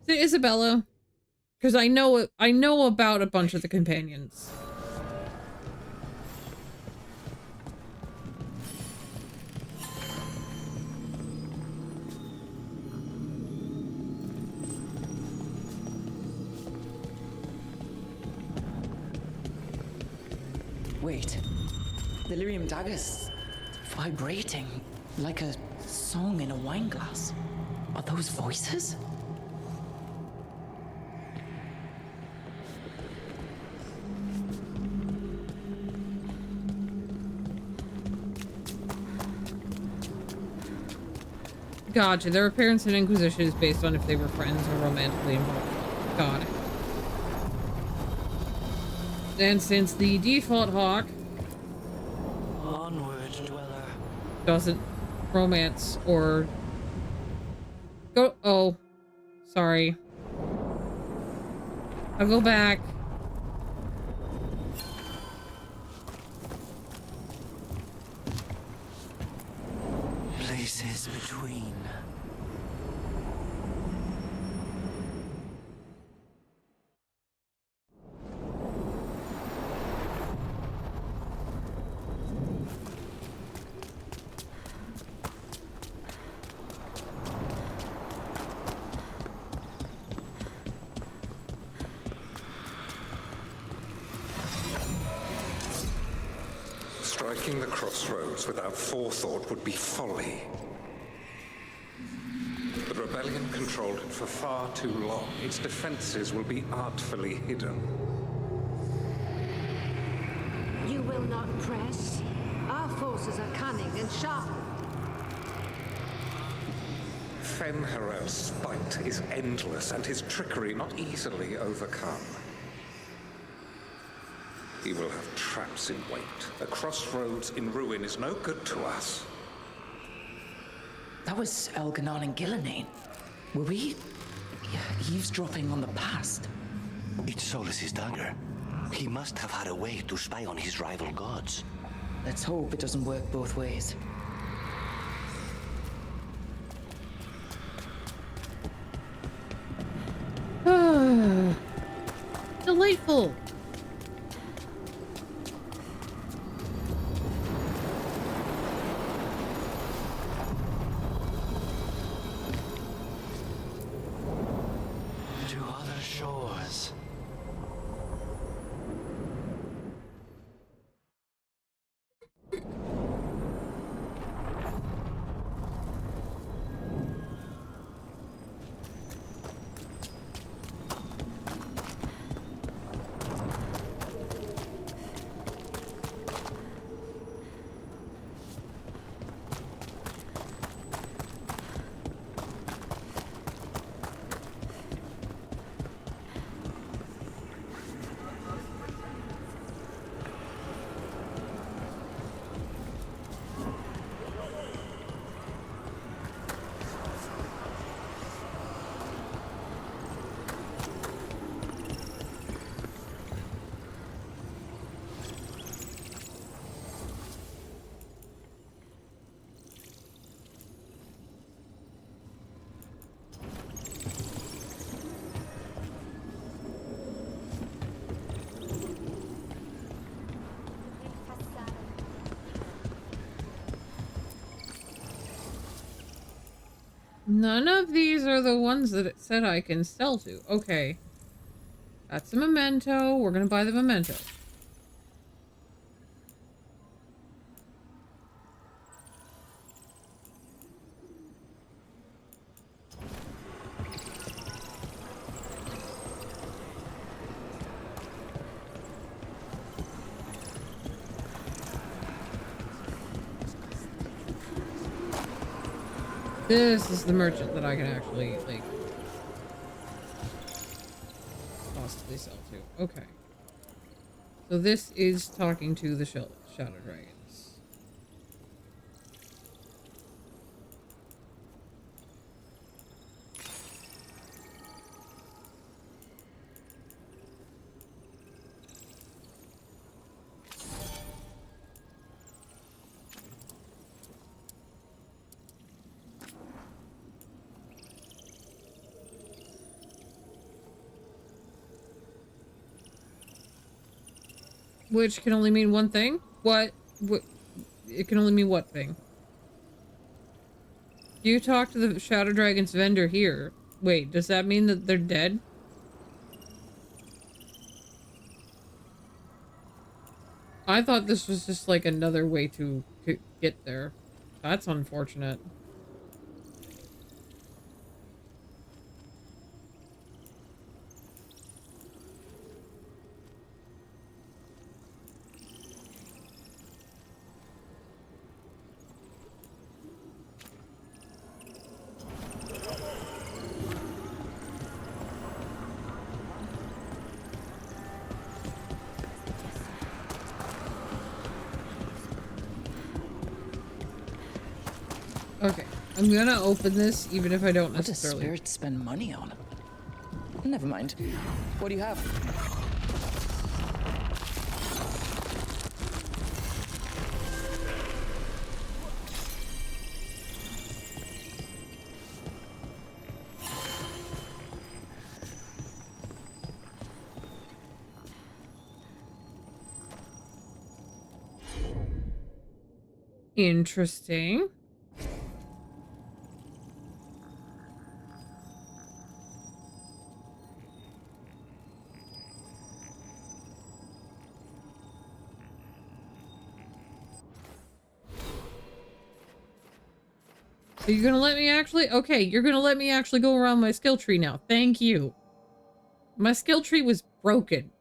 The Isabella. Because I know about a bunch of the companions. Wait. The lyrium dagger's vibrating like a song in a wine glass. Are those voices? Gotcha. Their appearance in Inquisition is based on if they were friends or romantically involved. Got it. And since the default Hawk Onward, dweller. doesn't romance or go. Oh, sorry. I'll go back. Places between. Striking the crossroads without forethought would be folly. The rebellion controlled it for far too long. Its defenses will be artfully hidden. You will not press. Our forces are cunning and sharp. Fen'Harel's spite is endless and his trickery not easily overcome. He will have traps in wait. A crossroads in ruin is no good to us. That was Elganon and Gillenane. Were we eavesdropping on the past? It's Solus's dagger. He must have had a way to spy on his rival gods. Let's hope it doesn't work both ways. Delightful. To other shores. None of these are the ones that it said I can sell to. Okay. That's a memento. We're gonna buy the memento. This is the merchant that I can actually, like, possibly sell to. Okay. So this is talking to the Shadow Dragons. Which can only mean one thing? What? It can only mean what thing? You talk to the Shadow Dragon's vendor here. Wait, does that mean that they're dead? I thought this was just like another way to get there. That's unfortunate. Okay, I'm gonna open this even if I don't necessarily. What does Spirit spend money on? Never mind. What do you have? Interesting. Are you gonna let me actually? Okay, you're gonna let me actually go around my skill tree now. Thank you. My skill tree was broken.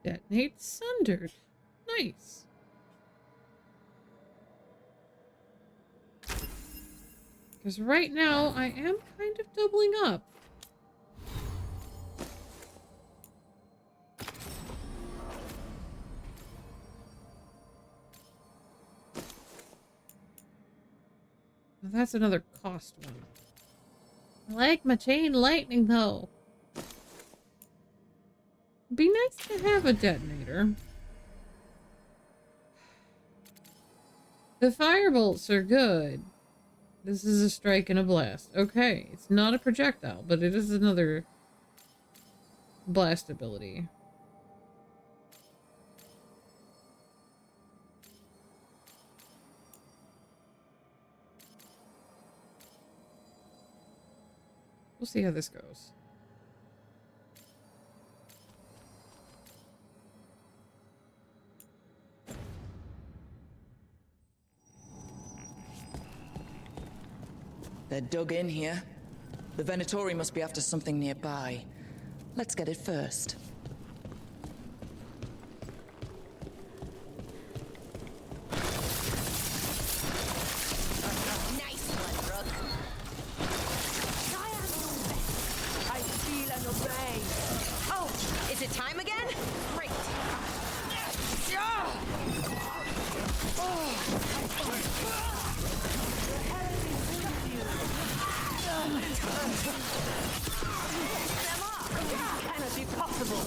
Detonate sundered. Nice. Because right now I am kind of doubling up. Well, that's another cost one. I like my chain lightning though. Be nice to have a detonator. The firebolts are good. This is a strike and a blast. Okay, it's not a projectile, but it is another blast ability. We'll see how this goes. They're dug in here. The Venatori must be after something nearby. Let's get it first. Nice one, Rook. I feel and obey. Oh, is it time again? Great. Cannot be possible.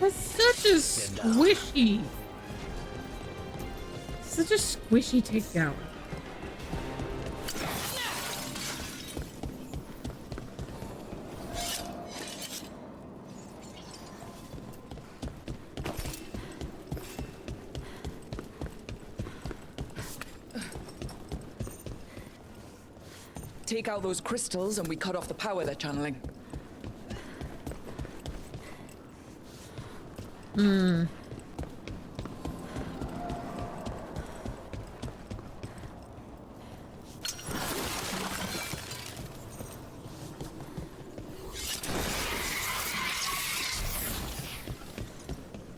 That's such a squishy. Such a squishy takedown. Take out those crystals and we cut off the power they're channeling.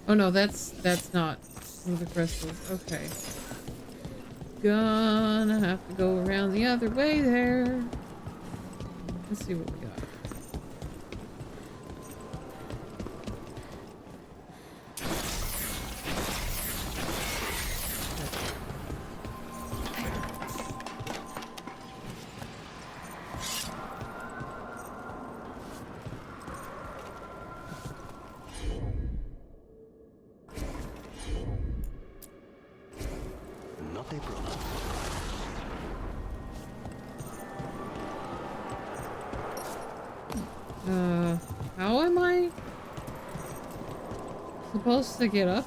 Oh no, that's not one of the crystals. Okay. Gonna have to go around the other way there. Let's see what we got. Not a problem. How am I supposed to get up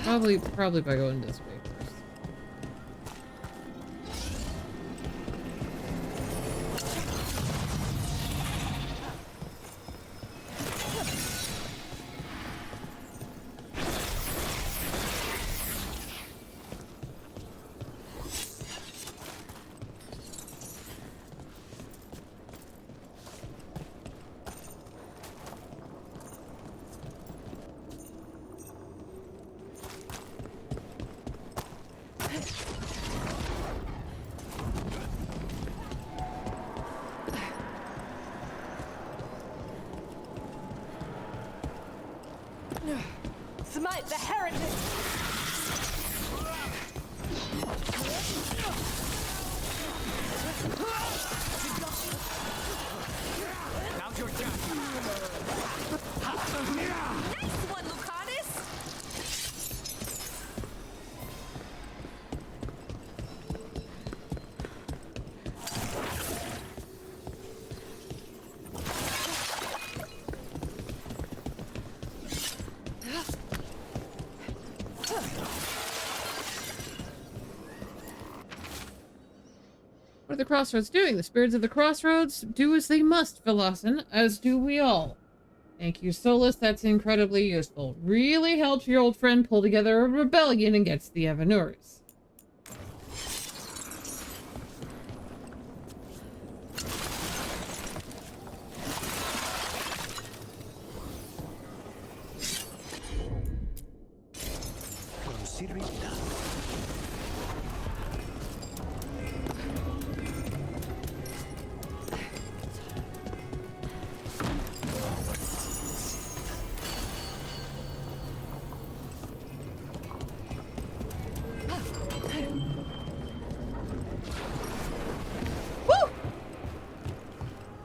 there? Probably by going this way first. Smite the heretic! Now's your chance. Nice one, Lucanus! What are the Crossroads doing? The spirits of the Crossroads do as they must, Velosin, as do we all. Thank you, Solus. That's incredibly useful. Really helps your old friend pull together a rebellion against the Evanuris. Consider it done.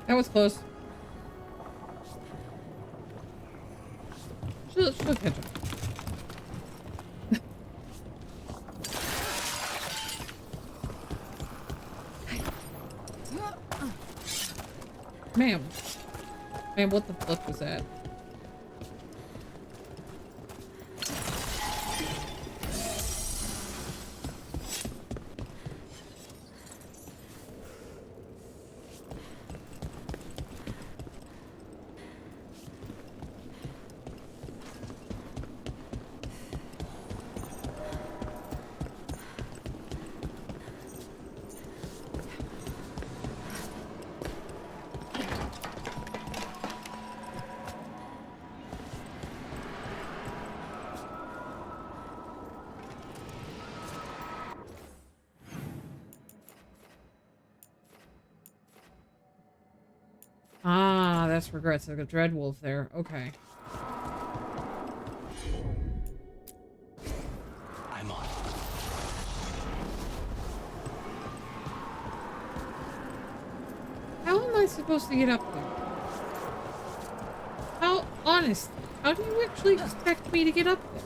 That was close. She'll catch him. Ma'am. Ma'am, what the fuck was that? Ah, that's regrets. Like a Dreadwolf there. Okay. I'm on. How am I supposed to get up there? How, honest, how do you actually expect me to get up there?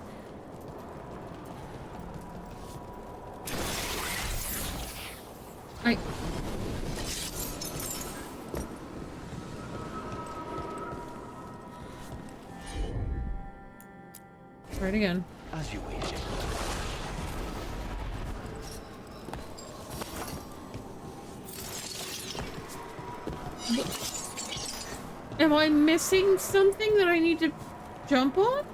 Try it again. As you wish. Am I missing something that I need to jump on?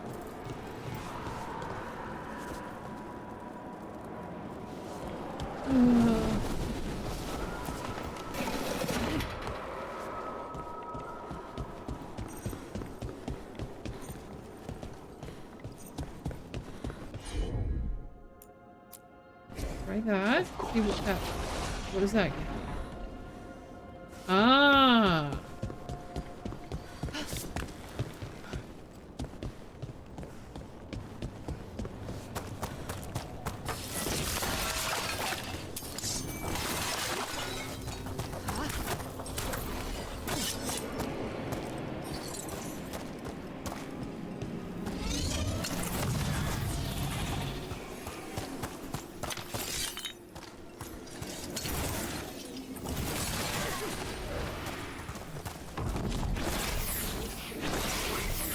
Try that. See what that. What does that get? Ah.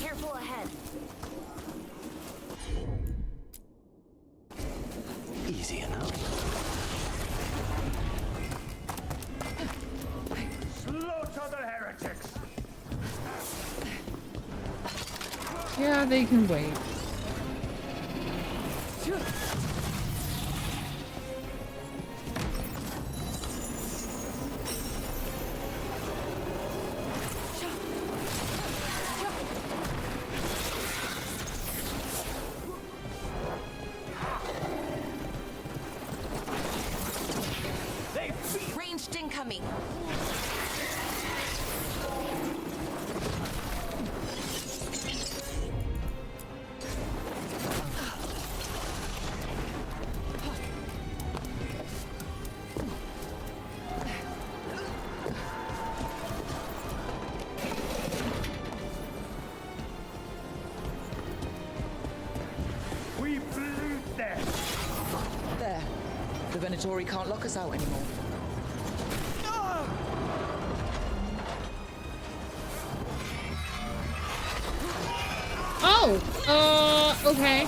Careful ahead. Easy enough. Slaughter the heretics! Yeah, they can wait. Venatori can't lock us out anymore. Oh! Okay.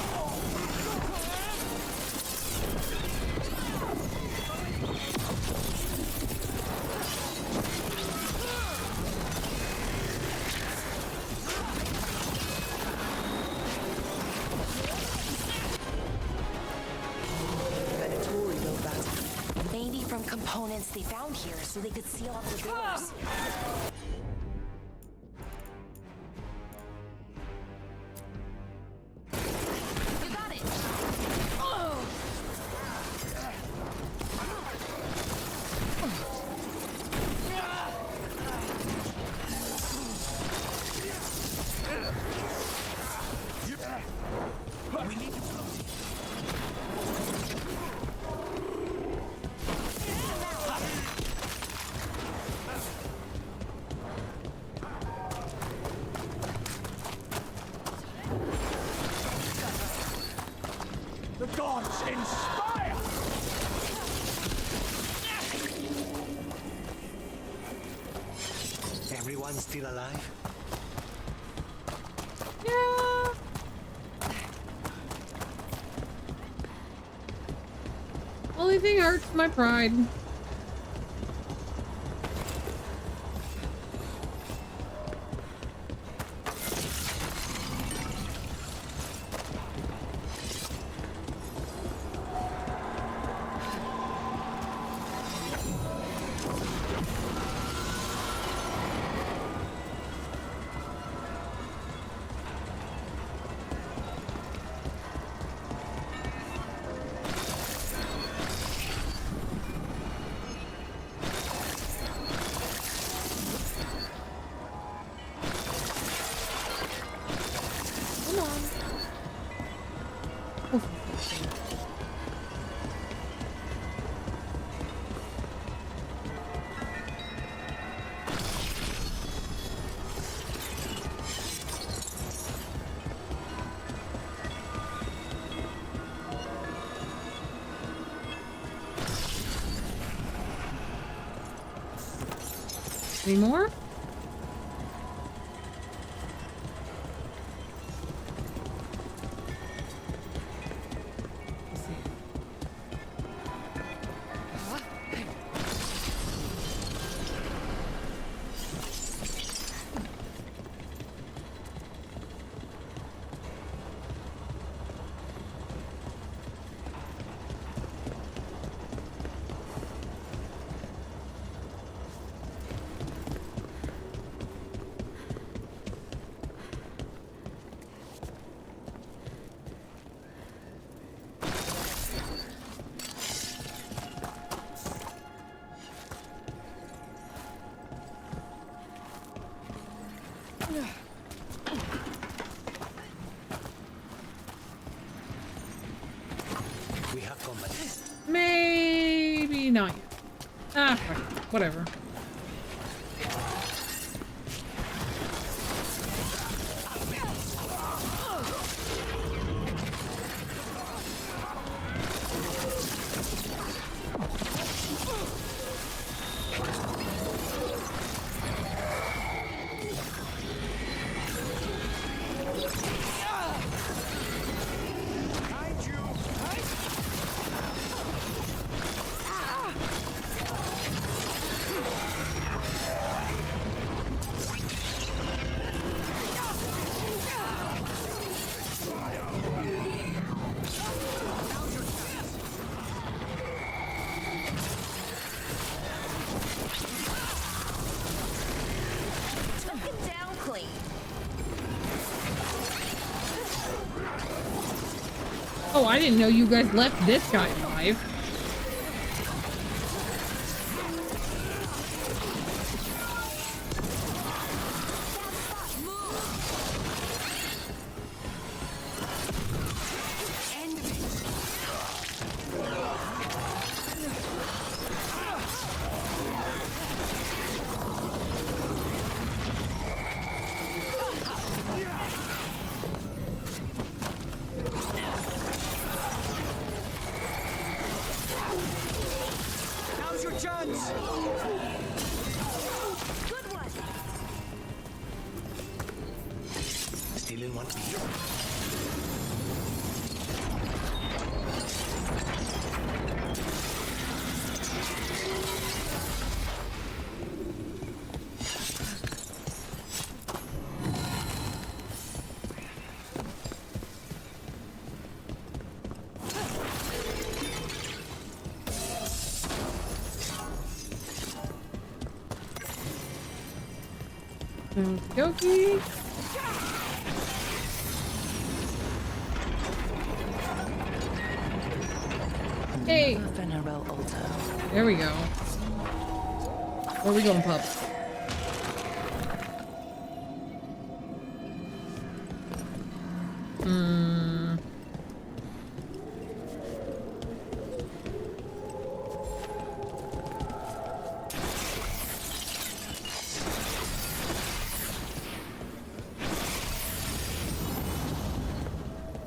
Venatori built that. Maybe from components they found here so they could seal off the doors. The gods inspire! Everyone's still alive? Yeah. Only thing hurts my pride. Any more? We have company. Maybe not yet. Ah, fuck it. Whatever. Oh, I didn't know you guys left this guy alive. anyone here? Okey-dokey. Hey! There we go. Where are we going, pup?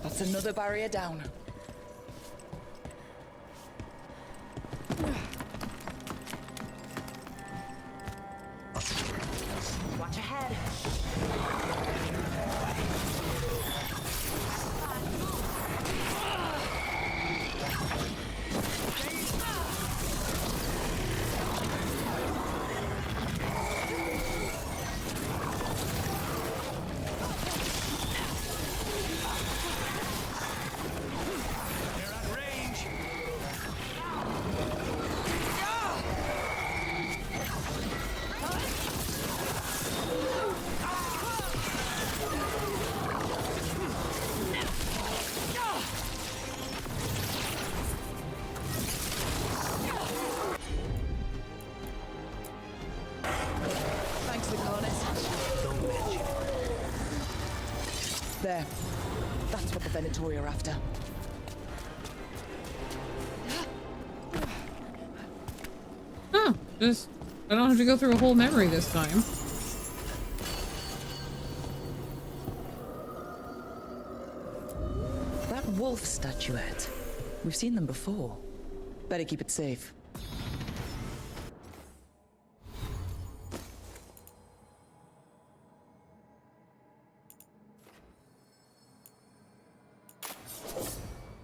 That's another barrier down. Watch ahead. There. That's what the Venatori are after. Huh. Just, I don't have to go through a whole memory this time. That wolf statuette. We've seen them before. Better keep it safe.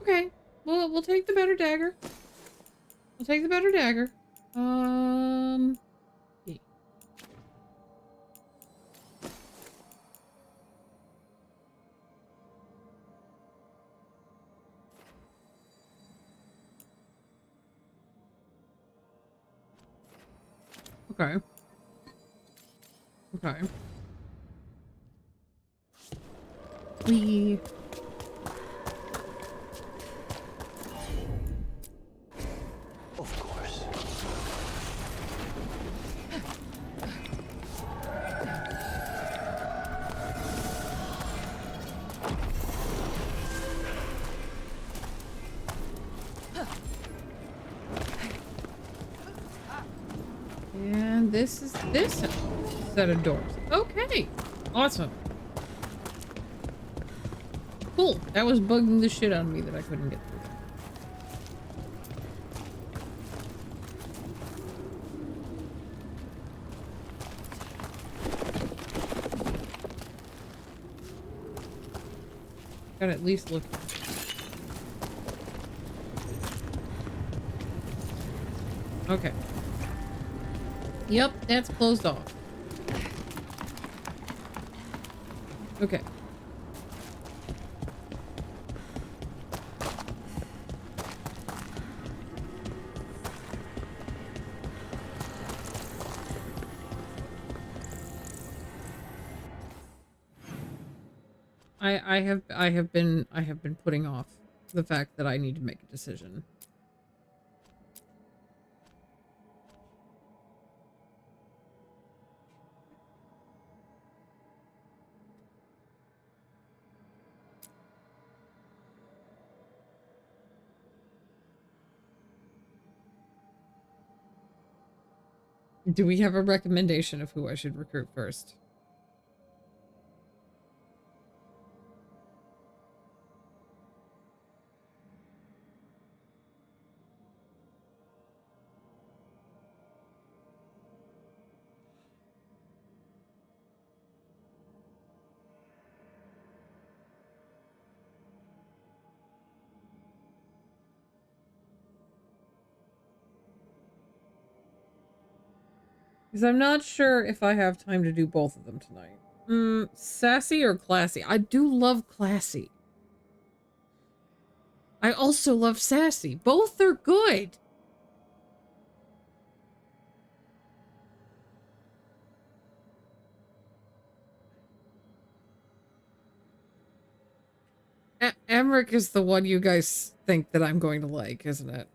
Okay. Well, we'll take the better dagger. We'll take the better dagger. Yeah. Okay. Okay. We... Of course. And this is this set of doors. Okay. Awesome. Cool. That was bugging the shit out of me that I couldn't get through. Gotta at least look. Okay. Yep, that's closed off. Okay. I have been putting off the fact that I need to make a decision. Do we have a recommendation of who I should recruit first? Because I'm not sure if I have time to do both of them tonight. Sassy or classy? I do love classy. I also love sassy. Both are good. Emmerich is the one you guys think that I'm going to like, isn't it?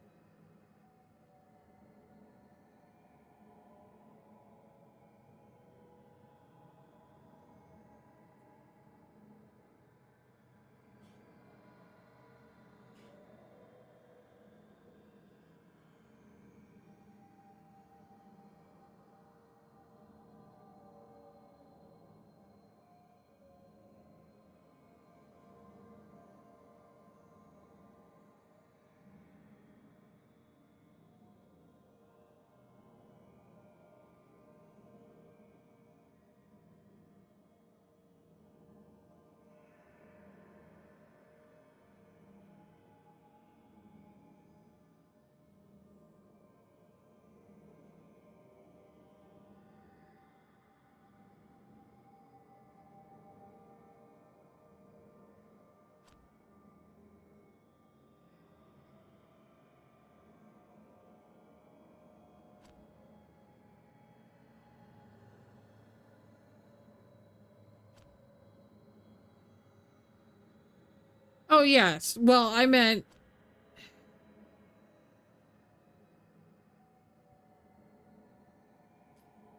Oh, yes. Well, I meant...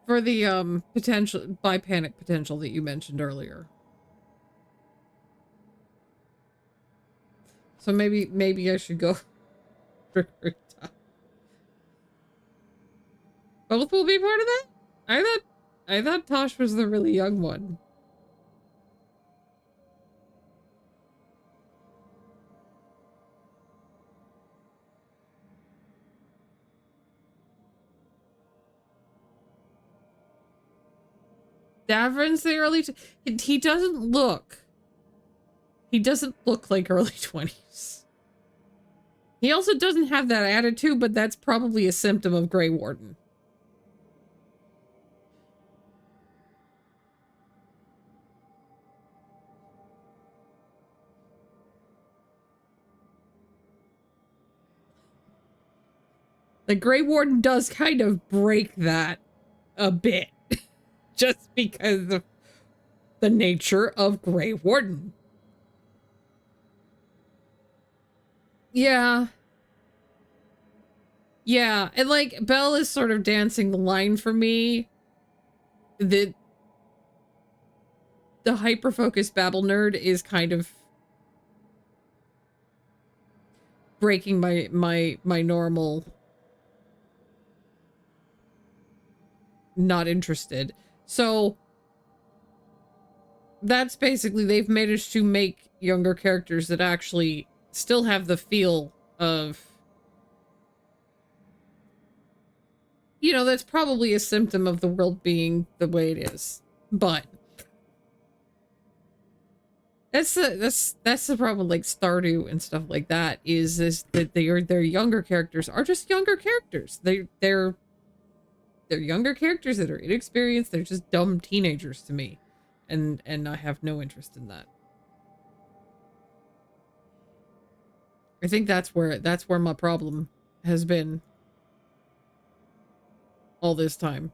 for the, potential... bi-panic potential that you mentioned earlier. So maybe I should go... Both will be part of that? I thought Tosh was the really young one. Davrin's the early... He doesn't look... He doesn't look like early 20s. He also doesn't have that attitude, but that's probably a symptom of Grey Warden. The Grey Warden does kind of break that a bit. Just because of the nature of Grey Warden. Yeah. Yeah, and like, Belle is sort of dancing the line for me. The hyper-focused Babble nerd is kind of breaking my normal not interested. So that's basically, they've managed to make younger characters that actually still have the feel of, you know, that's probably a symptom of the world being the way it is. But that's the problem, like Stardew and stuff like that, is that their younger characters are just younger characters. They're younger characters that are inexperienced. They're just dumb teenagers to me. And I have no interest in that. I think that's where my problem has been all this time.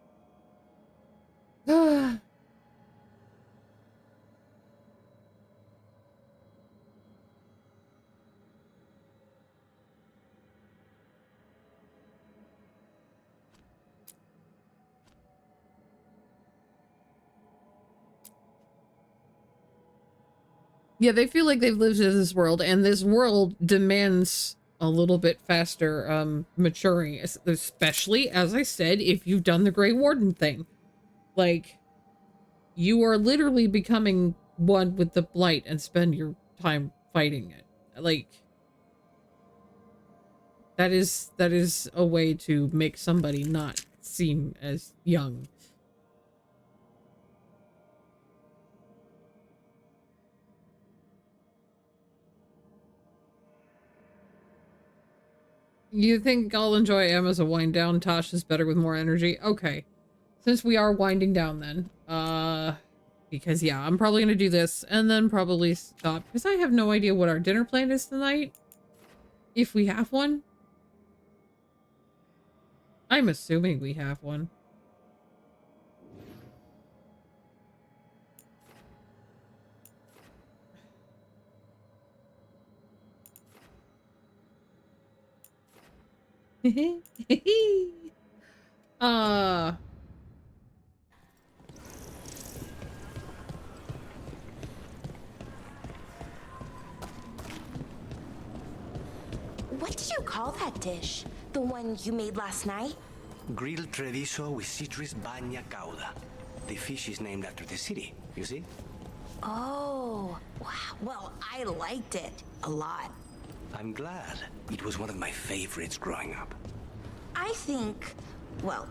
Yeah, they feel like they've lived in this world, and this world demands a little bit faster maturing, especially, as I said, if you've done the Grey Warden thing. Like, you are literally becoming one with the Blight and spend your time fighting it. Like, that is a way to make somebody not seem as young. You think I'll enjoy Em as a wind down? Tosh is better with more energy. Okay. since we are winding down then, because yeah, I'm probably gonna do this and then probably stop because I have no idea what our dinner plan is tonight. If we have one. I'm assuming we have one. What did you call that dish? The one you made last night? Grilled treviso with Citris bagna cauda. The fish is named after the city, you see? Oh, wow. Well, I liked it a lot. I'm glad. It was one of my favorites growing up. I think, well,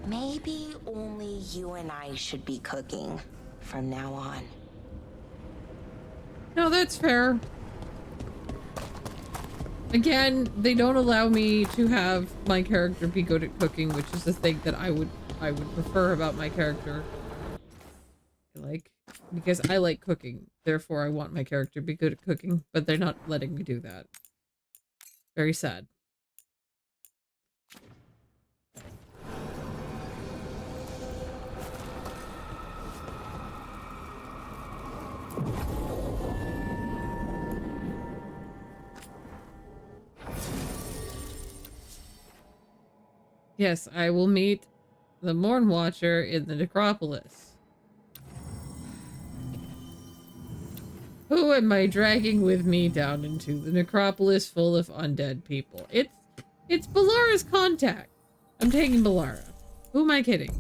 maybe only you and I should be cooking from now on. No, that's fair. Again, they don't allow me to have my character be good at cooking, which is the thing that I would prefer about my character. Because I like cooking, therefore I want my character to be good at cooking, but they're not letting me do that. Very sad. Yes, I will meet the Morn Watcher in the Necropolis. Who am I dragging with me down into the necropolis full of undead people? It's Ballara's contact. I'm taking Ballara. Who am I kidding?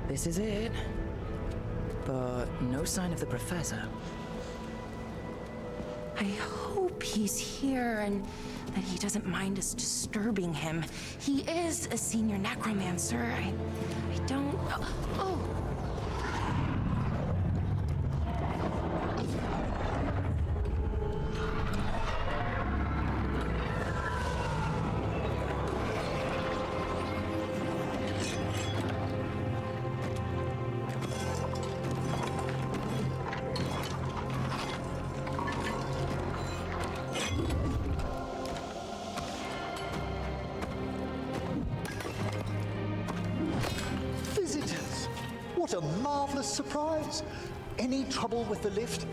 This is it. But no sign of the professor. I hope he's here and that he doesn't mind us disturbing him. He is a senior necromancer. I don't... Oh! What a marvelous surprise! Any trouble with the lift?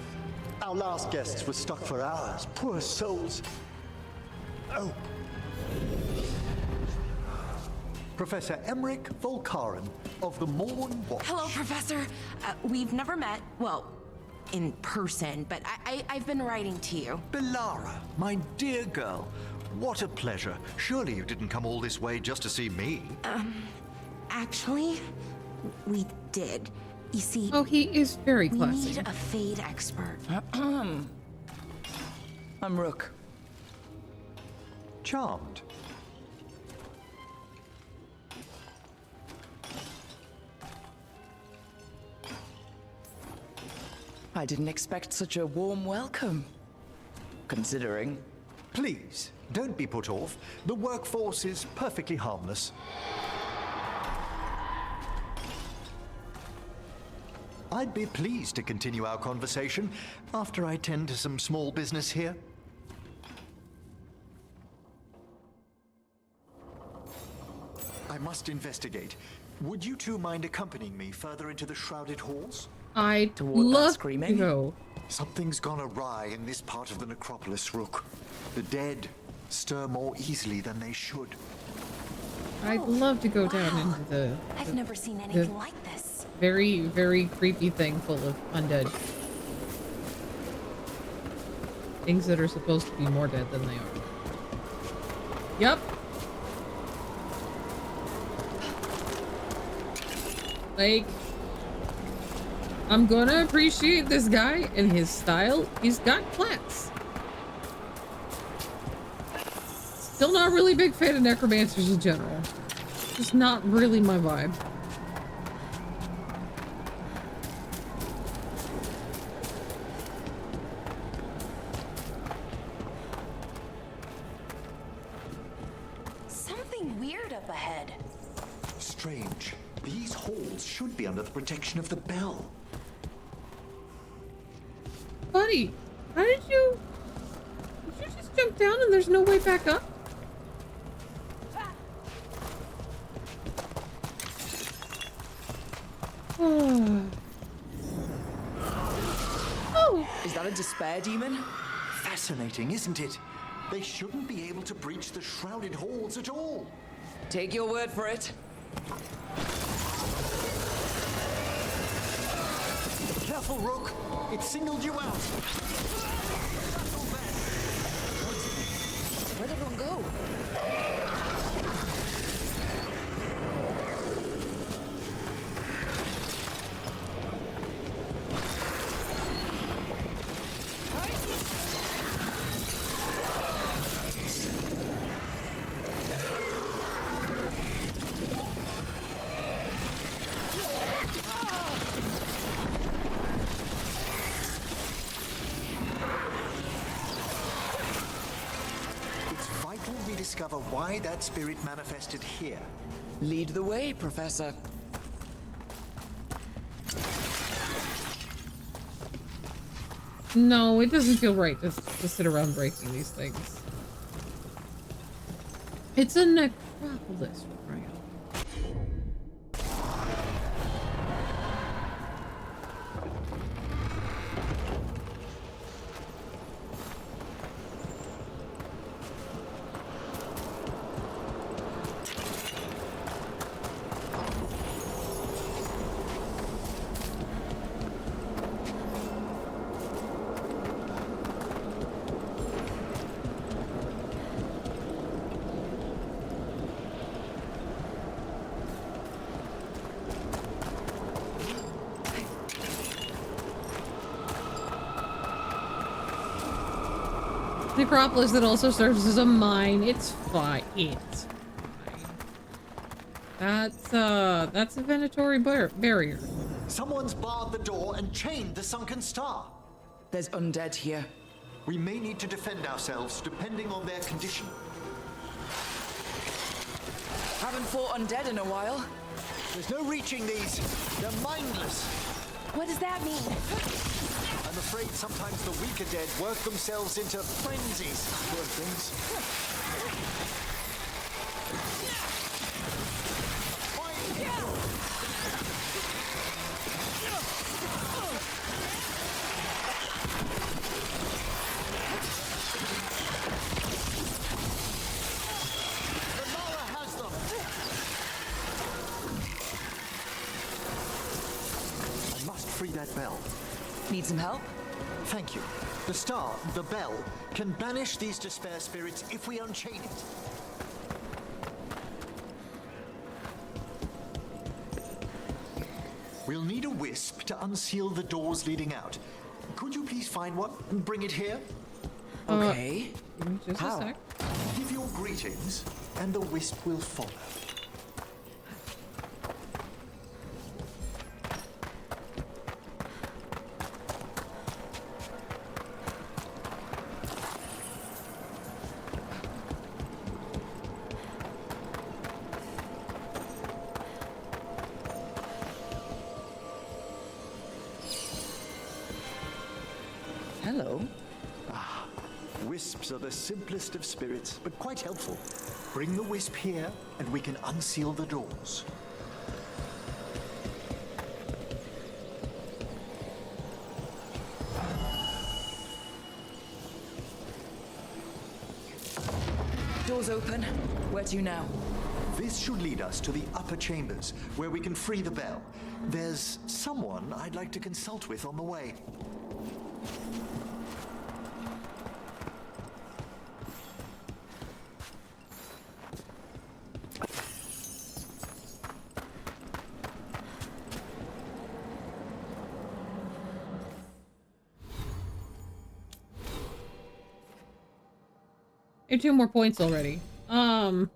Our last guests were stuck for hours. Poor souls. Oh. Professor Emmerich Volkaren of the Morn Watch. Hello, Professor. We've never met, well, in person, but I've been writing to you. Ballara, my dear girl. What a pleasure. Surely you didn't come all this way just to see me. Actually, we did. You see... Oh, he is very classy. We need a Fade expert. I'm Rook. Charmed. I didn't expect such a warm welcome. Considering. Please, don't be put off. The workforce is perfectly harmless. I'd be pleased to continue our conversation after I tend to some small business here. I must investigate. Would you two mind accompanying me further into the Shrouded Halls? I'd love to go. Something's gone awry in this part of the necropolis, Rook. The dead stir more easily than they should. I'd love to go down into the... I've never seen anything like this. Very, very creepy thing full of undead. Things that are supposed to be more dead than they are. Yup. Like, I'm gonna appreciate this guy and his style. He's got class. Still not really big fan of necromancers in general. Just not really my vibe. Something weird up ahead. Strange. These halls should be under the protection of the bell. Buddy, how did you... Did you just jump down and there's no way back up? Oh! Is that a despair demon? Fascinating, isn't it? They shouldn't be able to breach the shrouded halls at all. Take your word for it. Careful, Rook. It singled you out. Where'd everyone go? Discover why that spirit manifested here. Lead the way, Professor. No, it doesn't feel right to sit around breaking these things. It's a necropolis, right? Necropolis that also serves as a mine. It's fine. It's fine. That's a Venatori barrier. Someone's barred the door and chained the sunken star. There's undead here. We may need to defend ourselves depending on their condition. Haven't fought undead in a while. There's no reaching these. They're mindless. What does that mean? I'm afraid sometimes the weaker dead work themselves into frenzies. Poor things. The Nala has them. I must free that bell. Need some help? Thank you. The star, the bell, can banish these despair spirits if we unchain it. We'll need a wisp to unseal the doors leading out. Could you please find one and bring it here? Okay. Just How? a sec. Give your greetings, and the wisp will follow. Hello. Wisps are the simplest of spirits, but quite helpful. Bring the wisp here, and we can unseal the doors. Doors open. Where to now? This should lead us to the upper chambers, where we can free the bell. There's someone I'd like to consult with on the way. Hey, 2 more points already. I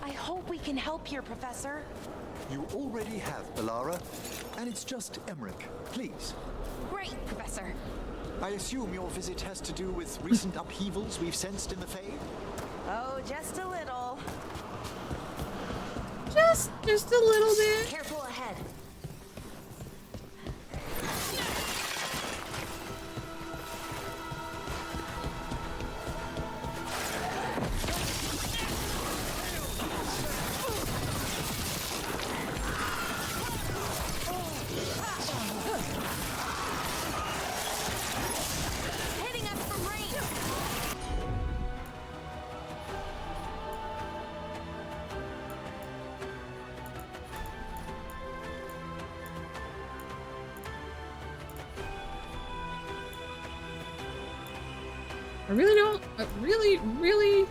hope we can help here, Professor. You already have, Bellara. And it's just Emmerich. Please. Great, Professor. I assume your visit has to do with recent upheavals we've sensed in the Fae? Oh, just a little. Just a little bit. Careful ahead. Hitting us from range. I really don't. Really.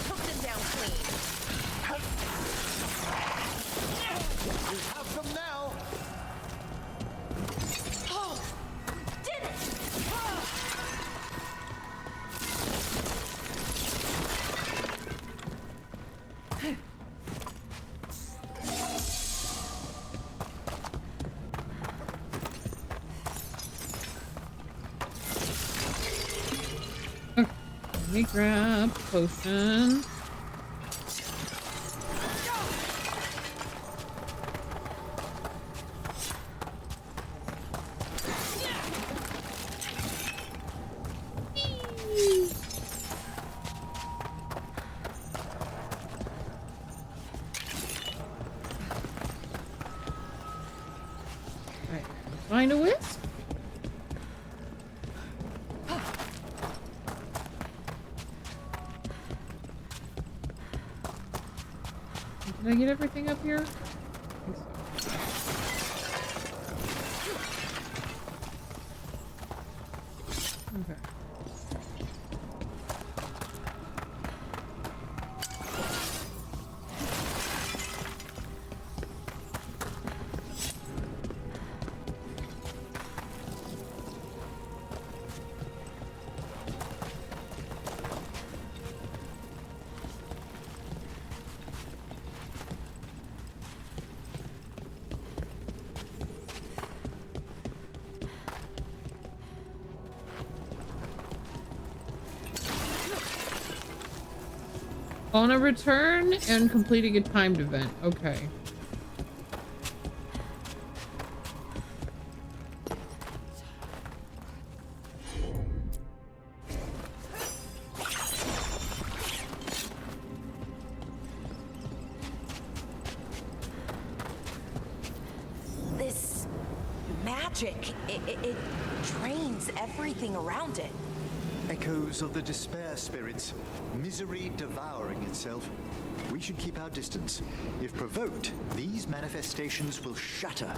Took them down clean. You have them now! Oh, did it! Let me grab potion. Right, find a wisp. Did I get everything up here? Okay. On a return and completing a timed event. Okay. This magic, it drains everything around it. Echoes of the despair spirits, misery devouring itself. We should keep our distance. If provoked, these manifestations will shatter.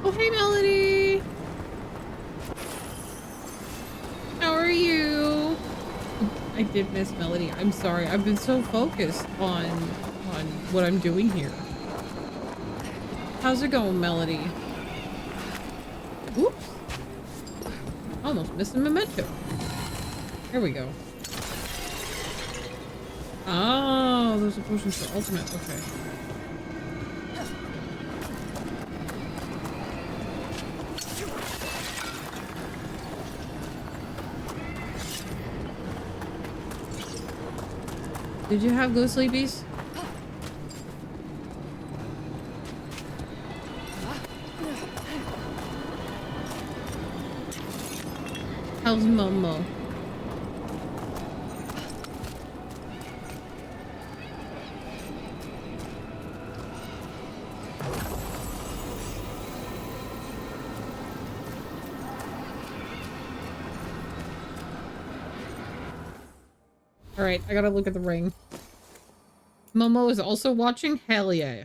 Oh, hey, Melody. How are you? I did miss Melody. I'm sorry. I've been so focused on what I'm doing here. How's it going, Melody? Oops. Almost missed a memento. There we go. Oh, those are potions for ultimate. Okay. Did you have go sleepies? How's Momo? Alright, I gotta look at the ring. Momo is also watching? Hell yeah.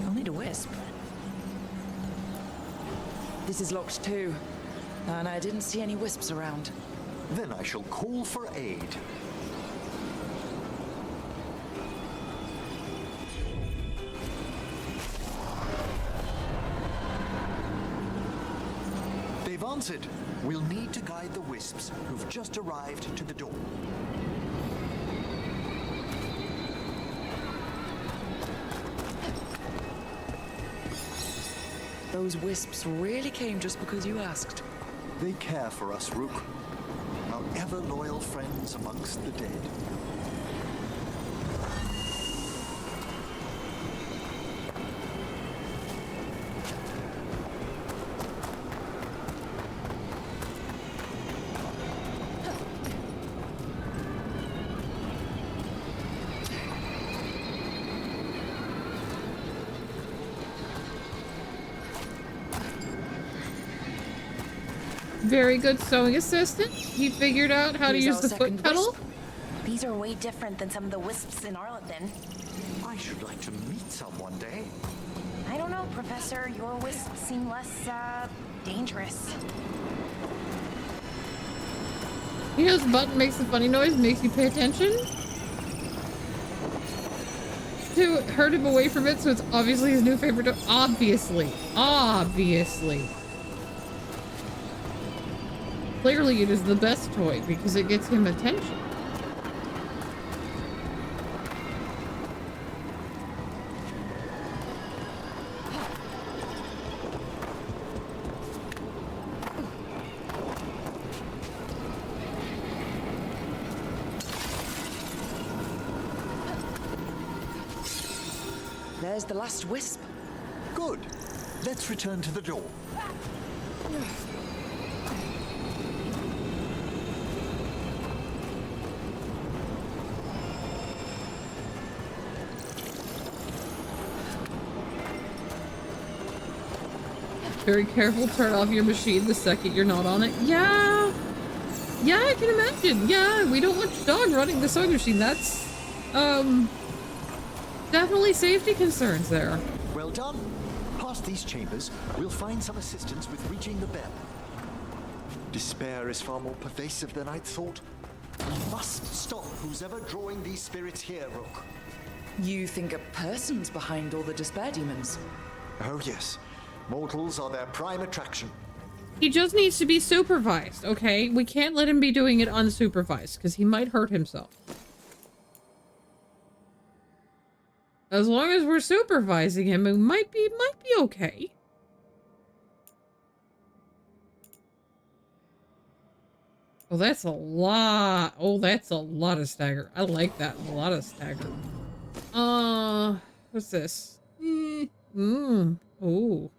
I'll need a wisp. This is locked too, and I didn't see any wisps around. Then I shall call for aid. They've answered. We'll need to guide the wisps who've just arrived to the door. Those wisps really came just because you asked. They care for us, Rook. Our ever-loyal friends amongst the dead. Very good sewing assistant. He figured out how to use the foot pedal. These are way different than some of the wisps in Arlington. I should like to meet some one day. I don't know, Professor. Your wisps seem less, dangerous. You know, this button makes the funny noise, makes you pay attention. To hurt him away from it, so it's obviously his new favorite toy. Obviously. Clearly it is the best toy because it gets him attention. There's the last wisp. Good. Let's return to the door. Very careful, turn off your machine the second you're not on it. Yeah, I can imagine. Yeah, we don't want your dog running the sewing machine. That's, definitely safety concerns there. Well done. Past these chambers, we'll find some assistance with reaching the bell. Despair is far more pervasive than I'd thought. We must stop who's ever drawing these spirits here, Rook. You think a person's behind all the despair demons? Oh, yes. Mortals are their prime attraction. He just needs to be supervised, okay? We can't let him be doing it unsupervised, because he might hurt himself. As long as we're supervising him, it might be okay. Oh, that's a lot. Oh, that's a lot of stagger. I like that. A lot of stagger. What's this? Oh.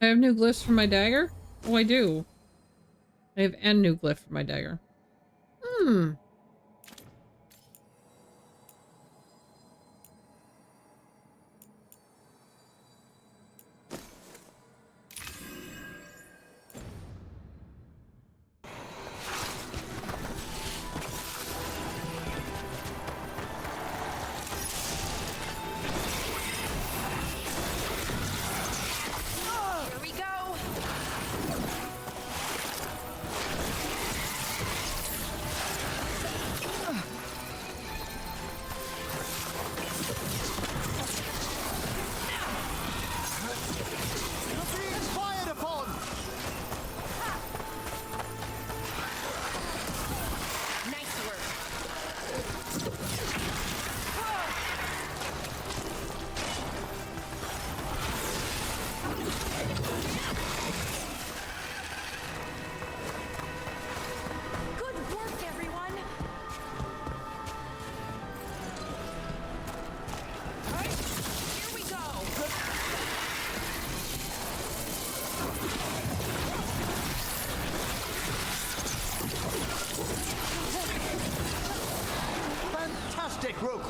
I have new glyphs for my dagger? Oh, I do. I have a new glyph for my dagger. Here we go. Fired upon! Nice work. Good work, everyone. Here we go. Fantastic, Rook!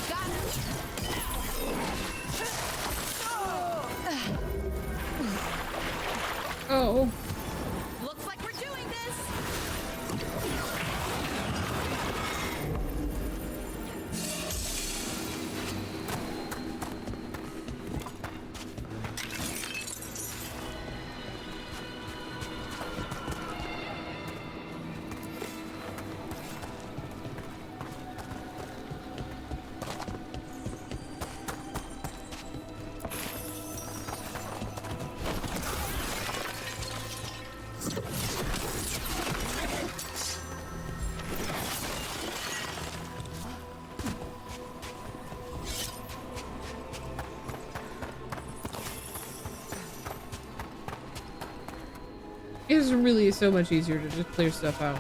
Got it. Oh. Looks like we're doing this. It is really so much easier to just clear stuff out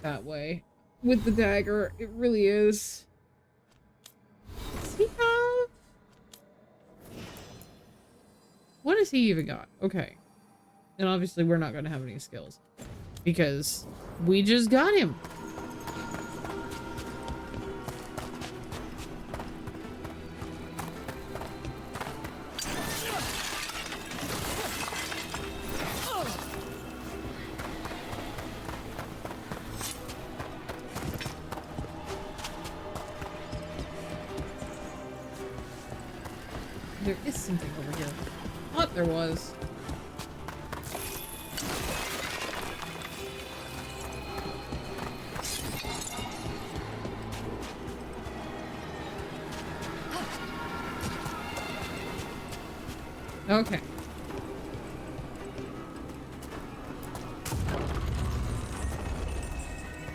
that way. With the dagger, it really is. Does he have... What has he even got? Okay. And obviously we're not going to have any skills. Because we just got him. There is something over here. I thought there was. Okay.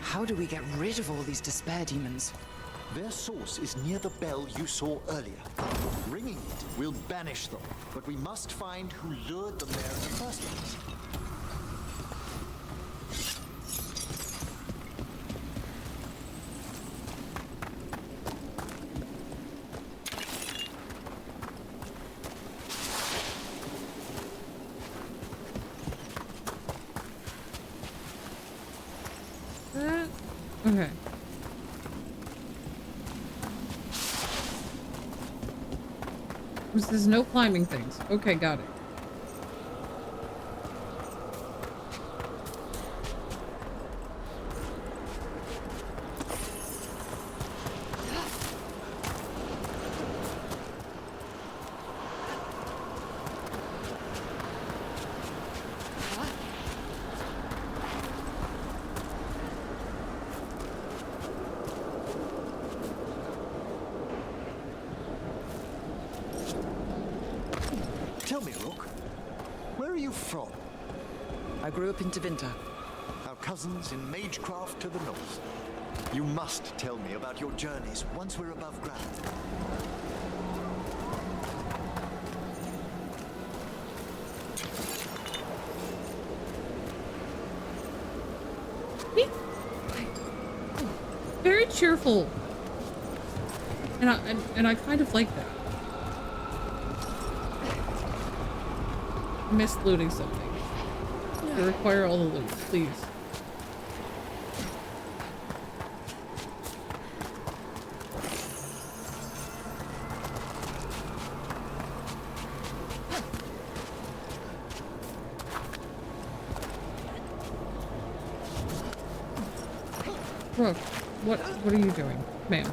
How do we get rid of all these despair demons? Their source is near the bell you saw earlier. Ringing it will banish them, but we must find who lured them there in the first place. Okay. This is no climbing things. Okay, got it. from? I grew up in Tevinter. Our cousins in Magecraft to the north. You must tell me about your journeys once we're above ground. Very cheerful. And I kind of like that. I missed looting something. I require all the loot, please. Brooke, what are you doing, ma'am?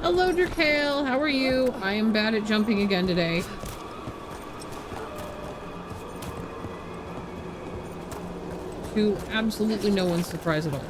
Hello, Drakale. How are you? I am bad at jumping again today. To absolutely no one's surprise at all.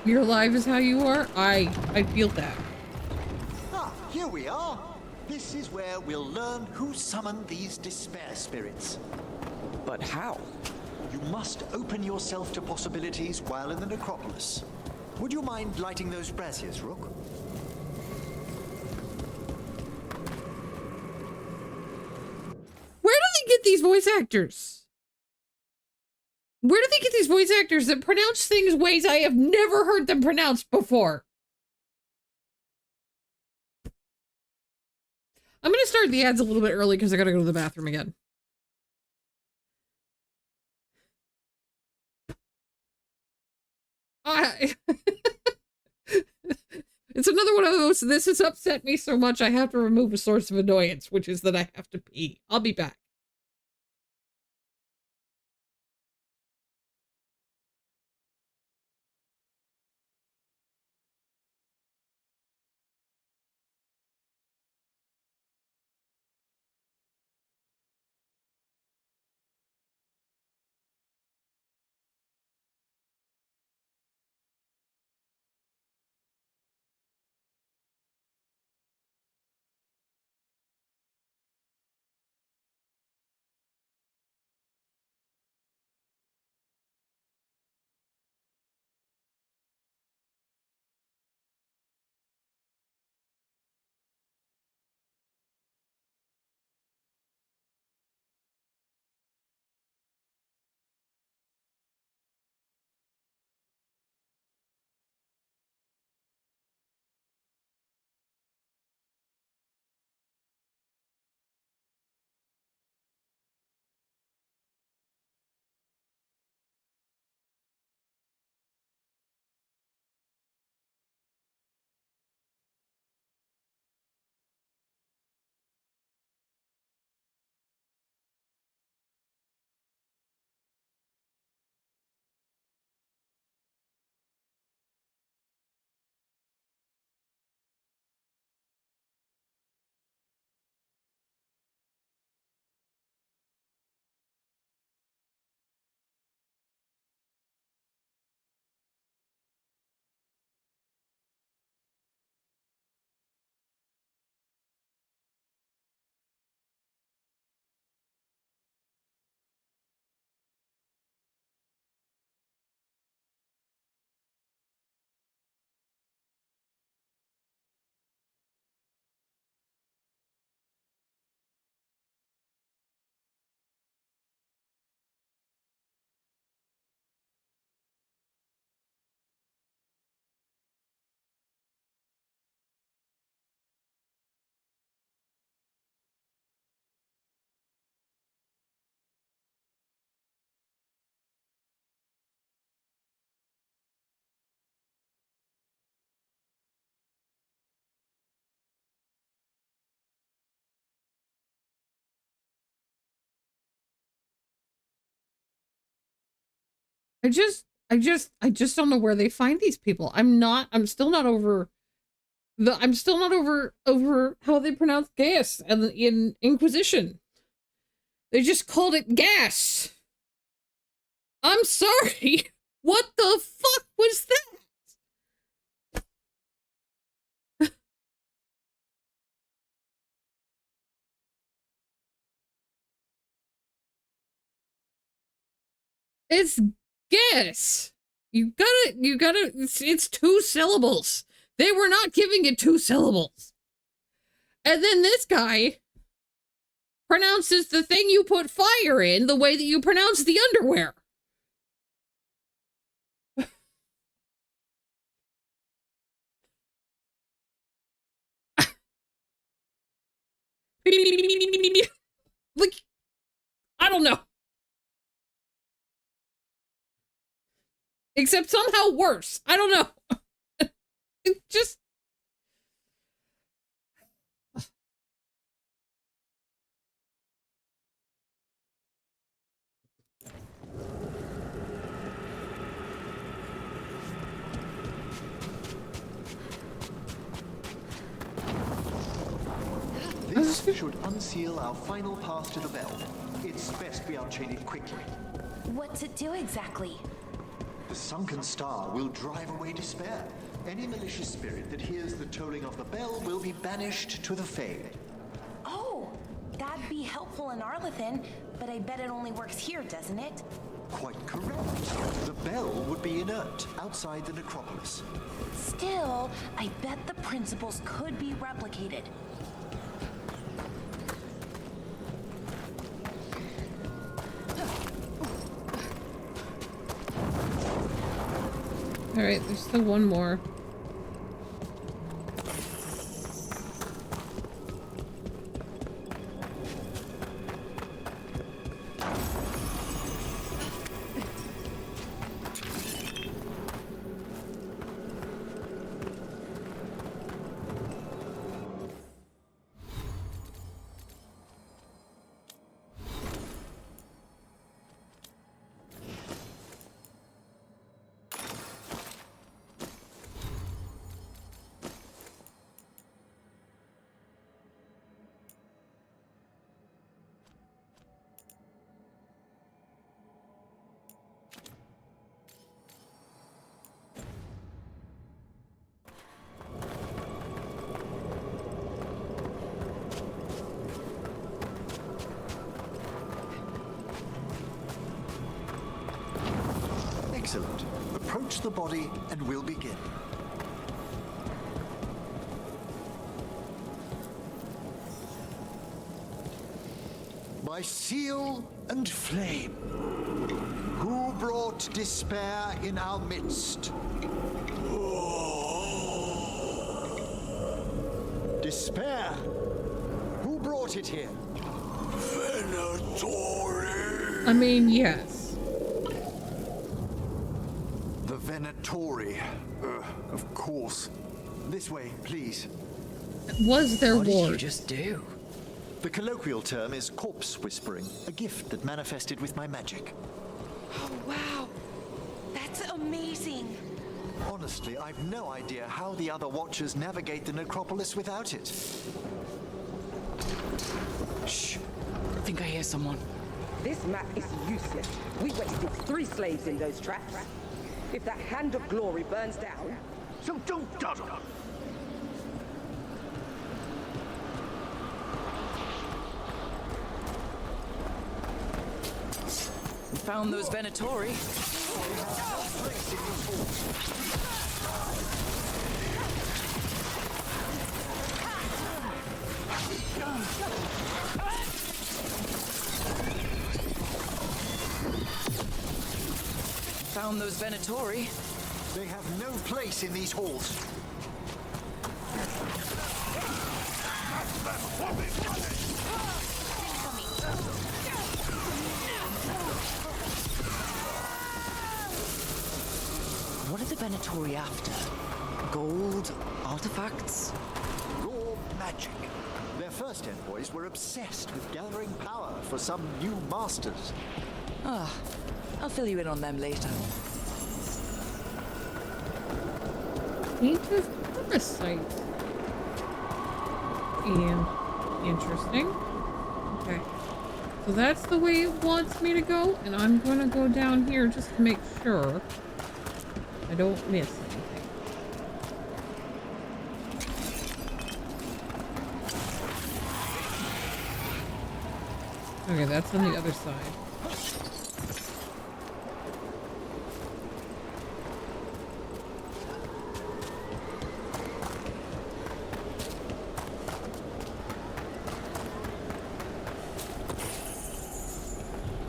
Your life is how you are? I feel that. Ah, here we are. This is where we'll learn who summoned these despair spirits. But how? You must open yourself to possibilities while in the necropolis. Would you mind lighting those braziers, Rook? Where do they get these voice actors? Where do they get these voice actors that pronounce things ways I have never heard them pronounced before? I'm going to start the ads a little bit early because I got to go to the bathroom again. It's another one of those, this has upset me so much I have to remove a source of annoyance, which is that I have to pee. I'll be back. I just don't know where they find these people. I'm still not over how they pronounce gas in Inquisition. They just called it gas. I'm sorry. What the fuck was that? It's gas. You gotta, it's 2 syllables. They were not giving it 2 syllables. And then this guy pronounces the thing you put fire in the way that you pronounce the underwear. Like, I don't know. Except somehow worse. I don't know. It just... This should unseal our final path to the bell. It's best we unchain it quickly. What's it do exactly? The sunken star will drive away despair. Any malicious spirit that hears the tolling of the bell will be banished to the Fae. Oh, that'd be helpful in Arlethan, but I bet it only works here, doesn't it? Quite correct. The bell would be inert outside the necropolis. Still, I bet the principles could be replicated. All right, there's still one more. Excellent. Approach the body and we'll begin. By seal and flame, who brought despair in our midst? Despair? Who brought it here? Venatori! I mean, yes. The Venatori. Of course. This way, please. Was their What did ward. you just do? The colloquial term is corpse whispering, a gift that manifested with my magic. Oh, wow. That's amazing. Honestly, I've no idea how the other Watchers navigate the necropolis without it. Shh. I think I hear someone. This map is useless. We wasted 3 slaves in those traps. If that Hand of Glory burns down... So don't dawdle! We found those Venatori. Found those Venatori. They have no place in these halls. What are the Venatori after? Gold? Artifacts? Raw magic. Their first envoys were obsessed with gathering power for some new masters. Ah, I'll fill you in on them later. Taint of parasite. And interesting. Okay. So that's the way it wants me to go, and I'm gonna go down here just to make sure I don't miss anything. Okay, that's on the other side.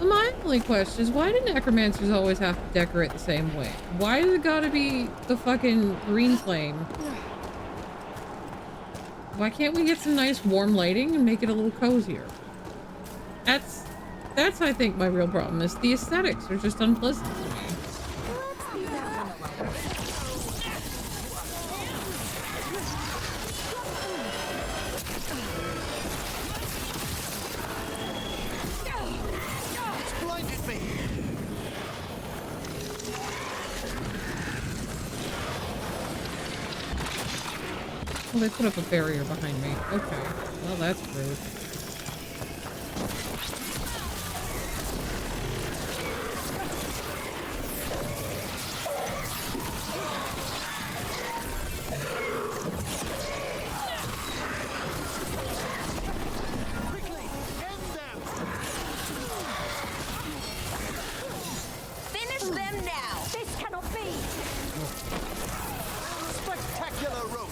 My only question is, why do necromancers always have to decorate the same way? Why does it gotta be the fucking green flame? Why can't we get some nice warm lighting and make it a little cozier? That's I think my real problem is the aesthetics are just unpleasant to me. Well, they put up a barrier behind me. Okay. Well, that's rude. Finish them now! This cannot be! Spectacular rope!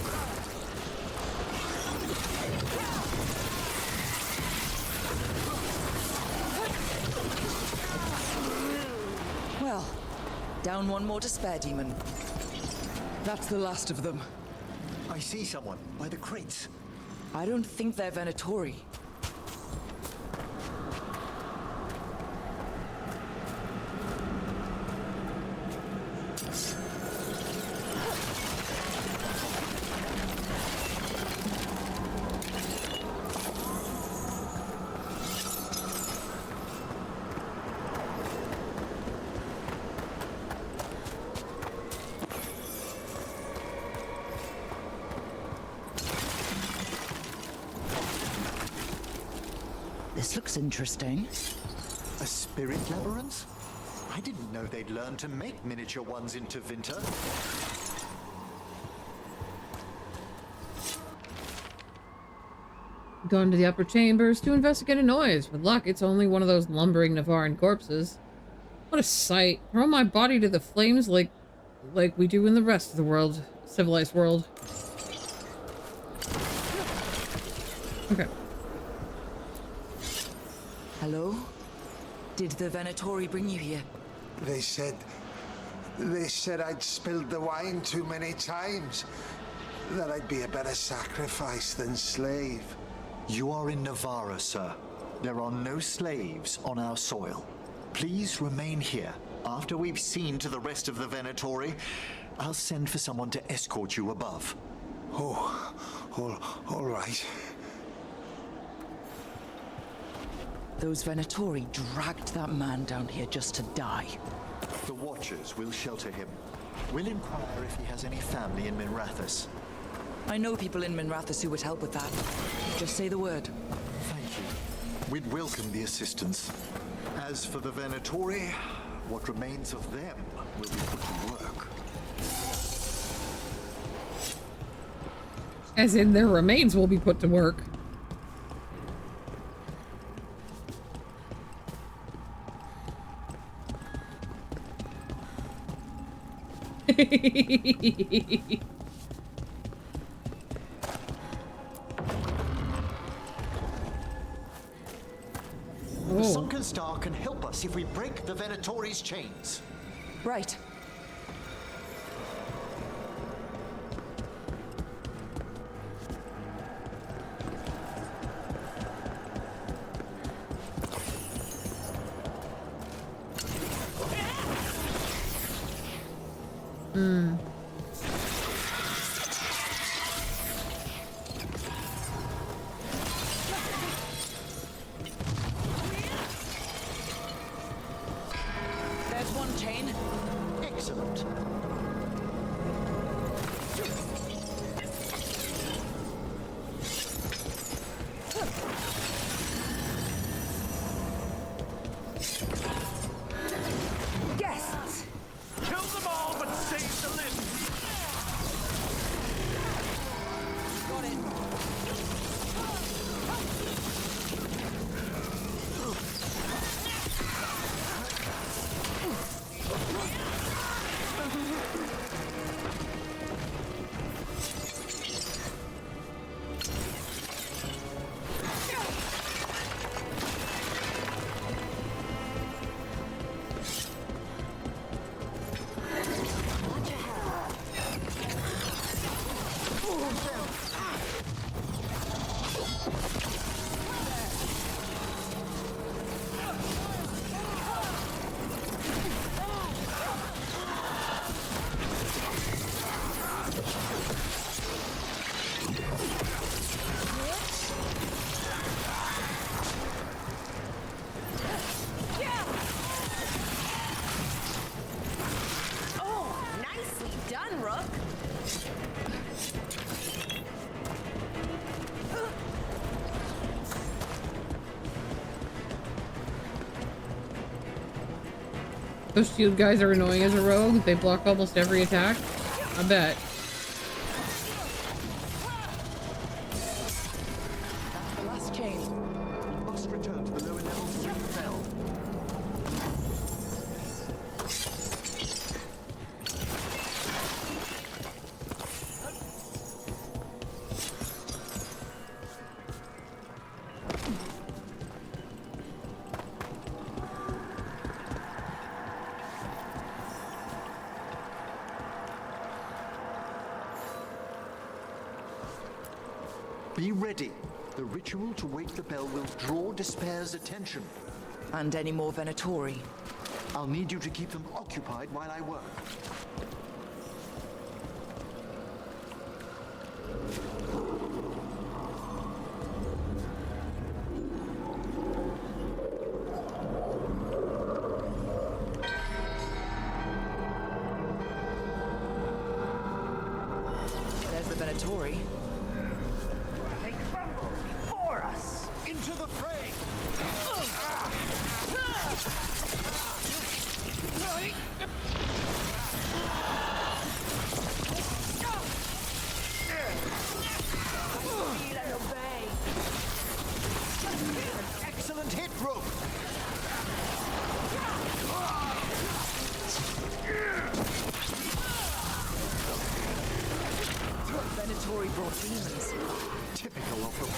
Well, down one more despair demon. That's the last of them. I see someone by the crates. I don't think they're Venatori. This looks interesting. A spirit labyrinth? I didn't know they'd learned to make miniature ones in Tevinter. Gone to the upper chambers to investigate a noise. With luck, it's only one of those lumbering Navaran corpses. What a sight. Throw my body to the flames like we do in the rest of the world. Civilized world. Okay. Hello? Did the Venatori bring you here? They said I'd spilled the wine too many times. That I'd be a better sacrifice than slave. You are in Navarra, sir. There are no slaves on our soil. Please remain here. After we've seen to the rest of the Venatori, I'll send for someone to escort you above. Oh, all right. Those Venatori dragged that man down here just to die. The Watchers will shelter him. We'll inquire if he has any family in Minrathous. I know people in Minrathous who would help with that. Just say the word. Thank you. We'd welcome the assistance. As for the Venatori, what remains of them will be put to work. As in, their remains will be put to work. The Sunken Star can help us if we break the Venatori's chains. Right. Those shield guys are annoying as a rogue. They block almost every attack. I bet. That's the last chain. We must return to the lower levels of the bell. Be ready. The ritual to wake the bell will draw Despair's attention. And any more Venatori? I'll need you to keep them occupied while I work. There's the Venatori. They crumble before us. Into the fray. Excellent hit, Rope. Venatori brought demons. Typical of them.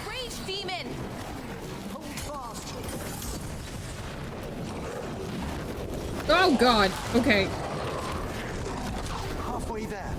Rage demon! Oh god. Okay. Halfway there.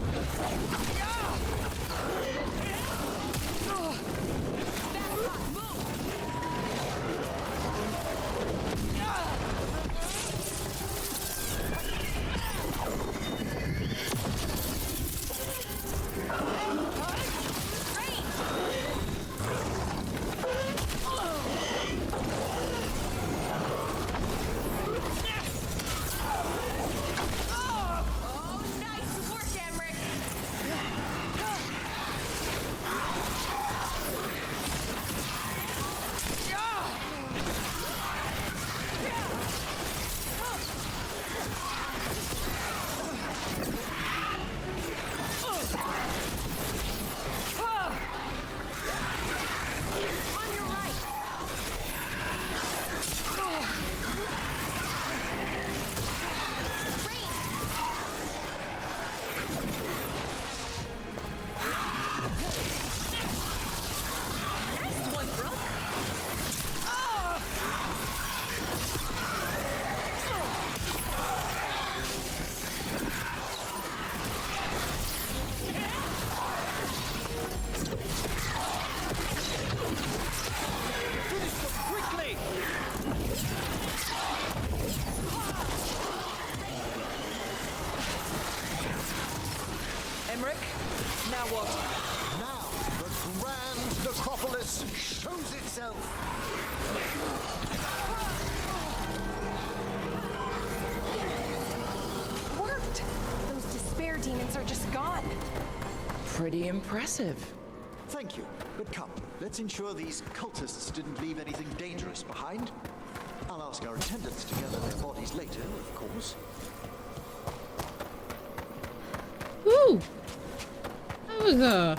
Emmerich, now what? Now, the grand necropolis shows itself. Worked! Those despair demons are just gone. Pretty impressive. Thank you, but come, let's ensure these cultists didn't leave anything dangerous behind. I'll ask our attendants to gather their bodies later, of course. Woo! That was a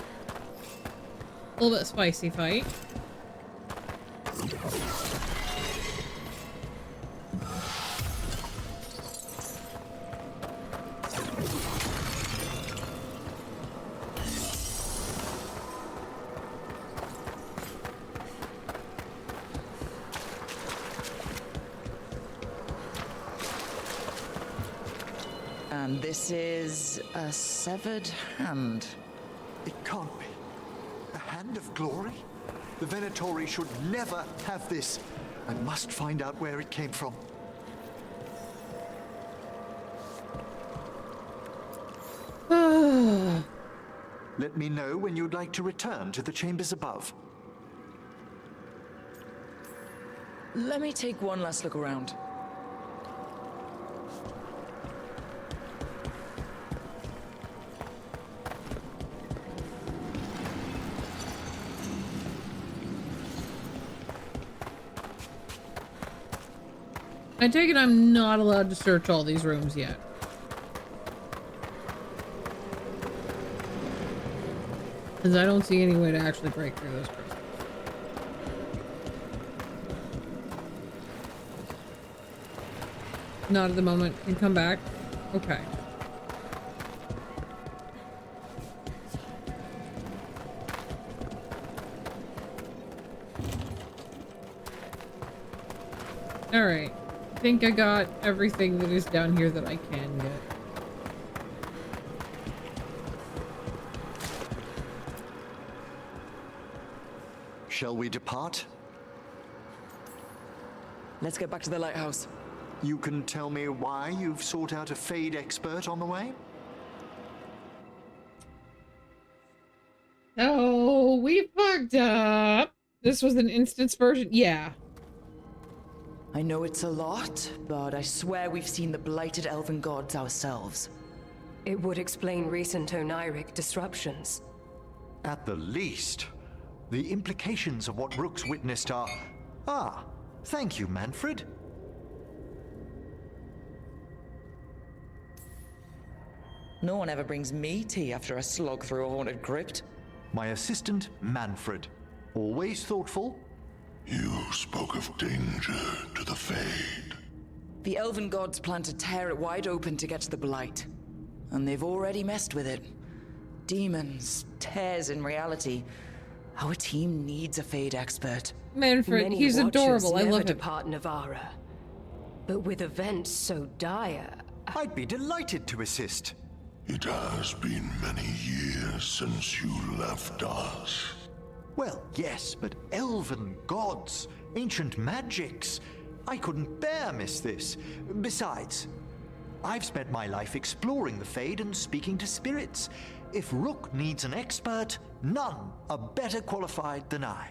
little bit spicy fight. This is a severed hand. It can't be. A hand of glory? The Venatori should never have this. I must find out where it came from. Let me know when you'd like to return to the chambers above. Let me take one last look around. I take it I'm not allowed to search all these rooms yet. Because I don't see any way to actually break through those crystals. Not at the moment. Can come back. Okay. Alright. I think I got everything that is down here that I can get. Shall we depart? Let's get back to the lighthouse. You can tell me why you've sought out a Fade expert on the way? Oh, we fucked up. This was an instance version? Yeah. I know it's a lot, but I swear we've seen the blighted elven gods ourselves. It would explain recent Oniric disruptions. At the least. The implications of what Rook's witnessed are... Ah, thank you, Manfred. No one ever brings me tea after a slog through a haunted crypt. My assistant, Manfred. Always thoughtful. You spoke of danger to the Fade. The elven gods plan to tear it wide open to get to the blight. And they've already messed with it. Demons, tears in reality. Our team needs a Fade expert. Manfred, he's adorable. I love him. Depart Navara. But with events so dire... I'd be delighted to assist. It has been many years since you left us. Well, yes, but elven gods, ancient magics. I couldn't bear miss this. Besides, I've spent my life exploring the Fade and speaking to spirits. If Rook needs an expert, none are better qualified than I.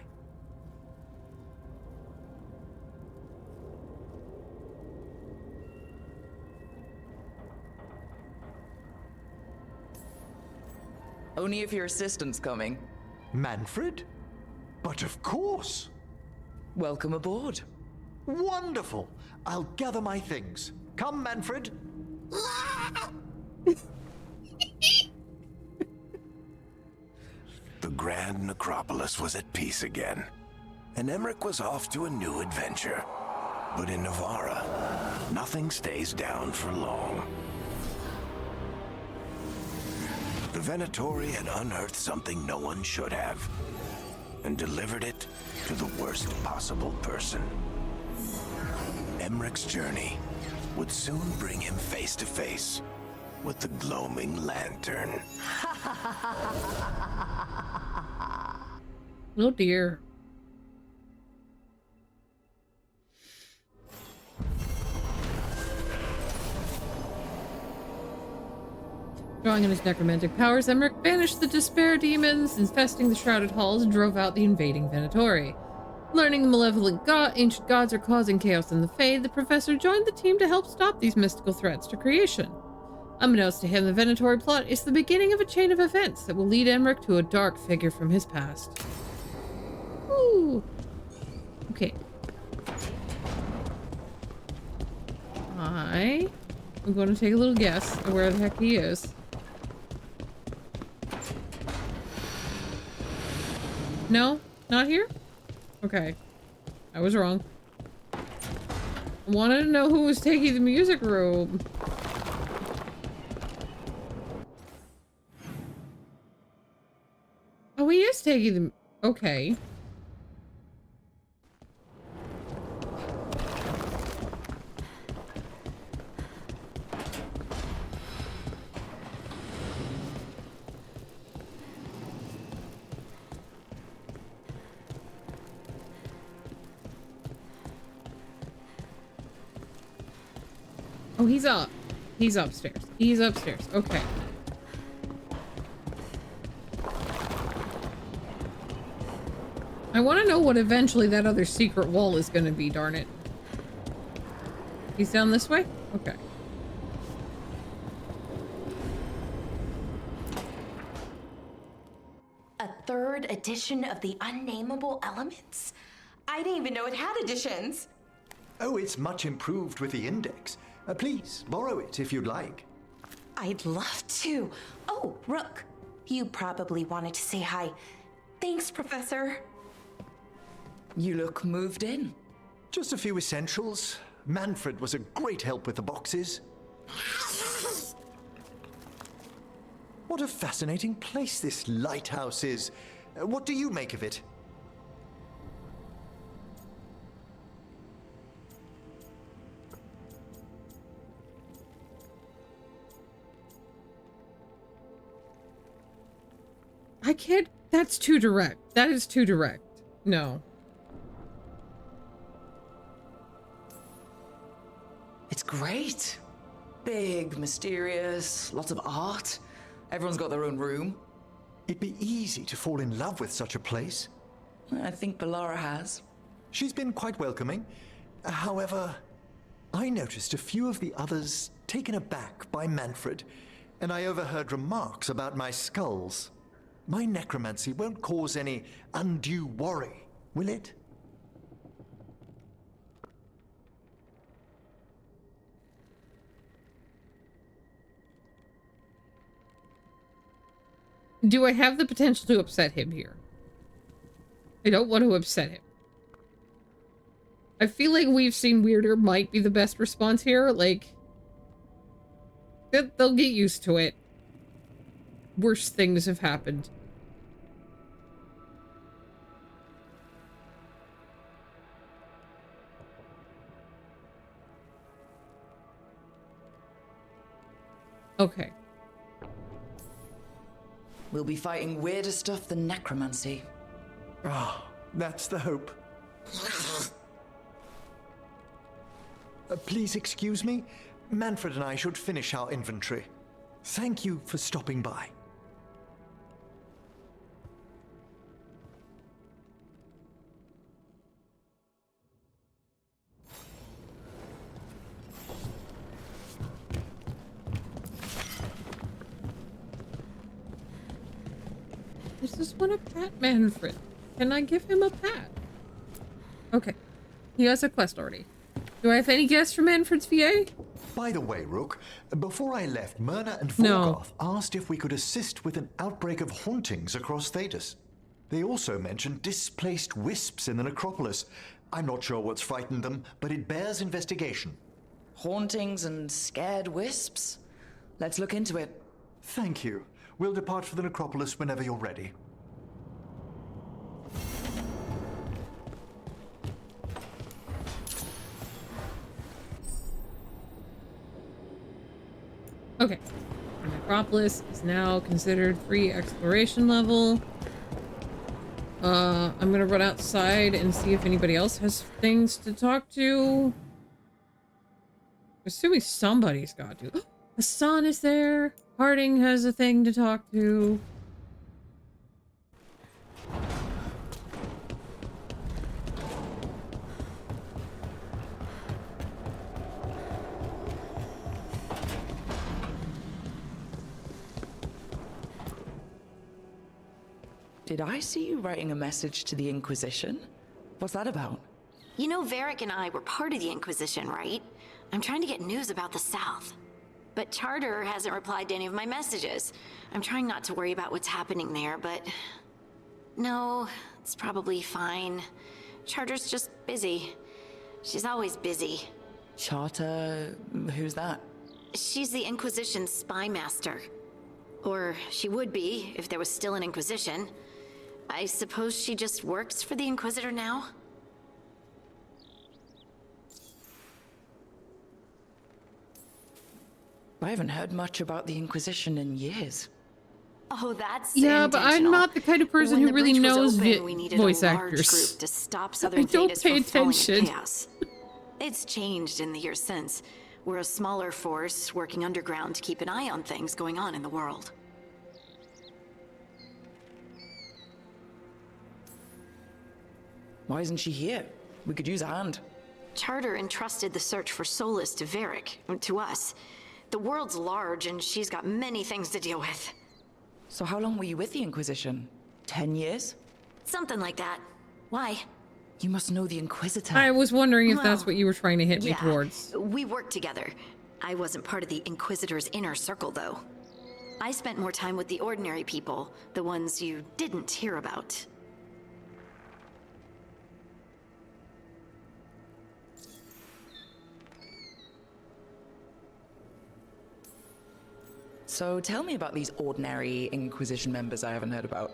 Only if your assistant's coming. Manfred? But of course. Welcome aboard. Wonderful. I'll gather my things. Come, Manfred. The Grand Necropolis was at peace again, and Emmerich was off to a new adventure. But in Navara, nothing stays down for long. The Venatori had unearthed something no one should have, and delivered it to the worst possible person. Emmerich's journey would soon bring him face to face with the Gloaming Lantern. Oh dear. Drawing on his necromantic powers, Emmerich banished the Despair demons infesting the shrouded halls and drove out the invading Venatori. Learning the malevolent ancient gods are causing chaos in the Fade, the professor joined the team to help stop these mystical threats to creation. Unbeknownst to him, the Venatori plot is the beginning of a chain of events that will lead Emmerich to a dark figure from his past. Ooh. Okay. I'm going to take a little guess at where the heck he is. No? Not here? Okay. I was wrong. I wanted to know who was taking the music room. Oh, he is taking them. Okay. Oh, he's up. He's upstairs. He's upstairs. Okay. I want to know what eventually that other secret wall is going to be, darn it. He's down this way? Okay. A third edition of the Unnameable Elements? I didn't even know it had editions. Oh, it's much improved with the index. Please, borrow it if you'd like. I'd love to. Oh, Rook, you probably wanted to say hi. Thanks, Professor. You look moved in. Just a few essentials. Manfred was a great help with the boxes. What a fascinating place this lighthouse is. What do you make of it? I can't. That's too direct. That is too direct. No. It's great. Big, mysterious, lots of art. Everyone's got their own room. It'd be easy to fall in love with such a place. I think Bellara has. She's been quite welcoming. However, I noticed a few of the others taken aback by Manfred, and I overheard remarks about my skulls. My necromancy won't cause any undue worry, will it? Do I have the potential to upset him here? I don't want to upset him. I feel like we've seen weirder might be the best response here. Like, they'll get used to it. Worse things have happened. Okay. We'll be fighting weirder stuff than necromancy. Ah, that's the hope. Please excuse me. Manfred and I should finish our inventory. Thank you for stopping by. I just want a pat, Manfred. Can I give him a pat? Okay. He has a quest already. Do I have any guests from Manfred's VA? By the way, Rook, before I left, Myrna and Vorgoth asked if we could assist with an outbreak of hauntings across Thedas. They also mentioned displaced wisps in the necropolis. I'm not sure what's frightened them, but it bears investigation. Hauntings and scared wisps? Let's look into it. Thank you. We'll depart for the necropolis whenever you're ready. Okay. The necropolis is now considered free exploration level. I'm gonna run outside and see if anybody else has things to talk to. Assuming somebody's got to. Hassan is there. Harding has a thing to talk to. Did I see you writing a message to the Inquisition? What's that about? You know, Varric and I were part of the Inquisition, right? I'm trying to get news about the South. But Charter hasn't replied to any of my messages. I'm trying not to worry about what's happening there, but... No, it's probably fine. Charter's just busy. She's always busy. Charter? Who's that? She's the Inquisition's spy master. Or she would be, if there was still an Inquisition. I suppose she just works for the Inquisitor now? I haven't heard much about the Inquisition in years. Oh, that's yeah, but I'm not the kind of person When who the really breach was knows open, we needed voice a large actors. group to stop Southern I don't Thedas pay from falling attention. into chaos. It's changed in the years since. We're a smaller force working underground to keep an eye on things going on in the world. Why isn't she here? We could use a hand. Charter entrusted the search for Solus to Varric, to us. The world's large and she's got many things to deal with. So how long were you with the Inquisition? 10 years? Something like that. Why? You must know the Inquisitor. I was wondering if that's Well, what you were trying to hit me yeah, towards. We worked together. I wasn't part of the Inquisitor's inner circle, though. I spent more time with the ordinary people, the ones you didn't hear about. So tell me about these ordinary Inquisition members I haven't heard about.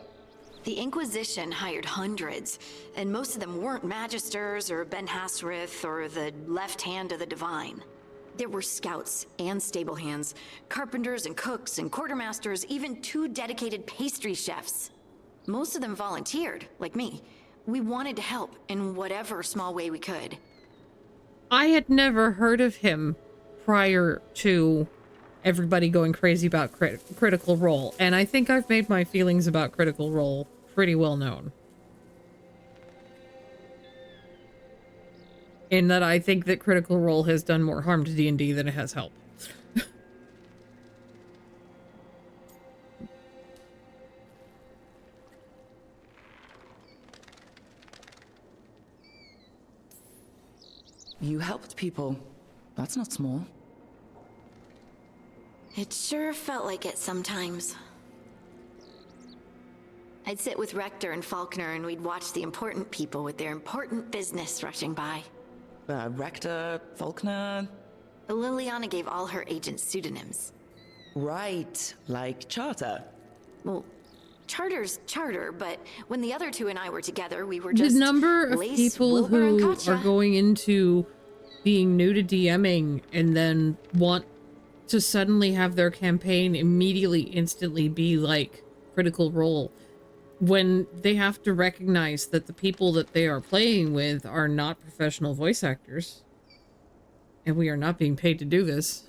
The Inquisition hired hundreds, and most of them weren't Magisters or Ben Hasrith or the left hand of the Divine. There were scouts and stable hands, carpenters and cooks and quartermasters, even 2 dedicated pastry chefs. Most of them volunteered, like me. We wanted to help in whatever small way we could. I had never heard of him prior to everybody going crazy about Critical Role, and I think I've made my feelings about Critical Role pretty well known. In that I think that Critical Role has done more harm to D&D than it has helped. You helped people. That's not small. It sure felt like it sometimes. I'd sit with Rector and Faulkner and we'd watch the important people with their important business rushing by. Rector, Faulkner... Liliana gave all her agents pseudonyms. Right, like Charter. Well, Charter's Charter, but when the other 2 and I were together, we were just the number of Lace, people Wilbur, and who Katja. are going into being new to DMing and then want to suddenly have their campaign immediately, instantly be like Critical Role, when they have to recognize that the people that they are playing with are not professional voice actors, and we are not being paid to do this,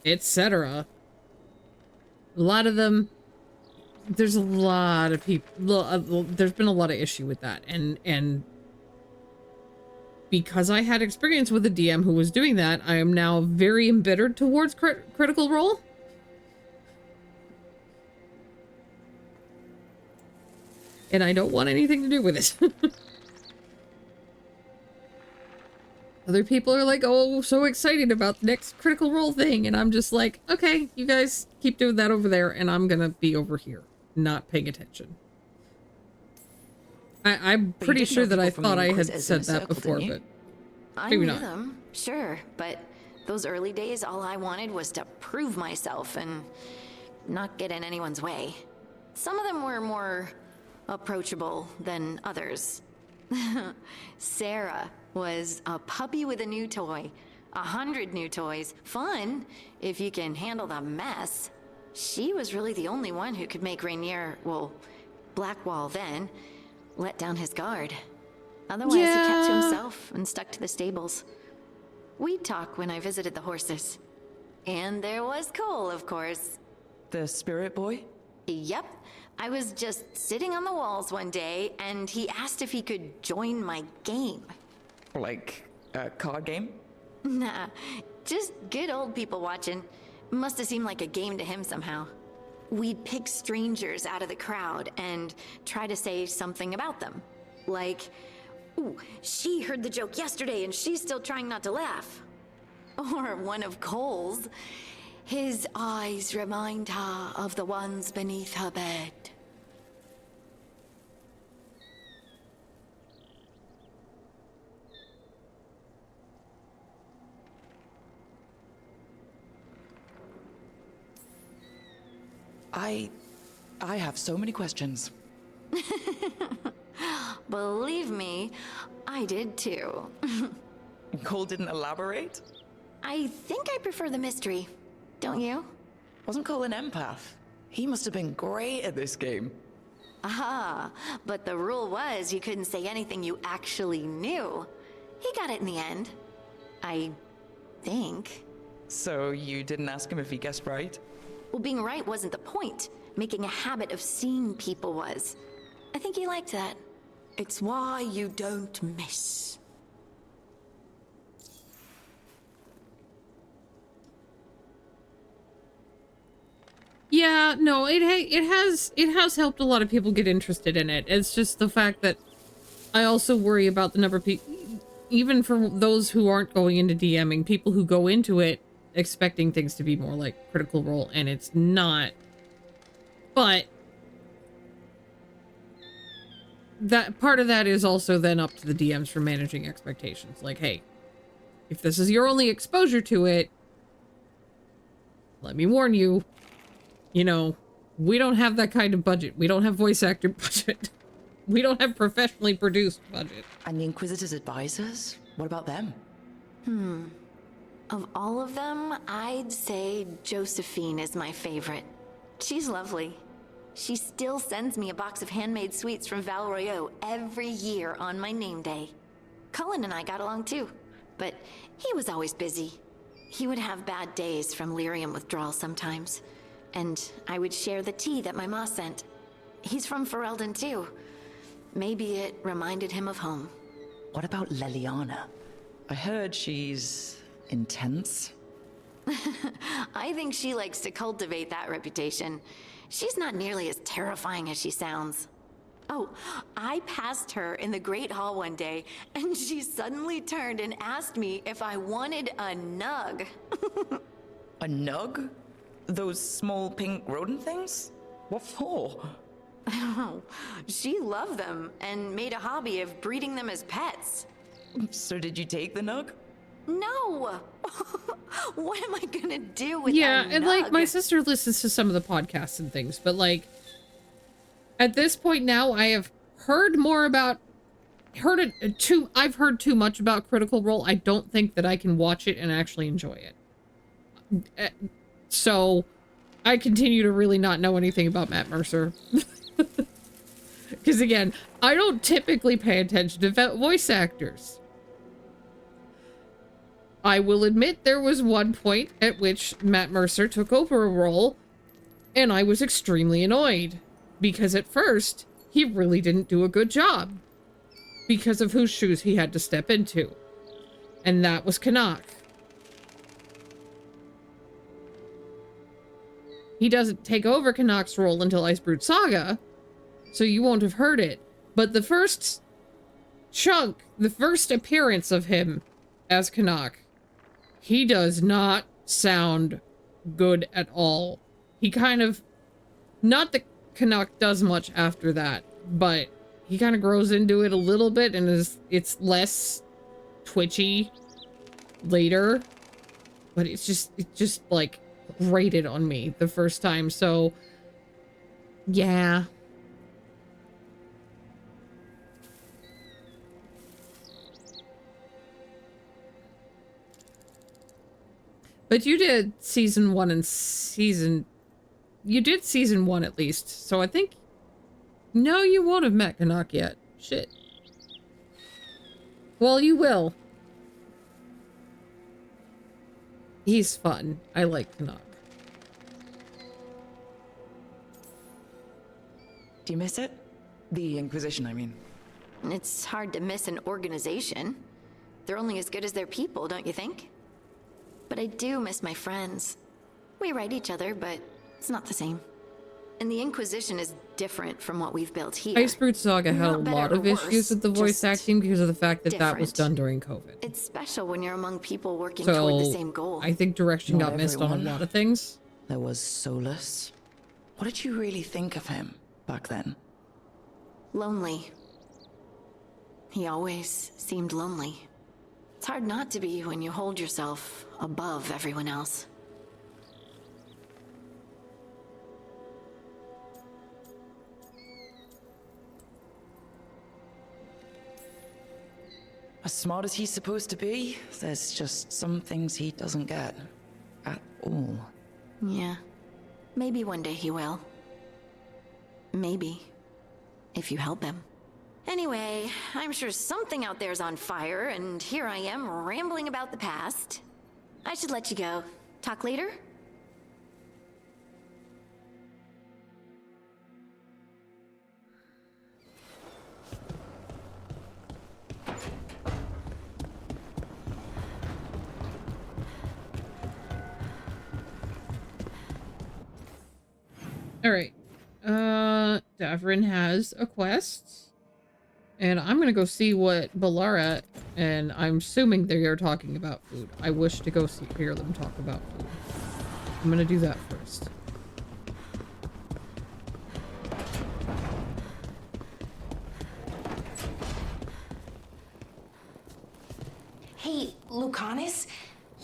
etc. A lot of them, there's a lot of people, there's been a lot of issue with that, and because I had experience with a DM who was doing that, I am now very embittered towards Critical Role. And I don't want anything to do with it. Other people are like, oh, so excited about the next Critical Role thing. And I'm just like, okay, you guys keep doing that over there. And I'm going to be over here, not paying attention. I'm pretty sure that I thought I had said that before, but I maybe knew not. them, sure, but those early days, all I wanted was to prove myself and not get in anyone's way. Some of them were more approachable than others. Sarah was a puppy with a new toy. 100 new toys. Fun, if you can handle the mess. She was really the only one who could make Rainier, well, Blackwall then, let down his guard. Otherwise, he kept to himself and stuck to the stables. We'd talk when I visited the horses. And there was Cole, of course. The spirit boy? Yep. I was just sitting on the walls one day, and he asked if he could join my game. Like a card game? Nah, just good old people watching. Must have seemed like a game to him somehow. We'd pick strangers out of the crowd and try to say something about them. Like, ooh, she heard the joke yesterday and she's still trying not to laugh. Or one of Cole's. His eyes remind her of the ones beneath her bed. I have so many questions. Believe me, I did too. Cole didn't elaborate? I think I prefer the mystery. Don't you? Wasn't Cole an empath? He must have been great at this game. Aha, but the rule was you couldn't say anything you actually knew. He got it in the end. I think. So you didn't ask him if he guessed right? Well, being right wasn't the point. Making a habit of seeing people was. I think he liked that. It's why you don't miss. Yeah, no, it has helped a lot of people get interested in it. It's just the fact that I also worry about the number of people, even for those who aren't going into DMing, people who go into it expecting things to be more like Critical Role, and it's not. But that part of that is also then up to the DMs for managing expectations. Like, hey, if this is your only exposure to it, let me warn you, you know, we don't have that kind of budget. We don't have voice actor budget. We don't have professionally produced budget. And the Inquisitor's advisors? What about them? Of all of them, I'd say Josephine is my favorite. She's lovely. She still sends me a box of handmade sweets from Val Royeaux every year on my name day. Cullen and I got along too, but he was always busy. He would have bad days from lyrium withdrawal sometimes, and I would share the tea that my ma sent. He's from Ferelden too. Maybe it reminded him of home. What about Leliana? I heard she's intense. I think she likes to cultivate that reputation. She's not nearly as terrifying as she sounds. Oh, I passed her in the Great Hall one day, and she suddenly turned and asked me if I wanted a nug. A nug? Those small pink rodent things? What for? She loved them and made a hobby of breeding them as pets. So did you take the nug? No! What am I gonna do with Yeah, a and nug? like my sister listens to some of the podcasts and things, but like at this point now I have heard more about I've heard too much about Critical Role. I don't think that I can watch it and actually enjoy it. So I continue to really not know anything about Matt Mercer. Because again, I don't typically pay attention to voice actors. I will admit there was one point at which Matt Mercer took over a role and I was extremely annoyed because at first he really didn't do a good job because of whose shoes he had to step into. And that was Canuck. He doesn't take over Canuck's role until Icebrute Saga, so you won't have heard it. But the first chunk, the first appearance of him as Canuck, he does not sound good at all. He kind of, not that Canuck does much after that, but he kind of grows into it a little bit and it's less twitchy later. But it's just like grated on me the first time, so yeah. But you did season 1 and you did season 1 at least, so I think, no, you won't have met Canuck yet. Shit. Well, you will. He's fun. I like Canuck. Do you miss it? The Inquisition, I mean. It's hard to miss an organization. They're only as good as their people, don't you think? But I do miss my friends. We write each other, but it's not the same. And the Inquisition is different from what we've built here. Icebrute Saga had a Not better lot or of issues worse, with the voice just acting because of the fact that that was different. done during COVID. It's special when you're among people working So toward the same goal. I think direction Not got missed on a everyone. lot of things. There was Solus. What did you really think of him back then? Lonely. He always seemed lonely. It's hard not to be when you hold yourself above everyone else. As smart as he's supposed to be, there's just some things he doesn't get. At all. Yeah. Maybe one day he will. Maybe. If you help him. Anyway, I'm sure something out there's on fire, and here I am rambling about the past. I should let you go. Talk later? All right. Davrin has a quest. And I'm going to go see what Balara, and I'm assuming they are talking about food. I wish to go hear them talk about food. I'm going to do that first. Hey, Lucanus,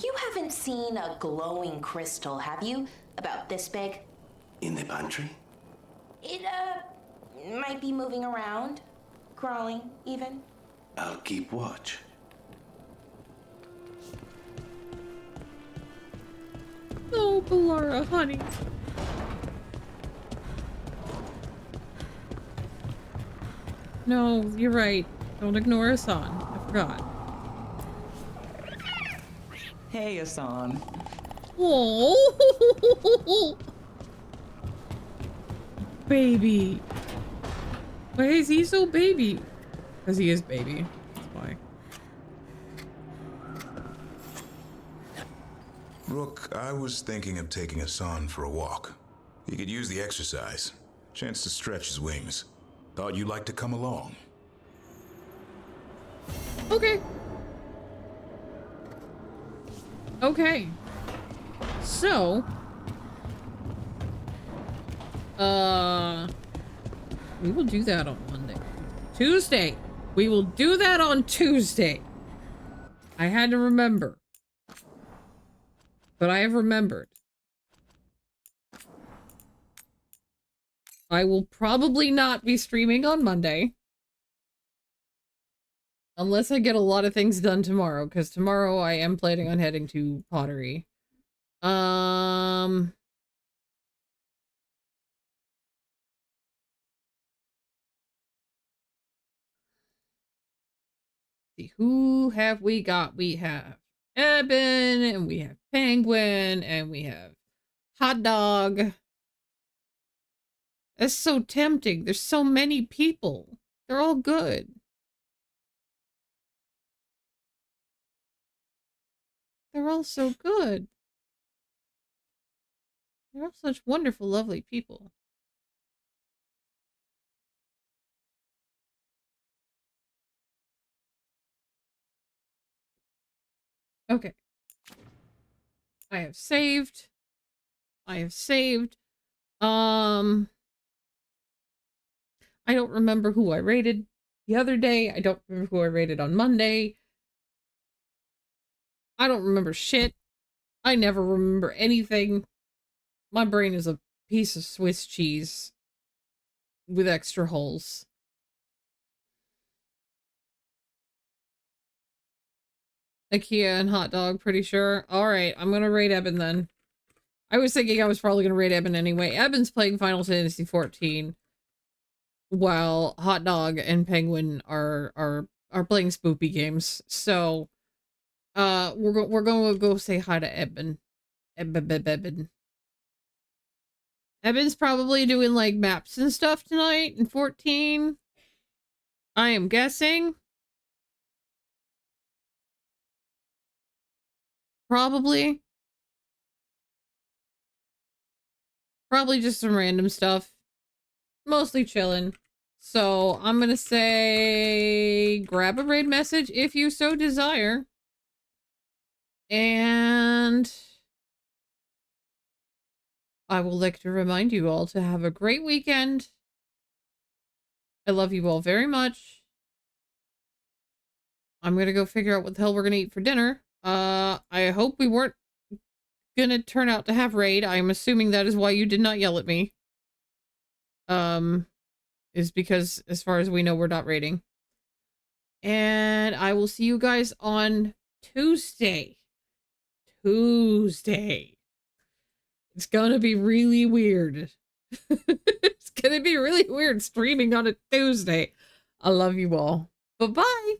you haven't seen a glowing crystal, have you? About this big? In the pantry? It, might be moving around. Crawling, even. I'll keep watch. Oh, Balara, honey. No, you're right. Don't ignore Asan. I forgot. Hey, Asan. Oh, baby. Why is he so baby? Because he is baby. That's why. Rook, I was thinking of taking Asan for a walk. He could use the exercise. Chance to stretch his wings. Thought you'd like to come along. Okay. Okay. So. We will do that on Monday. Tuesday. We will do that on Tuesday. I had to remember. But I have remembered. I will probably not be streaming on Monday. Unless I get a lot of things done tomorrow, because tomorrow I am planning on heading to Pottery. See, who have we got? We have Eben, and we have Penguin, and we have Hot Dog. That's so tempting. There's so many people. They're all good. They're all so good. They're all such wonderful, lovely people. Okay. I have saved. I have saved. I don't remember who I rated the other day. I don't remember who I rated on Monday. I don't remember shit. I never remember anything. My brain is a piece of Swiss cheese with extra holes. IKEA and Hot Dog, pretty sure. Alright, I'm gonna rate Eben then. I was thinking I was probably gonna rate Eben anyway. Eben's playing Final Fantasy XIV, while Hot Dog and Penguin are playing spoopy games. So, we're gonna go say hi to Eben. Eben. Eben's probably doing like maps and stuff tonight in 14. I am guessing. Probably just some random stuff. Mostly chilling. So I'm gonna say grab a raid message if you so desire. And I will like to remind you all to have a great weekend. I love you all very much. I'm gonna go figure out what the hell we're gonna eat for dinner. I hope we weren't gonna turn out to have raid. I'm assuming that is why you did not yell at me. Is because as far as we know, we're not raiding. And I will see you guys on Tuesday. It's gonna be really weird. It's gonna be really weird streaming on a Tuesday. I love you all. Bye-bye.